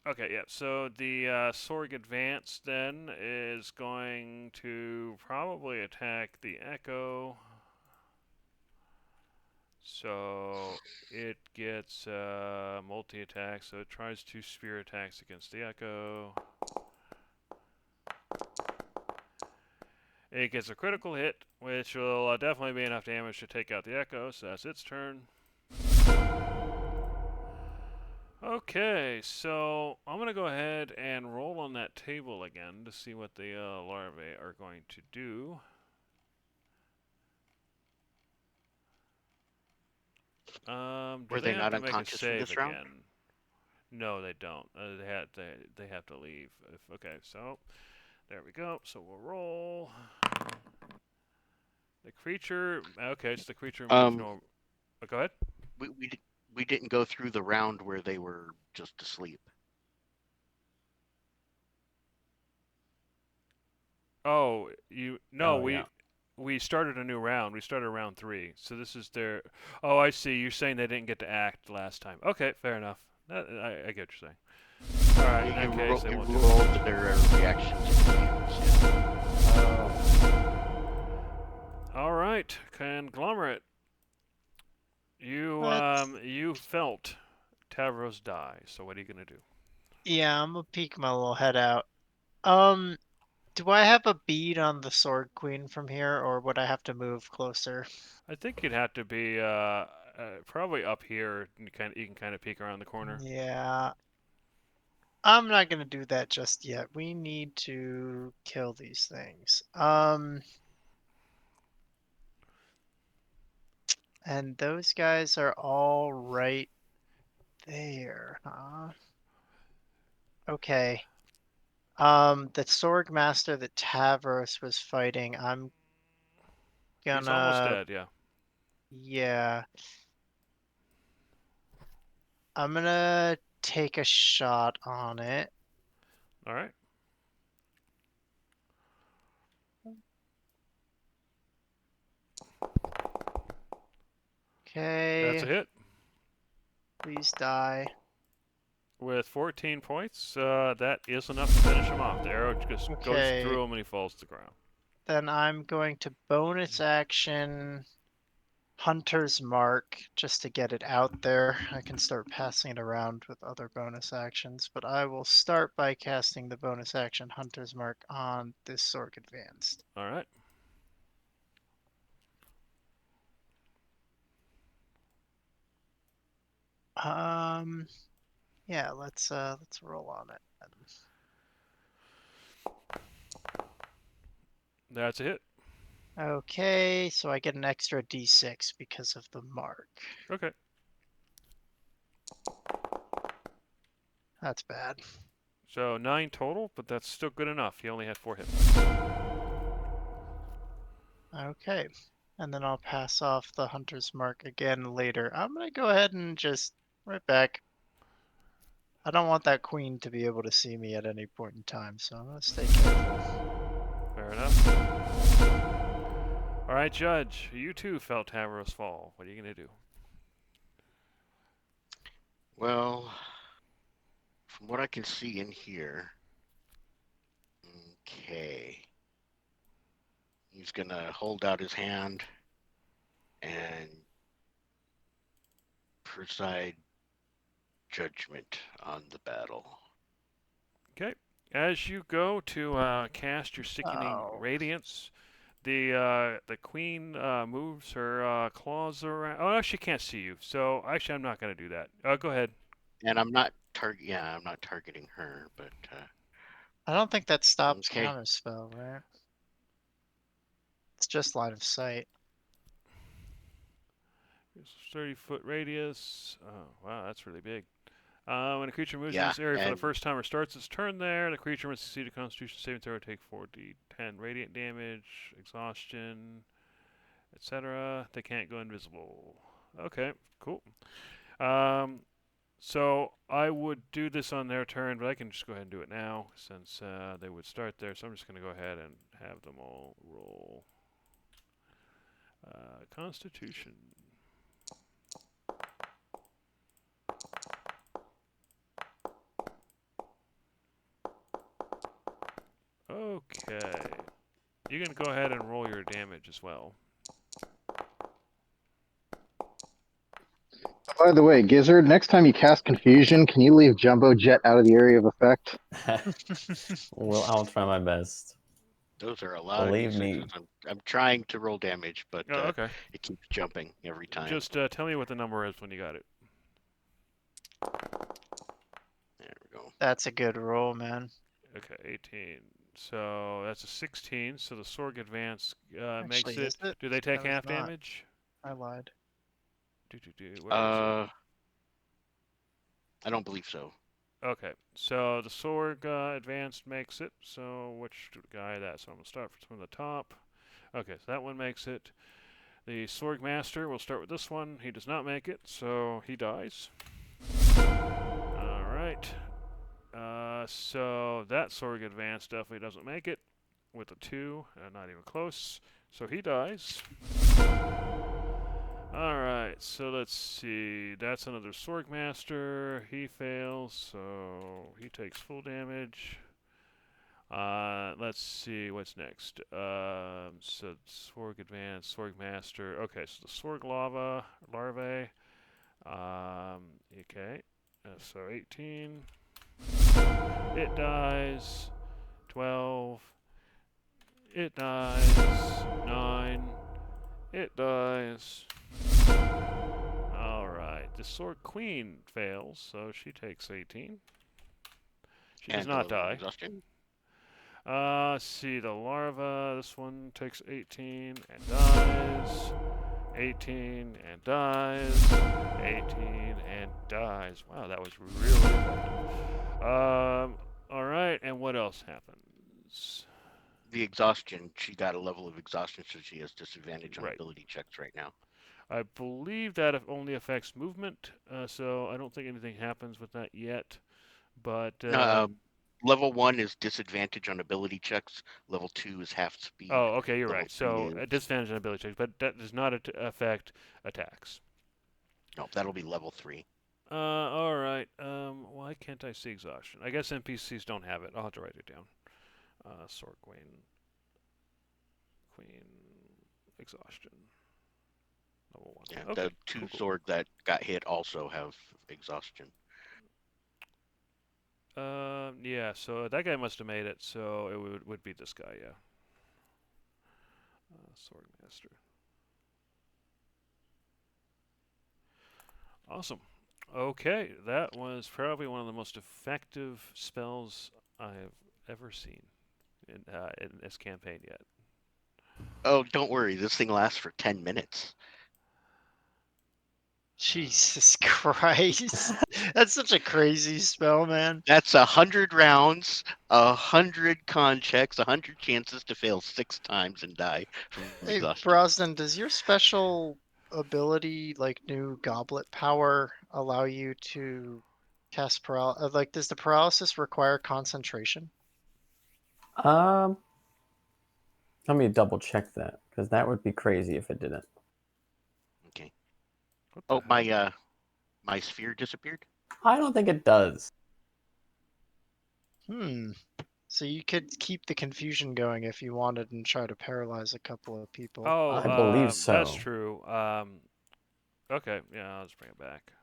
Okay, yeah, so the Sorg Advance then is going to probably attack the Echo. So it gets multi-attack, so it tries 2 spear attacks against the Echo. It gets a critical hit, which will definitely be enough damage to take out the Echo, so that's its turn. Okay, so I'm going to go ahead and roll on that table again to see what the larvae are going to do. Were they not unconscious for this round? Again? No, they don't. They have to leave. Okay, so there we go. So we'll roll. The creature. Okay, so the creature moves no. Go ahead. We didn't go through the round where they were just asleep. Oh, yeah. we started a new round. We started round 3. So this is their. Oh, I see. You're saying they didn't get to act last time. Okay, fair enough. I get what you're saying. All right, in that case, they won't do it. rolled their reactions. All right, Conglomerate. You felt Tavros die. So what are you gonna do? Yeah, I'm gonna peek my little head out. Do I have a bead on the Sword Queen from here, or would I have to move closer? I think you'd have to be probably up here. And you can kind of peek around the corner. Yeah. I'm not gonna do that just yet. We need to kill these things. And those guys are all right there, huh? Okay. The Sorg Master that Tavros was fighting, I'm gonna... He's almost dead, yeah. Yeah. I'm gonna take a shot on it. All right. Okay. That's a hit. Please die. With 14 points, that is enough to finish him off. The arrow just goes Okay. through him and he falls to the ground. Then I'm going to bonus action Hunter's Mark just to get it out there. I can start passing it around with other bonus actions, but I will start by casting the bonus action Hunter's Mark on this Sorg Advanced. All right. Yeah, let's roll on it. That's a hit. Okay, so I get an extra d6 because of the mark. Okay. That's bad. So 9 total, but that's still good enough. He only had 4 hits. Okay, and then I'll pass off the Hunter's Mark again later. I'm gonna go ahead and just right back. I don't want that queen to be able to see me at any point in time, so I'm gonna stay careful. Fair enough. All right, Judge. You too felt Tavros fall. What are you going to do? Well, from what I can see in here, okay, he's gonna hold out his hand and preside judgment on the battle. Okay. As you go to cast your sickening radiance, the queen moves her claws around. Oh, no, she can't see you. So actually, I'm not going to do that. Go ahead. And I'm not I'm not targeting her, but I don't think that stops Okay. counterspell, right? It's just line of sight. 30-foot radius. Oh, wow, that's really big. When a creature moves in Yeah, this area for the and- first time or starts its turn there, the creature must succeed a Constitution saving throw, take 4d10 radiant damage, exhaustion, etc. They can't go invisible. Okay, cool. So I would do this on their turn, but I can just go ahead and do it now since they would start there. So I'm just going to go ahead and have them all roll. Constitution. Okay. You can go ahead and roll your damage as well. By the way, Gizzard, next time you cast Confusion, can you leave Jumbo Jet out of the area of effect? Well, I'll try my best. Those are a lot Believe of me. D6s. I'm trying to roll damage, but Oh, okay. it keeps jumping every time. Just tell me what the number is when you got it. There we go. That's a good roll, man. Okay, 18. So that's a 16. So the Sorg Advance Actually, makes is it. it? Do they take No, it's half not. damage? I lied. Where is it? I don't believe so. Okay, so the Sorg Advanced makes it. So which guy that? So I'm going to start from the top. Okay, so that one makes it. The Sorg Master, we'll start with this one. He does not make it, so he dies. Alright. So that Sorg Advanced definitely doesn't make it with a 2. Not even close. So he dies. Alright, so let's see. That's another Sorg Master. He fails, so he takes full damage. Let's see what's next. So Sorg Advanced, Sorg Master. Okay, so the Sorg Larvae. Okay, so 18. It dies. 12. It dies. 9. It dies. Alright, the Sorg Queen fails, so she takes 18. She does And not a die. exhaustion. Let's see, the larva, this one takes 18 and dies. 18 and dies. 18 and dies. Wow, that was really effective. Alright, and what else happens? The exhaustion, she got a level of exhaustion, so she has disadvantage on Right. ability checks right now. I believe that it only affects movement, so I don't think anything happens with that yet. But Level 1 is disadvantage on ability checks. Level 2 is half speed. oh, okay, you're Level right. So 3 a disadvantage on ability checks, but that does not affect attacks. No, that'll be level 3. All right. Why can't I see exhaustion? I guess NPCs don't have it. I'll have to write it down. Sword Queen. Exhaustion. Level 1. Yeah, Okay. the two cool, cool. sword that got hit also have exhaustion. Yeah. So that guy must have made it. So it would be this guy. Yeah. Sword Master. Awesome. Okay, that was probably one of the most effective spells I've ever seen in this campaign yet. Oh, don't worry. This thing lasts for 10 minutes. Jesus Christ. That's such a crazy spell, man. That's 100 rounds, 100 con checks, 100 chances to fail 6 times and die from Hey, exhaustion. Brosnan, does your special ability, like new goblet power, allow you to cast paralysis? Like, does the paralysis require concentration? Let me double check that because that would be crazy if it didn't. Okay. What the Oh, hell? my sphere disappeared. I don't think it does. So you could keep the confusion going if you wanted and try to paralyze a couple of people. Oh, I believe so. That's true. Okay, yeah, I'll just bring it back.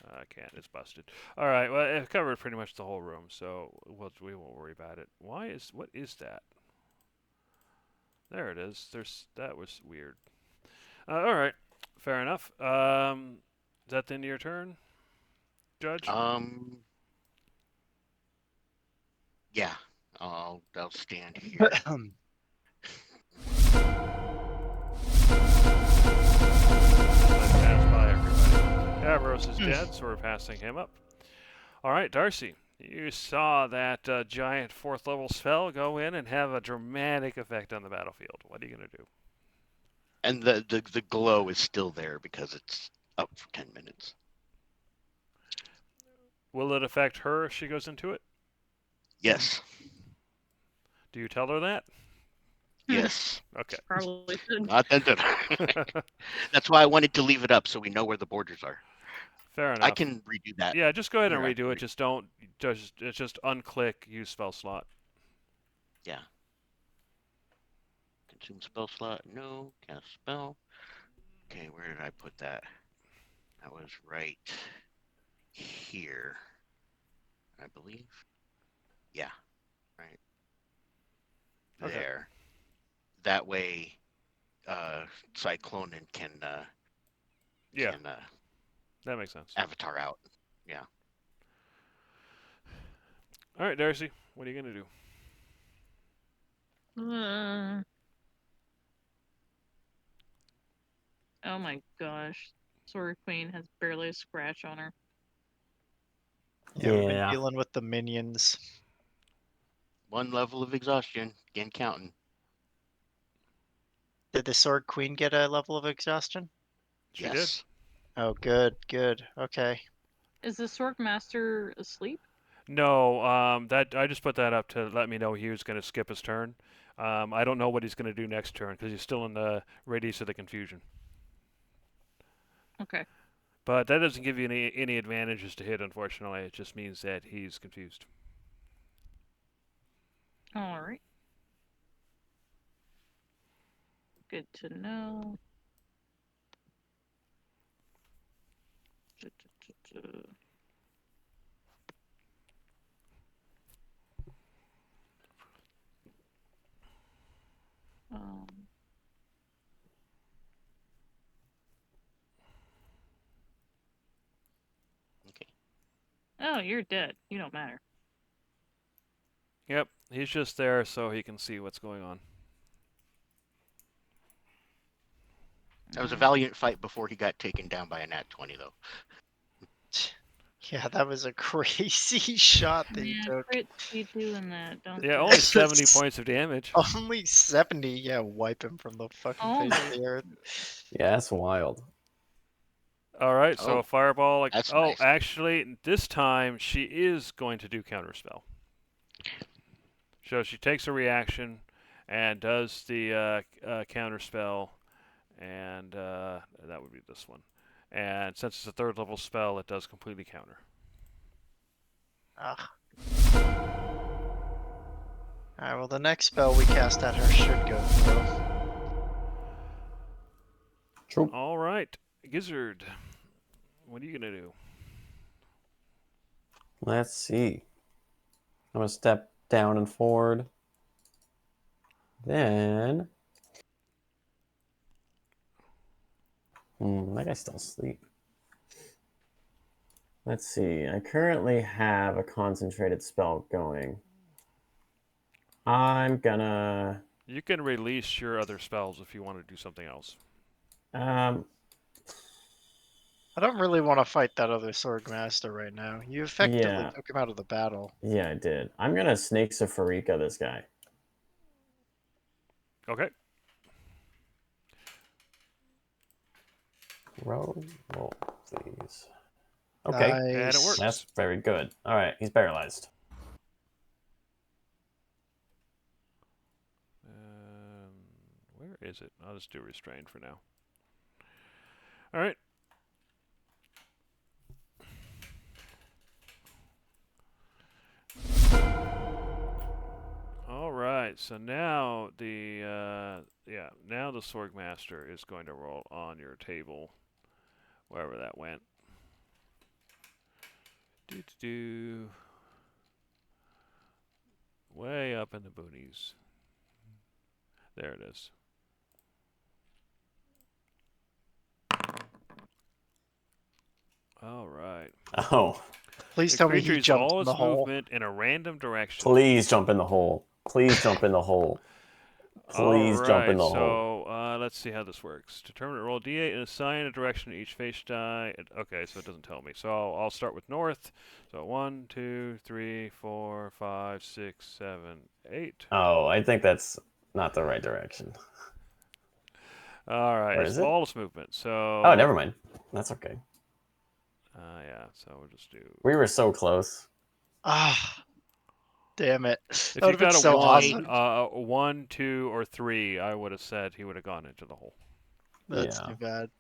I can't. It's busted. All right. Well, it covered pretty much the whole room, so we won't worry about it. What is that? There it is. That was weird. All right. Fair enough. Is that the end of your turn, Judge? Yeah. I'll stand here. Pass by everybody. Davros is dead, so we're passing him up. All right, Darcy. You saw that giant 4th level spell go in and have a dramatic effect on the battlefield. What are you gonna do? And the glow is still there because it's up for 10 minutes. Will it affect her if she goes into it? Yes. Do you tell her that? Yes. Okay. Probably should. Not that. That's why I wanted to leave it up so we know where the borders are. Fair enough. I can redo that. Yeah, just go ahead and Here, I redo can it. Just don't. Just unclick use spell slot. Yeah. Consume spell slot. No. Cast spell. Okay, where did I put that? That was right here, I believe. Yeah. Right. Okay. There. That way, Cyclonin can Yeah. That makes sense. avatar out. Yeah. All right, Darcy. What are you gonna do? Oh my gosh. Sword Queen has barely a scratch on her. Yeah, we've been Yeah. dealing with the minions. 1 level of exhaustion. Again, counting. Did the Sword Queen get a level of exhaustion? She Yes. Oh, good, good. Okay. Is the Sword Master asleep? No. That I just put that up to let me know he was gonna skip his turn. I don't know what he's gonna do next turn because he's still in the radius of the confusion. Okay. But that doesn't give you any advantages to hit, unfortunately. It just means that he's confused. All right. Good to know. Um, Okay. oh, you're dead. You don't matter. Yep, he's just there so he can see what's going on. That was a valiant fight before he got taken down by a nat 20, though. Yeah, that was a crazy shot that you Yeah, took. crits be doing that, don't Yeah, they? only 70 points of damage. Only 70. Yeah, wipe him from the fucking Oh face of the earth. Yeah, that's wild. All right, so Oh, fireball. Like, that's oh, nice. actually, this time she is going to do counterspell. So she takes a reaction and does the counterspell, and that would be this one. And since it's a 3rd level spell, it does completely counter. Ugh. Alright, well, the next spell we cast at her should go through. True. All right, Gizzard, what are you gonna do? Let's see. I'm gonna step down and forward. Then, that guy's still asleep. Let's see. I currently have a concentrated spell going. I'm gonna. You can release your other spells if you want to do something else. I don't really want to fight that other sword master right now. You effectively Yeah. took him out of the battle. Yeah, I did. I'm gonna Snake Safarika this guy. Okay. Roll, please. Okay, And it Nice. works. that's very good. All right, he's paralyzed. Where is it? I'll just do restrained for now. All right. All right. So now the now the Swordmaster is going to roll on your table, wherever that went. Do. Way up in the boonies. There it is. All right. Oh, Please The tell me creature he uses jumped all in its the hole. movement in a random direction. please jump in the hole. Please jump in the hole. Please jump in the hole. So let's see how this works. Determine to roll d8 and assign a direction to each face die. Okay, so it doesn't tell me. So I'll start with north. So 1, 2, 3, 4, 5, 6, 7, 8. Oh, I think that's not the right direction. All right, Or it's is it? lawless movement. So. Oh, never mind. That's okay. Yeah. So we'll just do. We were so close. Ah, damn it. If That you would have been got a so 1, awesome. 1, 2, or 3, I would have said he would have gone into the hole. That's Yeah. too bad.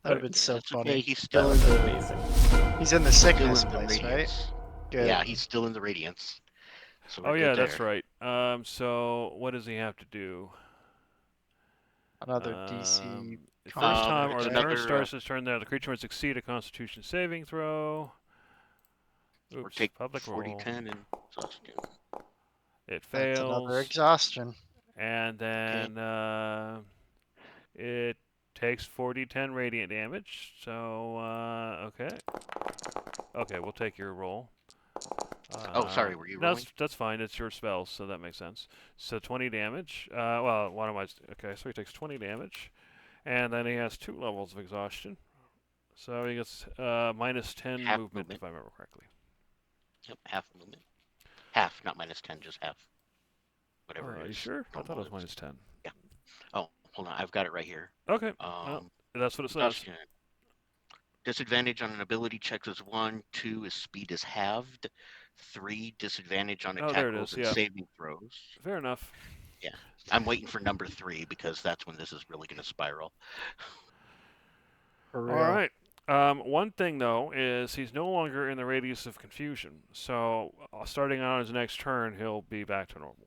That would have been so That's funny. okay. He's That still would in have been the amazing. He's in the still sickness in the place, right? radiance. Good. Yeah, he's still in the radiance. So we're Oh yeah, good that's there. right. So what does he have to do? Another DC. The con first check, time or it's the right? turn another, starts this turn, there the creature must succeed a Constitution saving throw. or Oops, take public 40, roll. 10, and exhaustion. It That's another fails, exhaustion. and then it takes 40-10 radiant damage. So okay, we'll take your roll. Oh, sorry, were you rolling? That's fine. It's your spells, so that makes sense. So 20 damage. Well, one of my. Okay, so he takes 20 damage, and then he has 2 levels of exhaustion. So he gets minus 10 Half movement, movement. if I remember correctly. Yep, half movement. Half, not minus 10, just half. Whatever it Are is. you sure? I thought it normal was minus 10. Oh, hold on, I've got it right here. Okay, well, that's what it says. Exhaustion. Disadvantage on an ability checks is 1, 2 is speed is halved, 3 disadvantage on Oh, attack there it rolls is, and yeah. saving throws. Fair enough. I'm waiting for number 3 because that's when this is really going to spiral. For All real. right. One thing though is he's no longer in the radius of confusion. So starting on his next turn, he'll be back to normal.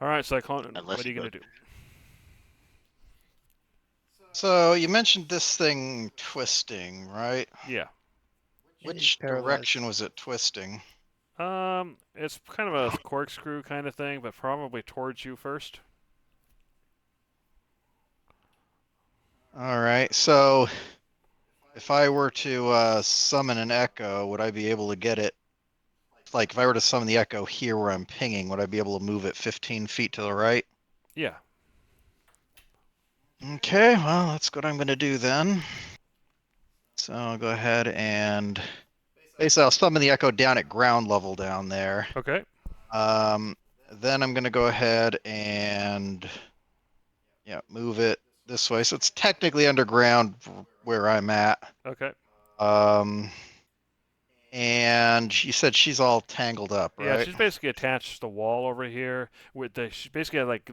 All right, Cyclone. Unless What are you he gonna do? So you mentioned this thing twisting, right? Yeah. Yeah, he's Which paralyzed. direction was it twisting? It's kind of a corkscrew kind of thing, but probably towards you first. All right. So if I were to summon an echo, would I be able to get it? Like if I were to summon the echo here where I'm pinging, would I be able to move it 15 feet to the right? Yeah. Okay, well, that's what I'm going to do then. So I'll go ahead and basically I'll summon the echo down at ground level down there. Okay. Then I'm going to go ahead and move it this way. So it's technically underground where I'm at. Okay. And you said she's all tangled up, Yeah, right? she's basically attached to the wall over here with she basically had like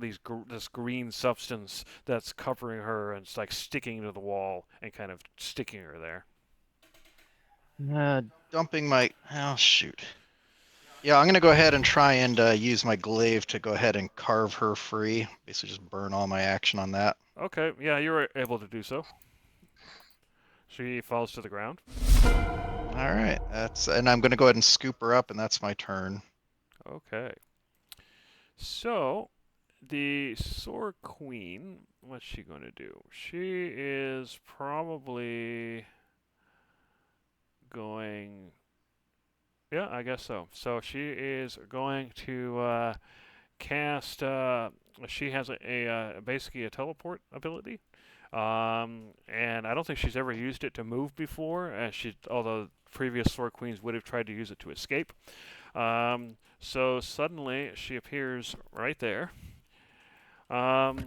this green substance that's covering her and it's like sticking to the wall and kind of sticking her there. Dumping my. Oh, shoot. Yeah, I'm going to go ahead and try and use my glaive to go ahead and carve her free. Basically, just burn all my action on that. Okay, yeah, you were able to do so. She falls to the ground. All right, and I'm going to go ahead and scoop her up, and that's my turn. Okay. So, the Sword Queen, what's she going to do? She is probably going. Yeah, I guess so. So she is going to cast. She has basically a teleport ability. And I don't think she's ever used it to move before. Although previous Sword Queens would have tried to use it to escape. So suddenly she appears right there. And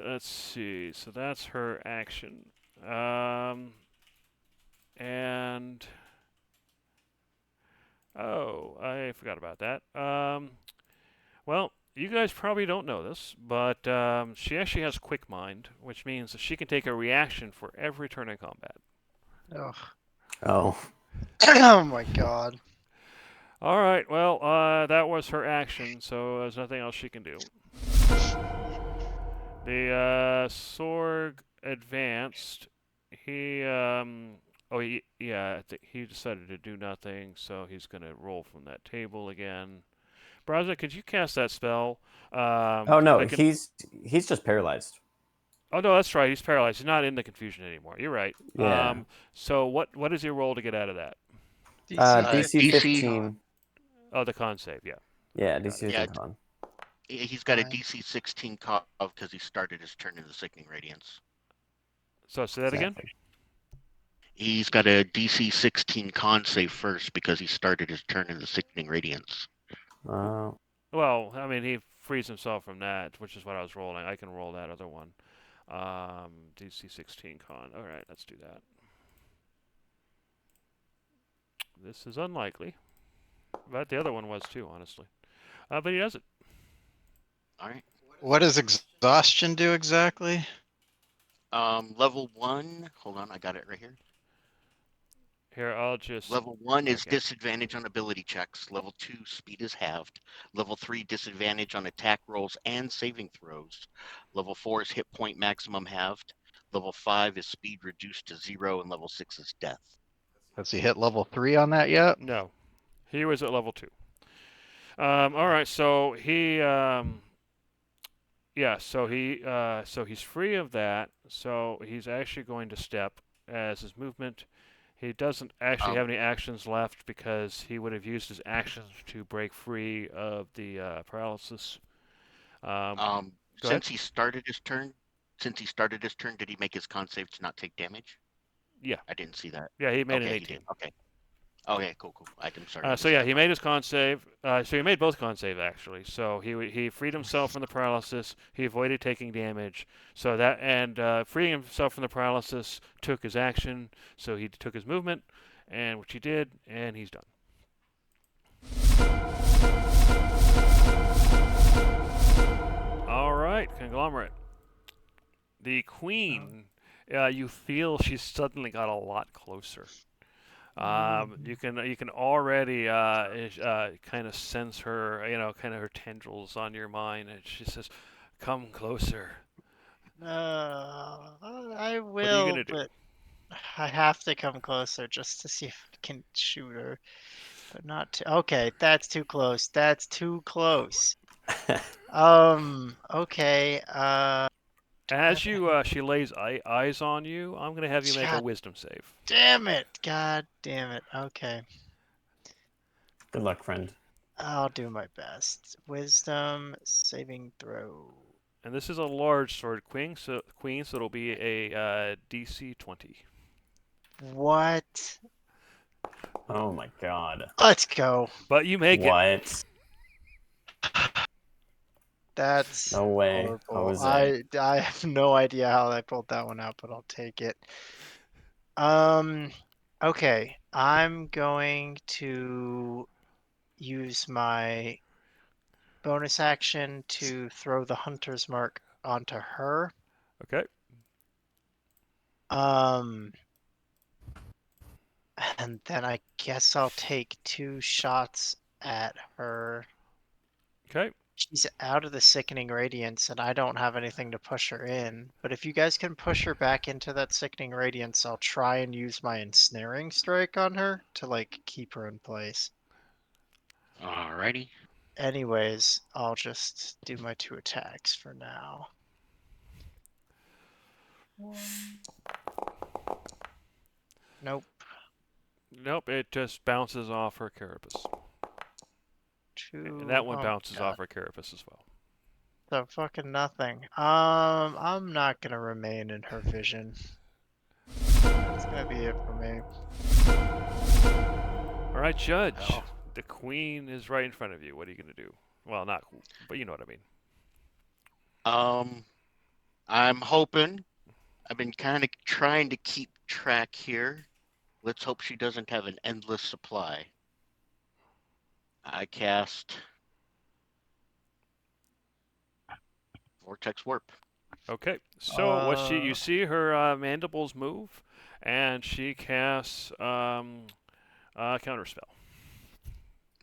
let's see. So that's her action. And oh, I forgot about that. Well, you guys probably don't know this, but she actually has Quick Mind, which means that she can take a reaction for every turn in combat. Ugh. Oh. Oh my god. All right, well, that was her action, so there's nothing else she can do. The Sorg advanced. I think he decided to do nothing, so he's going to roll from that table again. Braza, could you cast that spell? Oh no, he's just paralyzed. Oh no, that's right. He's paralyzed. He's not in the confusion anymore. You're right. Yeah. So what is your roll to get out of that? DC 15. Oh, the con save. Yeah. Yeah, DC 15 con. He's got a DC 16 con because he started his turn in the Sickening Radiance. So say that again. He's got a DC 16 con save first because he started his turn in the Sickening Radiance. Oh. Well, I mean, he frees himself from that, which is what I was rolling. I can roll that other one. DC 16 con. All right, let's do that. This is unlikely, but the other one was too, honestly. But he does it. All right. What does exhaustion do exactly? Level 1. Hold on, I got it right here. Here, I'll just. Level 1 is disadvantage on ability checks. Level 2, speed is halved. Level 3, disadvantage on attack rolls and saving throws. Level 4 is hit point maximum halved. Level 5 is speed reduced to 0, and level 6 is death. Has he hit level 3 on that yet? No, he was at level 2. All right, so he. So he's free of that. So he's actually going to step as his movement. He doesn't actually have any actions left because he would have used his actions to break free of the paralysis. Since he started his turn, did he make his con save to not take damage? Yeah. I didn't see that. Yeah, he made an 18. He did. Okay, cool. I'm sorry. So yeah, he made his con save. So he made both con save actually. So he freed himself from the paralysis. He avoided taking damage. So that freeing himself from the paralysis took his action. So he took his movement, and which he did, and he's done. All right, Conglomerate. The Queen. You feel she's suddenly got a lot closer. You can already kind of sense her, kind of her tendrils on your mind, and she says, "Come closer." I will, what are you gonna do? but I have to come closer just to see if I can shoot her. But not too. Okay, that's too close. That's too close. Okay. As she lays eyes on you, I'm gonna have you make a wisdom save. Damn it! God damn it. Okay. Good luck, friend. I'll do my best. Wisdom saving throw. And this is a large sword queen, so it'll be a DC 20. What? Oh my god. Let's go. But you make it. What? That's no way. horrible. I have no idea how I pulled that one out, but I'll take it. Okay, I'm going to use my bonus action to throw the hunter's mark onto her. Okay. And then I guess I'll take 2 shots at her. Okay. She's out of the sickening radiance, and I don't have anything to push her in. But if you guys can push her back into that sickening radiance, I'll try and use my ensnaring strike on her to like keep her in place. Alrighty. Anyways, I'll just do my 2 attacks for now. Nope. Nope, it just bounces off her carapace. 2. And that one oh bounces God. off her carapace as well. So fucking nothing. I'm not gonna remain in her vision. That's gonna be it for me. All right, Judge. Oh. The queen is right in front of you. What are you going to do? Well, not, but you know what I mean. I'm hoping. I've been kind of trying to keep track here. Let's hope she doesn't have an endless supply. I cast Vortex Warp. Okay, so what you Uh. see her mandibles move, and she casts counterspell.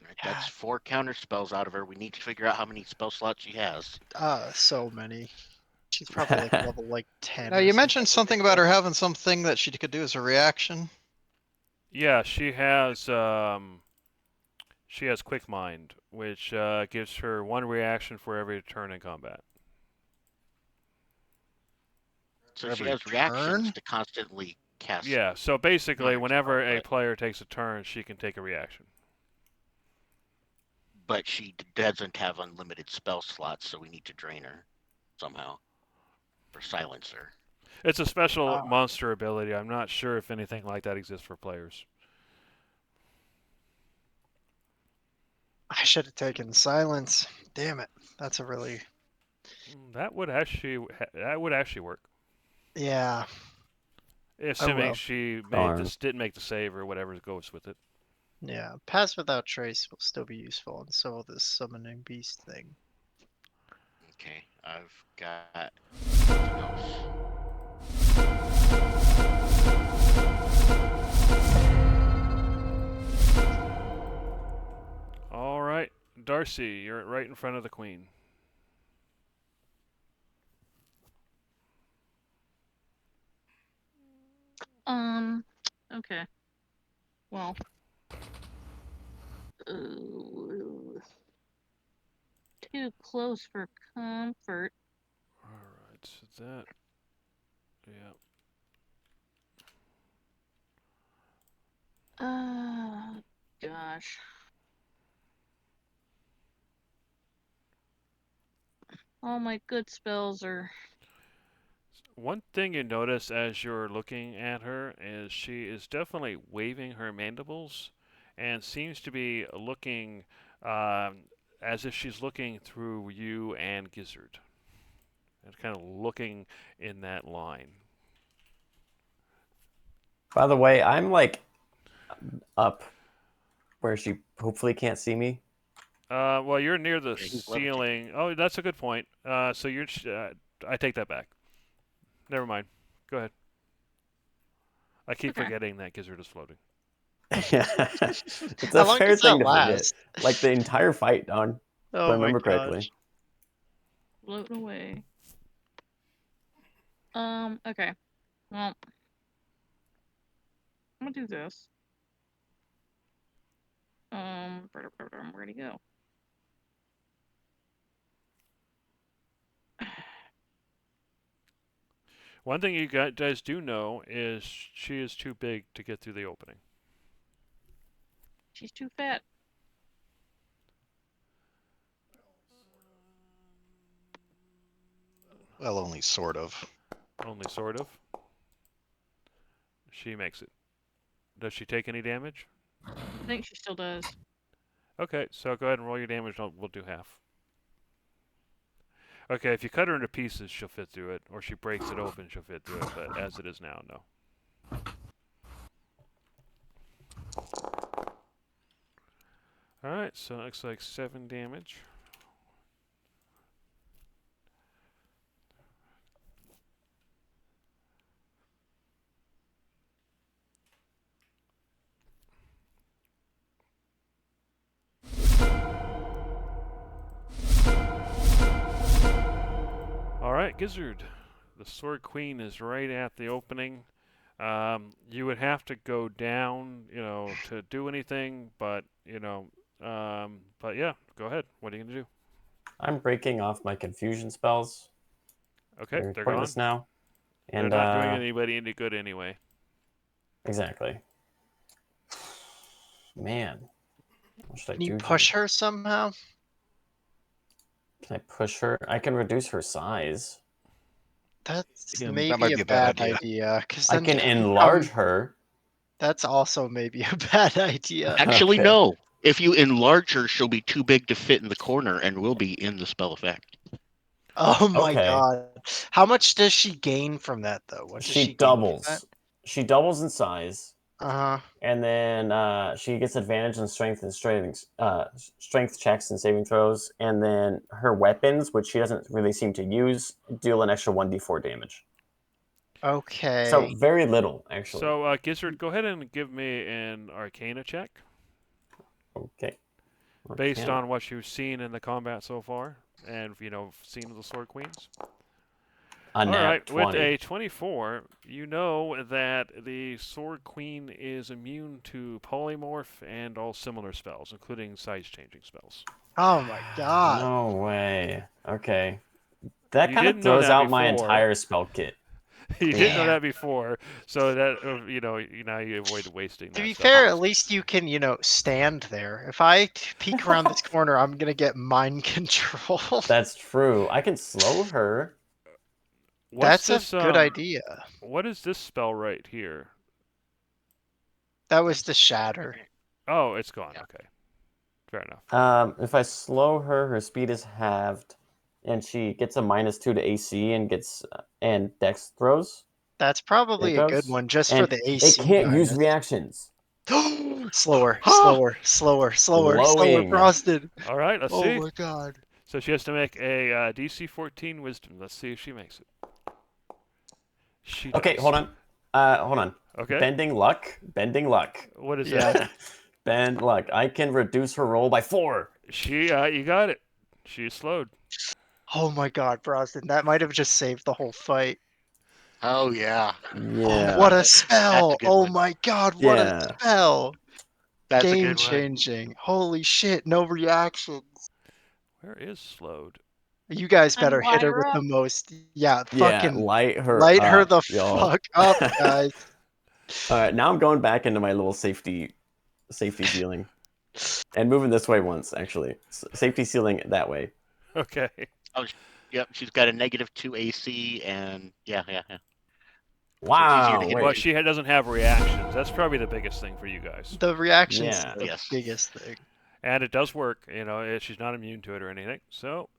Right, that's 4 counter spells out of her. We need to figure out how many spell slots she has. So many. She's probably like level like 10. Now or you mentioned something about her ridiculous. having something that she could do as a reaction. Yeah, she has Quick Mind, which gives her 1 reaction for every turn in combat. So she Every has reactions turn? to constantly cast. Yeah, so basically, counter whenever spell, a player takes a turn, she can take a reaction. but she doesn't have unlimited spell slots, so we need to drain her somehow. Or silence her. It's a special monster ability. I'm not sure if anything like that exists for players. I should have taken silence. Damn it. That's a really. That would actually work. Yeah. Assuming well. she Darn. didn't make the save or whatever goes with it. Yeah. Pass without trace will still be useful, and so will this summoning beast thing. Okay, I've got something else. All right, Darcy, you're right in front of the queen. Okay. Well. Too close for comfort. All right, so that, yeah. Gosh. All my good spells are. One thing you notice as you're looking at her is she is definitely waving her mandibles and seems to be looking as if she's looking through you and Gizzard. And kind of looking in that line. By the way, I'm like up where she hopefully can't see me. Well, you're near the he's ceiling. Oh, that's a good point. So you're. I take that back. Never mind. Go ahead. I keep Okay. forgetting that Gizzard is floating. Yeah, it's How a long fair does that thing to forget. last? Like the entire fight, Don. Oh If I remember my correctly. gosh. Floating away. Okay. Well. I'm gonna do this. Where'd he go? One thing you guys do know is she is too big to get through the opening. She's too fat. Well, only sort of. Only sort of. She makes it. Does she take any damage? I think she still does. Okay, so go ahead and roll your damage. We'll do half. Okay, if you cut her into pieces, she'll fit through it. Or she breaks it open, she'll fit through it. But as it is now, no. All right, so it looks like 7 damage. All right, Gizzard. The Sword Queen is right at the opening. You would have to go down, to do anything, but but yeah, go ahead. What are you gonna do? I'm breaking off my confusion spells. Okay, They're they're gone. pointless now. They're And not doing anybody any good anyway. exactly. Man, what should I Can you do push here? her somehow? Can I push her? I can reduce her size. That's Yeah, that maybe might a be a bad bad idea. idea. Because I then can you enlarge become- her. That's also maybe a bad idea. Actually, Okay. no. If you enlarge her, she'll be too big to fit in the corner and will be in the spell effect. Oh my Okay. god. How much does she gain from that though? What does She she gain from doubles. She doubles in size, that? Uh-huh. and then she gets advantage in strength and strength checks and saving throws. And then her weapons, which she doesn't really seem to use, deal an extra 1d4 damage. Okay. So very little, actually. So, Gizzard, go ahead and give me an Arcana check Okay. based Arcana. on what you've seen in the combat so far, and seen of the Sword Queens. A All nat right, 20. with a 24, you know that the Sword Queen is immune to polymorph and all similar spells, including size-changing spells. Oh my god. No way. Okay. That You kind of didn't know throws that out my before. entire spell kit. You didn't know Yeah. that before, so that now you avoid wasting that To be stuff. fair, at least you can, stand there. If I peek around this corner, I'm gonna get mind control. That's true. I can slow her. What's That's this, a good idea. What is this spell right here? That was the shatter. Oh, it's gone. Okay, fair enough. If I slow her, her speed is halved, and she gets a -2 to AC and gets and Dex throws. That's probably It a good goes. one just for And the it AC. can't use bonus. reactions. slower, slower, Slowing. frosted. All right, let's Oh see. my god. So she has to make a DC 14 Wisdom. Let's see if she makes it. She Okay, does. hold on. Hold on. Okay. Bending luck. Bending luck. What is Yeah. that? Bend luck. I can reduce her roll by 4. You got it. She's slowed. Oh my god, Brosnan, that might have just saved the whole fight. Oh, yeah. Yeah. Oh, what a That's a spell! good Oh one. my god, what Yeah. a spell! That's a Game good one. changing. Holy shit, no reactions. Where is slowed? You guys better And hit her light with her the up. most. Yeah, Yeah. fucking Light her light her up, the y'all. fuck up, guys. All right, now I'm going back into my little safety ceiling, and moving this way once actually. Safety ceiling that way. Okay. Yep, she's got a -2 AC, and yeah. Wow. to hit Well, Wait. she doesn't have reactions. That's probably the biggest thing for you guys. The reactions Yeah. is the Yes. biggest thing. And it does work. She's not immune to it or anything. So,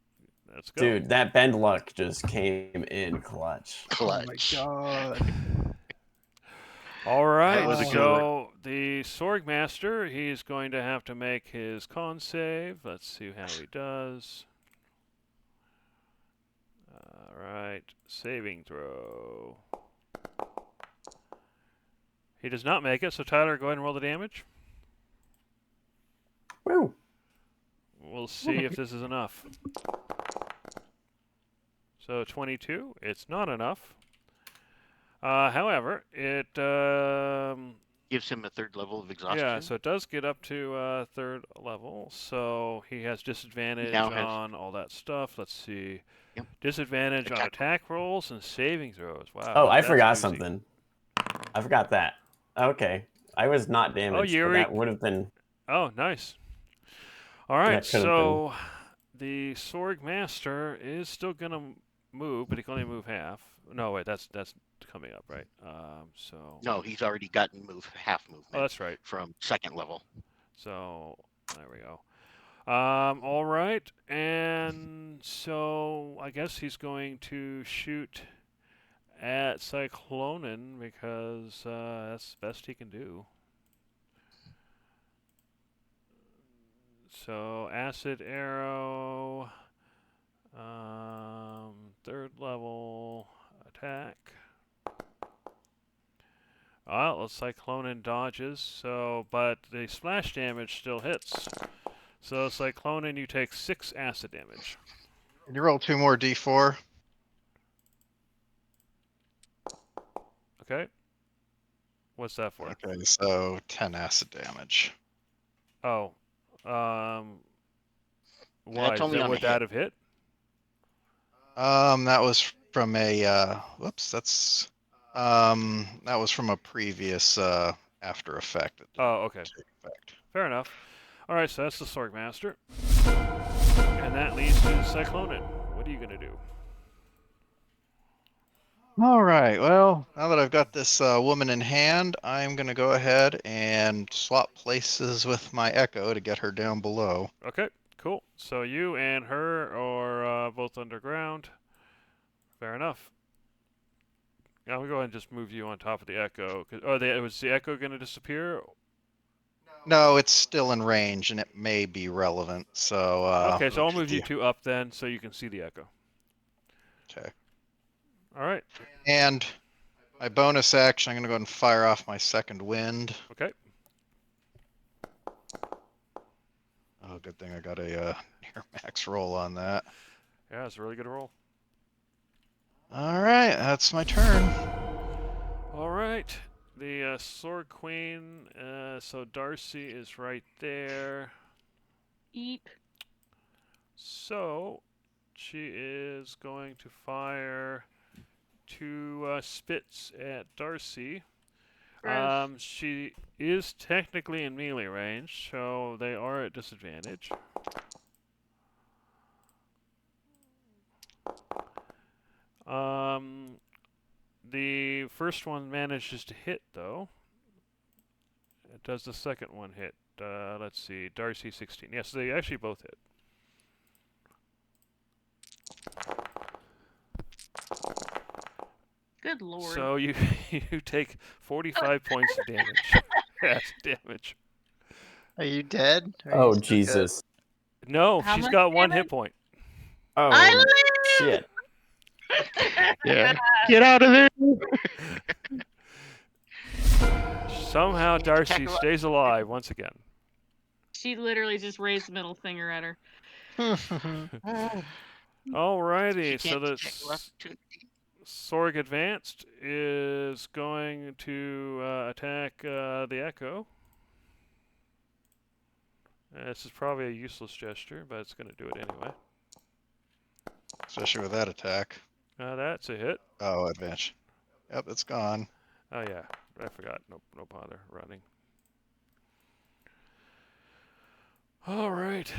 let's go. Dude, that bend luck just came in clutch. Clutch. Oh my god. All right. That was a good So the Swordmaster, he's going to have to make his con save. Let's see how he does. All right. Saving throw. He does not make it. So Tyler, go ahead and roll the damage. Woo. We'll see if this is enough. So 22. It's not enough. However, it Gives him a 3rd level of exhaustion. yeah, so it does get up to 3rd level. So he has disadvantage Now has- on all that stuff. Let's see. Yep. Disadvantage on Attack. attack rolls and saving throws. Wow. Oh, I that's forgot doozy. something. I forgot that. Okay. I was not damaged, but Yuri. that would have been. Oh, nice. All right, That could've so the Sword Master is still gonna move, but he can only move half. No, wait, that's coming up, right? So. No, he's already gotten half movement Oh, that's right. from 2nd level. So there we go. All right, and so I guess he's going to shoot at Cyclonen because that's the best he can do. So acid arrow, 3rd level attack. Well, the Cyclonin dodges, so but the splash damage still hits. So Cyclonin, you take 6 acid damage. Can you roll 2 more d4? Okay. What's that for? Okay, so 10 acid damage. Oh, why? That's only on Would the that hit. have hit? That was from a whoops, that was from a previous after effect. It didn't Oh, okay. take effect. Fair enough. All right, so that's the Sorg Master, and that leads to Cyclonin. What are you gonna do? All right, well, now that I've got this woman in hand, I'm gonna go ahead and swap places with my Echo to get her down below. Okay, cool. So you and her are both underground. Fair enough. Now we'll go ahead and just move you on top of the Echo. Was the Echo gonna disappear? No, it's still in range and it may be relevant. So Okay, so I'll move you 2 up then, so you can see the Echo. Okay. All right. And my bonus action, I'm gonna go ahead and fire off my second wind. Okay. Oh, good thing I got a near max roll on that. Yeah, it's a really good roll. All right, that's my turn. All right. The Sword Queen. So Darcy is right there. Eep. So she is going to fire 2 spits at Darcy. Gross. She is technically in melee range, so they are at disadvantage. The first one manages to hit, though. Does the second one hit? Let's see. Darcy 16. Yes, they actually both hit. Good lord. So you you take 45 points of damage. That's damage. Are you dead? Or are Oh, you still good? Jesus. No, How she's much got 1 hit damage? point. Oh, I live! shit. Yeah. Get out of there. Somehow Darcy Attack her- stays alive once again. She literally just raised the middle finger at her. Alrighty, She so can't the attack her opportunity. Sorg Advanced is going to attack the Echo. This is probably a useless gesture, but it's going to do it anyway. Especially with that attack. That's a hit. Oh, advantage. Yep, it's gone. Oh yeah, I forgot. No bother running. All right.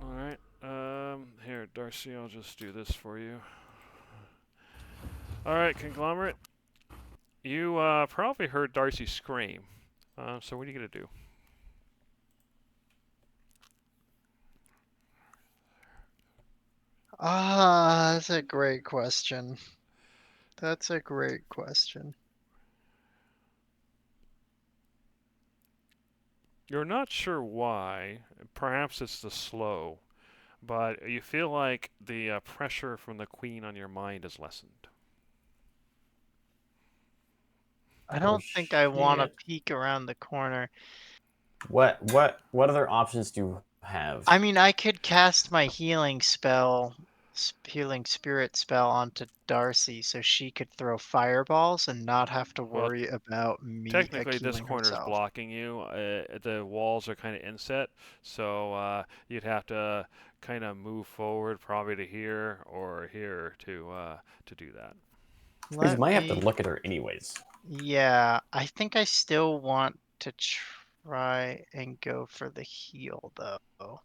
All right. Here, Darcy, I'll just do this for you. All right, Conglomerate. You probably heard Darcy scream. So what are you gonna do? That's a great question. That's a great question. You're not sure why. Perhaps it's the slow, but you feel like the pressure from the queen on your mind is lessened. I don't think I want to shit. peek around the corner. What other options do you have? I mean, I could cast my healing spell, healing spirit spell onto Darcy so she could throw fireballs and not have to Well, worry about me Technically, this healing corner is herself. blocking you. The walls are kind of inset, so you'd have to kind of move forward, probably to here or here to do that. You Let might have to me- look at her anyways. Yeah, I think I still want to try and go for the heal though.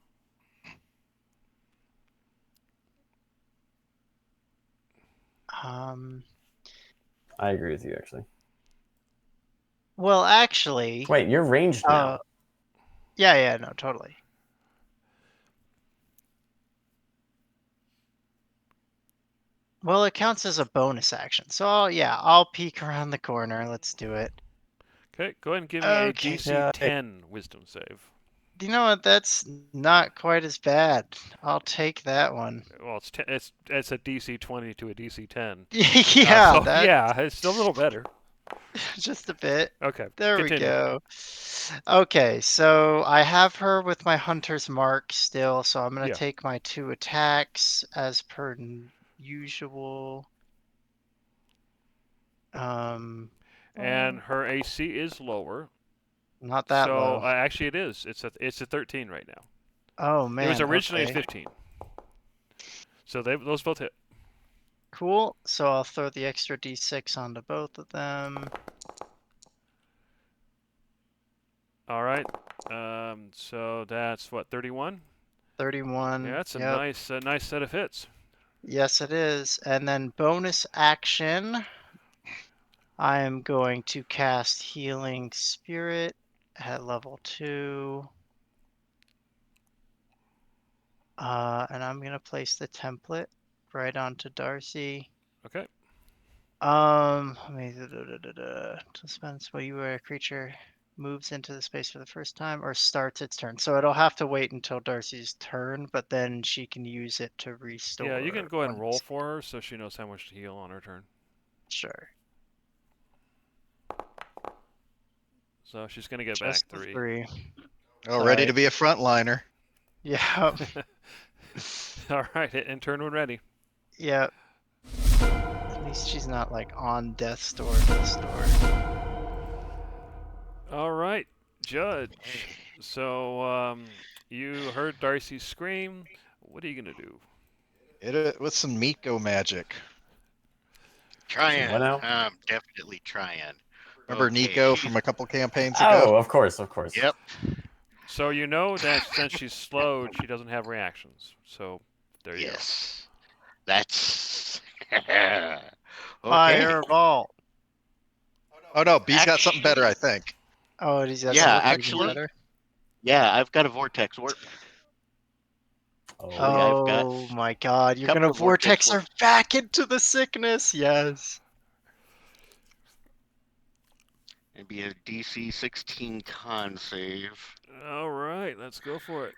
I agree with you, actually. Well, actually, Wait, you're ranged now. yeah, no, totally. Well, it counts as a bonus action. So I'll peek around the corner. Let's do it. Okay, go ahead and give me Okay. a DC Yeah. 10 Wisdom save. You know what? That's not quite as bad. I'll take that one. Well, it's a DC 20 to a DC 10. Yeah, So, that's yeah, it's still a little better. just a bit. Okay, There we continue. go. Okay, so I have her with my hunter's mark still, so I'm gonna Yeah. take my 2 attacks as per usual. And her AC is lower. Not that So low. actually, it is. It's a 13 right now. Oh man. It was originally a okay. 15. So those both hit. Cool. So I'll throw the extra d6 onto both of them. All right. So that's what, 31? 31. Yeah, that's a Yep. nice set of hits. Yes, it is. And then bonus action, I am going to cast Healing Spirit at level 2. And I'm going to place the template right onto Darcy. Okay. Let me dispense while you are a creature moves into the space for the first time or starts its turn. So it'll have to wait until Darcy's turn, but then she can use it to restore. Yeah, you can go ahead and roll once- for her so she knows how much to heal on her turn. Sure. So she's going to get Just back the 3. 3. Oh, ready Alright. to be a frontliner. Yeah. All right, and turn when ready. Yep. At least she's not like on death's door to the store. All right, Judge. So you heard Darcy scream. What are you going to do? Hit it with some Miko magic. Trying. What now? I'm definitely trying. Remember Okay, Nico she's- from a couple campaigns ago? Oh, of course. Yep. So you know that since she's slowed, she doesn't have reactions. So there you Yes. That's okay. Fireball. Oh no, B's got something better, I think. Oh, he's got Yeah, something even actually- better. Yeah, I've got a vortex warp. Oh, I've got Oh my god, you're couple gonna of vortex vortex her back into the sickness. Yes. It'd be a DC 16 con save. go. All right, let's go for it.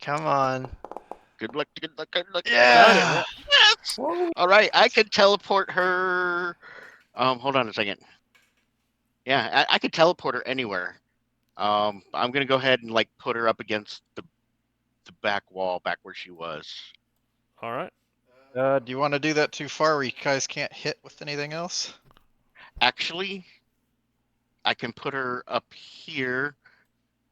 Come on. Good luck, good luck, good luck. Yeah. Yes! All right, I could teleport her. Hold on a second. Yeah, I could teleport her anywhere. I'm gonna go ahead and like put her up against the back wall, back where she was. All right. Do you want to do that too far where you guys can't hit with anything else? Actually, I can put her up here.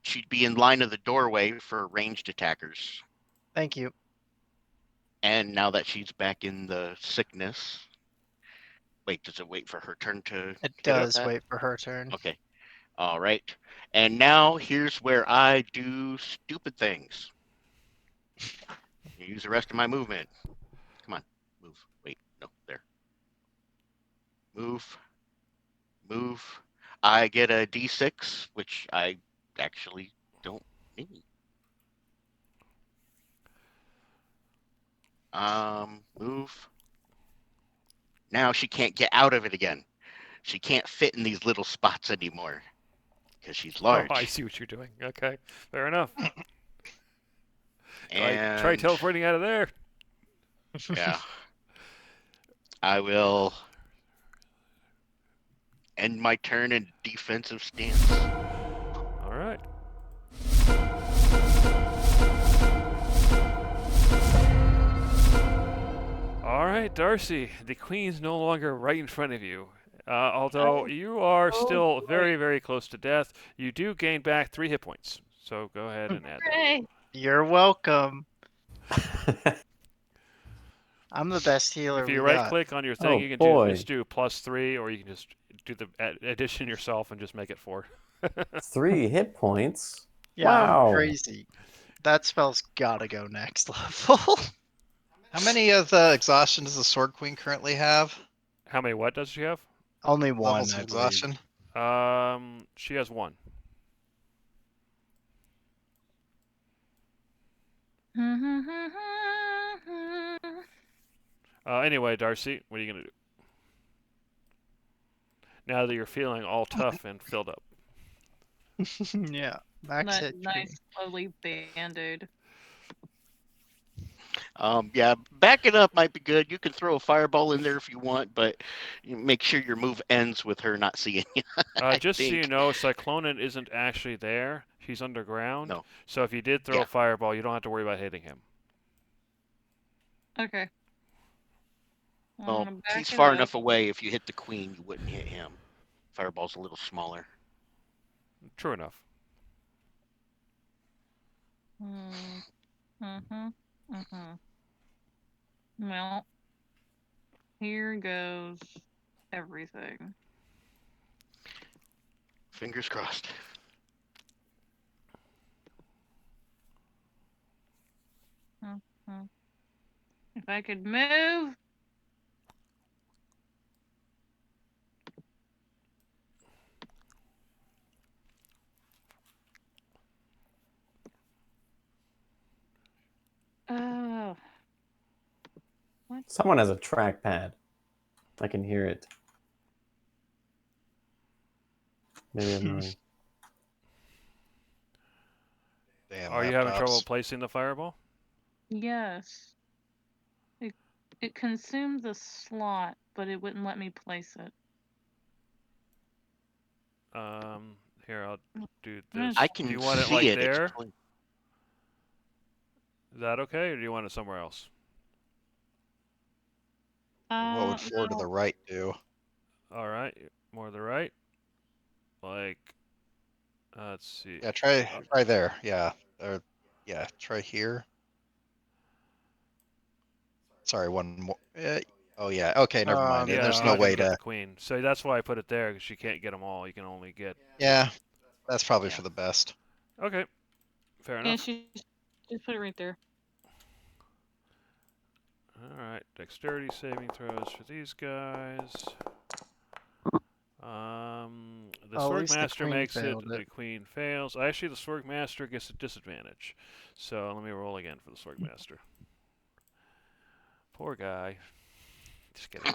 She'd be in line of the doorway for ranged attackers. Thank you. And now that she's back in the sickness, wait, does it wait for her turn to? It hit does that? wait for her turn. Okay. All right. And now here's where I do stupid things. Use the rest of my movement. Come on, move. Wait, no, there. Move. Move. I get a D6, which I actually don't need. Move. Now she can't get out of it again. She can't fit in these little spots anymore because she's large. Oh, I see what you're doing. Okay, fair enough. And Try teleporting out of there. yeah, I will end my turn in defensive stance. All right. All right, Darcy. The queen's no longer right in front of you. Although you are still very, very close to death, you do gain back 3 hit points. So go ahead and add that. Hooray. You're welcome. I'm the best healer If we you got. right-click on your thing, Oh, you can boy. just do +3, or you can just do the addition yourself and just make it 4. 3 hit points. Yeah, Wow. I'm crazy. That spell's gotta go next level. How many of the exhaustion does the Sword Queen currently have? How many what does she have? Only one, Levels of I believe. exhaustion? She has 1. Anyway, Darcy, what are you gonna do? Now that you're feeling all tough and filled up. Yeah, max That HP. nice, lovely band-aid. Yeah, backing up might be good. You can throw a fireball in there if you want, but you make sure your move ends with her not seeing you. I Just so you think. know, Cyclonin isn't actually there. She's underground. No. So if you did throw Yeah. a fireball, you don't have to worry about hitting him. Okay. I'm Well, gonna back he's it far up. enough away. If you hit the queen, you wouldn't hit him. Fireball's a little smaller. True enough. Well, here goes everything. Fingers crossed. If I could move. Oh. What? Someone has a trackpad. I can hear it. Maybe I'm wrong. Damn Are you having laptops. trouble placing the fireball? Yes. It consumed the slot, but it wouldn't let me place it. Here, I'll do Yes. this. I Do can you want it see like it. there? It's clear. Is that okay, or do you want it somewhere else? What would 4 to no. the right do? All right, more to the right. Like, let's see. Yeah, try there. Yeah, or yeah, try here. Sorry, one more. Oh yeah. Okay, never mind. Yeah, There's you're no not gonna way get to. the queen. So that's why I put it there, because you can't get them all. You can only get. Yeah, that's probably for the best. Okay, fair Yeah, enough. she just put it right there. All right, dexterity saving throws for these guys. The Oh, at least the Swordmaster queen makes it, failed the it. queen fails. Actually, the Swordmaster gets a disadvantage. So let me roll again for the Swordmaster. Poor guy. Just kidding.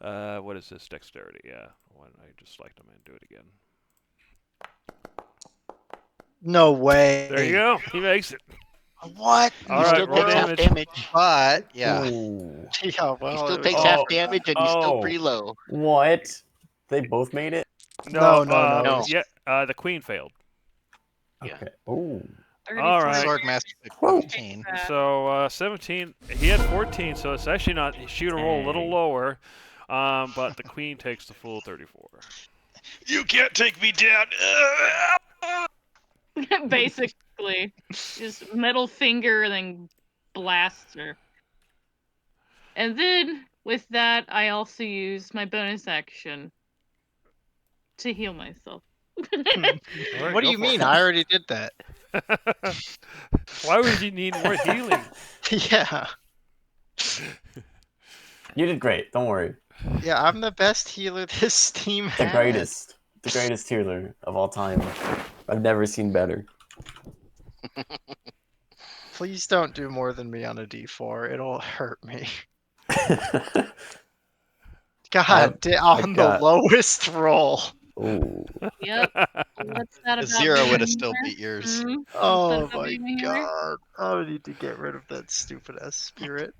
What is this? Dexterity, yeah. Why don't I just select them and do it again? No way. There you go. He makes it. What? All He right, still roll takes half damage. damage. But yeah, Ooh. Yeah, well, He still it takes was- half damage, and he's still Oh. pretty low. What? They both made it? No, No. Yeah, the queen failed. Yeah. Okay. Ooh. All right. Swordmaster Whoa. 15. So 17. He had 14, so it's actually not. She would roll a little Dang. lower, but the queen takes the full 34. You can't take me down. Basically, just middle finger and then blasts her. And then with that, I also use my bonus action to heal myself. All right, What do go you for mean? it. I already did that. Why would you need more healing? Yeah. You did great. Don't worry. Yeah, I'm the best healer this team The has. greatest. The greatest healer of all time. I've never seen better. Please don't do more than me on a D4. It'll hurt me. God, on the got- lowest roll. Ooh. Yep. What's that A about? 0 being would a have still healer? beat yours. Mhm. Oh What's that about my being a healer? god. I need to get rid of that stupid ass spirit.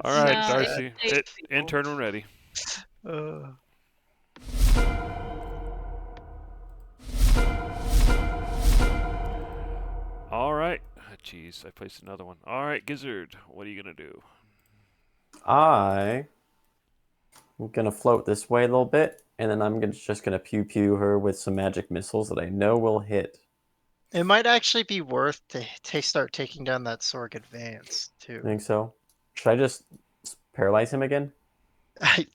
All right, No, Darcy. it's people. Intern when ready. All right. Jeez, I placed another one. All right, Gizzard, what are you gonna do? I'm gonna float this way a little bit, and then I'm just gonna pew pew her with some magic missiles that I know will hit. It might actually be worth to start taking down that Sorg Advance, too. Think so? Should I just paralyze him again?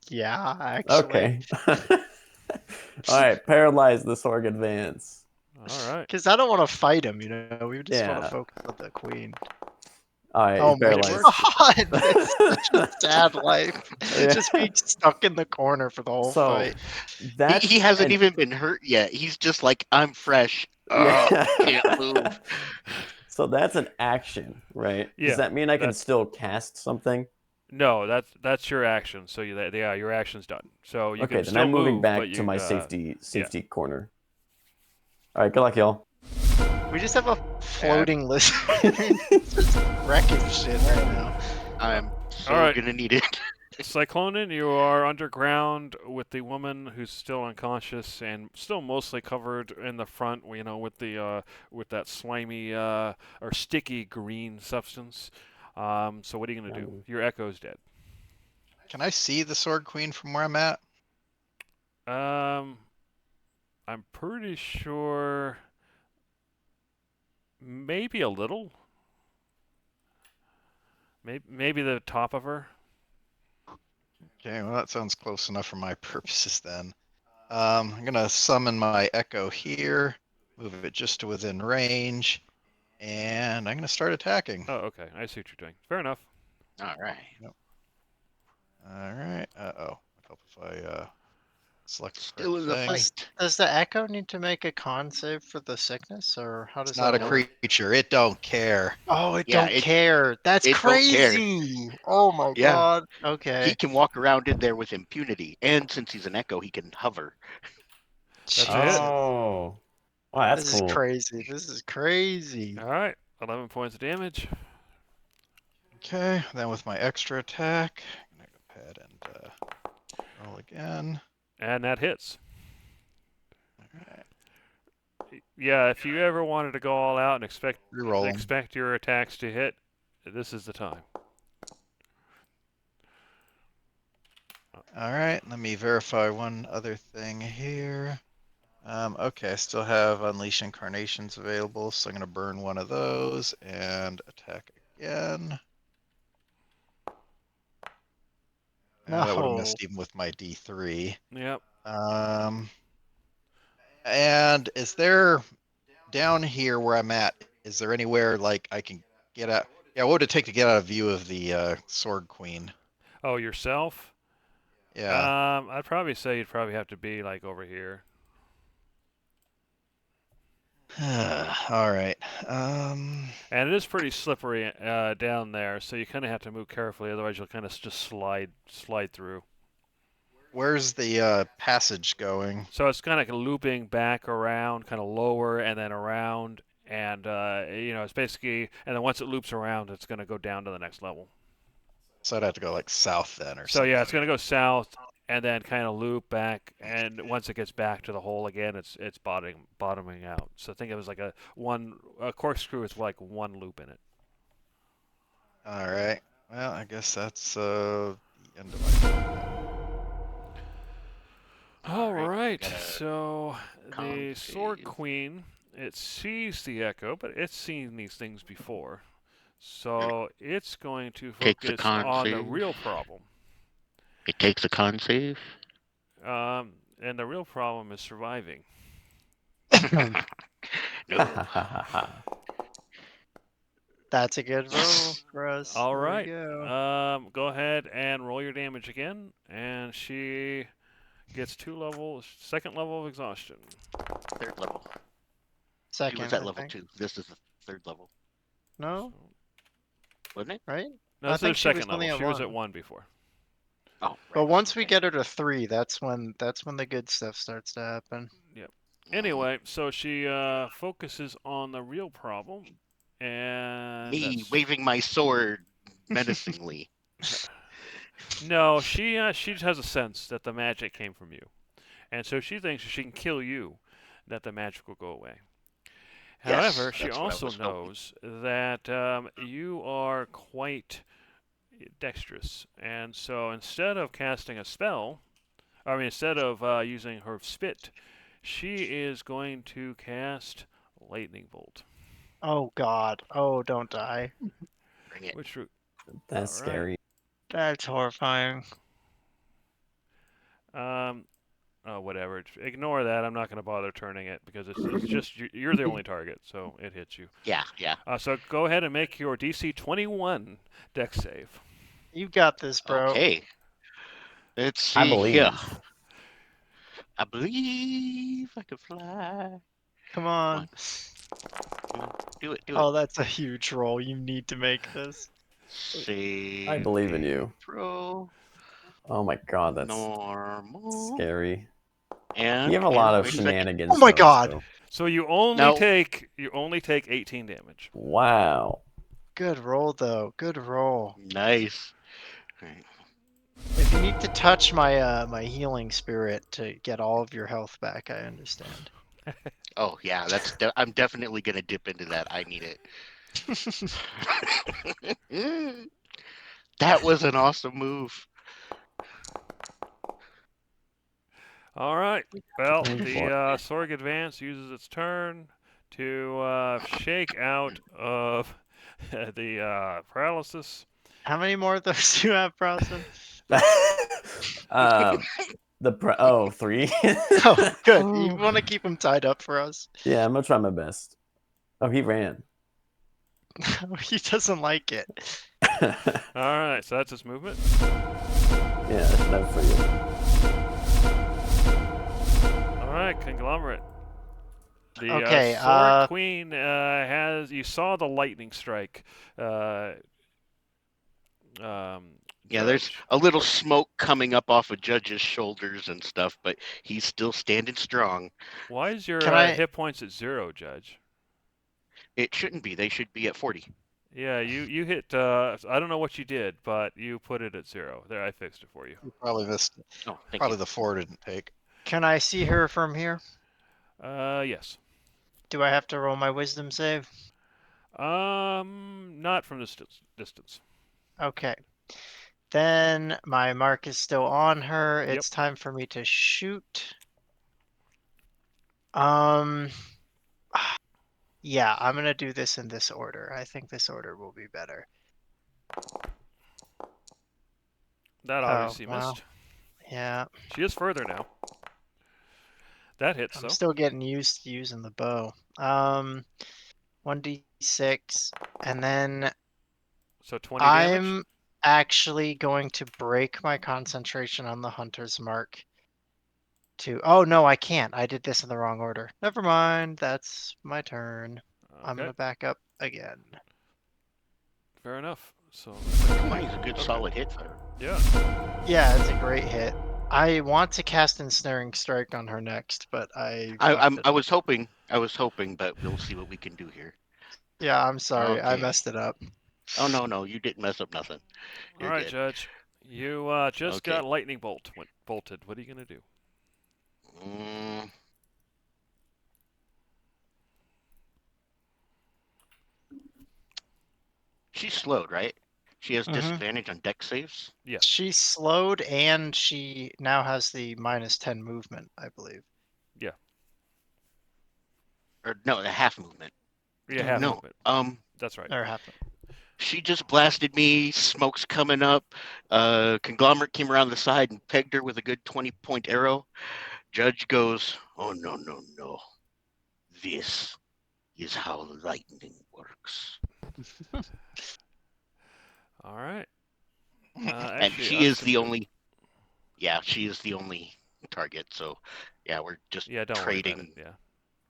Yeah, actually. Okay. All right, paralyze the Sorg Advance. All right. Because I don't want to fight him, you know? We just want Yeah. to focus on the queen. All right, Oh he's my paralyzed. god! It's such a sad life. Yeah. Just being stuck in the corner for the whole So fight. that's He hasn't an- even been hurt yet. He's just like, I'm fresh. Yeah. Can't move. So that's an action, right? Yeah, Does that mean I can that's- still cast something? No, that's your action. So yeah, your action's done. So you Okay, can then still I'm moving move, back but to you my safety corner. All right, good luck, y'all. We just have a floating list. Just wrecking shit right now. I'm so Alright. gonna need it. Cyclonin, you are underground with the woman who's still unconscious and still mostly covered in the front, you know, with the with that slimy or sticky green substance. So what are you gonna do? Your Echo's dead. Can I see the Sword Queen from where I'm at? I'm pretty sure. Maybe a little. Maybe the top of her. Okay, well that sounds close enough for my purposes then. I'm gonna summon my Echo here, move it just to within range, and I'm gonna start attacking. Oh, okay. I see what you're doing. Fair enough. All right. All right. Uh-oh. I'd help if I select the Still in correct the thing. fight. Does the Echo need to make a con save for the sickness, or how does It's not a that work? creature. It don't care. Oh, it Yeah, don't it- care. That's it don't care. crazy. Oh my Yeah. god. He Okay. can walk around in there with impunity, and since he's an Echo, he can hover. That's it. Oh, wow, that's This cool. is crazy. This is crazy. All right. 11 points of damage. Okay, then with my extra attack, I'm gonna go ahead and roll again. And that hits. All right. Yeah, if you ever wanted to go all out and Reroll 'em. expect your attacks to hit, this is the time. All right, let me verify one other thing here. Okay, I still have Unleash Incarnations available, so I'm gonna burn one of those and attack again. That would have missed even with my D3. Yep. And is there down here where I'm at? Is there anywhere like I can get out? Yeah, what would it take to get out of view of the Sword Queen? Oh, yourself? Yeah. I'd probably say you'd probably have to be like over here. All right. And it is pretty slippery down there, so you kind of have to move carefully, otherwise you'll kind of just slide through. Where's the passage going? So it's kind of looping back around, kind of lower and then around, and you know, it's basically, and then once it loops around, it's going to go down to the next level. So I'd have to go like south then, or So something. yeah, it's going to go south and then kind of loop back, and once it gets back to the hole again, it's bottoming out. So think it was like a corkscrew with like one loop in it. All right. Well, I guess that's the end of my turn. All right. gotta So the Sword save. Queen, it sees the Echo, but it's seen these things before. So it's going to Take the focus con on the save. real problem. It takes a con save. And the real problem is surviving. No. That's a good roll for us. All There we right. go. Go ahead and roll your damage again, and she gets second level of exhaustion. Third level. Second. He was at I level think. 2. This is the third level, No, wasn't it? right? No, I this is her think she was second only level. at She was at 1. 1 before. Oh. Right. But once we get her to 3, that's when the good stuff starts to happen. Anyway, so she focuses on the real problem, and Me that's- waving my sword menacingly. No, she has a sense that the magic came from you, and so she thinks if she can kill you, that the magic will go away. Yes, However, she that's what I also was hoping. knows that you are quite dexterous, and so instead of casting a spell, instead of using her spit, she is going to cast Lightning Bolt. Oh god. Oh, don't die. Bring it. Which That's All right. scary. That's horrifying. Whatever. Ignore that. I'm not going to bother turning it because it's just you're the only target, so it hits you. Yeah. So go ahead and make your DC 21 Dex save. You got this, bro. Okay. Let's see I believe. here. I believe I can fly. Come on. Do it. Oh, that's a huge roll. You need to make this. Save. I believe in you. Throw. Oh my god, that's Normal. scary. And You have a lot of wait a second. shenanigans. Oh my though, God. so- So you only take 18 damage. Wow. Good roll, though. Good roll. Nice. Alright. If you need to touch my my healing spirit to get all of your health back, I understand. Oh yeah, I'm definitely gonna dip into that. I need it. That was an awesome move. All right. Well, Oh, the boy. Sorg Advance uses its turn to shake out of the paralysis. How many more of those do you have, Bronson? Three. Oh, good. You want to keep him tied up for us? Yeah, I'm gonna try my best. Oh, he ran. He doesn't like it. All right, so that's his movement. Yeah, that's for you. All right, Conglomerate. The Okay, Sword Queen has. You saw the lightning strike. Yeah, there's Judge. a little smoke coming up off of Judge's shoulders and stuff, but he's still standing strong. Why is your Can I- hit points at 0, Judge? It shouldn't be. They should be at 40. Yeah, you hit. I don't know what you did, but you put it at 0. There, I fixed it for you. You probably missed. Oh, thank Probably you. the 4 didn't take. Can I see her from here? Yes. Do I have to roll my wisdom save? Not from this distance. Okay. Then my mark is still on her. Yep. It's time for me to shoot. Yeah, I'm gonna do this in this order. I think this order will be better. That obviously wow. missed. Yeah, She is further now. That hits, I'm though. still getting used to using the bow. 1d6, and then So 20 damage. I'm actually going to break my concentration on the hunter's mark. Oh no, I can't. I did this in the wrong order. Never mind. That's my turn. I'm Okay, gonna back up again. fair enough. So 20 is a good solid hit for her. yeah. Yeah, it's a great hit. I want to cast Ensnaring Strike on her next, but I was hoping, but we'll see what we can do here. Yeah, I'm sorry. I Okay. messed it up. Oh no, you didn't mess up nothing. All You're right, good. Judge. You just Okay. got lightning bolted. What are you gonna do? Mm. She's slowed, right? She has Mhm. disadvantage on deck saves. Yes. She's slowed and she now has the -10 movement, I believe. Or no, the half movement. Yeah, half no. movement. That's right. Or half. She just blasted me. Smoke's coming up. Conglomerate came around the side and pegged her with a good 20-point arrow. Judge goes, "Oh no. This is how lightning works." All right. And Actually, she is us- the only. Yeah, she is the only target. So, yeah, we're just Yeah, don't worry about trading it. Yeah.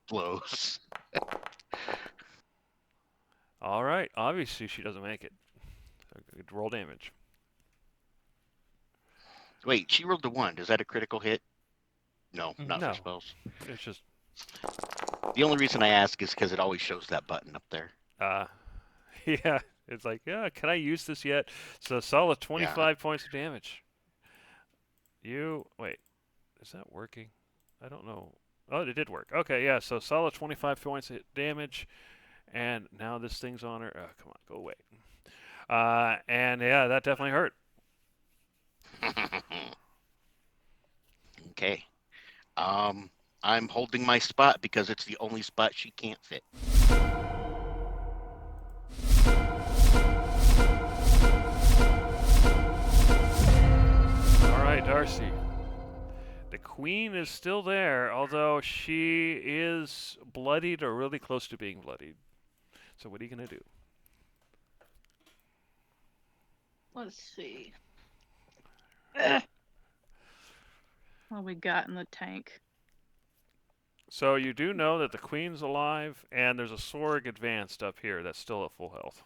blows. All right. Obviously, she doesn't make it. So good roll damage. Wait, she rolled a 1. Is that a critical hit? No, not No. for spells. It's just The only reason I ask is because it always shows that button up there. yeah. It's like, yeah, can I use this yet? So solid 25 points of damage. Wait, is that working? I don't know. Oh, it did work. Okay, yeah, so solid 25 points of damage. And now this thing's on her. Oh, come on, go away. And yeah, that definitely hurt. Okay. I'm holding my spot because it's the only spot she can't fit. All right, Darcy. The queen is still there, although she is bloodied or really close to being bloodied. So what are you going to do? Let's see. What we got in the tank? So you do know that the queen's alive, and there's a Sorg advanced up here that's still at full health.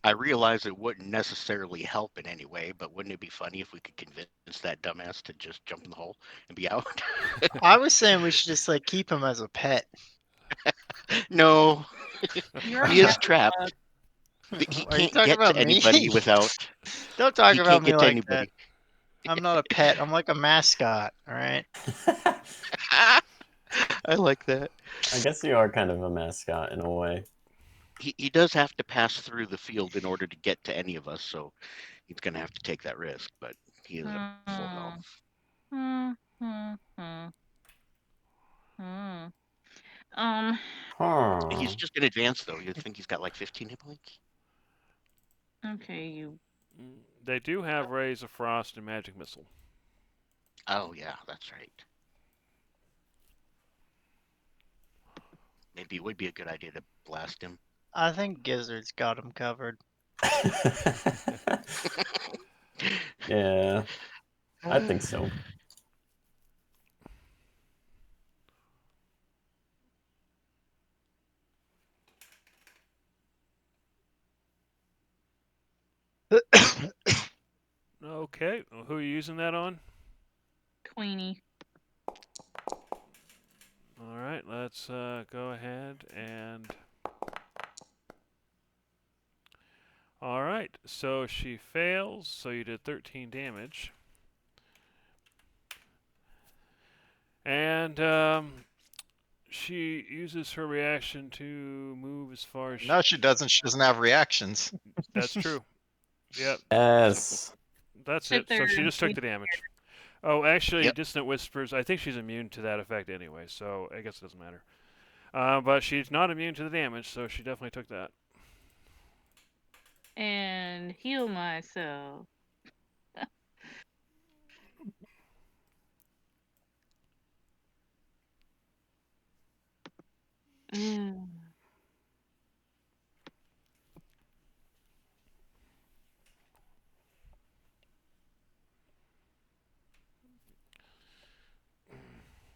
I realize it wouldn't necessarily help in any way, but wouldn't it be funny if we could convince that dumbass to just jump in the hole and be out? I was saying we should just like keep him as a pet. No, You're he is half trapped. He Are you can't talking get about to me? anybody without. Don't talk He about can't me get to like anybody. that. I'm not a pet. I'm like a mascot. All right. I like that. I guess you are kind of a mascot in a way. He does have to pass through the field in order to get to any of us, so he's going to have to take that risk, but he is at full health. He's just in advance, though. You'd think he's got like 15 hit points. Okay, you. They do have Rays of Frost and Magic Missile. Oh, yeah, that's right. Maybe it would be a good idea to blast him. I think Gizzard's got him covered. Yeah, I think so. Okay, well, who are you using that on? Queenie. All right, let's go ahead and. All right, so she fails, so you did 13 damage. And she uses her reaction to move as far as. No, she doesn't. She doesn't have reactions. That's true. Yep. Yes. That's Sit it. So there she and just took wait. the damage. Oh, actually, Yep. Dissonant Whispers, I think she's immune to that effect anyway, so I guess it doesn't matter. But she's not immune to the damage, so she definitely took that. And heal myself.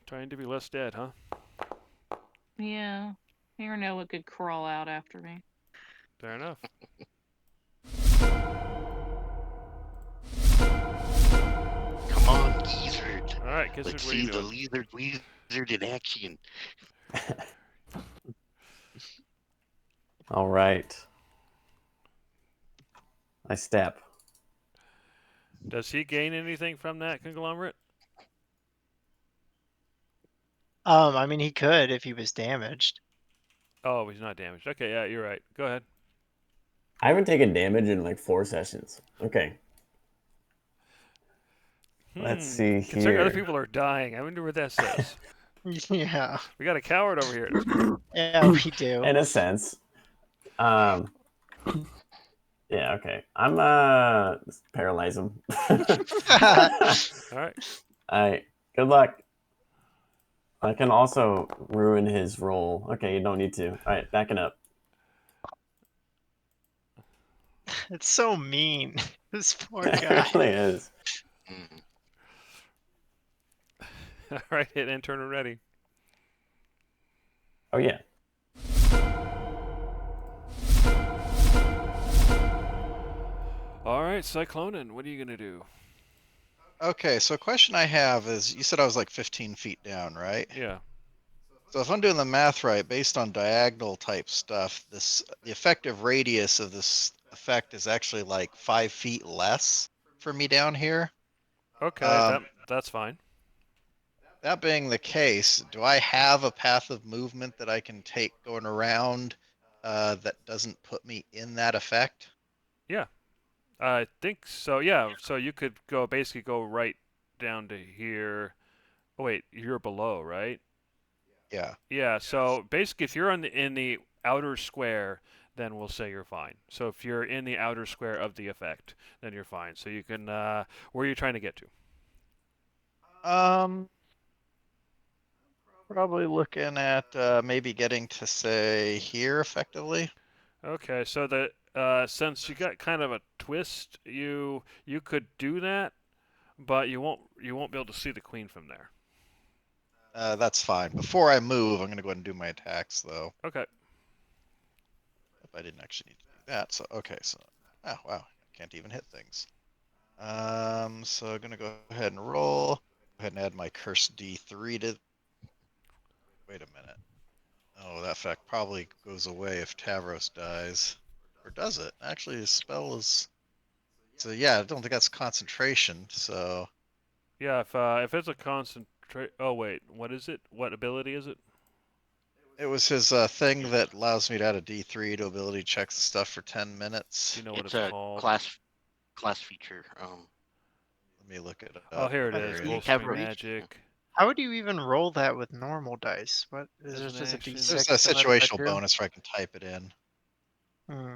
Trying to be less dead, huh? Yeah. You never know what could crawl out after me. Fair enough. Come on, Gizzard. All right, Gizzard, Let's what are you see the doing? lizard in action. All right. I step. Does he gain anything from that conglomerate? I mean, he could if he was damaged. Oh, he's not damaged. Okay, yeah, you're right. Go ahead. I haven't taken damage in like 4 sessions. Okay. Let's see Considering other here. people are dying, I wonder what that says. Yeah. We got a coward over here. Yeah, we do. In a sense. Yeah, okay. I'm paralyze him. All right. Alright. Good luck. I can also ruin his roll. Okay, you don't need to. Alright, backing up. It's so mean. This poor It guy. really is. All right, hit and turn it ready. Oh yeah. All right, Cyclonin, what are you gonna do? Okay, so a question I have is, you said I was like 15 feet down, right? Yeah. So if I'm doing the math right, based on diagonal type stuff, the effective radius of this effect is actually like 5 feet less for me down here. Okay, that's fine. That being the case, do I have a path of movement that I can take going around that doesn't put me in that effect? Yeah, I think so. Yeah, so you could basically go right down to here. Oh wait, you're below, right? Yeah. Yeah. So basically, if you're in the outer square, then we'll say you're fine. So if you're in the outer square of the effect, then you're fine. So you can. Where are you trying to get to? Probably looking at maybe getting to say here effectively. Okay, so the since you got kind of a twist, you could do that, but you won't be able to see the queen from there. That's fine. Before I move, I'm gonna go ahead and do my attacks though. Okay. If I didn't actually need to do that, so okay, so oh wow, I can't even hit things. So I'm gonna go ahead and roll. Go ahead and add my curse D3 to. Wait a minute. Oh, that fact probably goes away if Tavros dies, or does it? Actually, his spell is. So yeah, I don't think that's concentration. So Yeah, if it's a concentrate. Oh wait, what is it? What ability is it? it was his thing that allows me to add a D3 to ability checks and stuff for 10 minutes. Do you know what It's it's a called? class feature. Let me look it up. Oh, here it I is. think Wolfsbane Tavros. magic. How would you even roll that with normal dice? What is As there an just a action. D6? There's a divided by situational 2? bonus where I can type it in. Hmm.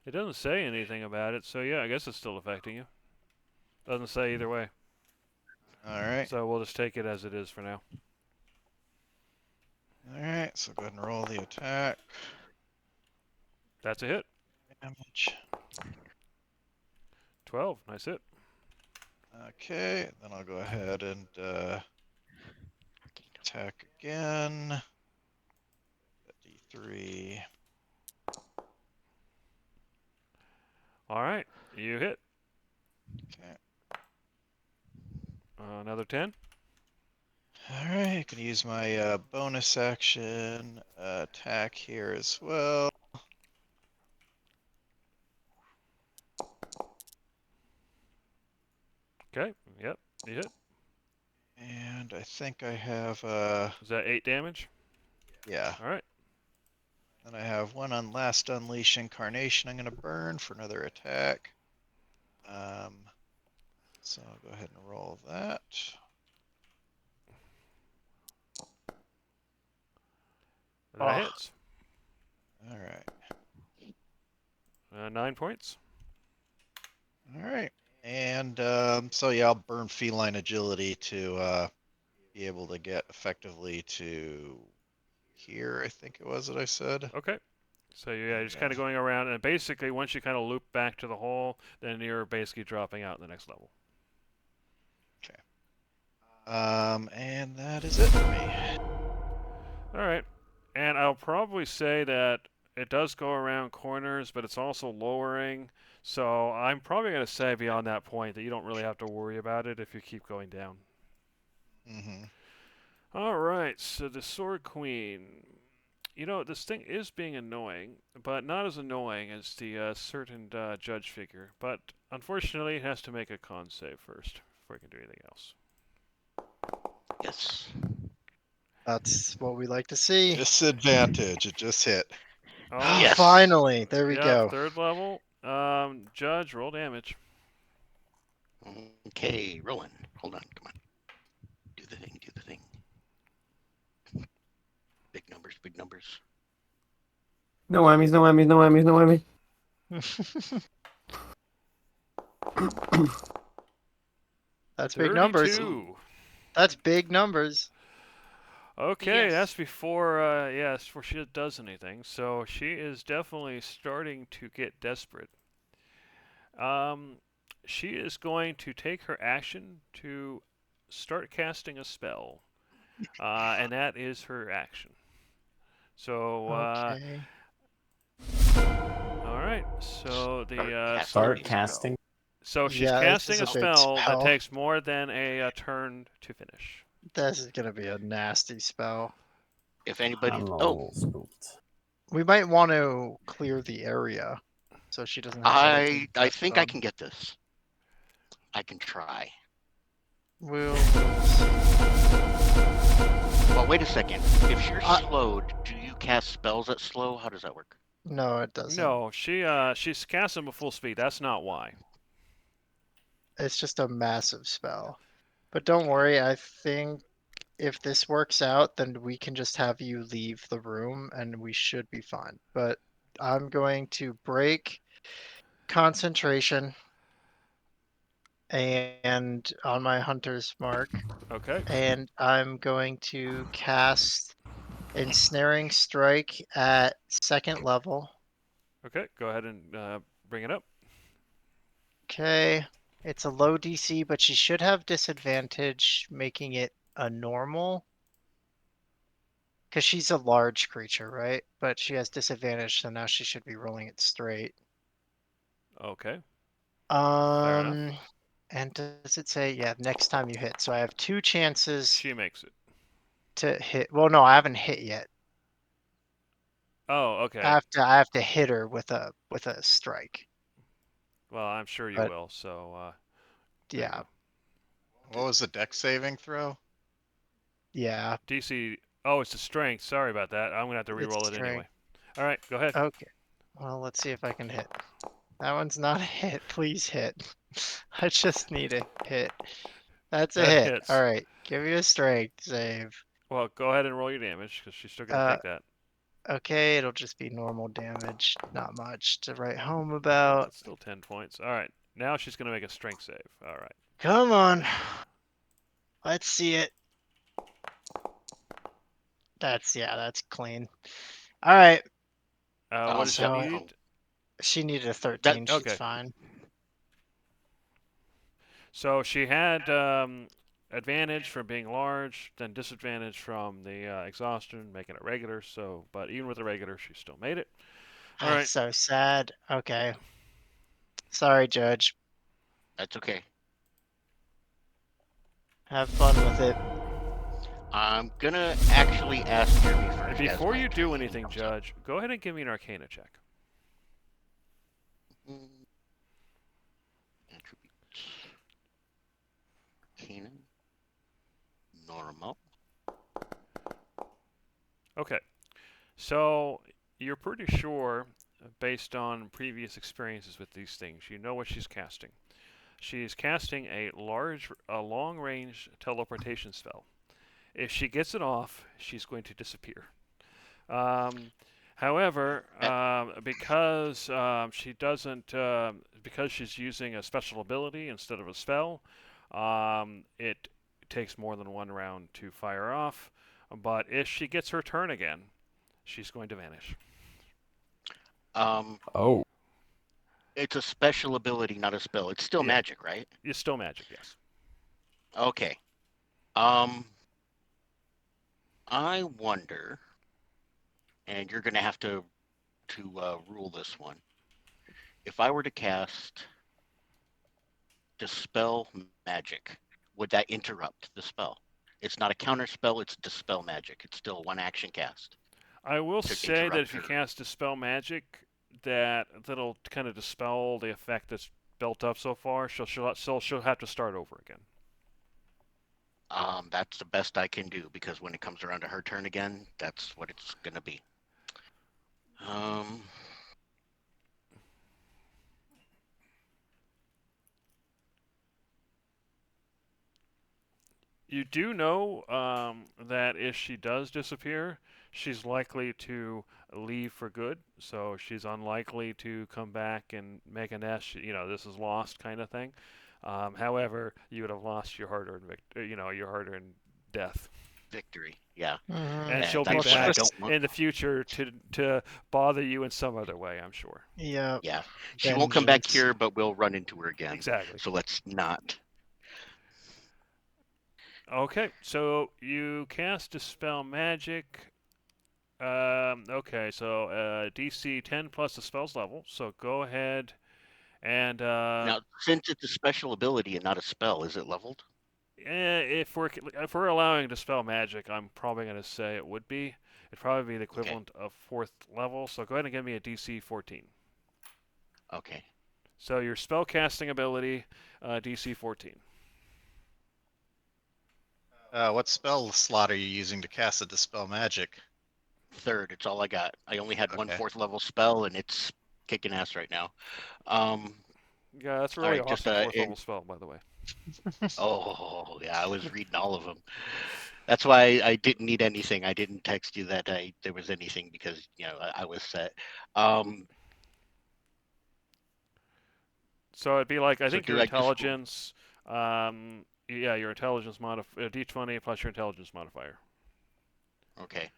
It doesn't say anything about it, so yeah, I guess it's still affecting you. Doesn't say either way. All right. So we'll just take it as it is for now. All right. So go ahead and roll the attack. That's a hit. Damage. 12. Nice hit. Okay. Then I'll go ahead and attack again. D3. All right, you hit. Okay. Another 10. All right. I can use my bonus action attack here as well. Okay. Yep. You hit. And I think I have Is that 8 damage? yeah. All right. Then I have one on Last Unleash Incarnation I'm gonna burn for another attack. So I'll go ahead and roll that. That Oh. hits. All right. 9 points. All right. And so yeah, I'll burn Feline Agility to be able to get effectively to here, I think it was that I said. Okay. So yeah, you're just kind of going around, and basically once you kind of loop back to the hole, then you're basically dropping out in the next level. And that is it for me. All right. And I'll probably say that it does go around corners, but it's also lowering. So I'm probably going to say beyond that point that you don't really have to worry about it if you keep going down. Mm-hmm. All right. So the Sword Queen. You know, this thing is being annoying, but not as annoying as the certain judge figure. But unfortunately, it has to make a con save first before it can do anything else. Yes. That's what we like to see. Disadvantage. It just hit. Oh, Yes. Finally, there we yeah, go. 3rd level. Judge, roll damage. Okay, rolling. Hold on, come on. Do the thing, do the thing. Big numbers, big numbers. No whammies, no whammies, no whammies, no whammies. That's big numbers. 32. That's big numbers. Okay, Yes. that's before before she does anything. So she is definitely starting to get desperate. She is going to take her action to start casting a spell, and that is her action. So Okay. all right. So the Start casting. so she's Yeah, this casting is a a big spell that spell. takes more than a turn to finish. This is gonna be a nasty spell. If anybody, I'm a oh, little spooked. We might want to clear the area so she doesn't have anything I to think touch I on. can get this. I can try. We'll Well, wait a second. If you're I- slowed, do you cast spells at slow? How does that work? No, it doesn't. No, she's casting at full speed. That's not why. It's just a massive spell. But don't worry, I think if this works out, then we can just have you leave the room and we should be fine. But I'm going to break concentration and on my hunter's mark, Okay. and I'm going to cast Ensnaring Strike at 2nd level. Okay. Go ahead and bring it up. Okay. It's a low DC, but she should have disadvantage, making it a normal. Because she's a large creature, right? But she has disadvantage, so now she should be rolling it straight. Okay. enough. And does it say, yeah, next time you hit? So I have 2 chances She makes it. to hit. Well, no, I haven't hit yet. Oh, okay. I have to hit her with a strike. Well, I'm sure you But- will. So, there you Yeah, go. What was the deck saving throw? yeah. DC. Oh, it's a strength. Sorry about that. I'm gonna have to It's re-roll it anyway. strength. All right, go ahead. Okay. Well, let's see if I can hit. That one's not a hit. Please hit. I just need a hit. That's a That hit. hits. All right. Give me a strength save. Well, go ahead and roll your damage because she's still gonna take that. Okay, it'll just be normal damage. Not much to write home about. That's still 10 points. All right. Now she's gonna make a strength save. All right. Come on. Let's see it. That's clean. All right. What does she so- need? She needed a 13. She's okay. fine. So she had advantage from being large, then disadvantage from the exhaustion, making it regular. So, but even with the regular, she still made it. All right. That's so sad. Okay. Sorry, Judge. That's okay. Have fun with it. I'm gonna actually ask Jeremy And first. as before my you do training anything, comes up. Judge, go ahead and give me an Arcana check. Attributes. Arcana. Normal. Okay. So you're pretty sure, based on previous experiences with these things, you know what she's casting. She's casting a long-range teleportation spell. If she gets it off, she's going to disappear. However, because she doesn't, because she's using a special ability instead of a spell, it takes more than one round to fire off. But if she gets her turn again, she's going to vanish. Oh. It's a special ability, not a spell. It's still Yeah. magic, right? It's still magic, yes. Okay. I wonder, and you're gonna have to rule this one. If I were to cast Dispel Magic, would that interrupt the spell? It's not a counter spell, it's Dispel Magic. It's still one action cast. I will To say that interrupt if you her. cast Dispel Magic, that'll kind of dispel the effect that's built up so far. She'll have to start over again. That's the best I can do because when it comes around to her turn again, that's what it's gonna be. You do know that if she does disappear, she's likely to leave for good. So she's unlikely to come back and make a nest. You know, this is lost kind of thing. However, you would have lost your hard-earned, your hard-earned death, Victory, yeah. Mhm. and she'll be that's what I back don't want. in the future to bother you in some other way. I'm sure. Yeah. Yeah, she won't come back Vengeance. here, but we'll run into her again. Exactly. So let's not. Okay, so you cast Dispel Magic. Okay, so DC 10 plus the spell's level. So go ahead and Now, since it's a special ability and not a spell, is it leveled? if we're allowing Dispel Magic, I'm probably going to say it would be. It'd probably be the equivalent of 4th level. So go ahead and give me a DC 14. Okay. So your spell casting ability, DC 14. What spell slot are you using to cast a Dispel Magic? Third, it's all I got. I only had one Okay. 4th level spell, and it's kicking ass right now. Yeah, that's a All really right, just, awesome 4th level spell, by the way. Oh, yeah, I was reading all of them. That's why I didn't need anything. I didn't text you that there was anything because I was set. So it'd be like, I So think do your I just- intelligence, your intelligence D20 plus your intelligence modifier. Okay.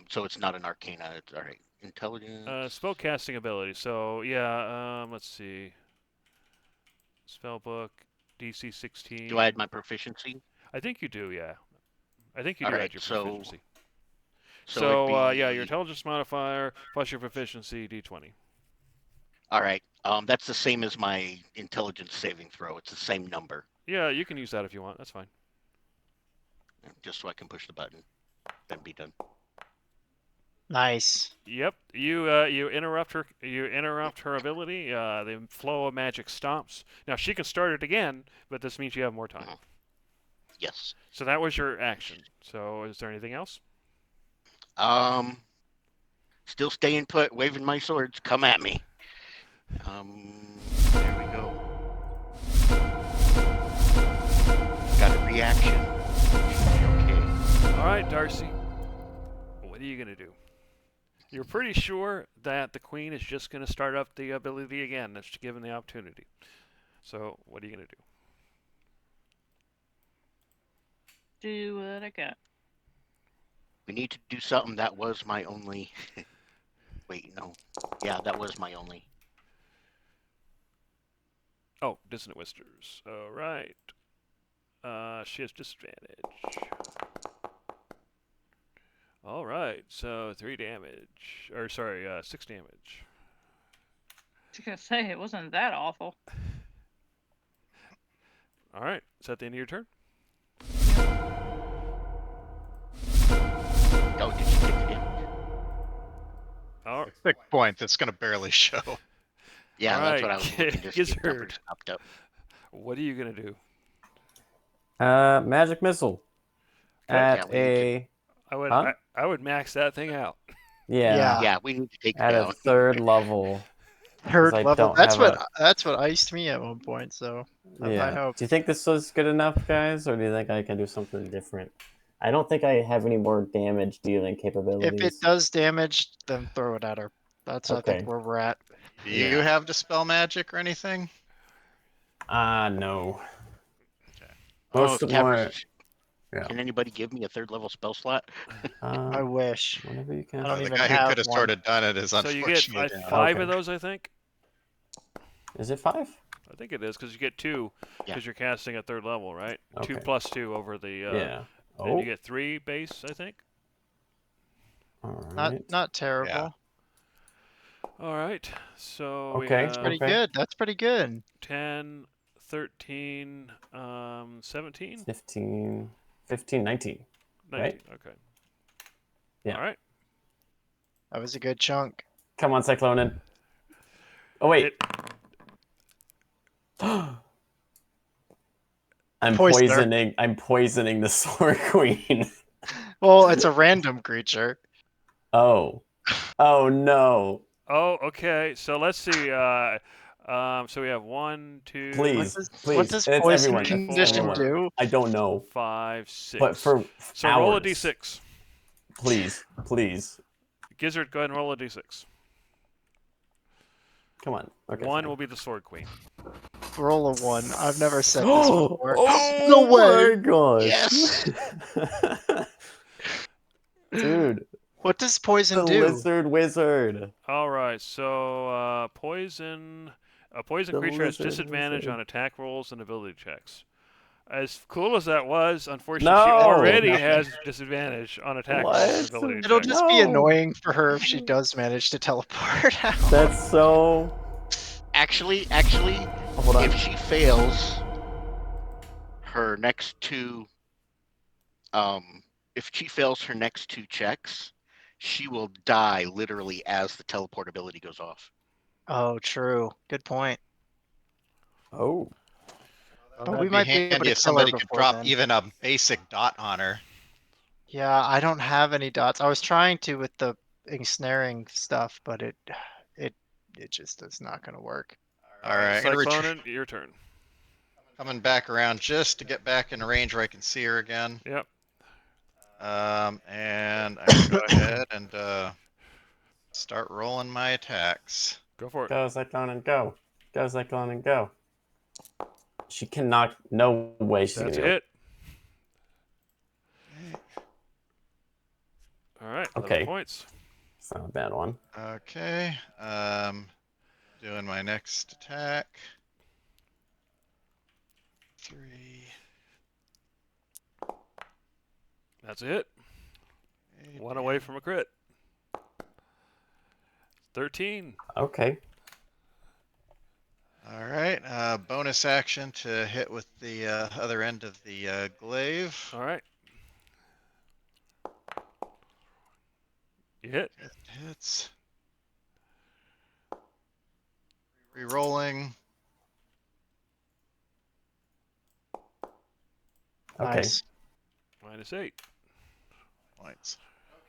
So it's not an arcana. It's all right. Intelligence. Spell casting ability. So yeah, let's see. Spellbook, DC 16. Do I add my proficiency? I think you do, yeah. I think you do Alright, add your so- proficiency. So, it'd yeah, be- your intelligence modifier plus your proficiency d20. All right. That's the same as my intelligence saving throw. It's the same number, Yeah, you can use that if you want. That's fine. just so I can push the button, then be done. Nice. Yep, you interrupt her. You interrupt her ability. The flow of magic stops. Now she can start it again, but this means you have more time. Yes. So that was your action. So is there anything else? Still staying put, waving my swords. Come at me. There we go. Got a reaction. Okay. All right, Darcy. What are you gonna do? You're pretty sure that the queen is just gonna start up the ability again. That's given the opportunity. So what are you gonna do? Do what I got. We need to do something. That was my only. Wait, no. Yeah, that was my only. Oh, Dissonant Whispers. All right. She has disadvantage. All right, so 3 damage. Or sorry, 6 damage. I was gonna say it wasn't that awful. All right, is that the end of your turn? Oh, did you get the damage? Oh, Thick point that's gonna barely show. Yeah, that's what I Alright, was looking to see if Gizzard. numbers popped up. what are you gonna do? Magic missile. Okay. At Yeah, we need a I would max that thing out. yeah, Yeah, we need to take it at a down. 3rd level. Third I level. don't That's have what iced me at one point. So I Yeah. hope. Do you think this was good enough, guys, or do you think I can do something different? I don't think I have any more damage dealing capabilities. If it does damage, then throw it at her. That's I Okay. think where we're at. Do you have Dispel Magic or anything? No. Okay. Most of Captain, my yeah. Can anybody give me a 3rd level spell slot? I wish. Whenever you can. I don't The even guy who have could have one. sort of done it is So you get unfortunately down. five Okay. of those, I think. Is it 5? I think it is because you get 2 because Yeah. you're casting at 3rd level, right? 2 Okay. plus 2 over the. Yeah. Then Oh. you get 3 base, I think. All Not right. not terrible. All right, so Okay, we have Pretty Okay. good. That's pretty good. 10, 13, 17, 15, 19. 19. Okay. Yeah. All right. That was a good chunk. Come on, Cyclonin. Oh wait. It- I'm Poisoner. poisoning the Sword Queen. Well, it's a random creature. Oh. Oh no. Oh, okay. So let's see. So we have 1, 2, Please. What Please. does It's poison everyone. It's condition everyone. do? I don't know. 5, 6. But for so hours. roll a d6. Please. Gizzard, go ahead and roll a d6. Come on. Okay. 1 fine. will be the Sword Queen. Roll a 1. I've never said this before. Oh No way. my gosh. Yes! Dude, What does the poison do? lizard wizard. All right. So poison. A poison The creature has lizard disadvantage wizard. on attack rolls and ability checks. As cool as that was, unfortunately, she No! already has disadvantage on attack rolls and What? ability It'll checks. just be No. annoying for her if she does manage to teleport out. That's so. Actually, Hold on. if she fails her next 2, if she fails her next 2 checks, she will die literally as the teleport ability goes off. Oh, true. Good point. Oh. But That'd we might be able handy to if kill her somebody could before drop then. even a basic dot on her. Yeah, I don't have any dots. I was trying to with the ensnaring stuff, but it just is not going to work. All right, I'm gonna Cyclonin, your turn. coming back around just to get back in range where I can see her again. Yep. And I'm gonna go ahead and start rolling my attacks. Go for it. Go, Cyclonin, go. Go, Cyclonin, go. She cannot. No way she's That's gonna it. All right. 11 Okay. points. It's not a bad one. Okay. Doing my next attack. 3. That's it. One away from a crit. 13. Okay. All right. Bonus action to hit with the other end of the glaive. All right. You hit. It hits. Rerolling. Okay. Nice. -8. Points.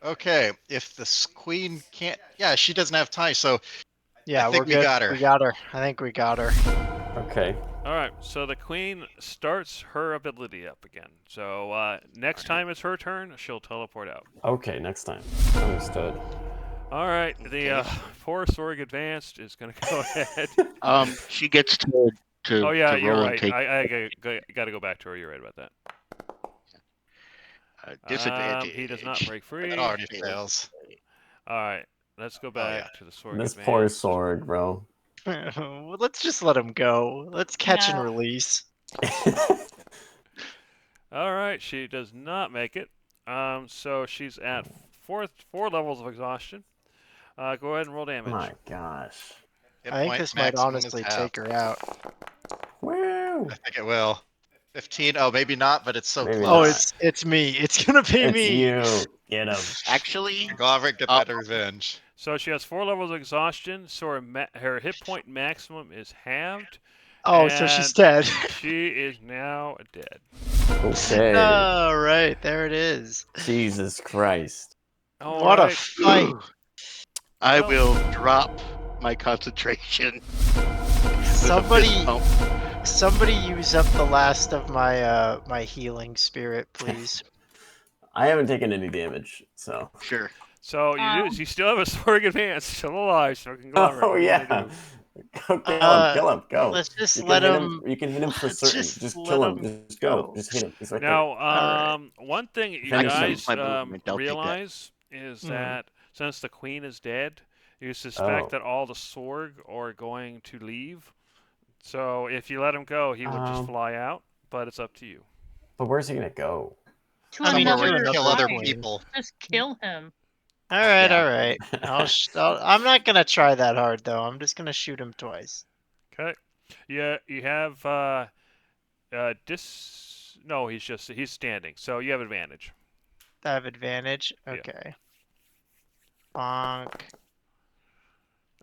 Okay. If the queen can't, yeah, she doesn't have time. So Yeah, think we're we good. got her. We got her. I think we got her. Okay. All right. So the queen starts her ability up again. So next time it's her turn, she'll teleport out. Okay, next time. Understood. All right. The Okay. poor Sorg Advanced is going to go ahead. She gets to Oh yeah, to you're roll right. and take I got to go back to her. You're right about that. disadvantage. He does not break free. it already fails. All right. Let's go back yeah. to the Sorg This Advanced. poor Sorg, bro. Well, let's just let him go. Let's catch and No. release. All right. She does not make it. So she's at four levels of exhaustion. Go ahead and roll damage. My gosh. Hit I think point this might maximum is honestly half. take her out. Woo! I think it will. 15. Oh, maybe not, but it's so Maybe close. Oh, not. it's me. It's gonna be It's me. you. Get him. Actually, Goverick, get that revenge. So she has 4 levels of exhaustion. So her hit point maximum is halved. Oh, so she's and dead. She is now dead. Okay. All right, there it is. Jesus Christ. All What a right. fight! I Well- will drop my concentration. Somebody, Oh, somebody use up the last of my my healing spirit, please. I haven't taken any damage, so. sure. So you still have a Sorg Advanced, still alive. So conglomerate. Oh what do you wanna yeah. do? Go kill him. Uh, Kill him. Go. Let's just You let can hit him. You can hit him for let's certain. just Just let kill him. him Just go. go. Just hit him. He's right there. Now, Alright. one thing you Finish him. guys My movement, I'll take that. realize is Mhm. that since the queen is dead, you suspect Oh. that all the Sorg are going to leave. So if you let him go, he would just fly out. But it's up to you. But where's he gonna go? To I mean, Somewhere another where you kill another other queen. people. Just kill him. All right, Yeah. all right. I'm not gonna try that hard though. I'm just gonna shoot him twice. Okay. Yeah, you have No, he's standing, so you have advantage. I have advantage. Yeah. Okay. Bonk.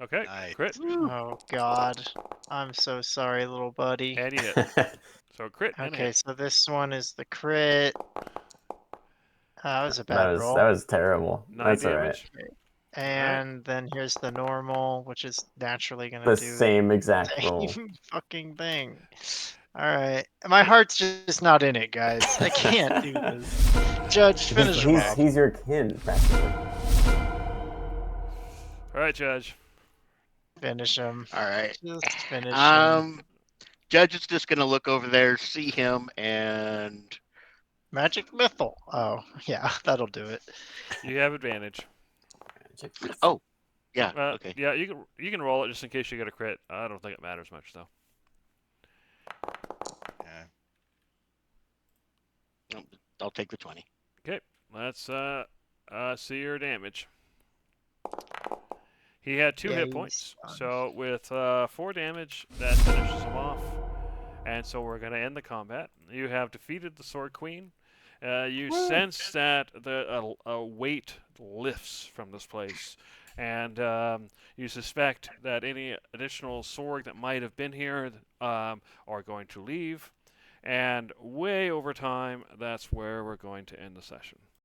Okay. Nice. Crit. Oh God. I'm so sorry, little buddy. And you hit. So crit and a Okay, hit. so this one is the crit. That was a bad roll. That was terrible. 9 That's alright. damage. And then here's the normal, which is naturally gonna The do same exact the roll. same fucking thing. All right, my heart's just not in it, guys. I can't do this. Judge, finish him off. He's your kin, practically. All right, Judge. Finish him. All right. Just finish him. Judge is just gonna look over there, see him, and Magic missile. Oh, yeah, that'll do it. You have advantage. oh, yeah, okay. Yeah, you can roll it just in case you get a crit. I don't think it matters much though. Yeah. I'll take the 20. Okay, let's see your damage. He had 2 Yeah, hit he's points, fine. so with 4 damage, that finishes him off. And so we're going to end the combat. You have defeated the Sorg Queen. You sense that a weight lifts from this place, and you suspect that any additional Sorg that might have been here are going to leave. And way over time, that's where we're going to end the session.